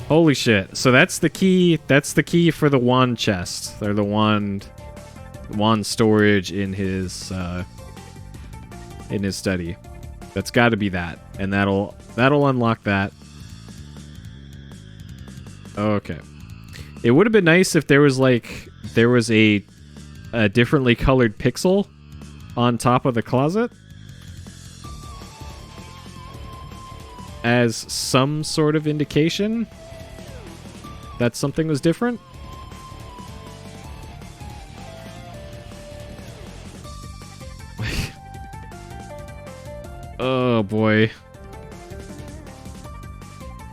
Holy shit. So that's the key. That's the key for the wand chest. Or the wand storage in his study. That's got to be that. And that'll unlock that. Okay. It would have been nice if there was a differently colored pixel on top of the closet as some sort of indication that something was different. Oh boy.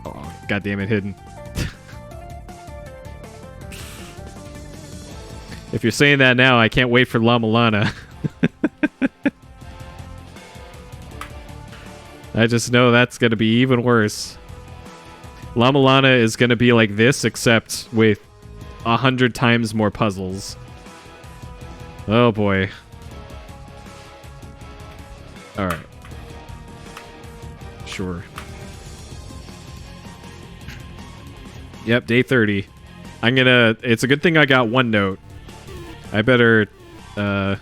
Oh, goddamn it, hidden. If you're saying that now, I can't wait for La Milana. I just know that's going to be even worse. La Milana is going to be like this, except with 100 times more puzzles. Oh boy. Alright. Sure. Yep, day 30. It's a good thing I got OneNote. I better, I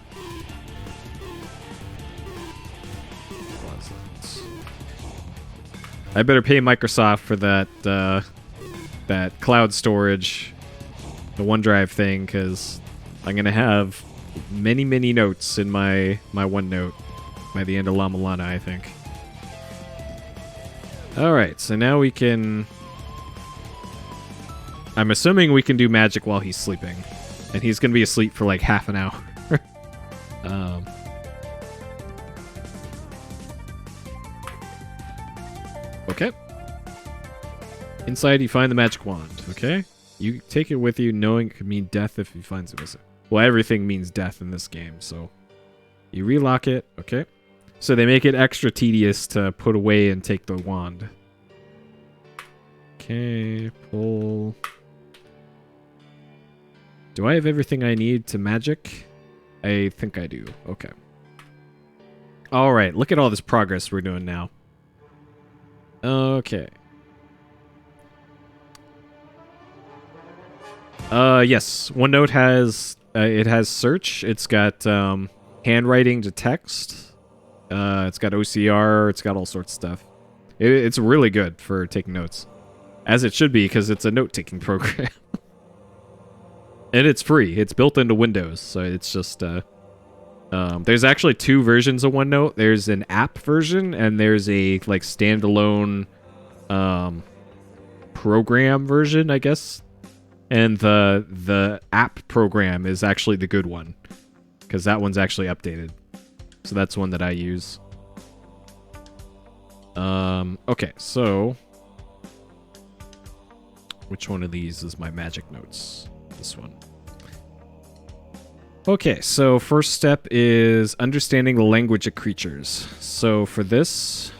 better pay Microsoft for that cloud storage, the OneDrive thing, because I'm gonna have many notes in my OneNote by the end of La Milana, I think. Alright, so now we can... I'm assuming we can do magic while he's sleeping. And he's gonna be asleep for like half an hour. Okay. Inside, you find the magic wand. Okay. You take it with you, knowing it could mean death if he finds it missing. Well, everything means death in this game, so you relock it. Okay. So they make it extra tedious to put away and take the wand. Okay. Pull. Do I have everything I need to magic? I think I do. Okay. Alright, look at all this progress we're doing now. Okay. Yes. OneNote has... it has search. It's got handwriting to text. It's got OCR. It's got all sorts of stuff. It's really good for taking notes. As it should be, because it's a note-taking program. And it's free. It's built into Windows, so it's just... there's actually two versions of OneNote. There's an app version, and there's a like standalone program version, I guess. And the app program is actually the good one, because that one's actually updated. So that's one that I use. Okay, so... Which one of these is my magic notes? This one. Okay, so first step is understanding the language of creatures. So for this,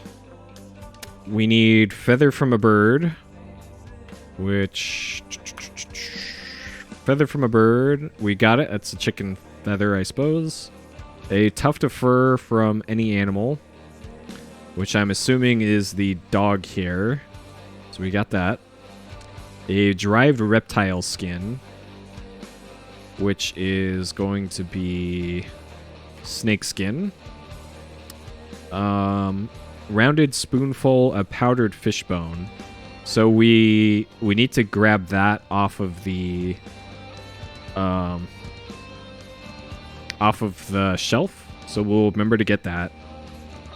we need feather from a bird, which... Feather from a bird, we got it. That's a chicken feather, I suppose. A tuft of fur from any animal, which I'm assuming is the dog hair. So we got that. A derived reptile skin, which is going to be snake skin. Rounded spoonful of powdered fish bone. So we need to grab that off of the shelf. So we'll remember to get that.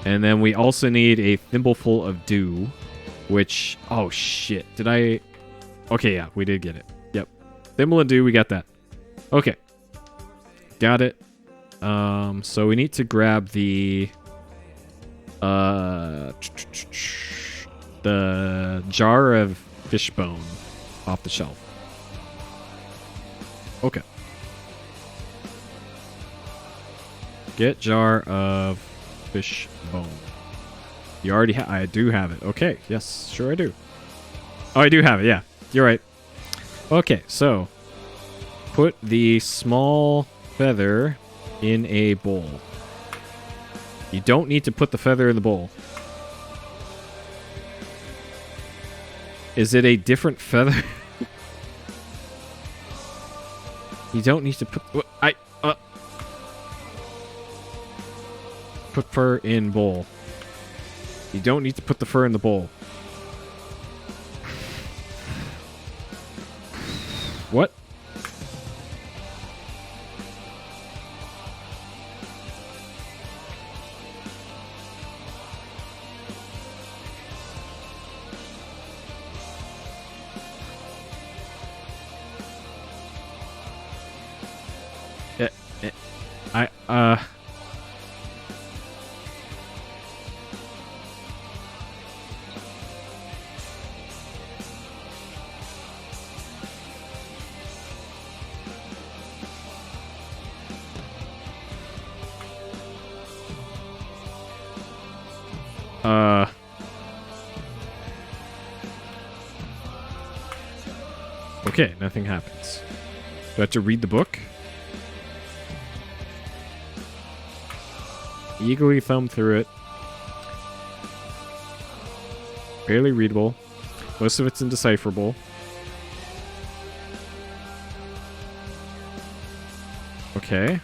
And then we also need a thimbleful of dew, which... Oh, shit. Did I... Okay, yeah, we did get it. Yep. Thimble and Dew, we got that. Okay. Got it. So we need to grab the jar of fish bone off the shelf. Okay. Get jar of fish bone. You already I do have it. Okay. Yes, sure I do. Oh, I do have it. Yeah. You're right. Okay, so put the small feather in a bowl. You don't need to put the feather in the bowl. Is it a different feather? You don't need to put... Put fur in bowl. You don't need to put the fur in the bowl. What? Okay, nothing happens. Do I have to read the book? Eagerly thumb through it. Barely readable. Most of it's indecipherable. Okay.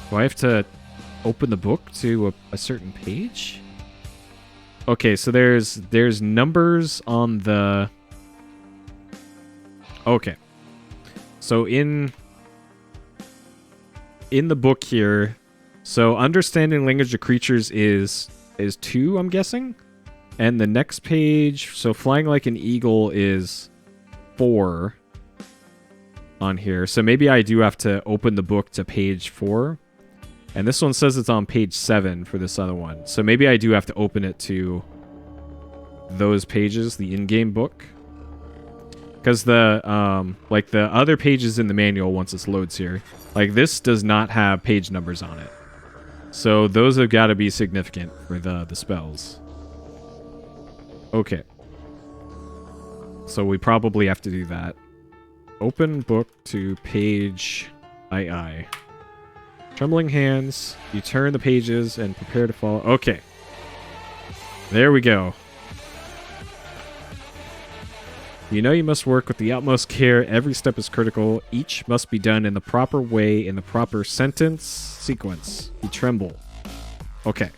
Do I have to open the book to a certain page? Okay, so there's numbers on the... Okay. So in the book here, so understanding language of creatures is 2, I'm guessing. And the next page, so flying like an eagle is 4 on here. So maybe I do have to open the book to page 4. And this one says it's on page 7 for this other one. So maybe I do have to open it to those pages, the in-game book. Because the other pages in the manual, once it loads here, like this does not have page numbers on it. So those have got to be significant for the spells. Okay. So we probably have to do that. Open book to page II. Trembling hands. You turn the pages and prepare to follow. Okay. There we go. You know you must work with the utmost care. Every step is critical. Each must be done in the proper way, in the proper sentence sequence. You tremble. Okay.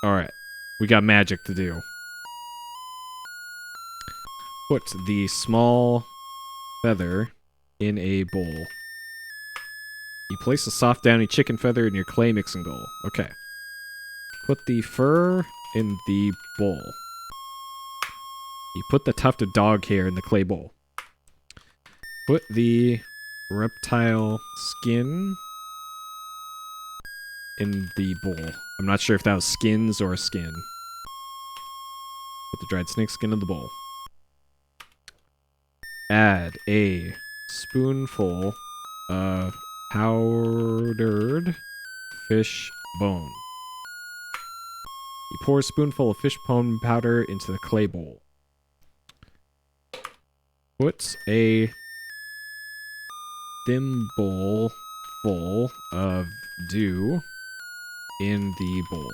Alright. We got magic to do. Put the small feather in a bowl. You place a soft downy chicken feather in your clay mixing bowl. Okay. Put the fur in the bowl. You put the tuft of dog hair in the clay bowl. Put the reptile skin in the bowl. I'm not sure if that was skins or a skin. Put the dried snake skin in the bowl. Add a spoonful of powdered fish bone. You pour a spoonful of fish bone powder into the clay bowl. Put a thimble full of dew in the bowl.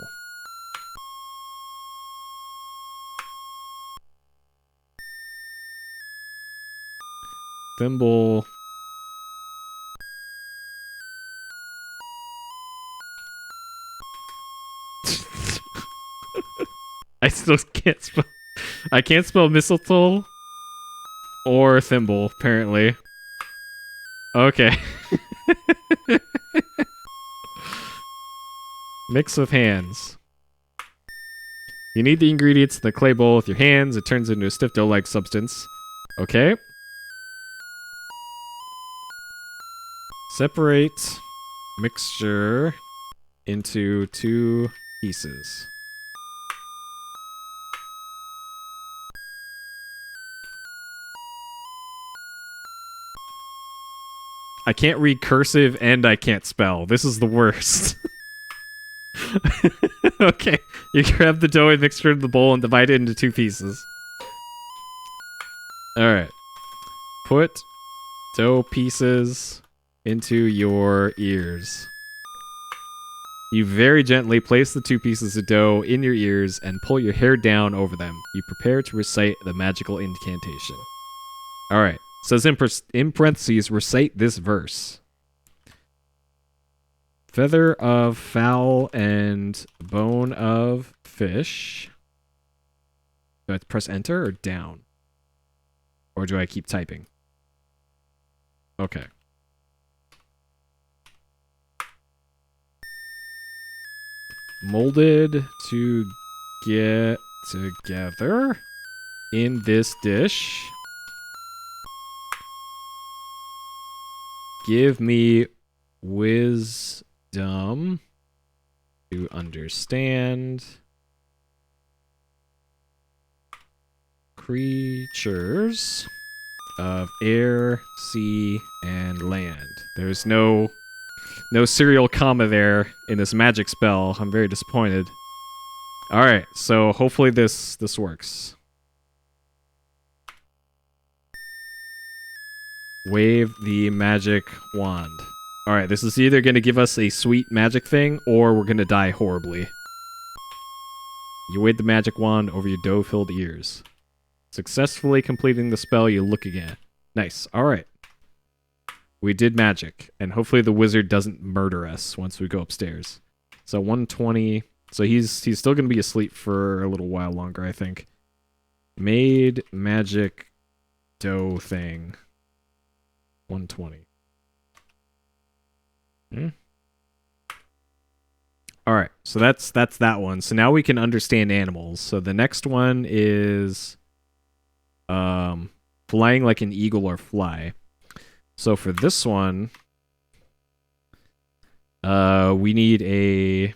Thimble. I still can't spell. I can't spell mistletoe or thimble, apparently. Okay. Mix of hands. You need the ingredients in the clay bowl with your hands. It turns into a stiff dough-like substance. Okay. Separate mixture into 2 pieces. I can't read cursive and I can't spell. This is the worst. Okay, you grab the dough and mixture in the bowl and divide it into 2 pieces. Alright. Put dough pieces into your ears. You very gently place the 2 pieces of dough in your ears and pull your hair down over them. You prepare to recite the magical incantation. Alright. Says in parentheses, recite this verse. Feather of fowl and bone of fish. Do I have to press enter or down? Or do I keep typing? Okay. Molded to get together in this dish. Give me wisdom to understand creatures of air, sea, and land. There's no serial comma there in this magic spell. I'm very disappointed. Alright, so hopefully this works. Wave the magic wand. Alright, this is either going to give us a sweet magic thing, or we're going to die horribly. You wave the magic wand over your dough-filled ears. Successfully completing the spell, you look again. Nice. Alright. We did magic, and hopefully the wizard doesn't murder us once we go upstairs. So 120. So he's still going to be asleep for a little while longer, I think. Made magic dough thing. 120. Alright, so that's that one. So now we can understand animals. So the next one is flying like an eagle or fly. So for this one, we need a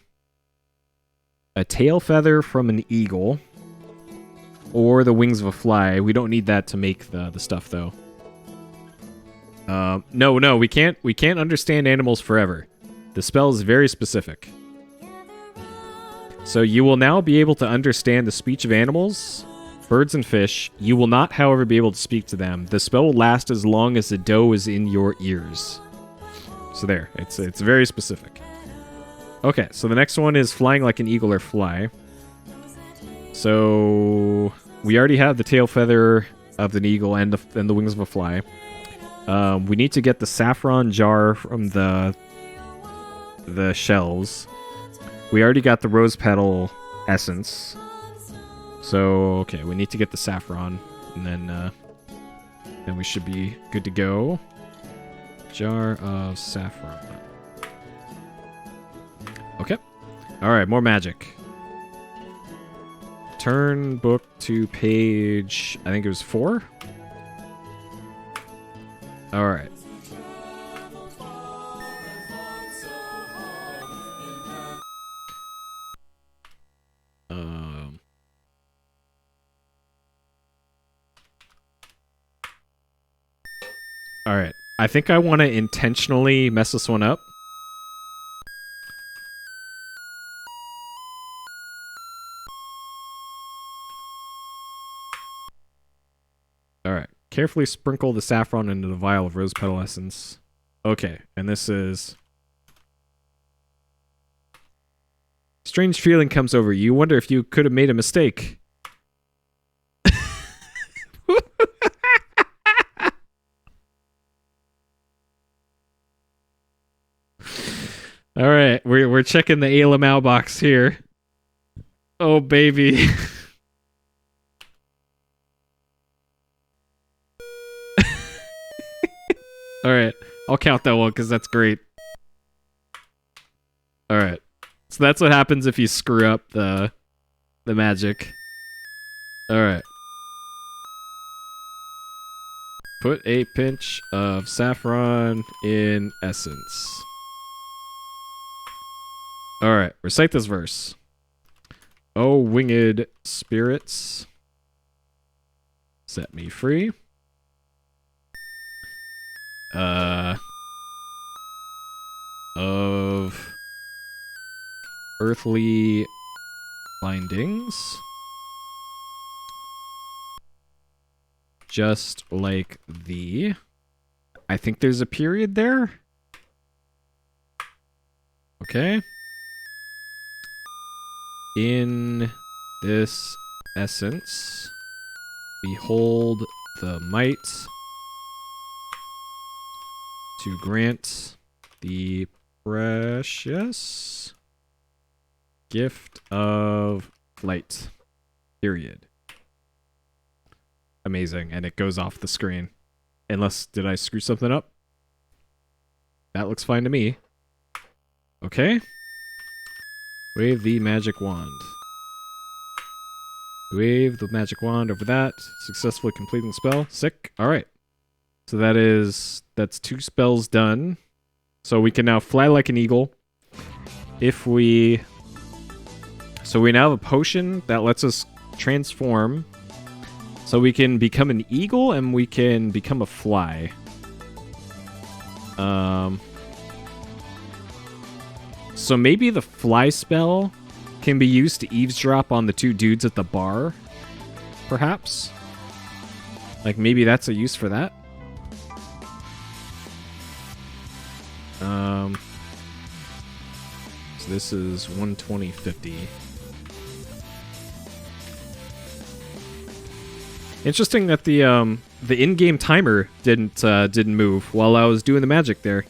tail feather from an eagle or the wings of a fly. We don't need that to make the stuff though. No, we can't understand animals forever. The spell is very specific. So you will now be able to understand the speech of animals, birds and fish. You will not, however, be able to speak to them. The spell will last as long as the dough is in your ears. So there, it's very specific. Okay, so the next one is flying like an eagle or fly. So we already have the tail feather of an eagle and the wings of a fly. We need to get the saffron jar from the shelves. We already got the rose petal essence. So, okay, we need to get the saffron, and then we should be good to go. Jar of saffron. Okay. Alright, more magic. Turn book to page, I think it was 4? Alright. Alright. I think I want to intentionally mess this one up. Alright. Carefully sprinkle the saffron into the vial of rose petal essence. Okay, and this is... Strange feeling comes over you. You wonder if you could have made a mistake. Alright, we're checking the Ayla mailbox here. Oh, baby. Alright, I'll count that one because that's great. Alright, so that's what happens if you screw up the the magic. Alright. Put a pinch of saffron in essence. Alright, recite this verse. O winged spirits, set me free. Of earthly bindings. Just like thee. I think there's a period there. Okay. In this essence, behold the might to grant the precious gift of flight. Period. Amazing, and it goes off the screen. Unless, did I screw something up? That looks fine to me. Okay. Wave the magic wand. Wave the magic wand over that. Successfully completing the spell. Sick. Alright. So that's 2 spells done. So we can now fly like an eagle. So we now have a potion that lets us transform. So we can become an eagle and we can become a fly. So maybe the fly spell can be used to eavesdrop on the 2 dudes at the bar, perhaps? Like maybe that's a use for that? So this is 120.50. Interesting that the in-game timer didn't move while I was doing the magic there.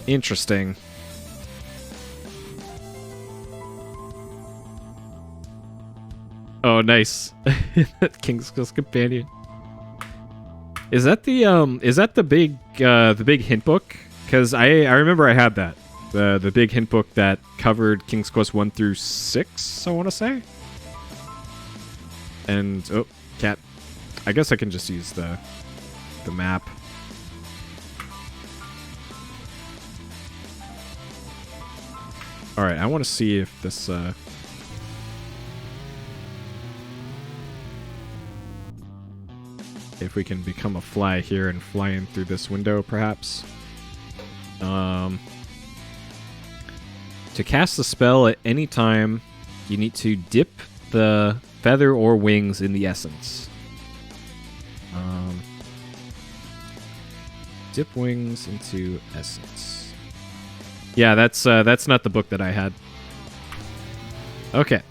Interesting. Oh, nice. King's Quest Companion. Is that the big hint book? Because I remember I had that. The big hint book that covered King's Quest 1 through 6, I want to say. And oh, cat. I guess I can just use the map. All right, I want to see if this if we can become a fly here and fly in through this window, perhaps. To cast the spell at any time, you need to dip the feather or wings in the essence. Dip wings into essence. Yeah, that's not the book that I had. Okay,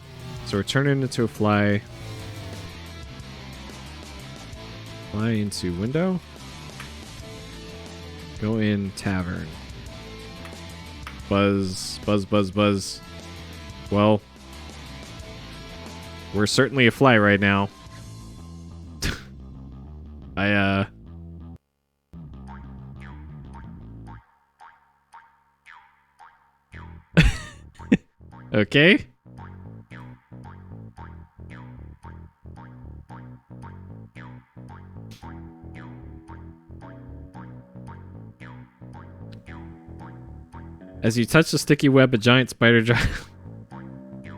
so we're turning into a fly. Fly into window. Go in tavern. Buzz, buzz, buzz, buzz. Well, we're certainly a fly right now. Okay. As you touch the sticky web, a giant spider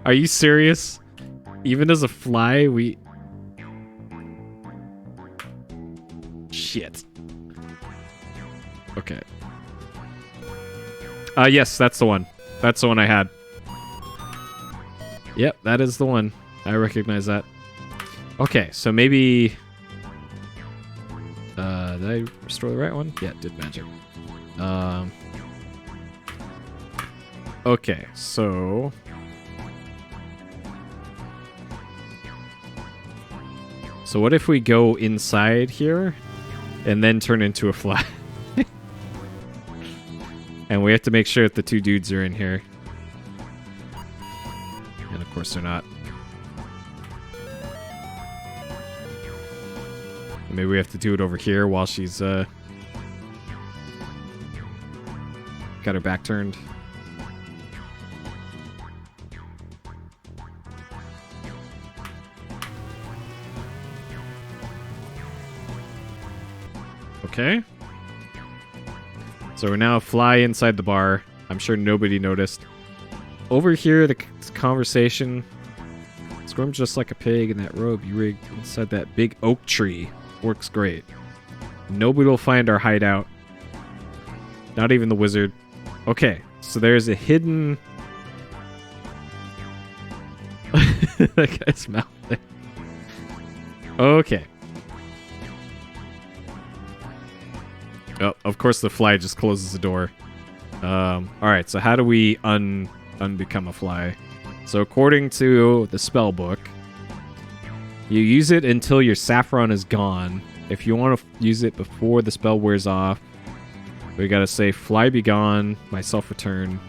Are you serious? Even as a fly, we... Shit. Okay. Yes, that's the one. That's the one I had. Yep, that is the one. I recognize that. Okay, so maybe... did I restore the right one? Yeah, it did magic. Okay, so... So what if we go inside here and then turn into a fly? And we have to make sure that the 2 dudes are in here. And of course they're not. Maybe we have to do it over here while she's got her back turned. Okay. So we now fly inside the bar. I'm sure nobody noticed. Over here, the conversation. Squirms just like a pig in that robe you rigged inside that big oak tree. Works great. Nobody will find our hideout. Not even the wizard. Okay, so there's a hidden... that guy's mouth there. Okay. Oh, of course the fly just closes the door. Alright, so how do we unbecome a fly? So according to the spell book, you use it until your saffron is gone. If you want to use it before the spell wears off, we gotta say, fly be gone, myself return.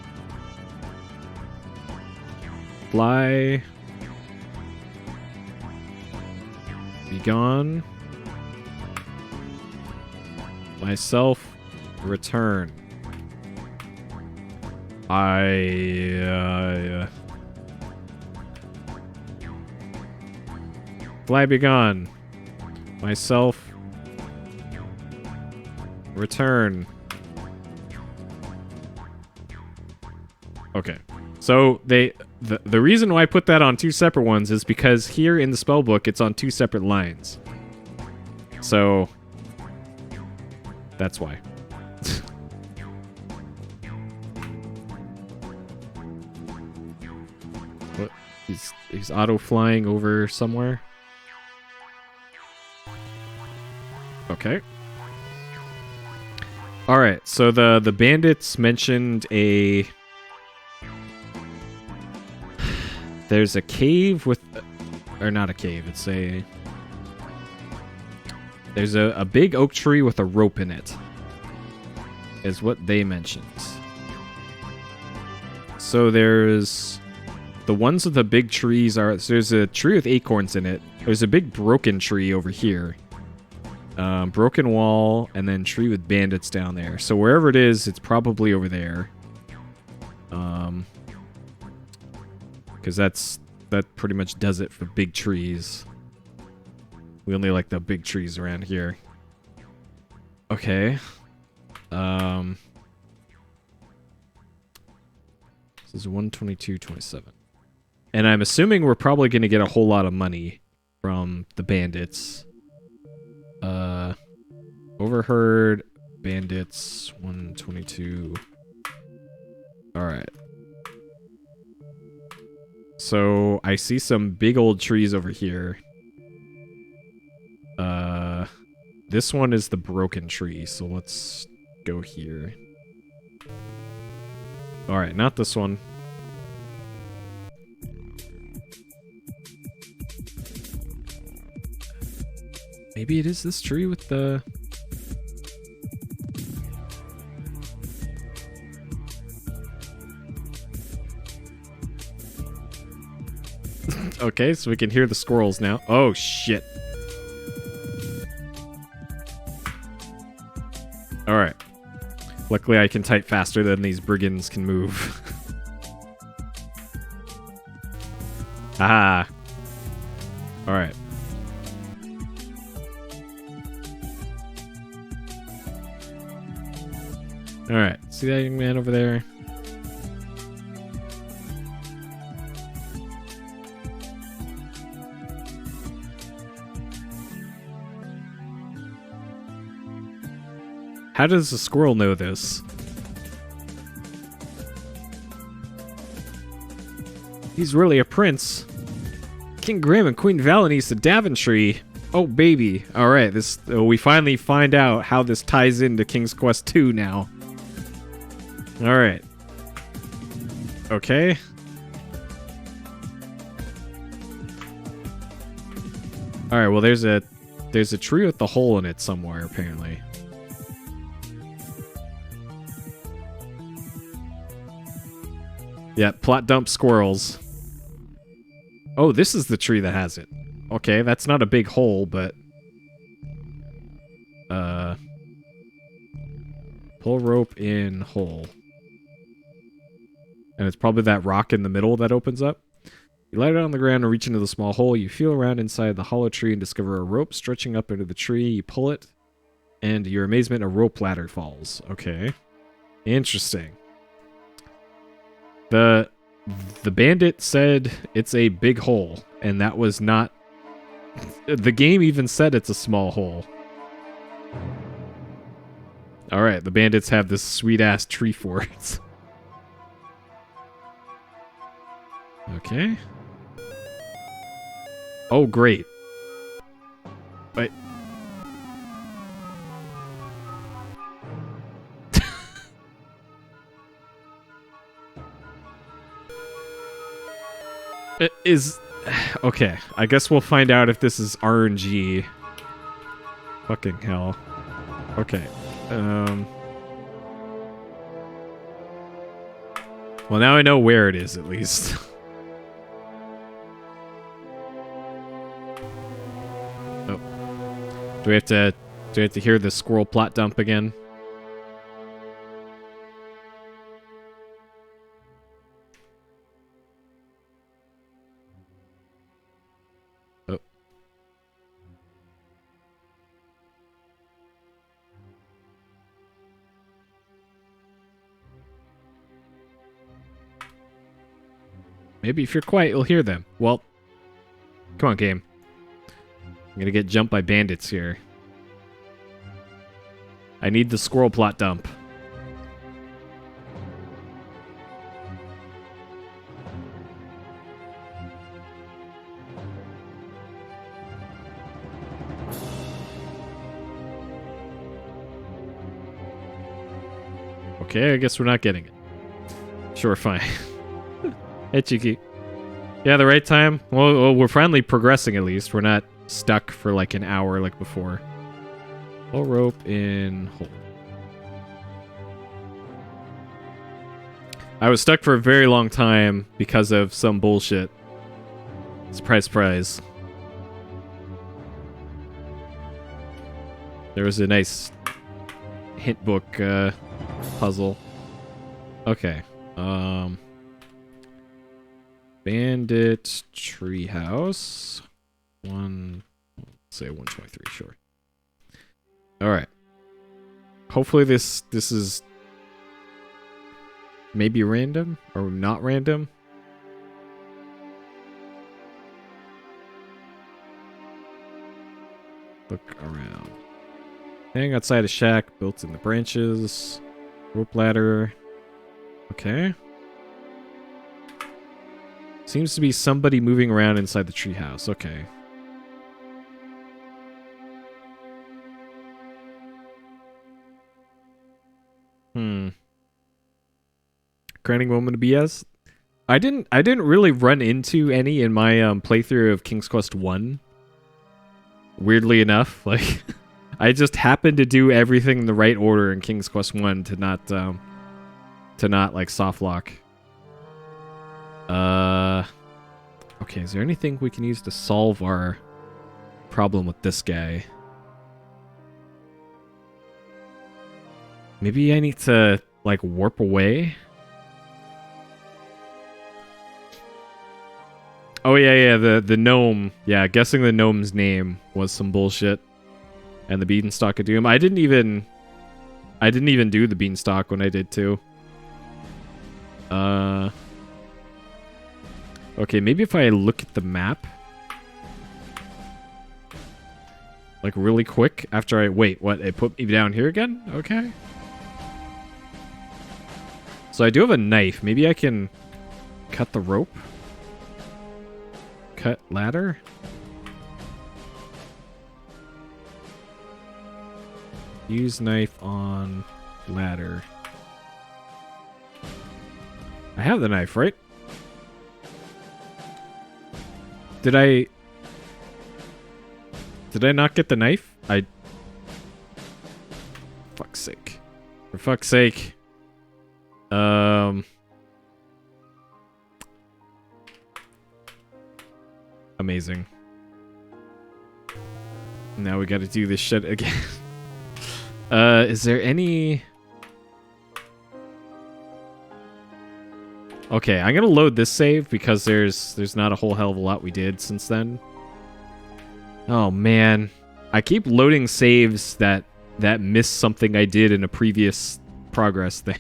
Fly be gone, myself return. Fly be gone, myself return. Okay. So the reason why I put that on two separate ones is because here in the spell book it's on two separate lines. So that's why. What? He's auto flying over somewhere. Okay. All right. So the bandits mentioned there's a cave with, or not a cave. It's there's a big oak tree with a rope in it, is what they mentioned. So there's the ones with the big trees so there's a tree with acorns in it. There's a big broken tree over here. Broken wall, and then tree with bandits down there. So wherever it is, it's probably over there. Because that pretty much does it for big trees. We only like the big trees around here. Okay. This is 122.27. And I'm assuming we're probably going to get a whole lot of money from the bandits. Overheard bandits 122. Alright. So I see some big old trees over here. This one is the broken tree, so let's go here. Alright, not this one. Maybe it is this tree with the... Okay, so we can hear the squirrels now. Oh, shit. Alright. Luckily I can type faster than these brigands can move. Aha. Alright. Alright, see that young man over there? How does the squirrel know this? He's really a prince. King Grim and Queen Valenice of Daventry. Oh, baby. Alright, we finally find out how this ties into King's Quest 2 now. Alright. Okay. Alright, well there's a tree with the hole in it somewhere, apparently. Yeah, plot dump squirrels. Oh, this is the tree that has it. Okay, that's not a big hole, but... Pull rope in hole. And it's probably that rock in the middle that opens up. You light it on the ground and reach into the small hole. You feel around inside the hollow tree and discover a rope stretching up into the tree. You pull it. And to your amazement, a rope ladder falls. Okay. Interesting. The bandit said it's a big hole, and that was not... The game even said it's a small hole. Alright, the bandits have this sweet-ass tree fort. Okay. Oh, great. Wait. It is... Okay, I guess we'll find out if this is RNG. Fucking hell. Okay. Well, now I know where it is, at least. Oh. Do we have to hear the squirrel plot dump again? Oh. Maybe if you're quiet, you'll hear them. Well, come on, game. I'm gonna get jumped by bandits here. I need the squirrel plot dump. Okay, I guess we're not getting it. Sure, fine. Hey, Cheeky. Yeah, the right time? Well, we're finally progressing at least. We're not stuck for like an hour like before. Pull rope in hole. I was stuck for a very long time because of some bullshit. Surprise, surprise. There was a nice hint book puzzle. Okay. Bandit treehouse. Say 123, sure. Alright. Hopefully this is maybe random or not random. Look around. Hang outside a shack built in the branches. Rope ladder. Okay. Seems to be somebody moving around inside the treehouse. Okay. Crowning moment of BS. I didn't really run into any in my playthrough of King's Quest 1. Weirdly enough, like I just happened to do everything in the right order in King's Quest 1 to not like soft lock. Okay, is there anything we can use to solve our problem with this guy? Maybe I need to, like, warp away? Oh, yeah, the gnome. Yeah, guessing the gnome's name was some bullshit. And the Beanstalk of Doom. I didn't even do the Beanstalk when I did, too. Okay, maybe if I look at the map. Like, really quick after I... Wait, what? It put me down here again? Okay. So I do have a knife. Maybe I can cut the rope? Cut ladder? Use knife on ladder. I have the knife, right? Did I not get the knife? Fuck's sake. For fuck's sake. Amazing. Now we gotta do this shit again. Is there any... Okay, I'm gonna load this save because there's not a whole hell of a lot we did since then. Oh man. I keep loading saves that that missed something I did in a previous progress thing.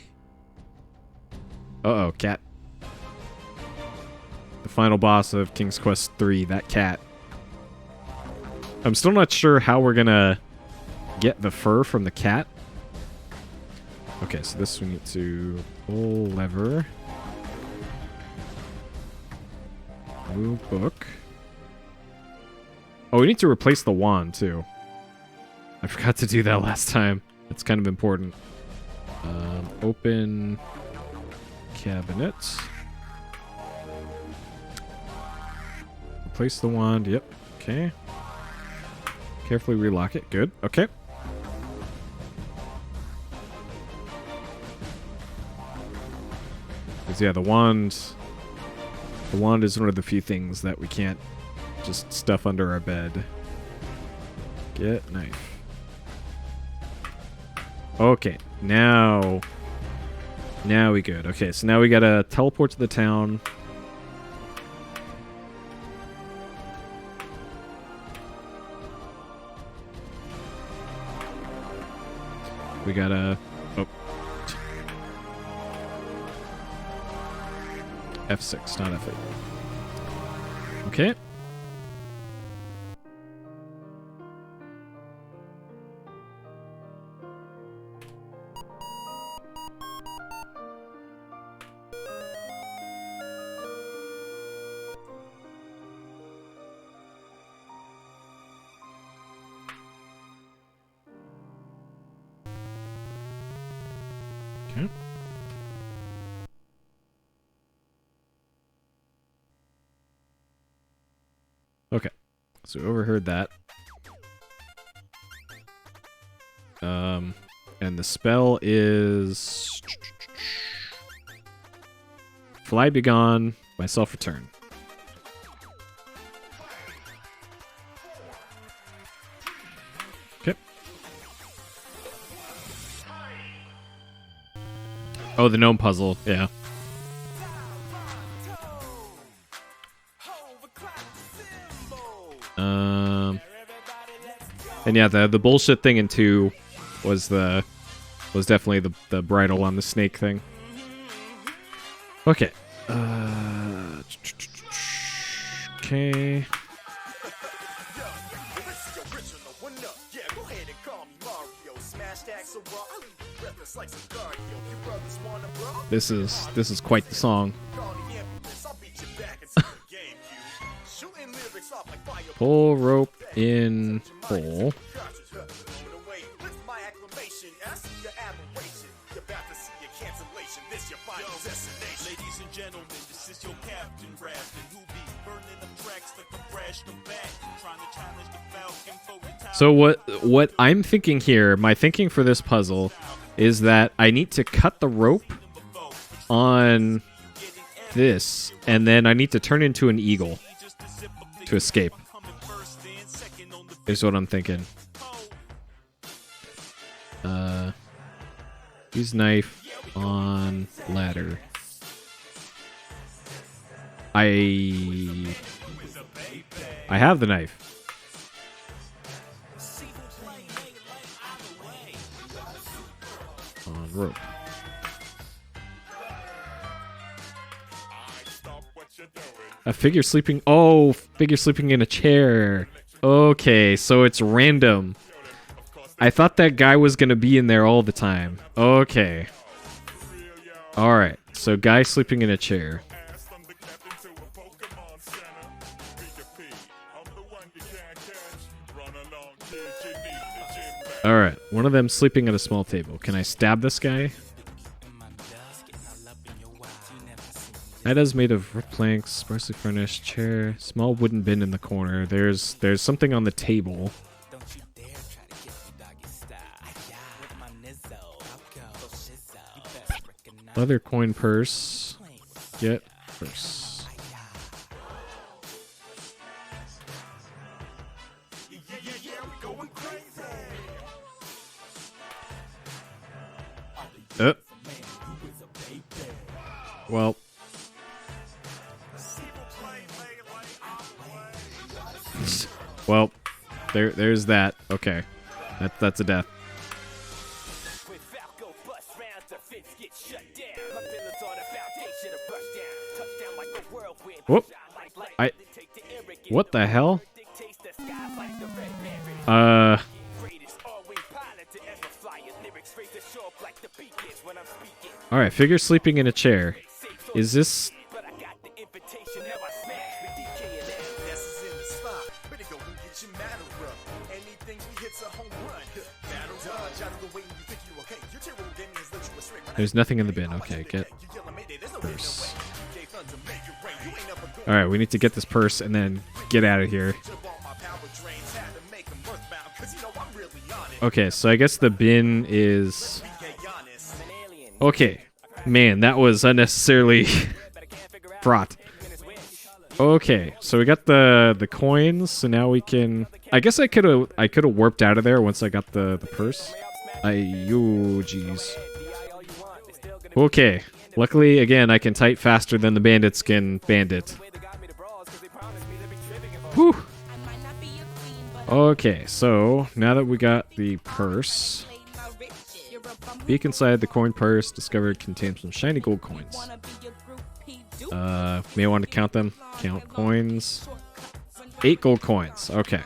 Uh-oh, cat. The final boss of King's Quest 3, that cat. I'm still not sure how we're gonna get the fur from the cat. Okay, so this we need to pull lever. Move book. Oh, we need to replace the wand, too. I forgot to do that last time. That's kind of important. Open cabinet. Replace the wand. Yep. Okay. Carefully relock it. Good. Okay. Because, yeah, the wand... The wand is one of the few things that we can't just stuff under our bed. Get knife. Okay, now we good. Okay, so now we gotta teleport to the town. We gotta... Oh. F6, not F8. Okay. Okay. Okay. So we overheard that. And the spell is Fly Begone, Myself Return. Okay. Oh, the gnome puzzle, yeah. And yeah, the bullshit thing in 2 was definitely the bridle on the snake thing. Okay. Okay. This is quite the song. Pull rope in hole. Ladies and gentlemen, this is your Captain Raptor, who be burning the tracks like a fresh back, trying to challenge the Falcon for the time. So what I'm thinking here, my thinking for this puzzle is that I need to cut the rope on this, and then I need to turn into an eagle to escape. Is what I'm thinking. Use knife on ladder. I have the knife. On rope. A figure sleeping. Oh, figure sleeping in a chair. Okay, so it's random. I thought that guy was gonna be in there all the time. Okay. Alright, so guy sleeping in a chair. Alright, one of them sleeping at a small table. Can I stab this guy? That is made of wood planks, sparsely furnished chair, small wooden bin in the corner. There's something on the table. Leather coin purse. Get purse. Well. Well, there's that. Okay. That's a death. Whoop. What the hell? Alright, figure sleeping in a chair. Is this... There's nothing in the bin. Okay, get purse. Alright, we need to get this purse and then get out of here. Okay, so I guess the bin is... Okay. Man, that was unnecessarily fraught. Okay, so we got the coins, so now we can... I guess I could have warped out of there once I got the purse. Jeez. Okay. Luckily, again, I can type faster than the bandits can bandit. Whew. Okay, so now that we got the purse, peek inside the coin purse, discovered contains some shiny gold coins. May want to count them. Count coins. 8 gold coins. Okay.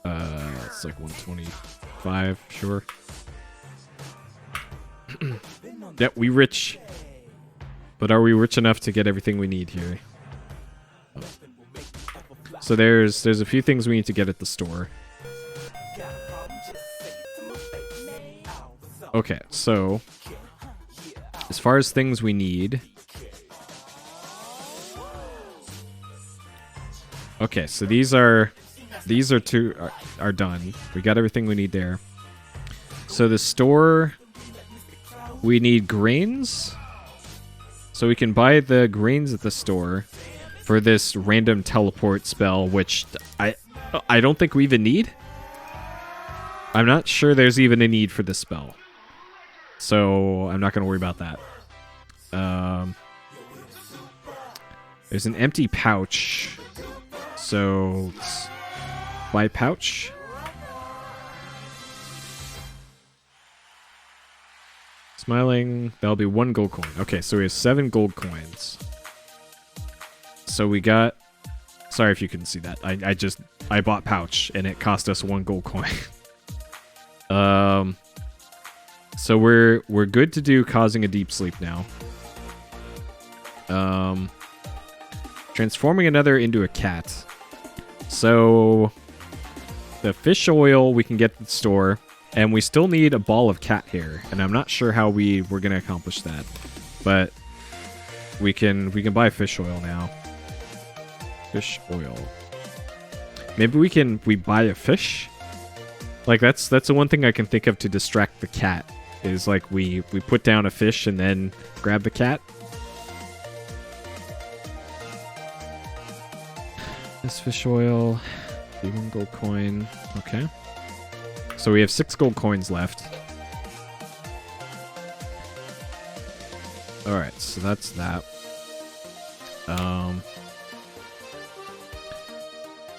It's like 125, sure. Yep, we rich. But are we rich enough to get everything we need here? Oh. So there's a few things we need to get at the store. Okay, so as far as things we need. Okay, so these are done. We got everything we need there. So the store, we need grains. So we can buy the grains at the store for this random teleport spell, which I don't think we even need. I'm not sure there's even a need for this spell. So I'm not going to worry about that. There's an empty pouch. So let's buy pouch. Smiling, that'll be 1 gold coin. Okay, so we have 7 gold coins. So we got... Sorry if you couldn't see that. I bought pouch, and it cost us 1 gold coin. So we're good to do causing a deep sleep now. Transforming another into a cat. So the fish oil we can get at the store. And we still need a ball of cat hair, and I'm not sure how we're gonna accomplish that, but we can buy fish oil now. Fish oil. Maybe we buy a fish. Like that's the one thing I can think of to distract the cat is like we put down a fish and then grab the cat. This fish oil, 1 gold coin. Okay. So we have 6 gold coins left. Alright, so that's that.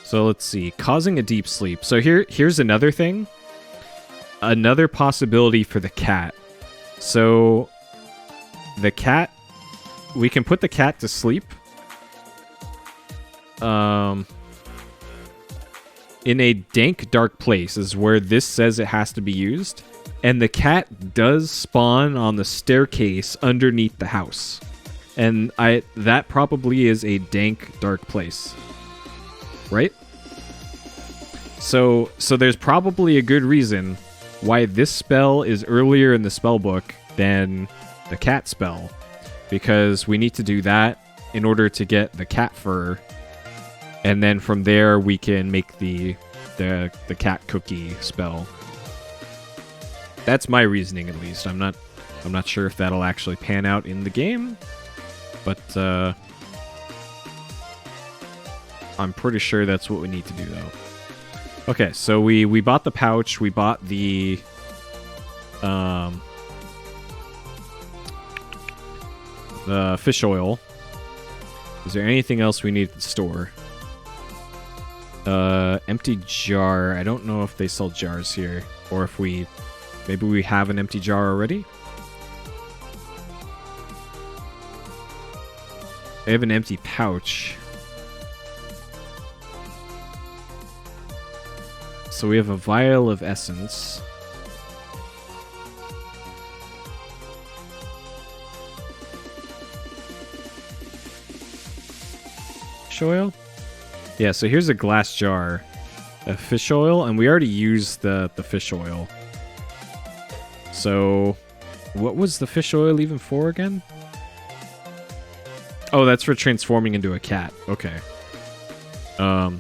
So let's see. Causing a deep sleep. So here's another thing. Another possibility for the cat. So the cat... We can put the cat to sleep. In a dank, dark place is where this says it has to be used. And the cat does spawn on the staircase underneath the house. And that probably is a dank, dark place. Right? So there's probably a good reason why this spell is earlier in the spell book than the cat spell. Because we need to do that in order to get the cat fur. And then from there, we can make the cat cookie spell. That's my reasoning, at least. I'm not sure if that'll actually pan out in the game, but I'm pretty sure that's what we need to do, though. Okay, so we bought the pouch. We bought the fish oil. Is there anything else we need at the store? Empty jar. I don't know if they sell jars here, or if we Maybe we have an empty jar already? I have an empty pouch. So we have a vial of essence. Fish oil? Yeah, so here's a glass jar of fish oil, and we already used the fish oil. So, what was the fish oil even for again? Oh, that's for transforming into a cat. Okay.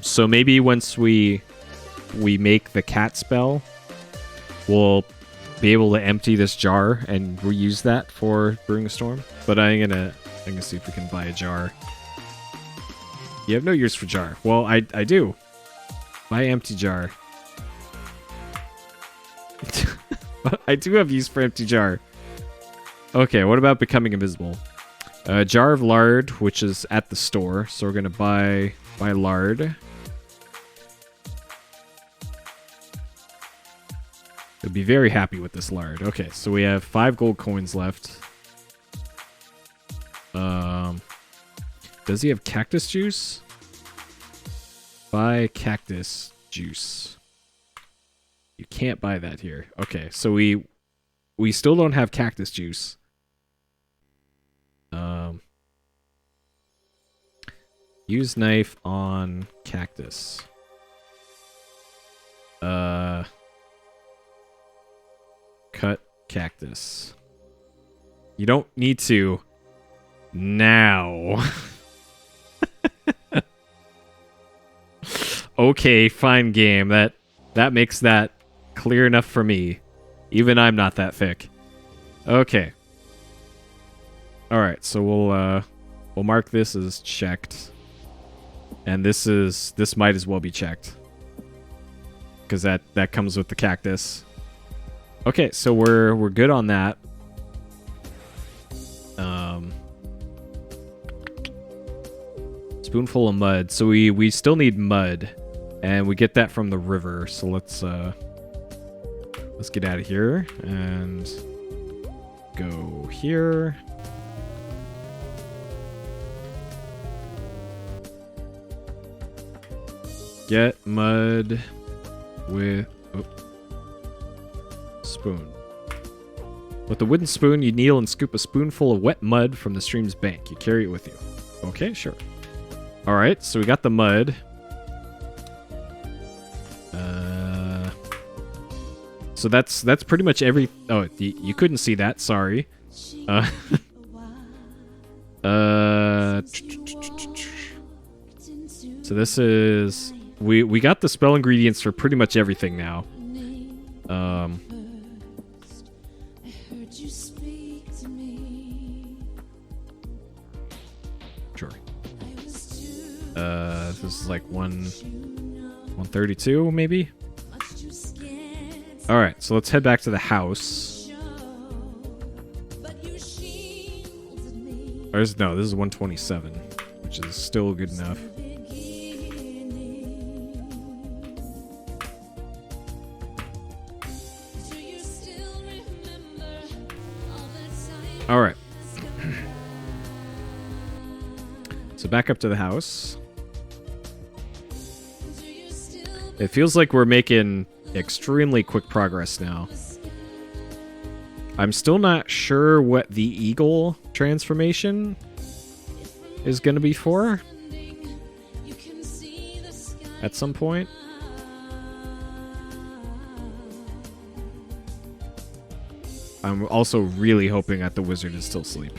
So maybe once we make the cat spell, we'll be able to empty this jar and reuse that for Brewing a Storm. But I'm gonna see if we can buy a jar. You have no use for jar. Well, I do. Buy empty jar. I do have use for empty jar. Okay, what about becoming invisible? A jar of lard, which is at the store. So we're gonna buy lard. They'll be very happy with this lard. Okay, so we have 5 gold coins left. Does he have cactus juice? Buy cactus juice. You can't buy that here. Okay, so we still don't have cactus juice. Use knife on cactus. Cut cactus. You don't need to now. Okay, fine game. That makes that clear enough for me. Even I'm not that thick. Okay. All right, so we'll mark this as checked. And this might as well be checked. Cuz that comes with the cactus. Okay, so we're good on that. Spoonful of mud. So we still need mud, and we get that from the river. So let's get out of here and go here. Get mud with spoon. With the wooden spoon, you kneel and scoop a spoonful of wet mud from the stream's bank. You carry it with you. Okay, sure. All right, so we got the mud. So that's pretty much every. Oh, you couldn't see that. Sorry. So this is we got the spell ingredients for pretty much everything now. Sure. This is like 132 maybe. All right, so let's head back to the house. No, this is 127, which is still good enough. All right. So back up to the house. It feels like we're making extremely quick progress now. I'm still not sure what the eagle transformation is going to be for. At some point. I'm also really hoping that the wizard is still asleep.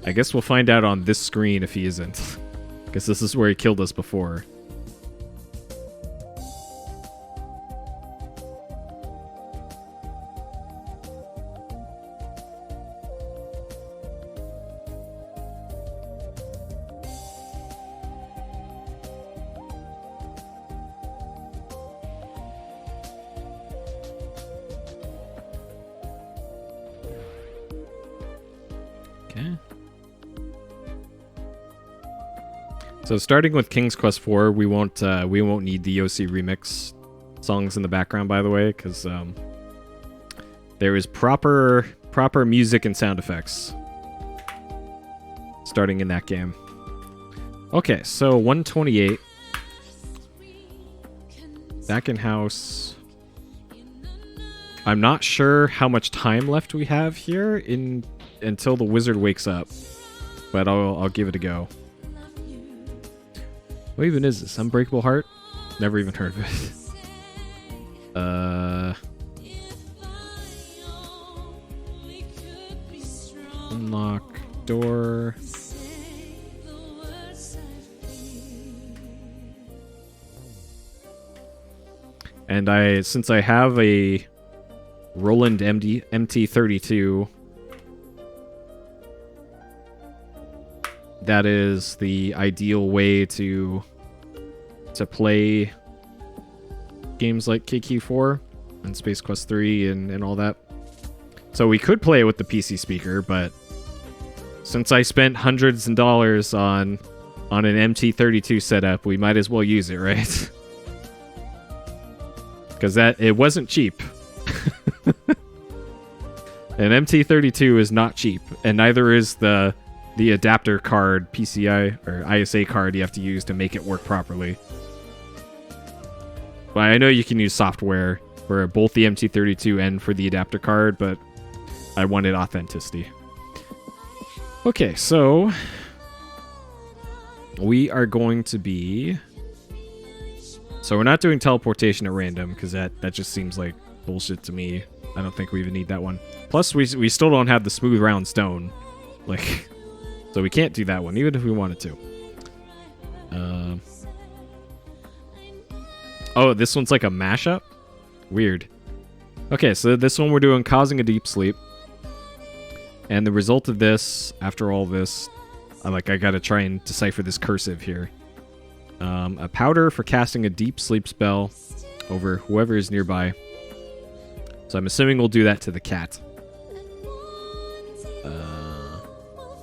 I guess we'll find out on this screen if he isn't. Because this is where he killed us before. So starting with King's Quest IV, we won't need the OC remix songs in the background, by the way, because there is proper music and sound effects starting in that game. Okay, so 128. Back in house. I'm not sure how much time left we have here until the wizard wakes up, but I'll give it a go. What even is this? Unbreakable Heart? Never even heard of it. Unlock door. And since I have a Roland MT32, that is the ideal way to play games like KQ4 and Space Quest 3 and all that. So we could play it with the PC speaker, but since I spent hundreds of dollars on an MT32 setup, we might as well use it, right? Because it wasn't cheap. An MT32 is not cheap, and neither is the adapter card, PCI or ISA card you have to use to make it work properly. Well, I know you can use software for both the MT32 and for the adapter card, but I wanted authenticity. Okay, so we are going to be... So we're not doing teleportation at random, because that just seems like bullshit to me. I don't think we even need that one. Plus, we still don't have the smooth round stone. Like, so we can't do that one, even if we wanted to. Oh, this one's like a mashup? Weird. Okay, so this one we're doing Causing a Deep Sleep. And the result of this, after all this, I gotta try and decipher this cursive here. A powder for casting a deep sleep spell over whoever is nearby. So I'm assuming we'll do that to the cat.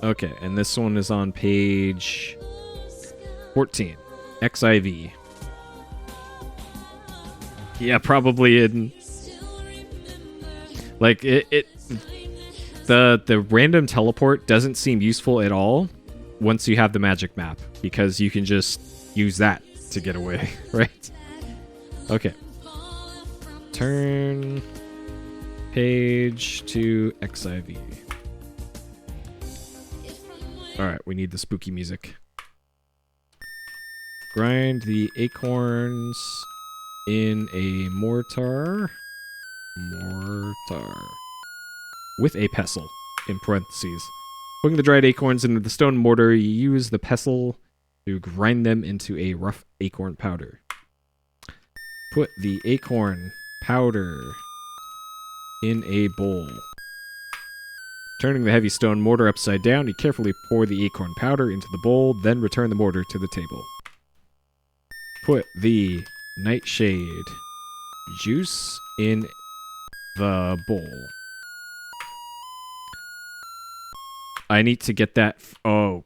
Okay, and this one is on page 14. XIV. Yeah, probably in... Like, the random teleport doesn't seem useful at all once you have the magic map, because you can just use that to get away, right? Okay. Turn page to XIV. Alright, we need the spooky music. Grind the acorns in a mortar. With a pestle, in parentheses. Putting the dried acorns into the stone mortar, you use the pestle to grind them into a rough acorn powder. Put the acorn powder in a bowl. Turning the heavy stone mortar upside down, you carefully pour the acorn powder into the bowl, then return the mortar to the table. Put the nightshade juice in the bowl. I need to get that... Oh.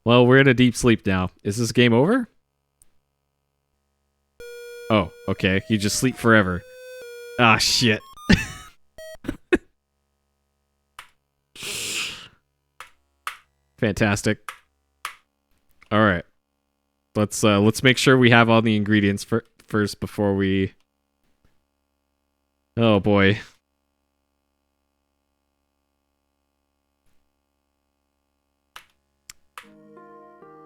Well, we're in a deep sleep now. Is this game over? Oh, okay. You just sleep forever. Ah, shit. Fantastic. All right. Let's make sure we have all the ingredients first before we... Oh boy.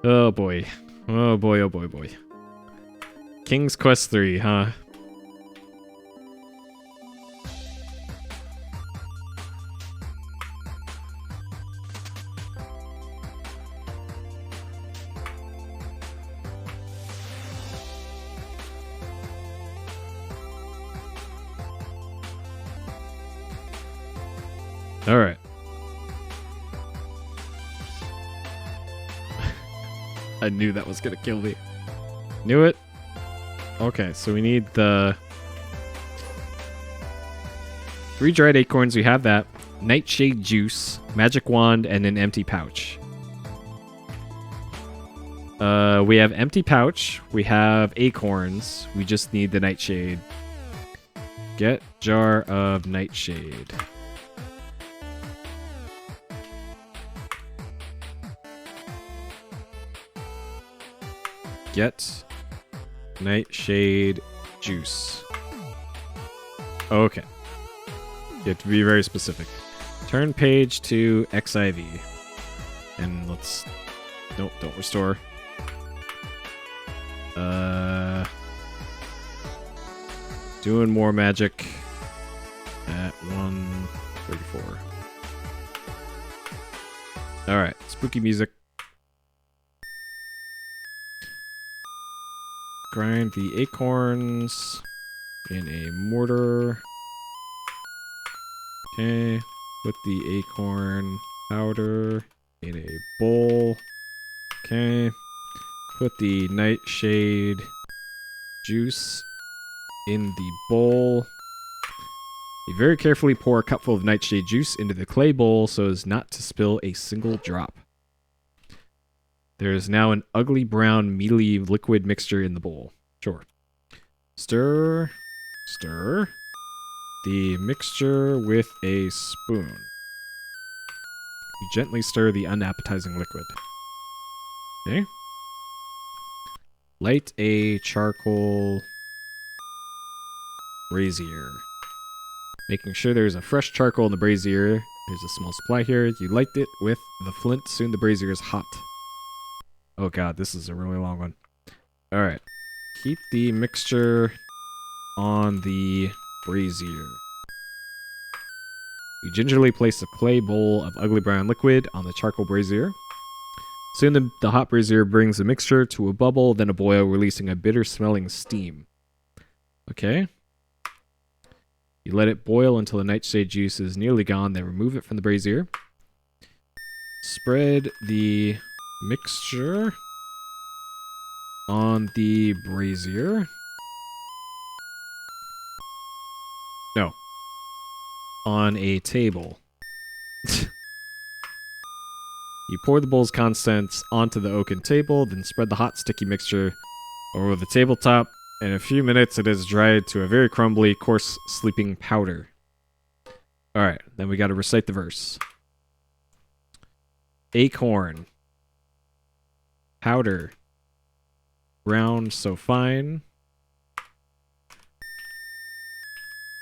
Oh boy. Oh boy, oh boy, boy. King's Quest 3, huh? Alright. I knew that was gonna kill me. Knew it. Okay, so we need the 3 dried acorns. We have that. Nightshade juice, magic wand, and an empty pouch. We have empty pouch. We have acorns. We just need the nightshade. Get jar of nightshade. Get nightshade juice. Okay. You have to be very specific. Turn page to XIV. And let's... Nope, don't restore. Doing more magic at 134. Alright, spooky music. Grind the acorns in a mortar. Okay, put the acorn powder in a bowl. Okay, put the nightshade juice in the bowl. You very carefully pour a cupful of nightshade juice into the clay bowl so as not to spill a single drop. There is now an ugly brown mealy liquid mixture in the bowl. Sure. Stir. Stir. The mixture with a spoon. You gently stir the unappetizing liquid. Okay. Light a charcoal brazier. Making sure there's a fresh charcoal in the brazier. There's a small supply here. You light it with the flint. Soon the brazier is hot. Oh god, this is a really long one. Alright. Heat the mixture on the brazier. You gingerly place a clay bowl of ugly brown liquid on the charcoal brazier. Soon the hot brazier brings the mixture to a bubble, then a boil, releasing a bitter-smelling steam. Okay. You let it boil until the nightshade juice is nearly gone, then remove it from the brazier. Spread the mixture on the brazier. No. On a table. You pour the bowl's contents onto the oaken table, then spread the hot, sticky mixture over the tabletop. In a few minutes, it is dried to a very crumbly, coarse, sleeping powder. Alright, then we gotta recite the verse. Acorn. Powder. Ground so fine.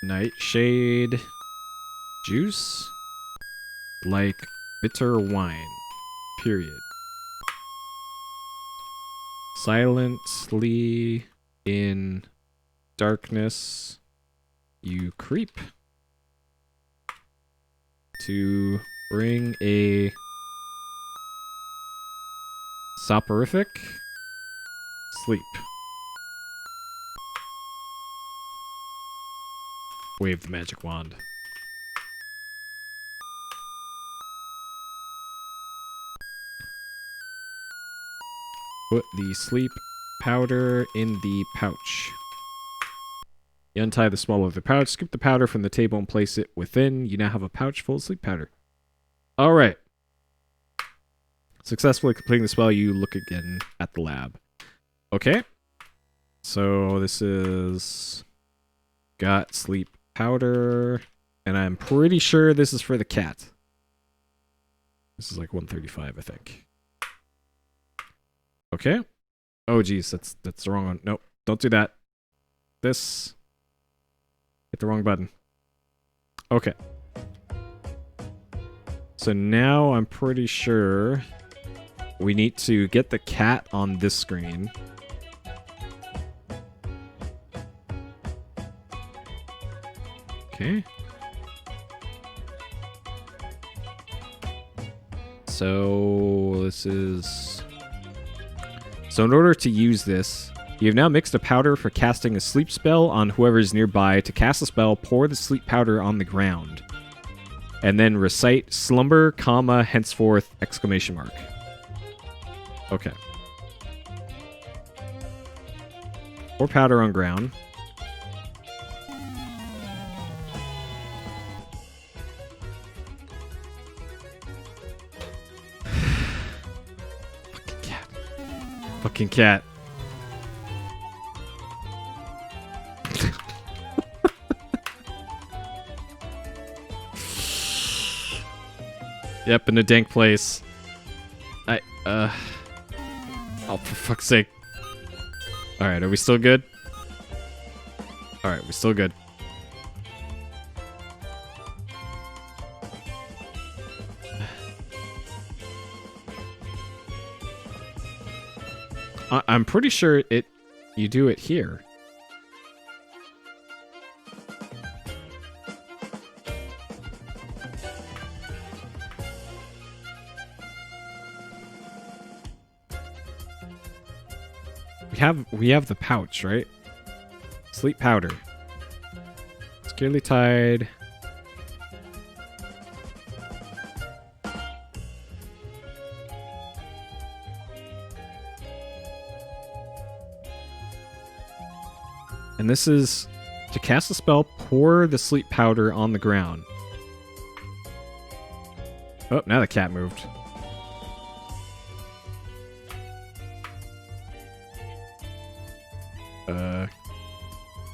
Nightshade. Juice. Like bitter wine. Period. Silently in darkness you creep to bring a soporific sleep. Wave the magic wand. Put the sleep powder in the pouch. You untie the small of the pouch, scoop the powder from the table and place it within. You now have a pouch full of sleep powder. Alright. Successfully completing the spell, you look again at the lab. Okay. So this is... got sleep powder. And I'm pretty sure this is for the cat. This is like 135, I think. Okay. Oh, geez, that's the wrong one. Nope, don't do that. This. Hit the wrong button. Okay. So now I'm pretty sure we need to get the cat on this screen. Okay. So this is... So in order to use this, you have now mixed a powder for casting a sleep spell on whoever is nearby. To cast the spell, pour the sleep powder on the ground. And then recite slumber, comma, henceforth, exclamation mark. Okay. Pour powder on ground. Fucking cat. Yep, in a dank place. Oh, for fuck's sake. Alright, are we still good? Alright, we're still good. I'm pretty sure you do it here. We have the pouch, right? Sleep powder. Securely tied. And this is to cast a spell, pour the sleep powder on the ground. Oh, now the cat moved.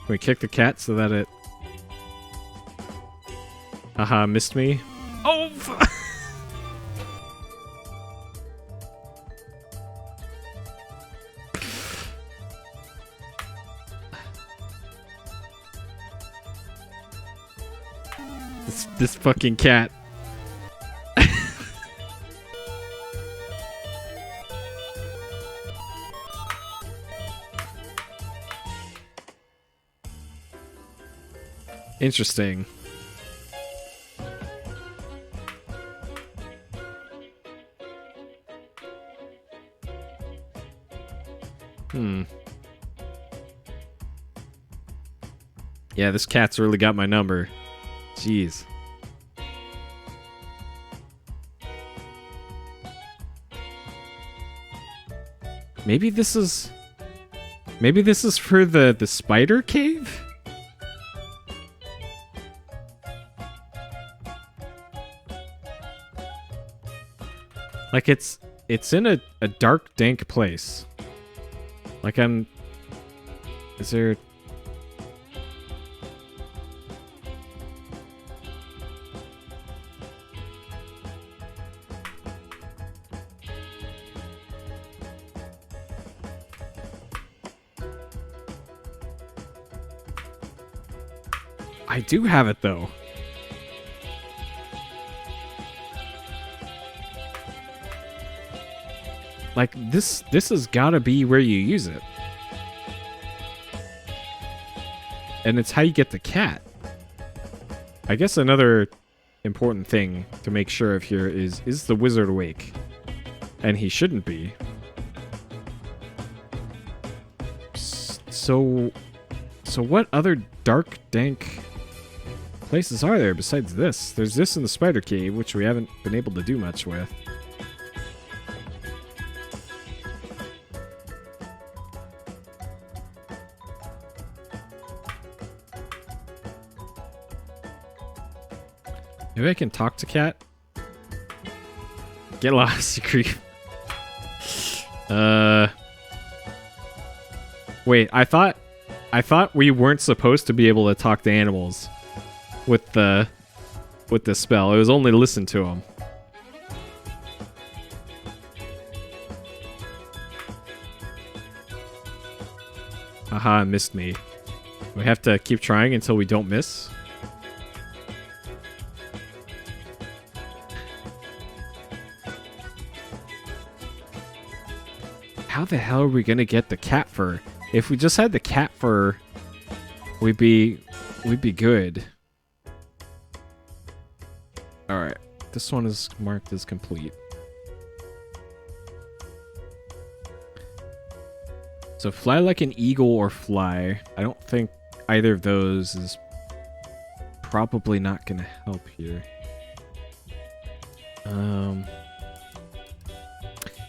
Can we kick the cat so that it... Haha, missed me. Oh! This fucking cat. Interesting. Yeah, this cat's really got my number. Jeez. Maybe this is for the spider cave? Like it's in a dark, dank place. Like is there... I do have it though. Like this has gotta be where you use it. And it's how you get the cat. I guess another important thing to make sure of here is the wizard awake? And he shouldn't be. So what other dark, dank places are there besides this? There's this in the spider cave, which we haven't been able to do much with. Maybe I can talk to cat. Get lost, you creep. Wait, I thought we weren't supposed to be able to talk to animals with the spell. It was only to listen to them. Haha, missed me. We have to keep trying until we don't miss. How the hell are we gonna get the cat fur? If we just had the cat fur, we'd be good. Alright, this one is marked as complete. So fly like an eagle or fly. I don't think either of those is probably not gonna help here.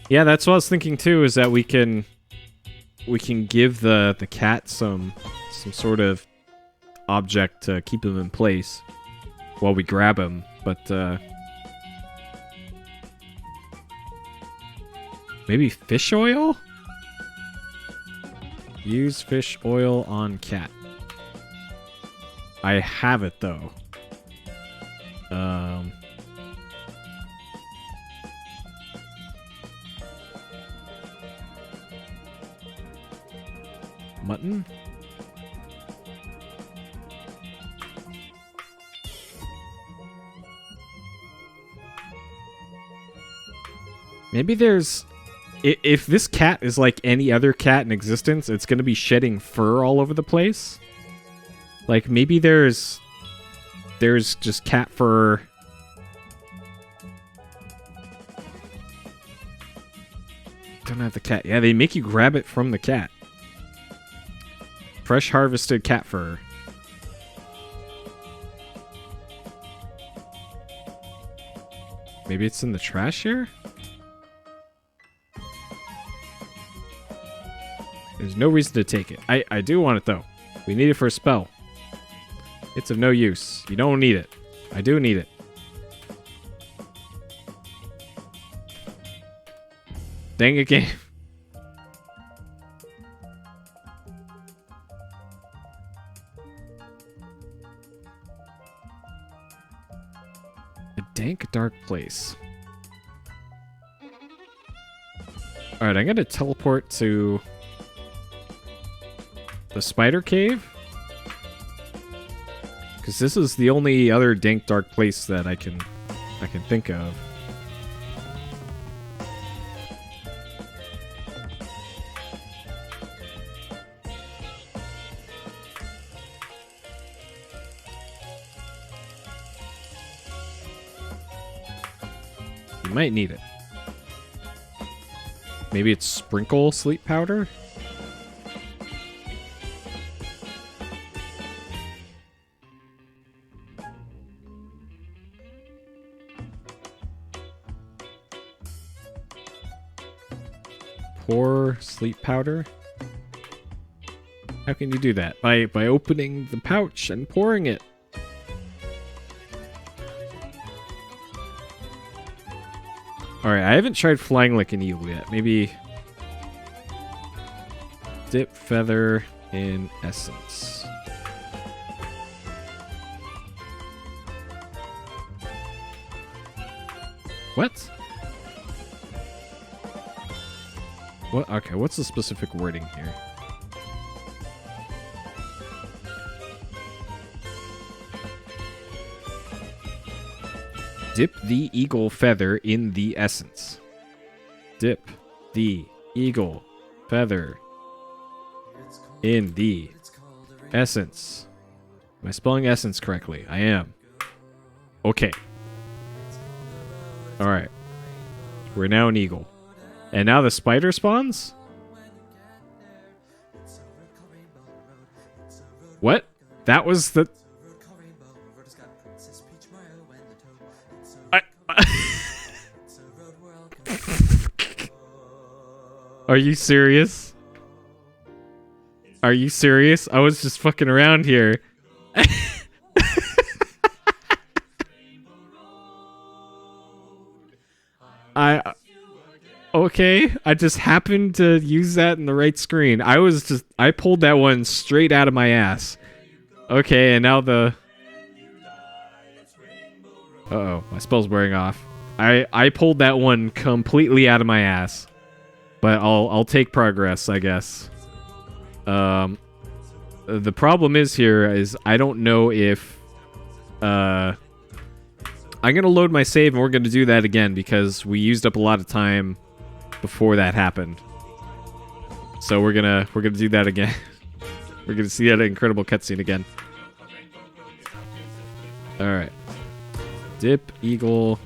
Yeah, that's what I was thinking too, is that we can give the cat some sort of object to keep him in place while we grab him, but maybe fish oil? Use fish oil on cat. I have it though. Mutton? Maybe there's... If this cat is like any other cat in existence, it's going to be shedding fur all over the place. Like, maybe there's just cat fur. Don't have the cat. Yeah, they make you grab it from the cat. Fresh harvested cat fur. Maybe it's in the trash here? There's no reason to take it. I do want it, though. We need it for a spell. It's of no use. You don't need it. I do need it. Dang it, game. A dank, dark place. Alright, I'm gonna teleport to... the spider cave? Because this is the only other dank dark place that I can think of. You might need it. Maybe it's sprinkle sleep powder? Pour sleep powder? How can you do that? By opening the pouch and pouring it. Alright, I haven't tried flying like an eagle yet. Maybe... dip feather in essence. What? What? Okay, what's the specific wording here? Dip the eagle feather in the essence. Dip the eagle feather in the essence. Am I spelling essence correctly? I am. Okay. Alright. We're now an eagle. And now the spider spawns? What? That was the... Are you serious? Are you serious? I was just fucking around here. Okay, I just happened to use that in the right screen. I pulled that one straight out of my ass. Okay, and now the... Uh-oh, my spell's wearing off. I pulled that one completely out of my ass. But I'll take progress, I guess. The problem is here is I don't know if... I'm gonna load my save and we're gonna do that again because we used up a lot of time before that happened. So we're gonna do that again. We're gonna see that incredible cutscene again. Alright. Dip eagle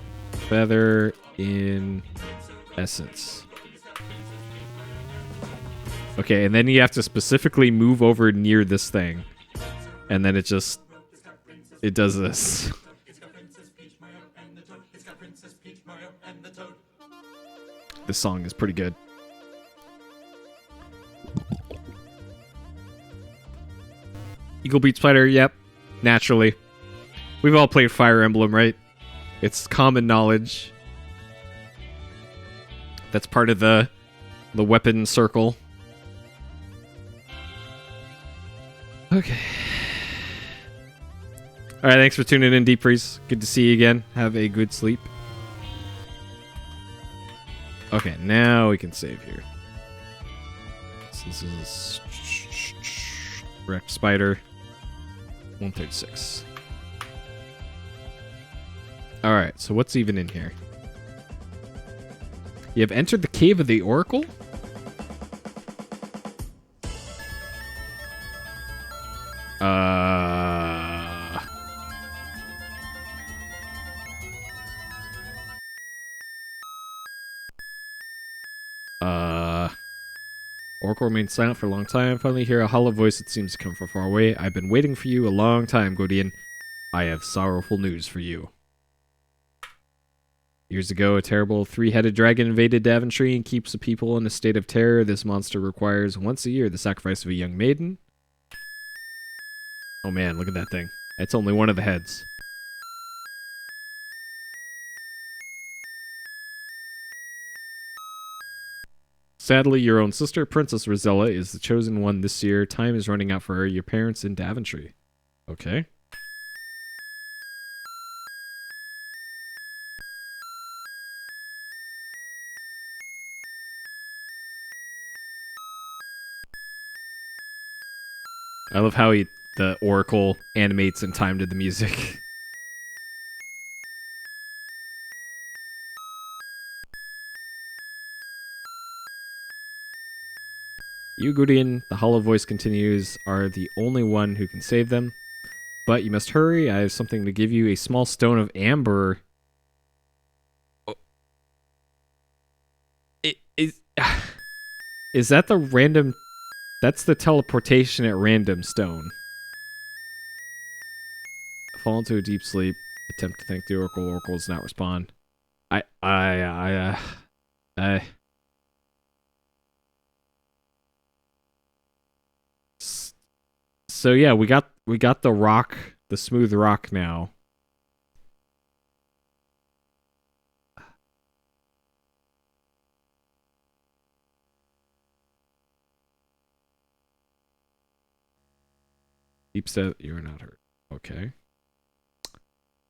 feather in essence. Okay, and then you have to specifically move over near this thing. And then it does this. This song is pretty good. Eagle beats spider, yep. Naturally. We've all played Fire Emblem, right? It's common knowledge. That's part of the weapon circle. Okay. All right, thanks for tuning in, Deep Freeze. Good to see you again. Have a good sleep. Okay, now we can save here. So this is Wrecked Spider 136. All right, so what's even in here? You have entered the Cave of the Oracle? Oracle remained silent for a long time. Finally hear a hollow voice that seems to come from far away. I've been waiting for you a long time, Godian. I have sorrowful news for you. Years ago, a terrible three-headed dragon invaded Daventry and keeps the people in a state of terror. This monster requires once a year the sacrifice of a young maiden. Oh man, look at that thing. It's only one of the heads. Sadly, your own sister, Princess Rosella, is the chosen one this year. Time is running out for her. Your parents in Daventry. Okay. I love how the Oracle animates in time to the music. You, Gudrun, the hollow voice continues, are the only one who can save them. But you must hurry. I have something to give you. A small stone of amber. Oh. Is that the random... That's the teleportation at random stone. Fall into a deep sleep. Attempt to thank the Oracle. Oracle does not respond. So yeah, we got the rock, the smooth rock now. Deep said you are not hurt. Okay.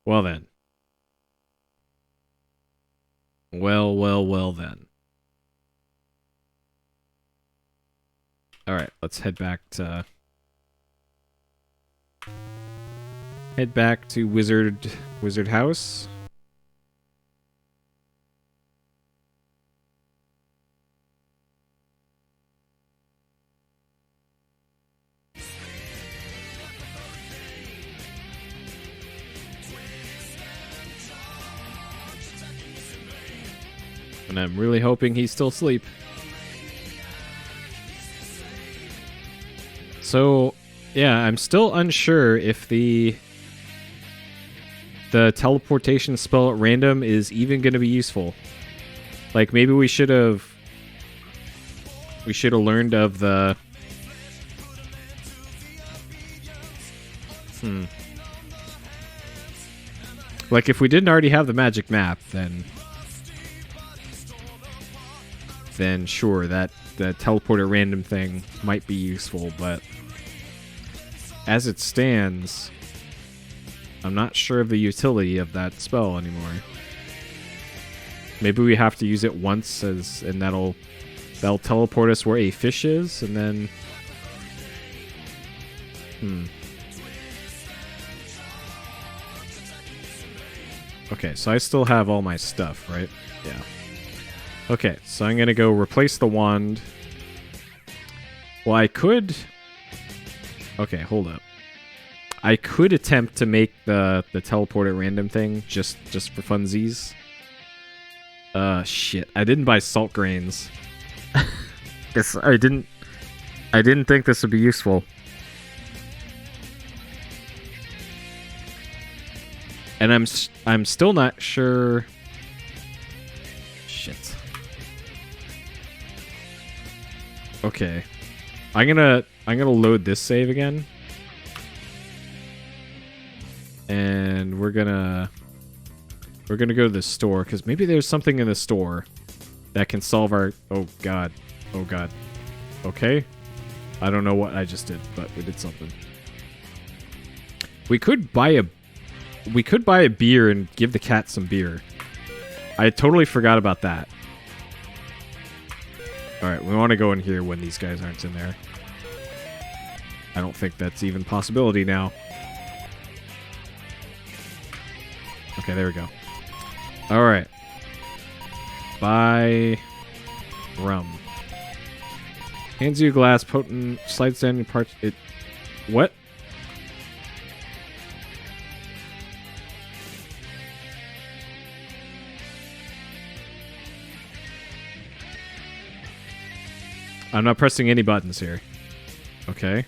Well then. Well then. Alright, let's head back to Wizard House. And I'm really hoping he's still asleep. So, yeah, I'm still unsure if the teleportation spell at random is even going to be useful. Like, maybe we should have learned of the... Like, if we didn't already have the magic map, then sure, that the teleport at random thing might be useful, but as it stands, I'm not sure of the utility of that spell anymore. Maybe we have to use it once, and that'll teleport us where a fish is, and then... Okay, so I still have all my stuff, right? Yeah. Okay, so I'm gonna go replace the wand. Well, I could... Okay, hold up. I could attempt to make the teleport at random thing just for funsies. Shit. I didn't buy salt grains. Guess I didn't think this would be useful. And I'm still not sure. Shit. Okay. I'm gonna load this save again. And we're gonna go to the store, because maybe there's something in the store that can solve our... Oh god. Okay. I don't know what I just did, but we did something. We could buy a beer and give the cat some beer. I totally forgot about that. Alright, we want to go in here when these guys aren't in there. I don't think that's even a possibility now. Okay, there we go. Alright. Buy rum. Hands you a glass, potent, slides down your parts. It. What? I'm not pressing any buttons here. Okay.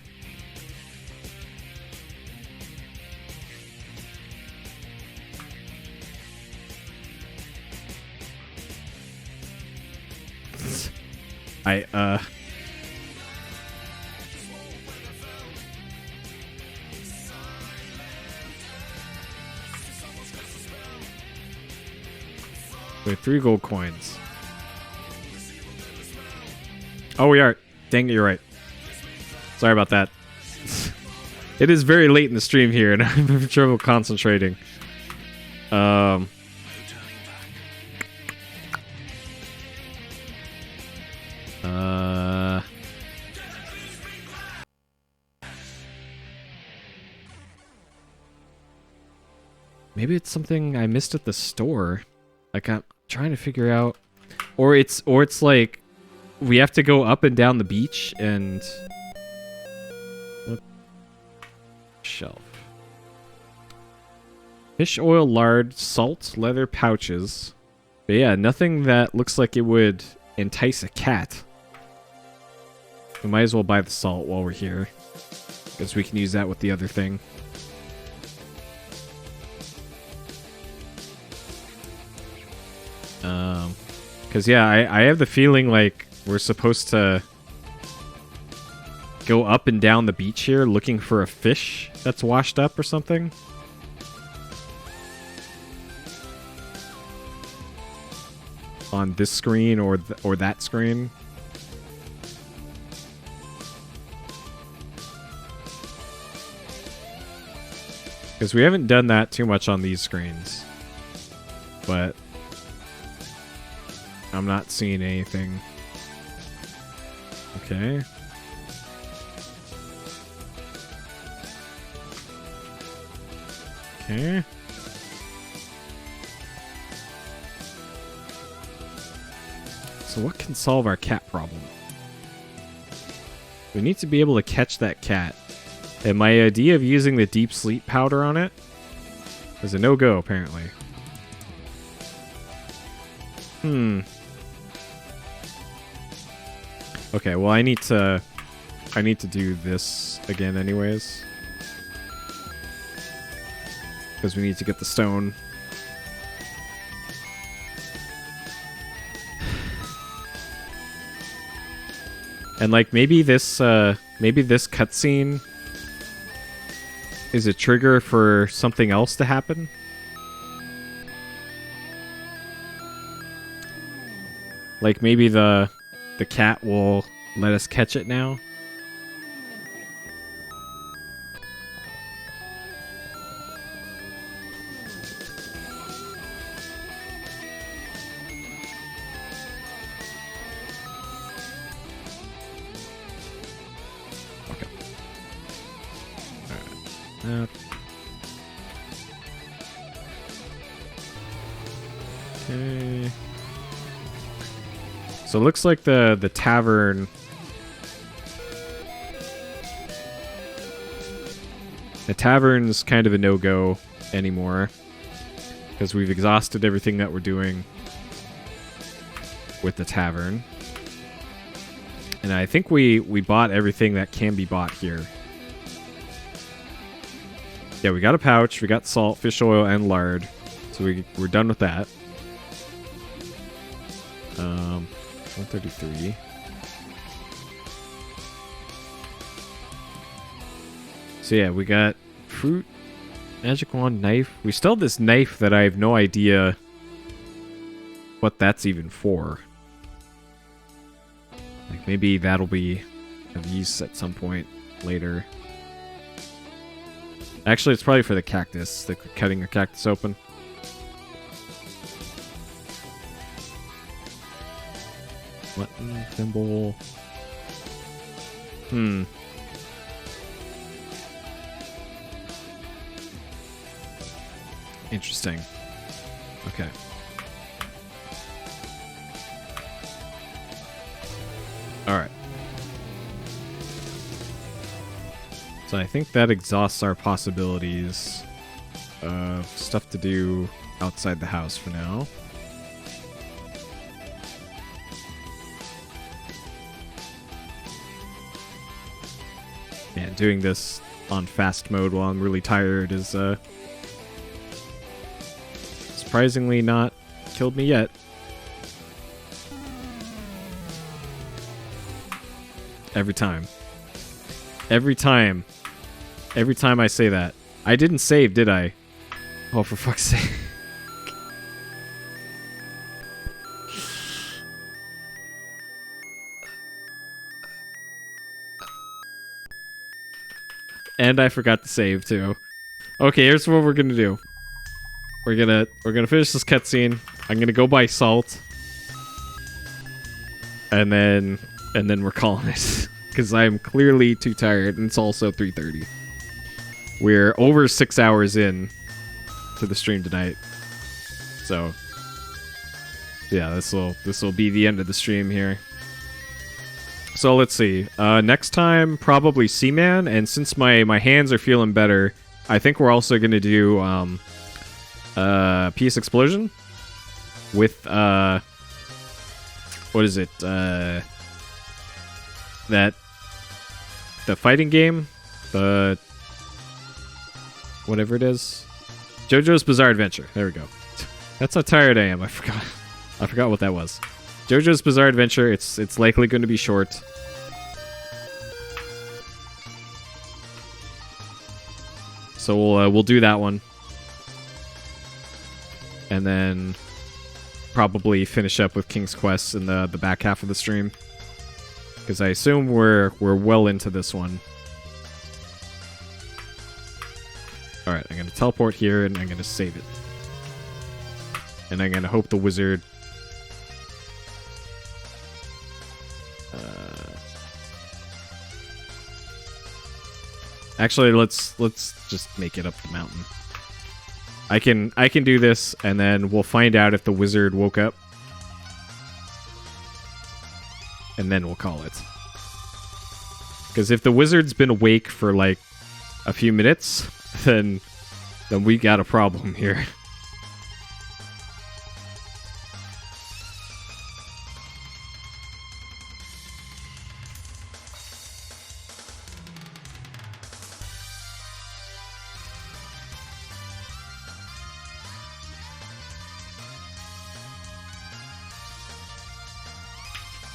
We have 3 gold coins. Oh, we are. Dang it, you're right. Sorry about that. It is very late in the stream here, and I'm having trouble concentrating. Maybe it's something I missed at the store. Like, I'm trying to figure out, or it's like we have to go up and down the beach and shelf. Fish oil, lard, salt, leather pouches. But yeah, nothing that looks like it would entice a cat. We might as well buy the salt while we're here, because we can use that with the other thing. Because yeah, I have the feeling like we're supposed to go up and down the beach here looking for a fish that's washed up or something. On this screen or that screen. Because we haven't done that too much on these screens. But I'm not seeing anything. Okay. Okay. So what can solve our cat problem? We need to be able to catch that cat. And my idea of using the deep sleep powder on it is a no-go, apparently. Okay, well I need to do this again anyways. Because we need to get the stone. And like maybe this cutscene is a trigger for something else to happen. Like maybe the cat will let us catch it now. Okay. Alright. Okay. So it looks like the tavern. The tavern's kind of a no-go anymore. Because we've exhausted everything that we're doing with the tavern. And I think we bought everything that can be bought here. Yeah, we got a pouch, we got salt, fish oil, and lard. So we're done with that. 133. So yeah, we got fruit, magic wand, knife. We still have this knife that I have no idea what that's even for. Like maybe that'll be have use at some point later. Actually, it's probably for the cactus, the cutting the cactus open. Button, thimble. Interesting. Okay. Alright. So I think that exhausts our possibilities of stuff to do outside the house for now. Man, doing this on fast mode while I'm really tired is surprisingly not killed me yet. Every time. Every time I say that. I didn't save, did I? Oh, for fuck's sake. And I forgot to save too. Okay, here's what we're gonna do. We're gonna finish this cutscene. I'm gonna go buy salt. And then we're calling it. Because I'm clearly too tired, and it's also 3:30. We're over 6 hours in to the stream tonight. So yeah, this will be the end of the stream here. So let's see. Next time, probably Seaman, and since my hands are feeling better, I think we're also gonna do PS Explosion with what is it? The fighting game, the whatever it is, JoJo's Bizarre Adventure. There we go. That's how tired I am. I forgot what that was. JoJo's Bizarre Adventure. It's likely going to be short. So we'll do that one, and then probably finish up with King's Quest in the back half of the stream, because I assume we're well into this one. All right, I'm gonna teleport here and I'm gonna save it, and I'm gonna hope the wizard. Actually, let's just make it up the mountain. I can do this, and then we'll find out if the wizard woke up, and then we'll call it. Because if the wizard's been awake for like a few minutes, then we got a problem here.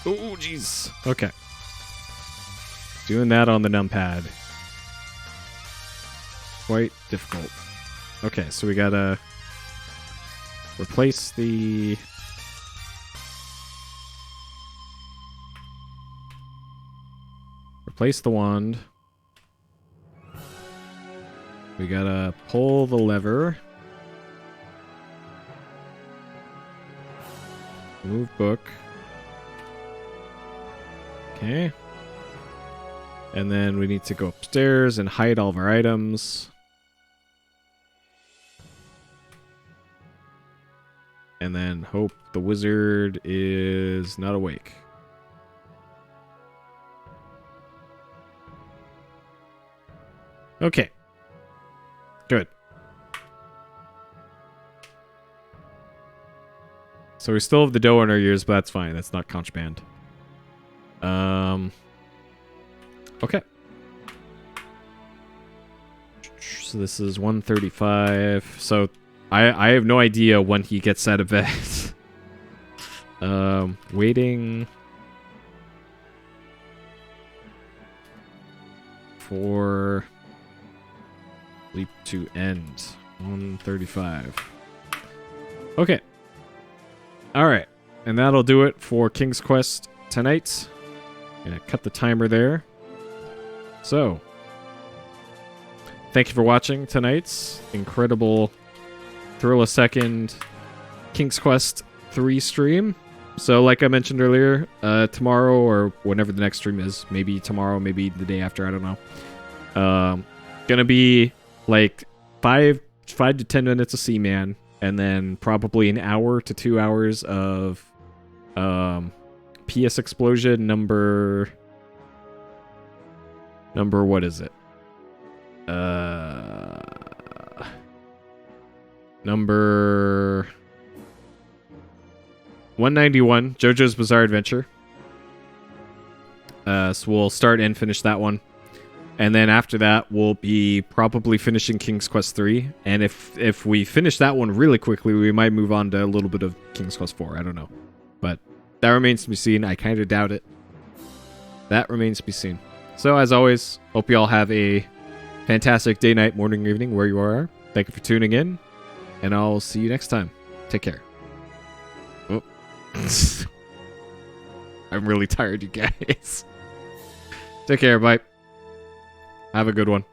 Oh, jeez. Okay. Doing that on the numpad. Quite difficult. Okay, so we gotta replace the... Replace the wand. We gotta pull the lever. Move book. Okay. And then we need to go upstairs and hide all of our items. And then hope the wizard is not awake. Okay. Good. So we still have the dough in our ears, but that's fine. That's not contraband. Okay. So this is 1:35. So I have no idea when he gets out of bed. Waiting for sleep to end. 1:35. Okay. All right. And that'll do it for King's Quest tonight. Gonna cut the timer there. So, thank you for watching tonight's incredible Thrill a Second King's Quest 3 stream. So, like I mentioned earlier, tomorrow or whenever the next stream is, maybe tomorrow, maybe the day after, I don't know. Gonna be like 5 to 10 minutes of Seaman, and then probably an hour to 2 hours of PS Explosion number what is it? Number 191, JoJo's Bizarre Adventure. So we'll start and finish that one. And then after that, we'll be probably finishing King's Quest 3. And if we finish that one really quickly, we might move on to a little bit of King's Quest 4. I don't know. But that remains to be seen. I kind of doubt it. That remains to be seen. So as always, hope you all have a fantastic day, night, morning, evening, where you are. Thank you for tuning in. And I'll see you next time. Take care. Oh. I'm really tired, you guys. Take care. Bye. Have a good one.